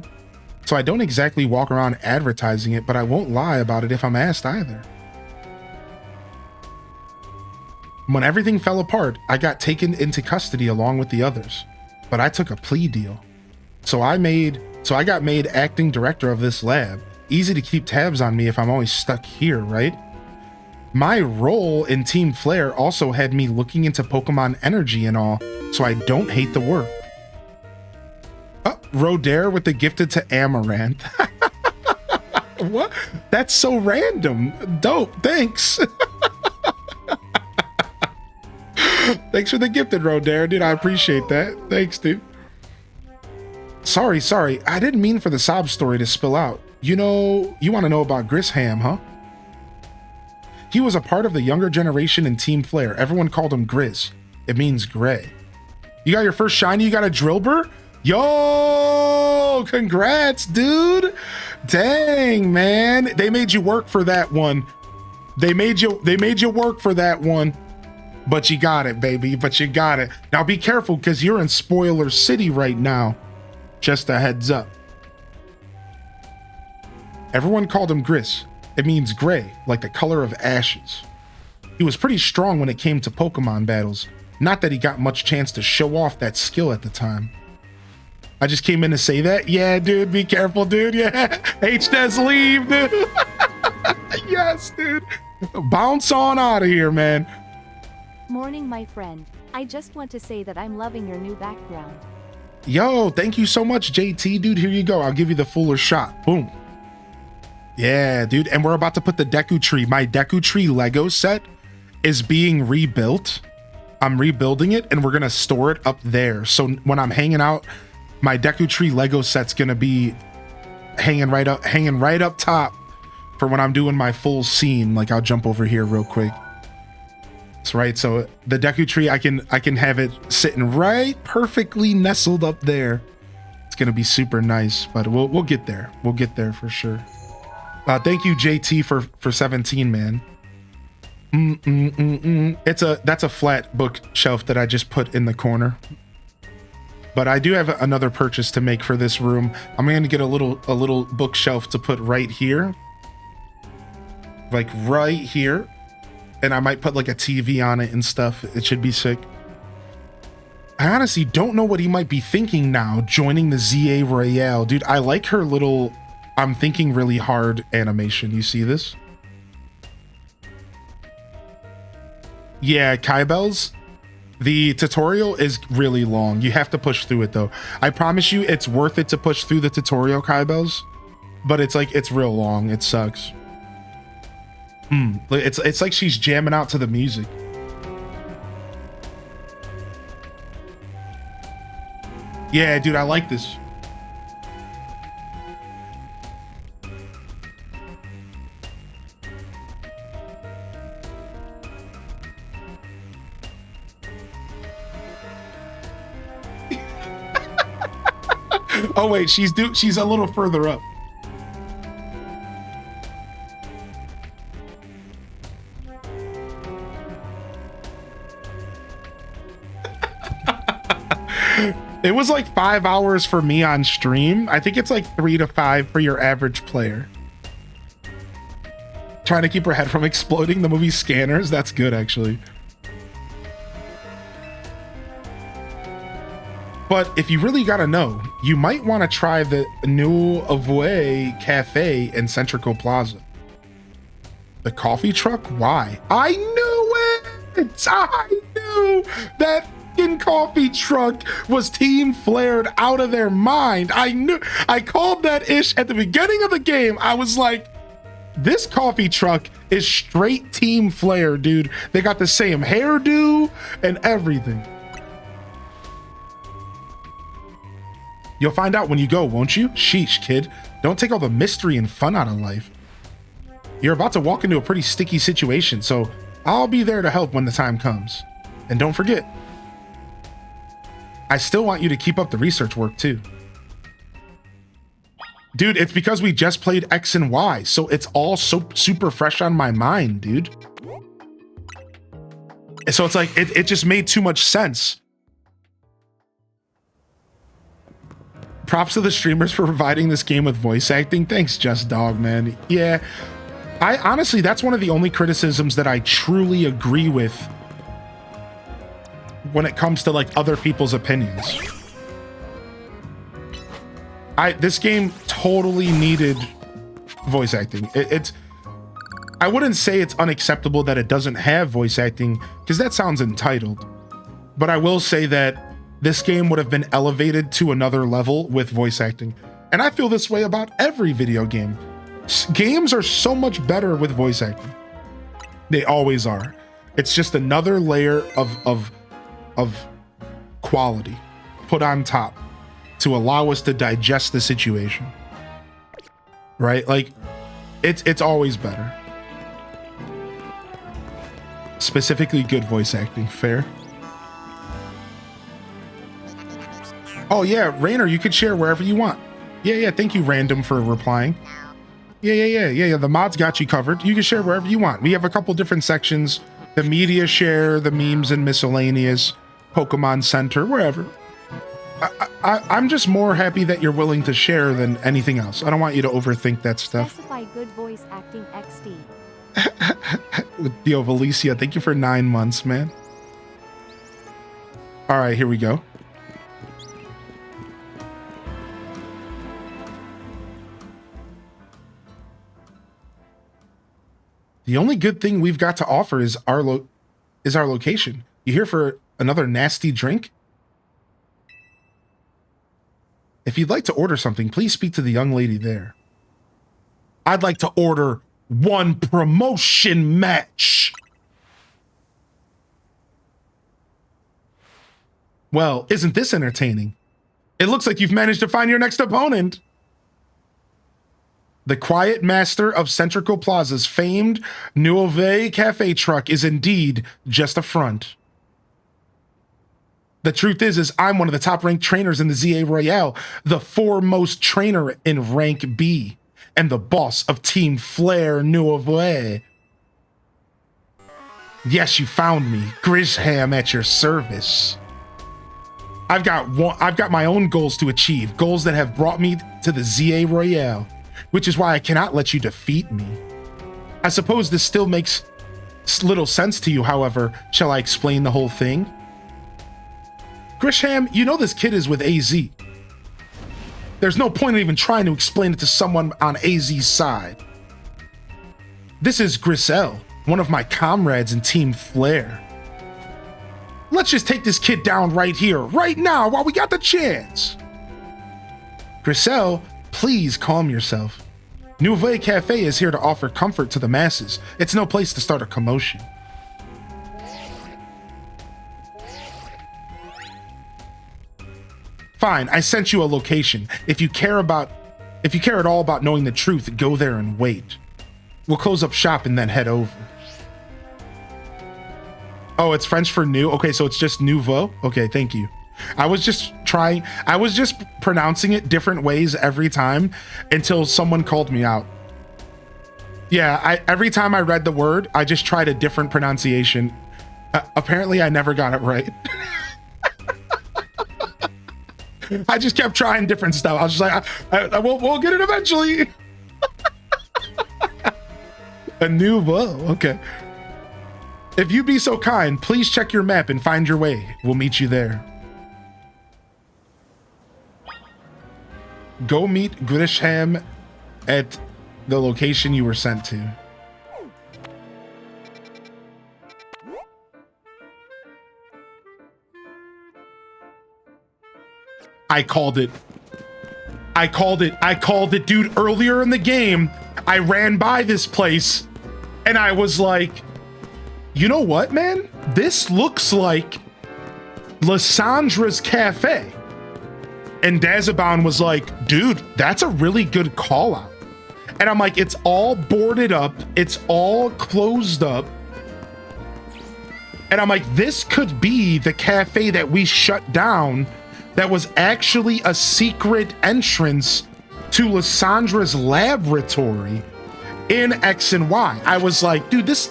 Speaker 1: So I don't exactly walk around advertising it, but I won't lie about it if I'm asked either. When everything fell apart, I got taken into custody along with the others. But I took a plea deal. So I got made acting director of this lab. Easy to keep tabs on me if I'm always stuck here, right? My role in Team Flare also had me looking into Pokemon energy and all, so I don't hate the work. Rodare with the gifted to Amaranth. What? That's so random. Dope, thanks. Thanks for the gifted, Rodare, dude. I appreciate that. Thanks, dude. Sorry. I didn't mean for the sob story to spill out. You know, you want to know about Grisham, huh? He was a part of the younger generation in Team Flare. Everyone called him Grizz. It means gray. You got your first shiny, you got a Drillbur? Yo, congrats, dude. Dang, man. They made you work for that one. They made you work for that one. But you got it, baby. But you got it. Now be careful because you're in Spoiler City right now. Just a heads up. Everyone called him Gris. It means gray, like the color of ashes. He was pretty strong when it came to Pokemon battles. Not that he got much chance to show off that skill at the time. I just came in to say that. Yeah, dude, be careful, dude. Yeah, H-Des leave, dude. Yes, dude. Bounce on out of here, man.
Speaker 2: Morning, my friend. I just want to say that I'm loving your new background.
Speaker 1: Yo, thank you so much, JT. Dude, here you go. I'll give you the fuller shot. Boom. Yeah, dude. And we're about to put the Deku Tree. My Deku Tree Lego set is being rebuilt. I'm rebuilding it, and we're going to store it up there. So when I'm hanging out, my Deku Tree Lego set's going to be hanging right up top for when I'm doing my full scene. Like, I'll jump over here real quick. That's right. So the Deku Tree, I can have it sitting right perfectly nestled up there. It's going to be super nice, but we'll get there. We'll get there for sure. Thank you, JT, for 17, man. That's a flat bookshelf that I just put in the corner. But I do have another purchase to make for this room. I'm going to get a little bookshelf to put right here. Like right here. And I might put like a TV on it and stuff. It should be sick. I honestly don't know what he might be thinking now, joining the ZA Royale. Dude, I like her little I'm thinking really hard animation. You see this? Yeah, Kybells. The tutorial is really long. You have to push through it though. I promise you it's worth it to push through the tutorial, Kybells. But it's real long. It sucks. It's like she's jamming out to the music. Yeah, dude, I like this. Oh wait, she's a little further up. It was like 5 hours for me on stream. I think it's like 3 to 5 for your average player. Trying to keep her head from exploding. The movie Scanners. That's good, actually. But if you really gotta know, you might want to try the Nouveau Cafe in Centrico Plaza. The coffee truck? Why? I knew it! I knew that fucking coffee truck was team flared out of their mind. I knew. I called that ish at the beginning of the game. I was like, this coffee truck is straight team flare, dude. They got the same hairdo and everything. You'll find out when you go, won't you? Sheesh, kid. Don't take all the mystery and fun out of life. You're about to walk into a pretty sticky situation, so I'll be there to help when the time comes. And don't forget, I still want you to keep up the research work too. Dude, it's because we just played X and Y, so it's all so super fresh on my mind, dude. So it's like, it just made too much sense. Props to the streamers for providing this game with voice acting. Thanks, Just Dog, man. Yeah, I honestly, that's one of the only criticisms that I truly agree with when it comes to like other people's opinions. This game totally needed voice acting. I wouldn't say it's unacceptable that it doesn't have voice acting, because that sounds entitled. But I will say that this game would have been elevated to another level with voice acting. And I feel this way about every video game. Games are so much better with voice acting. They always are. It's just another layer of quality put on top to allow us to digest the situation. Right? Like, it's always better. Specifically good voice acting. Fair. Oh yeah, Rainer, you could share wherever you want. Yeah, thank you, Random, for replying. Yeah, the mods got you covered. You can share wherever you want. We have a couple different sections. The media share, the memes and miscellaneous, Pokemon Center, wherever. I'm just more happy that you're willing to share than anything else. I don't want you to overthink that stuff.
Speaker 2: Specify good voice acting XD.
Speaker 1: With Theo Valicia, thank you for 9 months, man. All right, here we go. The only good thing we've got to offer is our location. You here for another nasty drink? If you'd like to order something, please speak to the young lady there. I'd like to order one promotion match. Well, isn't this entertaining? It looks like you've managed to find your next opponent. The quiet master of Centrico Plaza's famed Nouveau Cafe truck is indeed just a front. The truth is I'm one of the top-ranked trainers in the ZA Royale, the foremost trainer in rank B, and the boss of Team Flair Nouveau. Yes, you found me, Grisham at your service. I've got my own goals to achieve, goals that have brought me to the ZA Royale, which is why I cannot let you defeat me. I suppose this still makes little sense to you, however. Shall I explain the whole thing? Grisham, you know this kid is with AZ. There's no point in even trying to explain it to someone on AZ's side. This is Grisel, one of my comrades in Team Flair. Let's just take this kid down right here, right now, while we got the chance. Grisel, please calm yourself. Nouveau Cafe is here to offer comfort to the masses. It's no place to start a commotion. Fine, I sent you a location. If you care at all about knowing the truth, go there and wait. We'll close up shop and then head over. Oh, it's French for new? Okay, so it's just nouveau? Okay, thank you. I was just pronouncing it different ways every time until someone called me out. Yeah, every time I read the word, I just tried a different pronunciation. Apparently I never got it right. I just kept trying different stuff. I was just like, we'll get it eventually. A nouveau. Okay. If you be so kind, please check your map and find your way. We'll meet you there. Go meet Grisham at the location you were sent to. I called it. I called it, dude. Earlier in the game, I ran by this place and I was like, you know what, man? This looks like Lyssandra's Cafe. And Dazabon was like, dude, that's a really good call out. And I'm like, it's all boarded up. It's all closed up. And I'm like, this could be the cafe that we shut down that was actually a secret entrance to Lyssandra's laboratory in X and Y. I was like, dude, this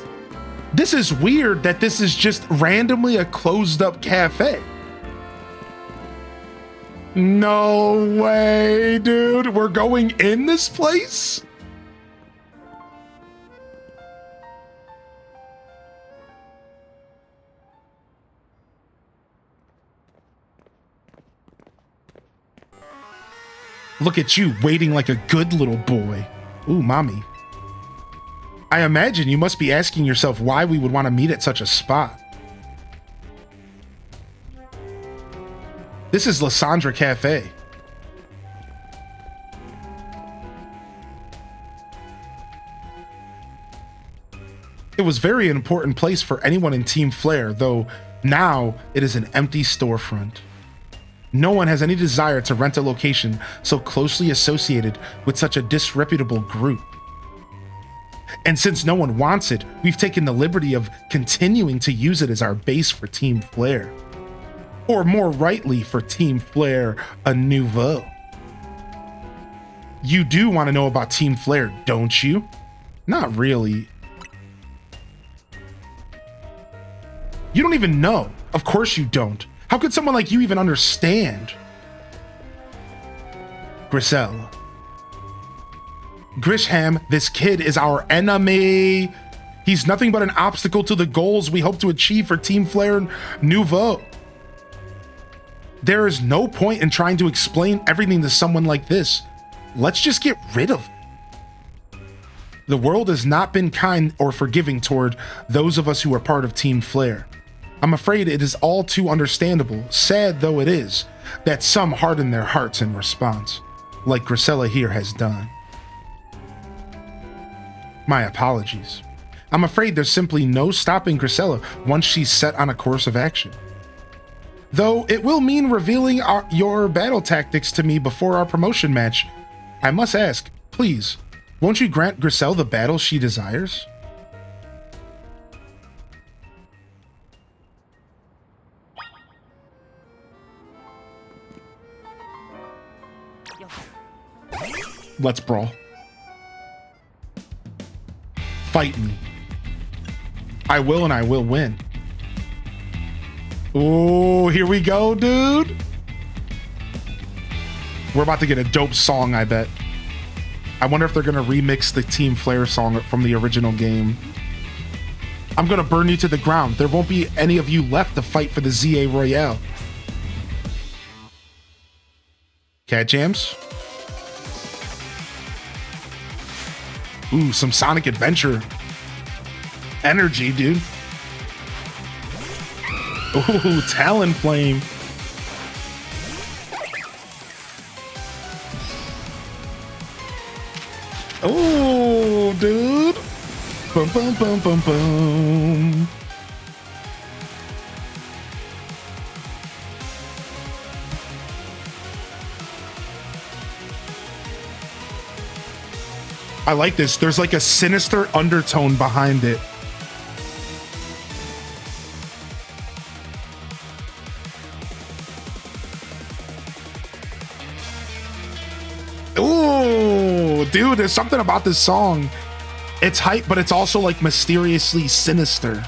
Speaker 1: is weird that this is just randomly a closed up cafe. No way, dude. We're going in this place? Look at you waiting like a good little boy. Ooh, mommy. I imagine you must be asking yourself why we would want to meet at such a spot. This is Lysandra Cafe. It was very important place for anyone in Team Flare, though now it is an empty storefront. No one has any desire to rent a location so closely associated with such a disreputable group. And since no one wants it, we've taken the liberty of continuing to use it as our base for Team Flare. Or more rightly, for Team Flare, a nouveau. You do want to know about Team Flare, don't you? Not really. You don't even know. Of course you don't. How could someone like you even understand? Griselle. Grisham, this kid is our enemy. He's nothing but an obstacle to the goals we hope to achieve for Team Flare Nouveau. There is no point in trying to explain everything to someone like this. Let's just get rid of it. The world has not been kind or forgiving toward those of us who are part of Team Flare. I'm afraid it is all too understandable, sad though it is, that some harden their hearts in response, like Grisella here has done. My apologies. I'm afraid there's simply no stopping Grisella once she's set on a course of action. Though it will mean revealing your battle tactics to me before our promotion match, I must ask, please, won't you grant Griselle the battle she desires? Let's brawl. Fight me. I will, and I will win. Oh, here we go, dude. We're about to get a dope song, I bet. I wonder if they're gonna remix the Team Flare song from the original game. I'm gonna burn you to the ground. There won't be any of you left to fight for the ZA Royale. Cat jams. Ooh, some Sonic Adventure energy, dude. Ooh, Talonflame. Ooh, dude. Bum, bum, bum, bum, bum. I like this. There's like a sinister undertone behind it. Ooh, dude, there's something about this song. It's hype, but it's also like mysteriously sinister.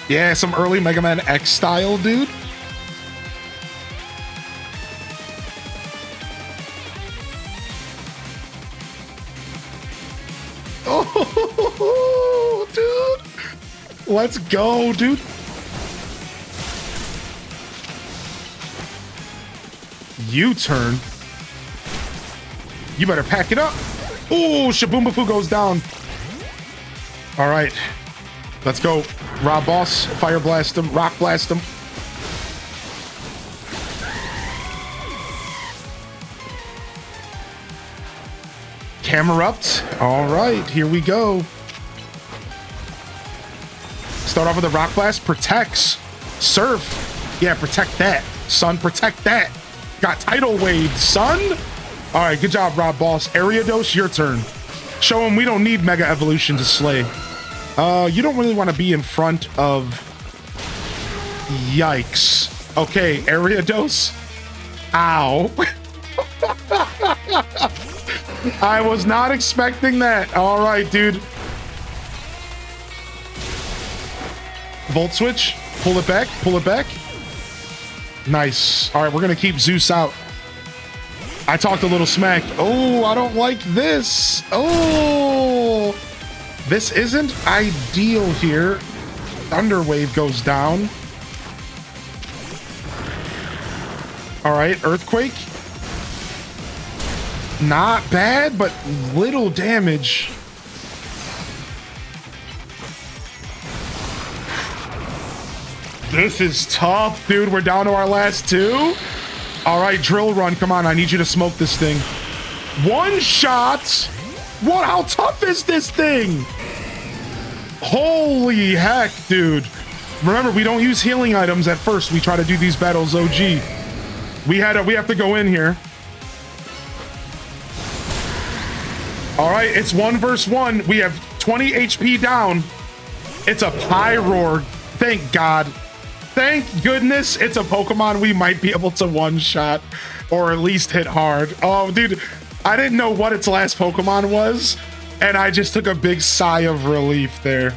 Speaker 1: Yeah, some early Mega Man X style, dude. Let's go, dude. U-turn. You better pack it up. Oh, Shaboombafoo goes down. All right. Let's go. Rob Boss, Fire Blast him, Rock Blast him. Camerupt. All right, here we go. Start off with a Rock Blast. Protects. Surf. Yeah, protect that. Son, protect that. Got Tidal Wave, son. All right, good job, Rob Boss. Ariados, your turn. Show him we don't need Mega Evolution to slay. You don't really want to be in front of... Yikes. Okay, Ariados. Ow. I was not expecting that. All right, dude. Volt Switch. Pull it back. Pull it back. Nice. All right, we're going to keep Zeus out. I talked a little smack. Oh, I don't like this. Oh, this isn't ideal here. Thunder Wave goes down. All right, Earthquake. Not bad, but little damage. This is tough, dude. We're down to our last two. All right, Drill Run. Come on, I need you to smoke this thing. One shot. What? How tough is this thing? Holy heck, dude. Remember, we don't use healing items at first. We try to do these battles OG. We have to go in here. All right, it's 1 versus 1. We have 20 HP down. It's a Pyroar. Thank God. Thank goodness it's a Pokemon we might be able to one-shot or at least hit hard. Oh, dude, I didn't know what its last Pokemon was, and I just took a big sigh of relief there.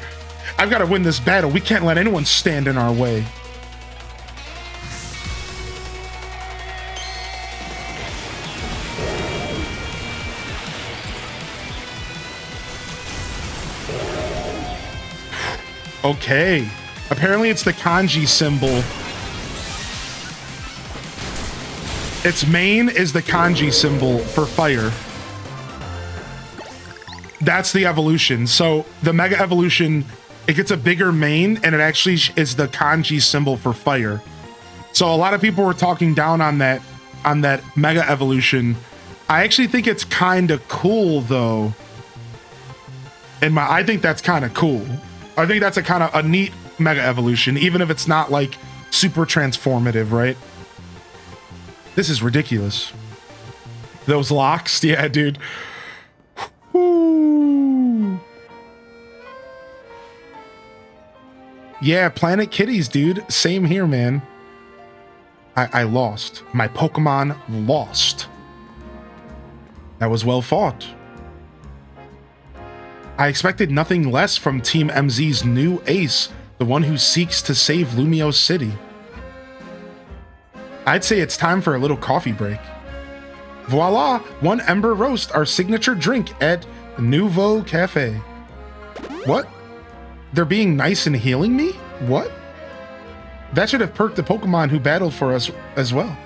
Speaker 1: I've got to win this battle. We can't let anyone stand in our way. Okay. Apparently it's the kanji symbol. Its main is the kanji symbol for fire. That's the evolution. So the Mega Evolution, it gets a bigger main, and it actually is the kanji symbol for fire. So a lot of people were talking down on that Mega Evolution. I actually think it's kind of cool, though. I think that's kind of cool. I think that's a neat Mega Evolution, even if it's not like super transformative, right? This is ridiculous. Those locks, yeah, dude. Woo. Yeah, Planet Kitties, dude. Same here, man. I lost. My Pokemon lost. That was well fought. I expected nothing less from Team MZ's new ace, the one who seeks to save Lumio City. I'd say it's time for a little coffee break. Voila! 1 Ember Roast, our signature drink at Nouveau Cafe. What? They're being nice and healing me? What? That should have perked the Pokemon who battled for us as well.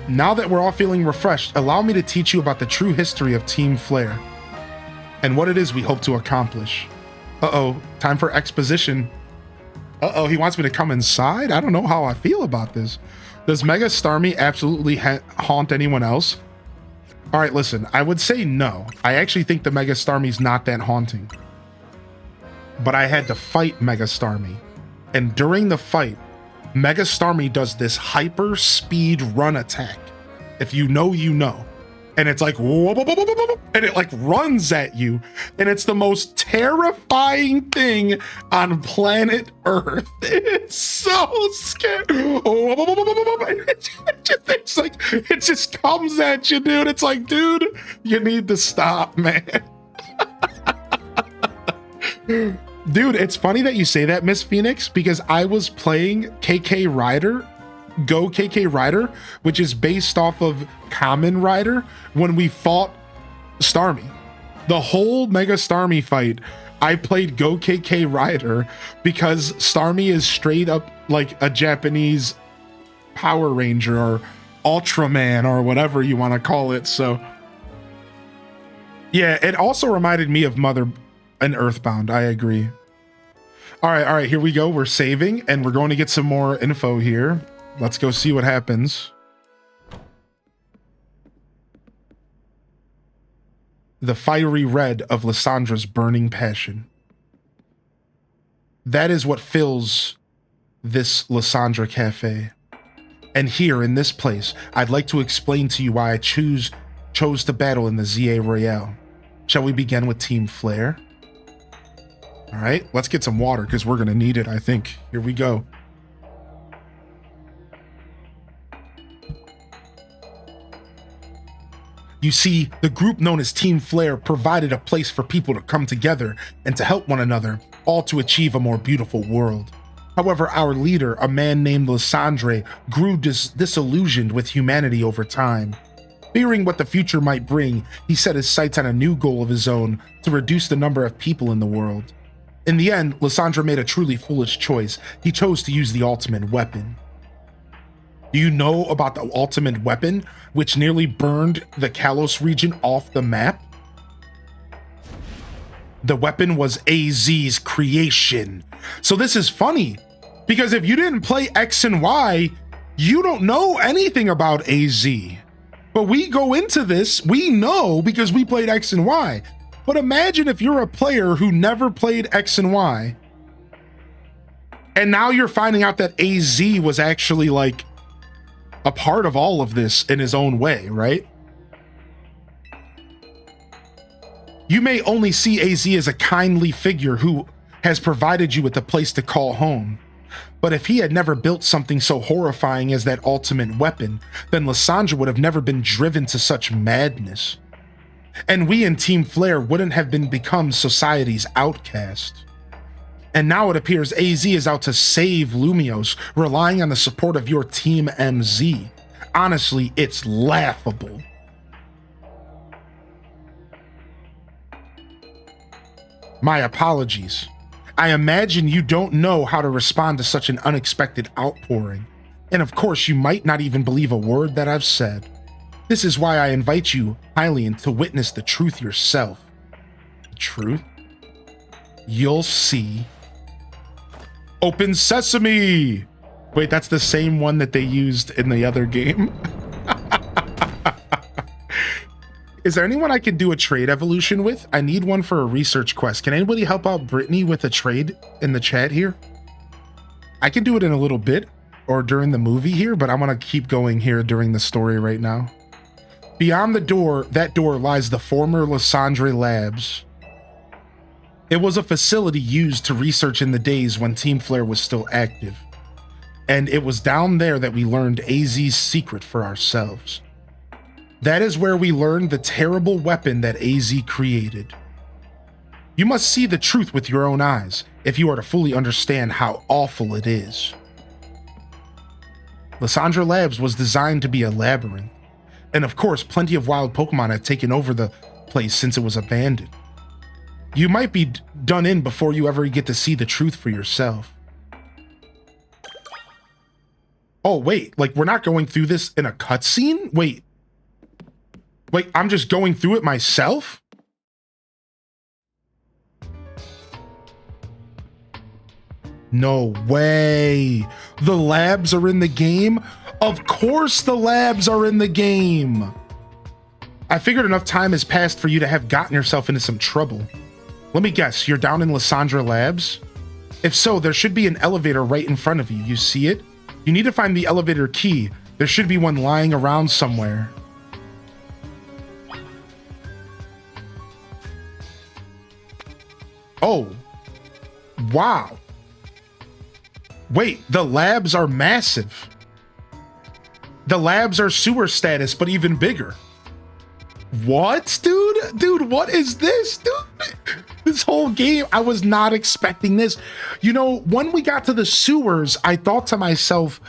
Speaker 1: Now that we're all feeling refreshed, allow me to teach you about the true history of Team Flare and what it is we hope to accomplish. Uh-oh, time for exposition. Uh-oh, he wants me to come inside? I don't know how I feel about this. Does Mega Starmie absolutely haunt anyone else? All right, listen, I would say no. I actually think the Mega Starmie's not that haunting. But I had to fight Mega Starmie. And during the fight, Mega Starmie does this hyper speed run attack. If you know, you know. And it's like, whoa, whoa, whoa, whoa, whoa, whoa, and it like runs at you. And it's the most terrifying thing on planet Earth. It's so scary. It's like, it just comes at you, dude. It's like, dude, you need to stop, man. Dude, it's funny that you say that, Miss Phoenix, because I was playing KK Rider, Go KK Rider, which is based off of Kamen Rider, when we fought Starmie. The whole Mega Starmie fight, I played Go KK Rider because Starmie is straight up like a Japanese Power Ranger or Ultraman or whatever you want to call it. So yeah, it also reminded me of Mother and Earthbound. I agree. All right, here we go. We're saving and we're going to get some more info here. Let's go see what happens. The fiery red of Lyssandra's burning passion. That is what fills this Lysandra Cafe. And here in this place, I'd like to explain to you why I chose to battle in the ZA Royale. Shall we begin with Team Flare? All right, let's get some water because we're going to need it, I think. Here we go. You see, the group known as Team Flare provided a place for people to come together and to help one another, all to achieve a more beautiful world. However, our leader, a man named Lysandre, grew disillusioned with humanity over time. Fearing what the future might bring, he set his sights on a new goal of his own to reduce the number of people in the world. In the end, Lysandre made a truly foolish choice. He chose to use the ultimate weapon. Do you know about the ultimate weapon, which nearly burned the Kalos region off the map? The weapon was AZ's creation. So this is funny, because if you didn't play X and Y, you don't know anything about AZ. But we go into this, we know because we played X and Y. But imagine if you're a player who never played X and Y, and now you're finding out that AZ was actually like a part of all of this in his own way, right? You may only see AZ as a kindly figure who has provided you with a place to call home. But if he had never built something so horrifying as that ultimate weapon, then Lysandra would have never been driven to such madness. And we in Team Flare wouldn't have become society's outcast. And now it appears AZ is out to save Lumios, relying on the support of your Team MZ. Honestly, it's laughable. My apologies. I imagine you don't know how to respond to such an unexpected outpouring. And of course, you might not even believe a word that I've said. This is why I invite you, Hylian, to witness the truth yourself. The truth? You'll see. Open Sesame! Wait, that's the same one that they used in the other game? Is there anyone I can do a trade evolution with? I need one for a research quest. Can anybody help out Brittany with a trade in the chat here? I can do it in a little bit or during the movie here, but I want to keep going here during the story right now. Beyond that door lies the former Lysandre Labs. It was a facility used to research in the days when Team Flare was still active. And it was down there that we learned AZ's secret for ourselves. That is where we learned the terrible weapon that AZ created. You must see the truth with your own eyes if you are to fully understand how awful it is. Lysandre Labs was designed to be a labyrinth. And of course, plenty of wild Pokemon have taken over the place since it was abandoned. You might be done in before you ever get to see the truth for yourself. Oh, wait, like we're not going through this in a cutscene? Wait, I'm just going through it myself? No way. The labs are in the game? Of course the labs are in the game. I figured enough time has passed for you to have gotten yourself into some trouble. Let me guess, you're down in Lysandre Labs? If so, there should be an elevator right in front of you. You see it? You need to find the elevator key. There should be one lying around somewhere. Oh. Wow. Wait, the labs are massive. The labs are sewer status, but even bigger. What, dude? Dude, what is this, dude? This whole game, I was not expecting this. You know, when we got to the sewers, I thought to myself,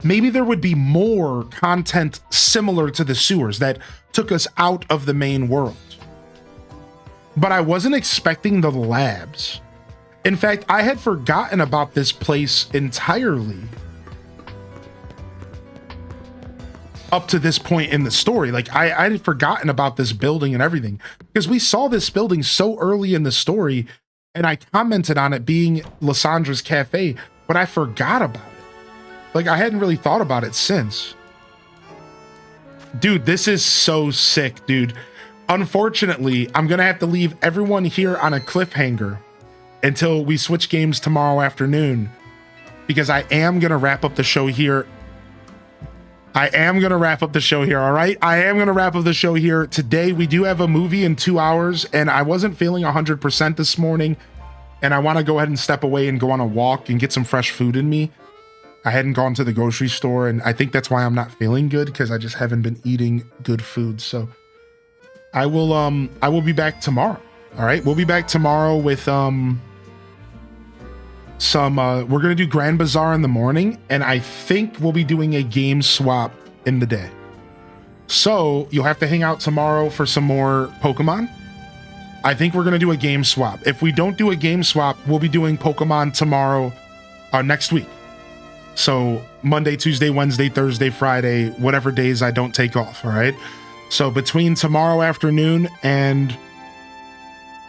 Speaker 1: maybe there would be more content similar to the sewers that took us out of the main world. but I wasn't expecting the labs. In fact, I had forgotten about this place entirely up to this point in the story. Like I had forgotten about this building and everything because we saw this building so early in the story and I commented on it being Lissandra's cafe, but I forgot about it. Like I hadn't really thought about it since. Dude, this is so sick, dude. Unfortunately, I'm gonna have to leave everyone here on a cliffhanger until we switch games tomorrow afternoon, because I am gonna wrap up the show here. All right? I am gonna wrap up the show here. Today, we do have a movie in 2 hours, and I wasn't feeling 100% this morning, and I wanna go ahead and step away and go on a walk and get some fresh food in me. I hadn't gone to the grocery store, and I think that's why I'm not feeling good, because I just haven't been eating good food. So I will be back tomorrow. All right, we'll be back tomorrow with we're gonna do Grand Bazaar in the morning, and I think we'll be doing a game swap in the day. So you'll have to hang out tomorrow for some more Pokemon. I think we're gonna do a game swap. If we don't do a game swap, we'll be doing Pokemon tomorrow, next week. So Monday, Tuesday, Wednesday, Thursday, Friday, whatever days I don't take off. All right. So between tomorrow afternoon and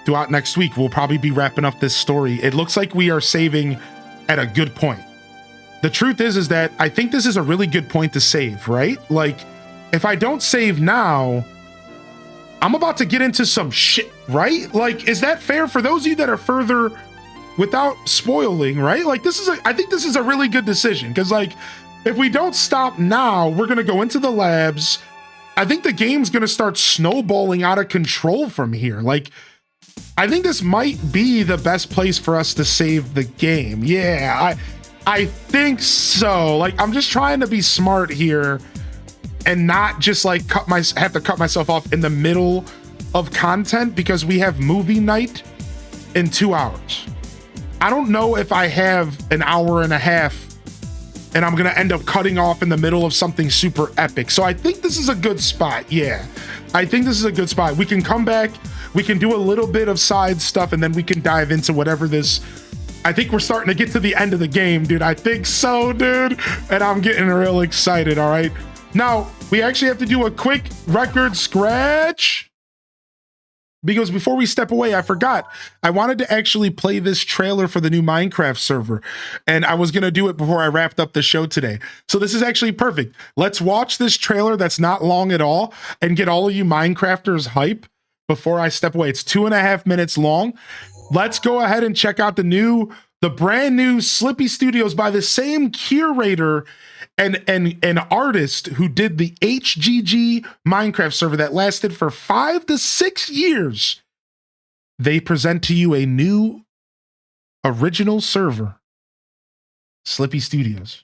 Speaker 1: throughout next week, we'll probably be wrapping up this story. It looks like we are saving at a good point. The truth is that I think this is a really good point to save, right? Like, if I don't save now, I'm about to get into some shit, right? Like, is that fair for those of you that are further without spoiling, right? Like, I think this is a really good decision, because like, if we don't stop now, we're going to go into the labs. I think the game's going to start snowballing out of control from here. Like, I think this might be the best place for us to save the game. Yeah, I think so. Like, I'm just trying to be smart here and not just like have to cut myself off in the middle of content, because we have movie night in 2 hours. I don't know if I have an hour and a half and I'm gonna end up cutting off in the middle of something super epic. So I think this is a good spot. Yeah, I think this is a good spot. We can come back, we can do a little bit of side stuff, and then we can dive into whatever this. I think we're starting to get to the end of the game, dude. I think so, dude. And I'm getting real excited, all right? Now, we actually have to do a quick record scratch, because before we step away, I forgot. I wanted to actually play this trailer for the new Minecraft server, and I was going to do it before I wrapped up the show today. So this is actually perfect. Let's watch this trailer that's not long at all and get all of you Minecrafters hype before I step away. It's 2.5 minutes long. Let's go ahead and check out the brand new Slippy Studios by the same curator and artist who did the HGG Minecraft server that lasted for 5 to 6 years. They present to you a new original server, Slippy Studios.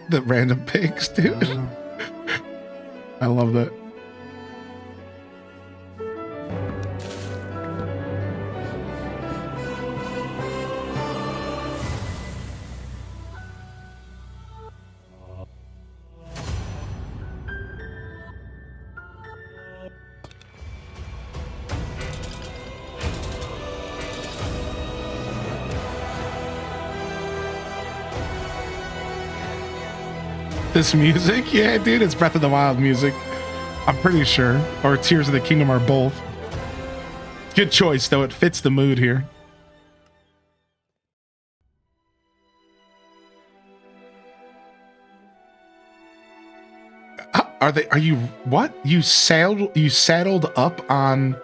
Speaker 1: The random pigs, dude. I love that. This music, yeah, dude, it's Breath of the Wild music. I'm pretty sure, or Tears of the Kingdom, are both. Good choice, though. It fits the mood here. Are you what? You saddled up on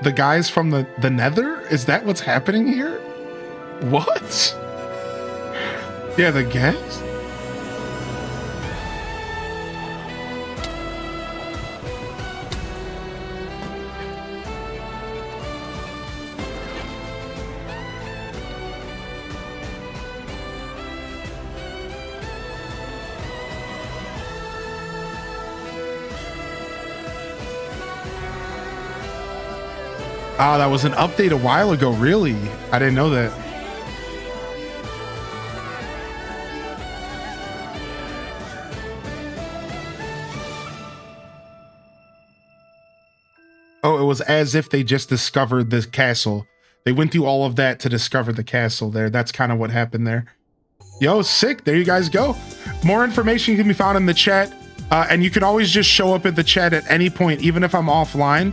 Speaker 1: the guys from the Nether? Is that what's happening here? What? Yeah, the gas. Oh, that was an update a while ago, really? I didn't know that. Oh, it was as if they just discovered this castle. They went through all of that to discover the castle there. That's kind of what happened there. Yo, sick. There you guys go. More information can be found in the chat. And you can always just show up at the chat at any point, even if I'm offline,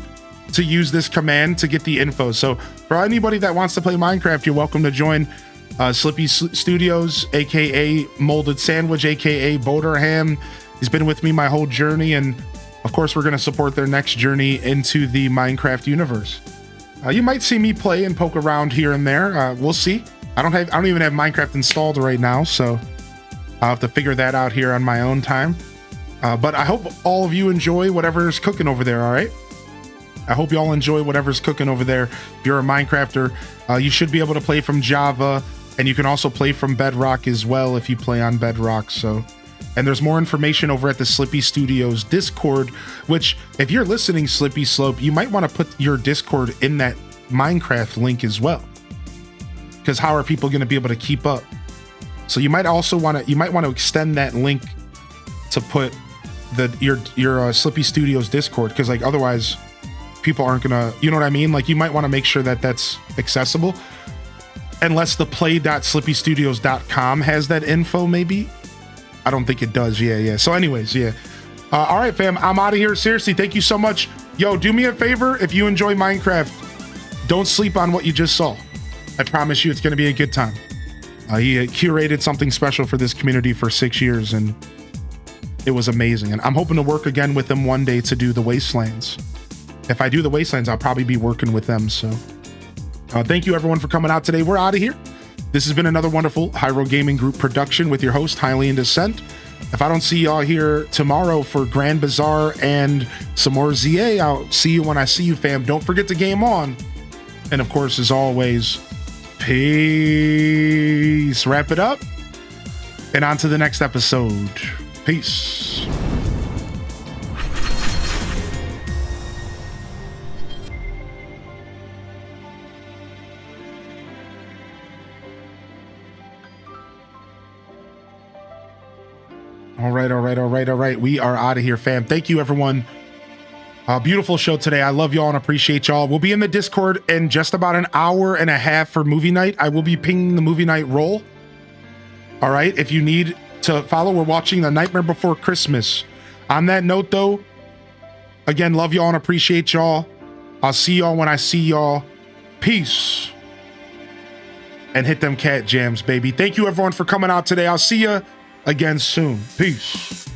Speaker 1: to use this command to get the info. So for anybody that wants to play Minecraft, you're welcome to join Slippy Studios, aka Molded Sandwich, aka Boderham. He's been with me my whole journey, and of course we're going to support their next journey into the Minecraft universe. You might see me play and poke around here and there. We'll see. I don't even have Minecraft installed right now, so I'll have to figure that out here on my own time. But I hope all of you enjoy whatever's cooking over there. All right. I hope you all enjoy whatever's cooking over there. If you're a Minecrafter, you should be able to play from Java, and you can also play from Bedrock as well if you play on Bedrock. So, and there's more information over at the Slippy Studios Discord, which if you're listening, Slippy Slope, you might want to put your Discord in that Minecraft link as well. Because how are people going to be able to keep up? So you might also want to extend that link to put your Slippy Studios Discord, because like otherwise people aren't gonna, you know what I mean? Like you might want to make sure that that's accessible, unless the play.slippystudios.com has that info. Maybe I don't think it does. Yeah. So anyways, yeah. All right, fam, I'm out of here. Seriously, thank you so much. Yo, do me a favor, if you enjoy Minecraft, don't sleep on what you just saw. I promise you it's going to be a good time. He curated something special for this community for 6 years, and it was amazing. And I'm hoping to work again with them one day to do the Wastelands. If I do the Wastelands, I'll probably be working with them. So thank you everyone for coming out today. We're out of here. This has been another wonderful Hyro Gaming Group production with your host, Highly in Descent. If I don't see y'all here tomorrow for Grand Bazaar and some more ZA, I'll see you when I see you, fam. Don't forget to game on. And of course, as always, peace. Wrap it up. And on to the next episode. Peace. All right. We are out of here, fam. Thank you, everyone. Beautiful show today. I love y'all and appreciate y'all. We'll be in the Discord in just about an hour and a half for movie night. I will be pinging the movie night roll. All right. If you need to follow, we're watching The Nightmare Before Christmas. On that note, though, again, love y'all and appreciate y'all. I'll see y'all when I see y'all. Peace. And hit them cat jams, baby. Thank you, everyone, for coming out today. I'll see you again soon. Peace.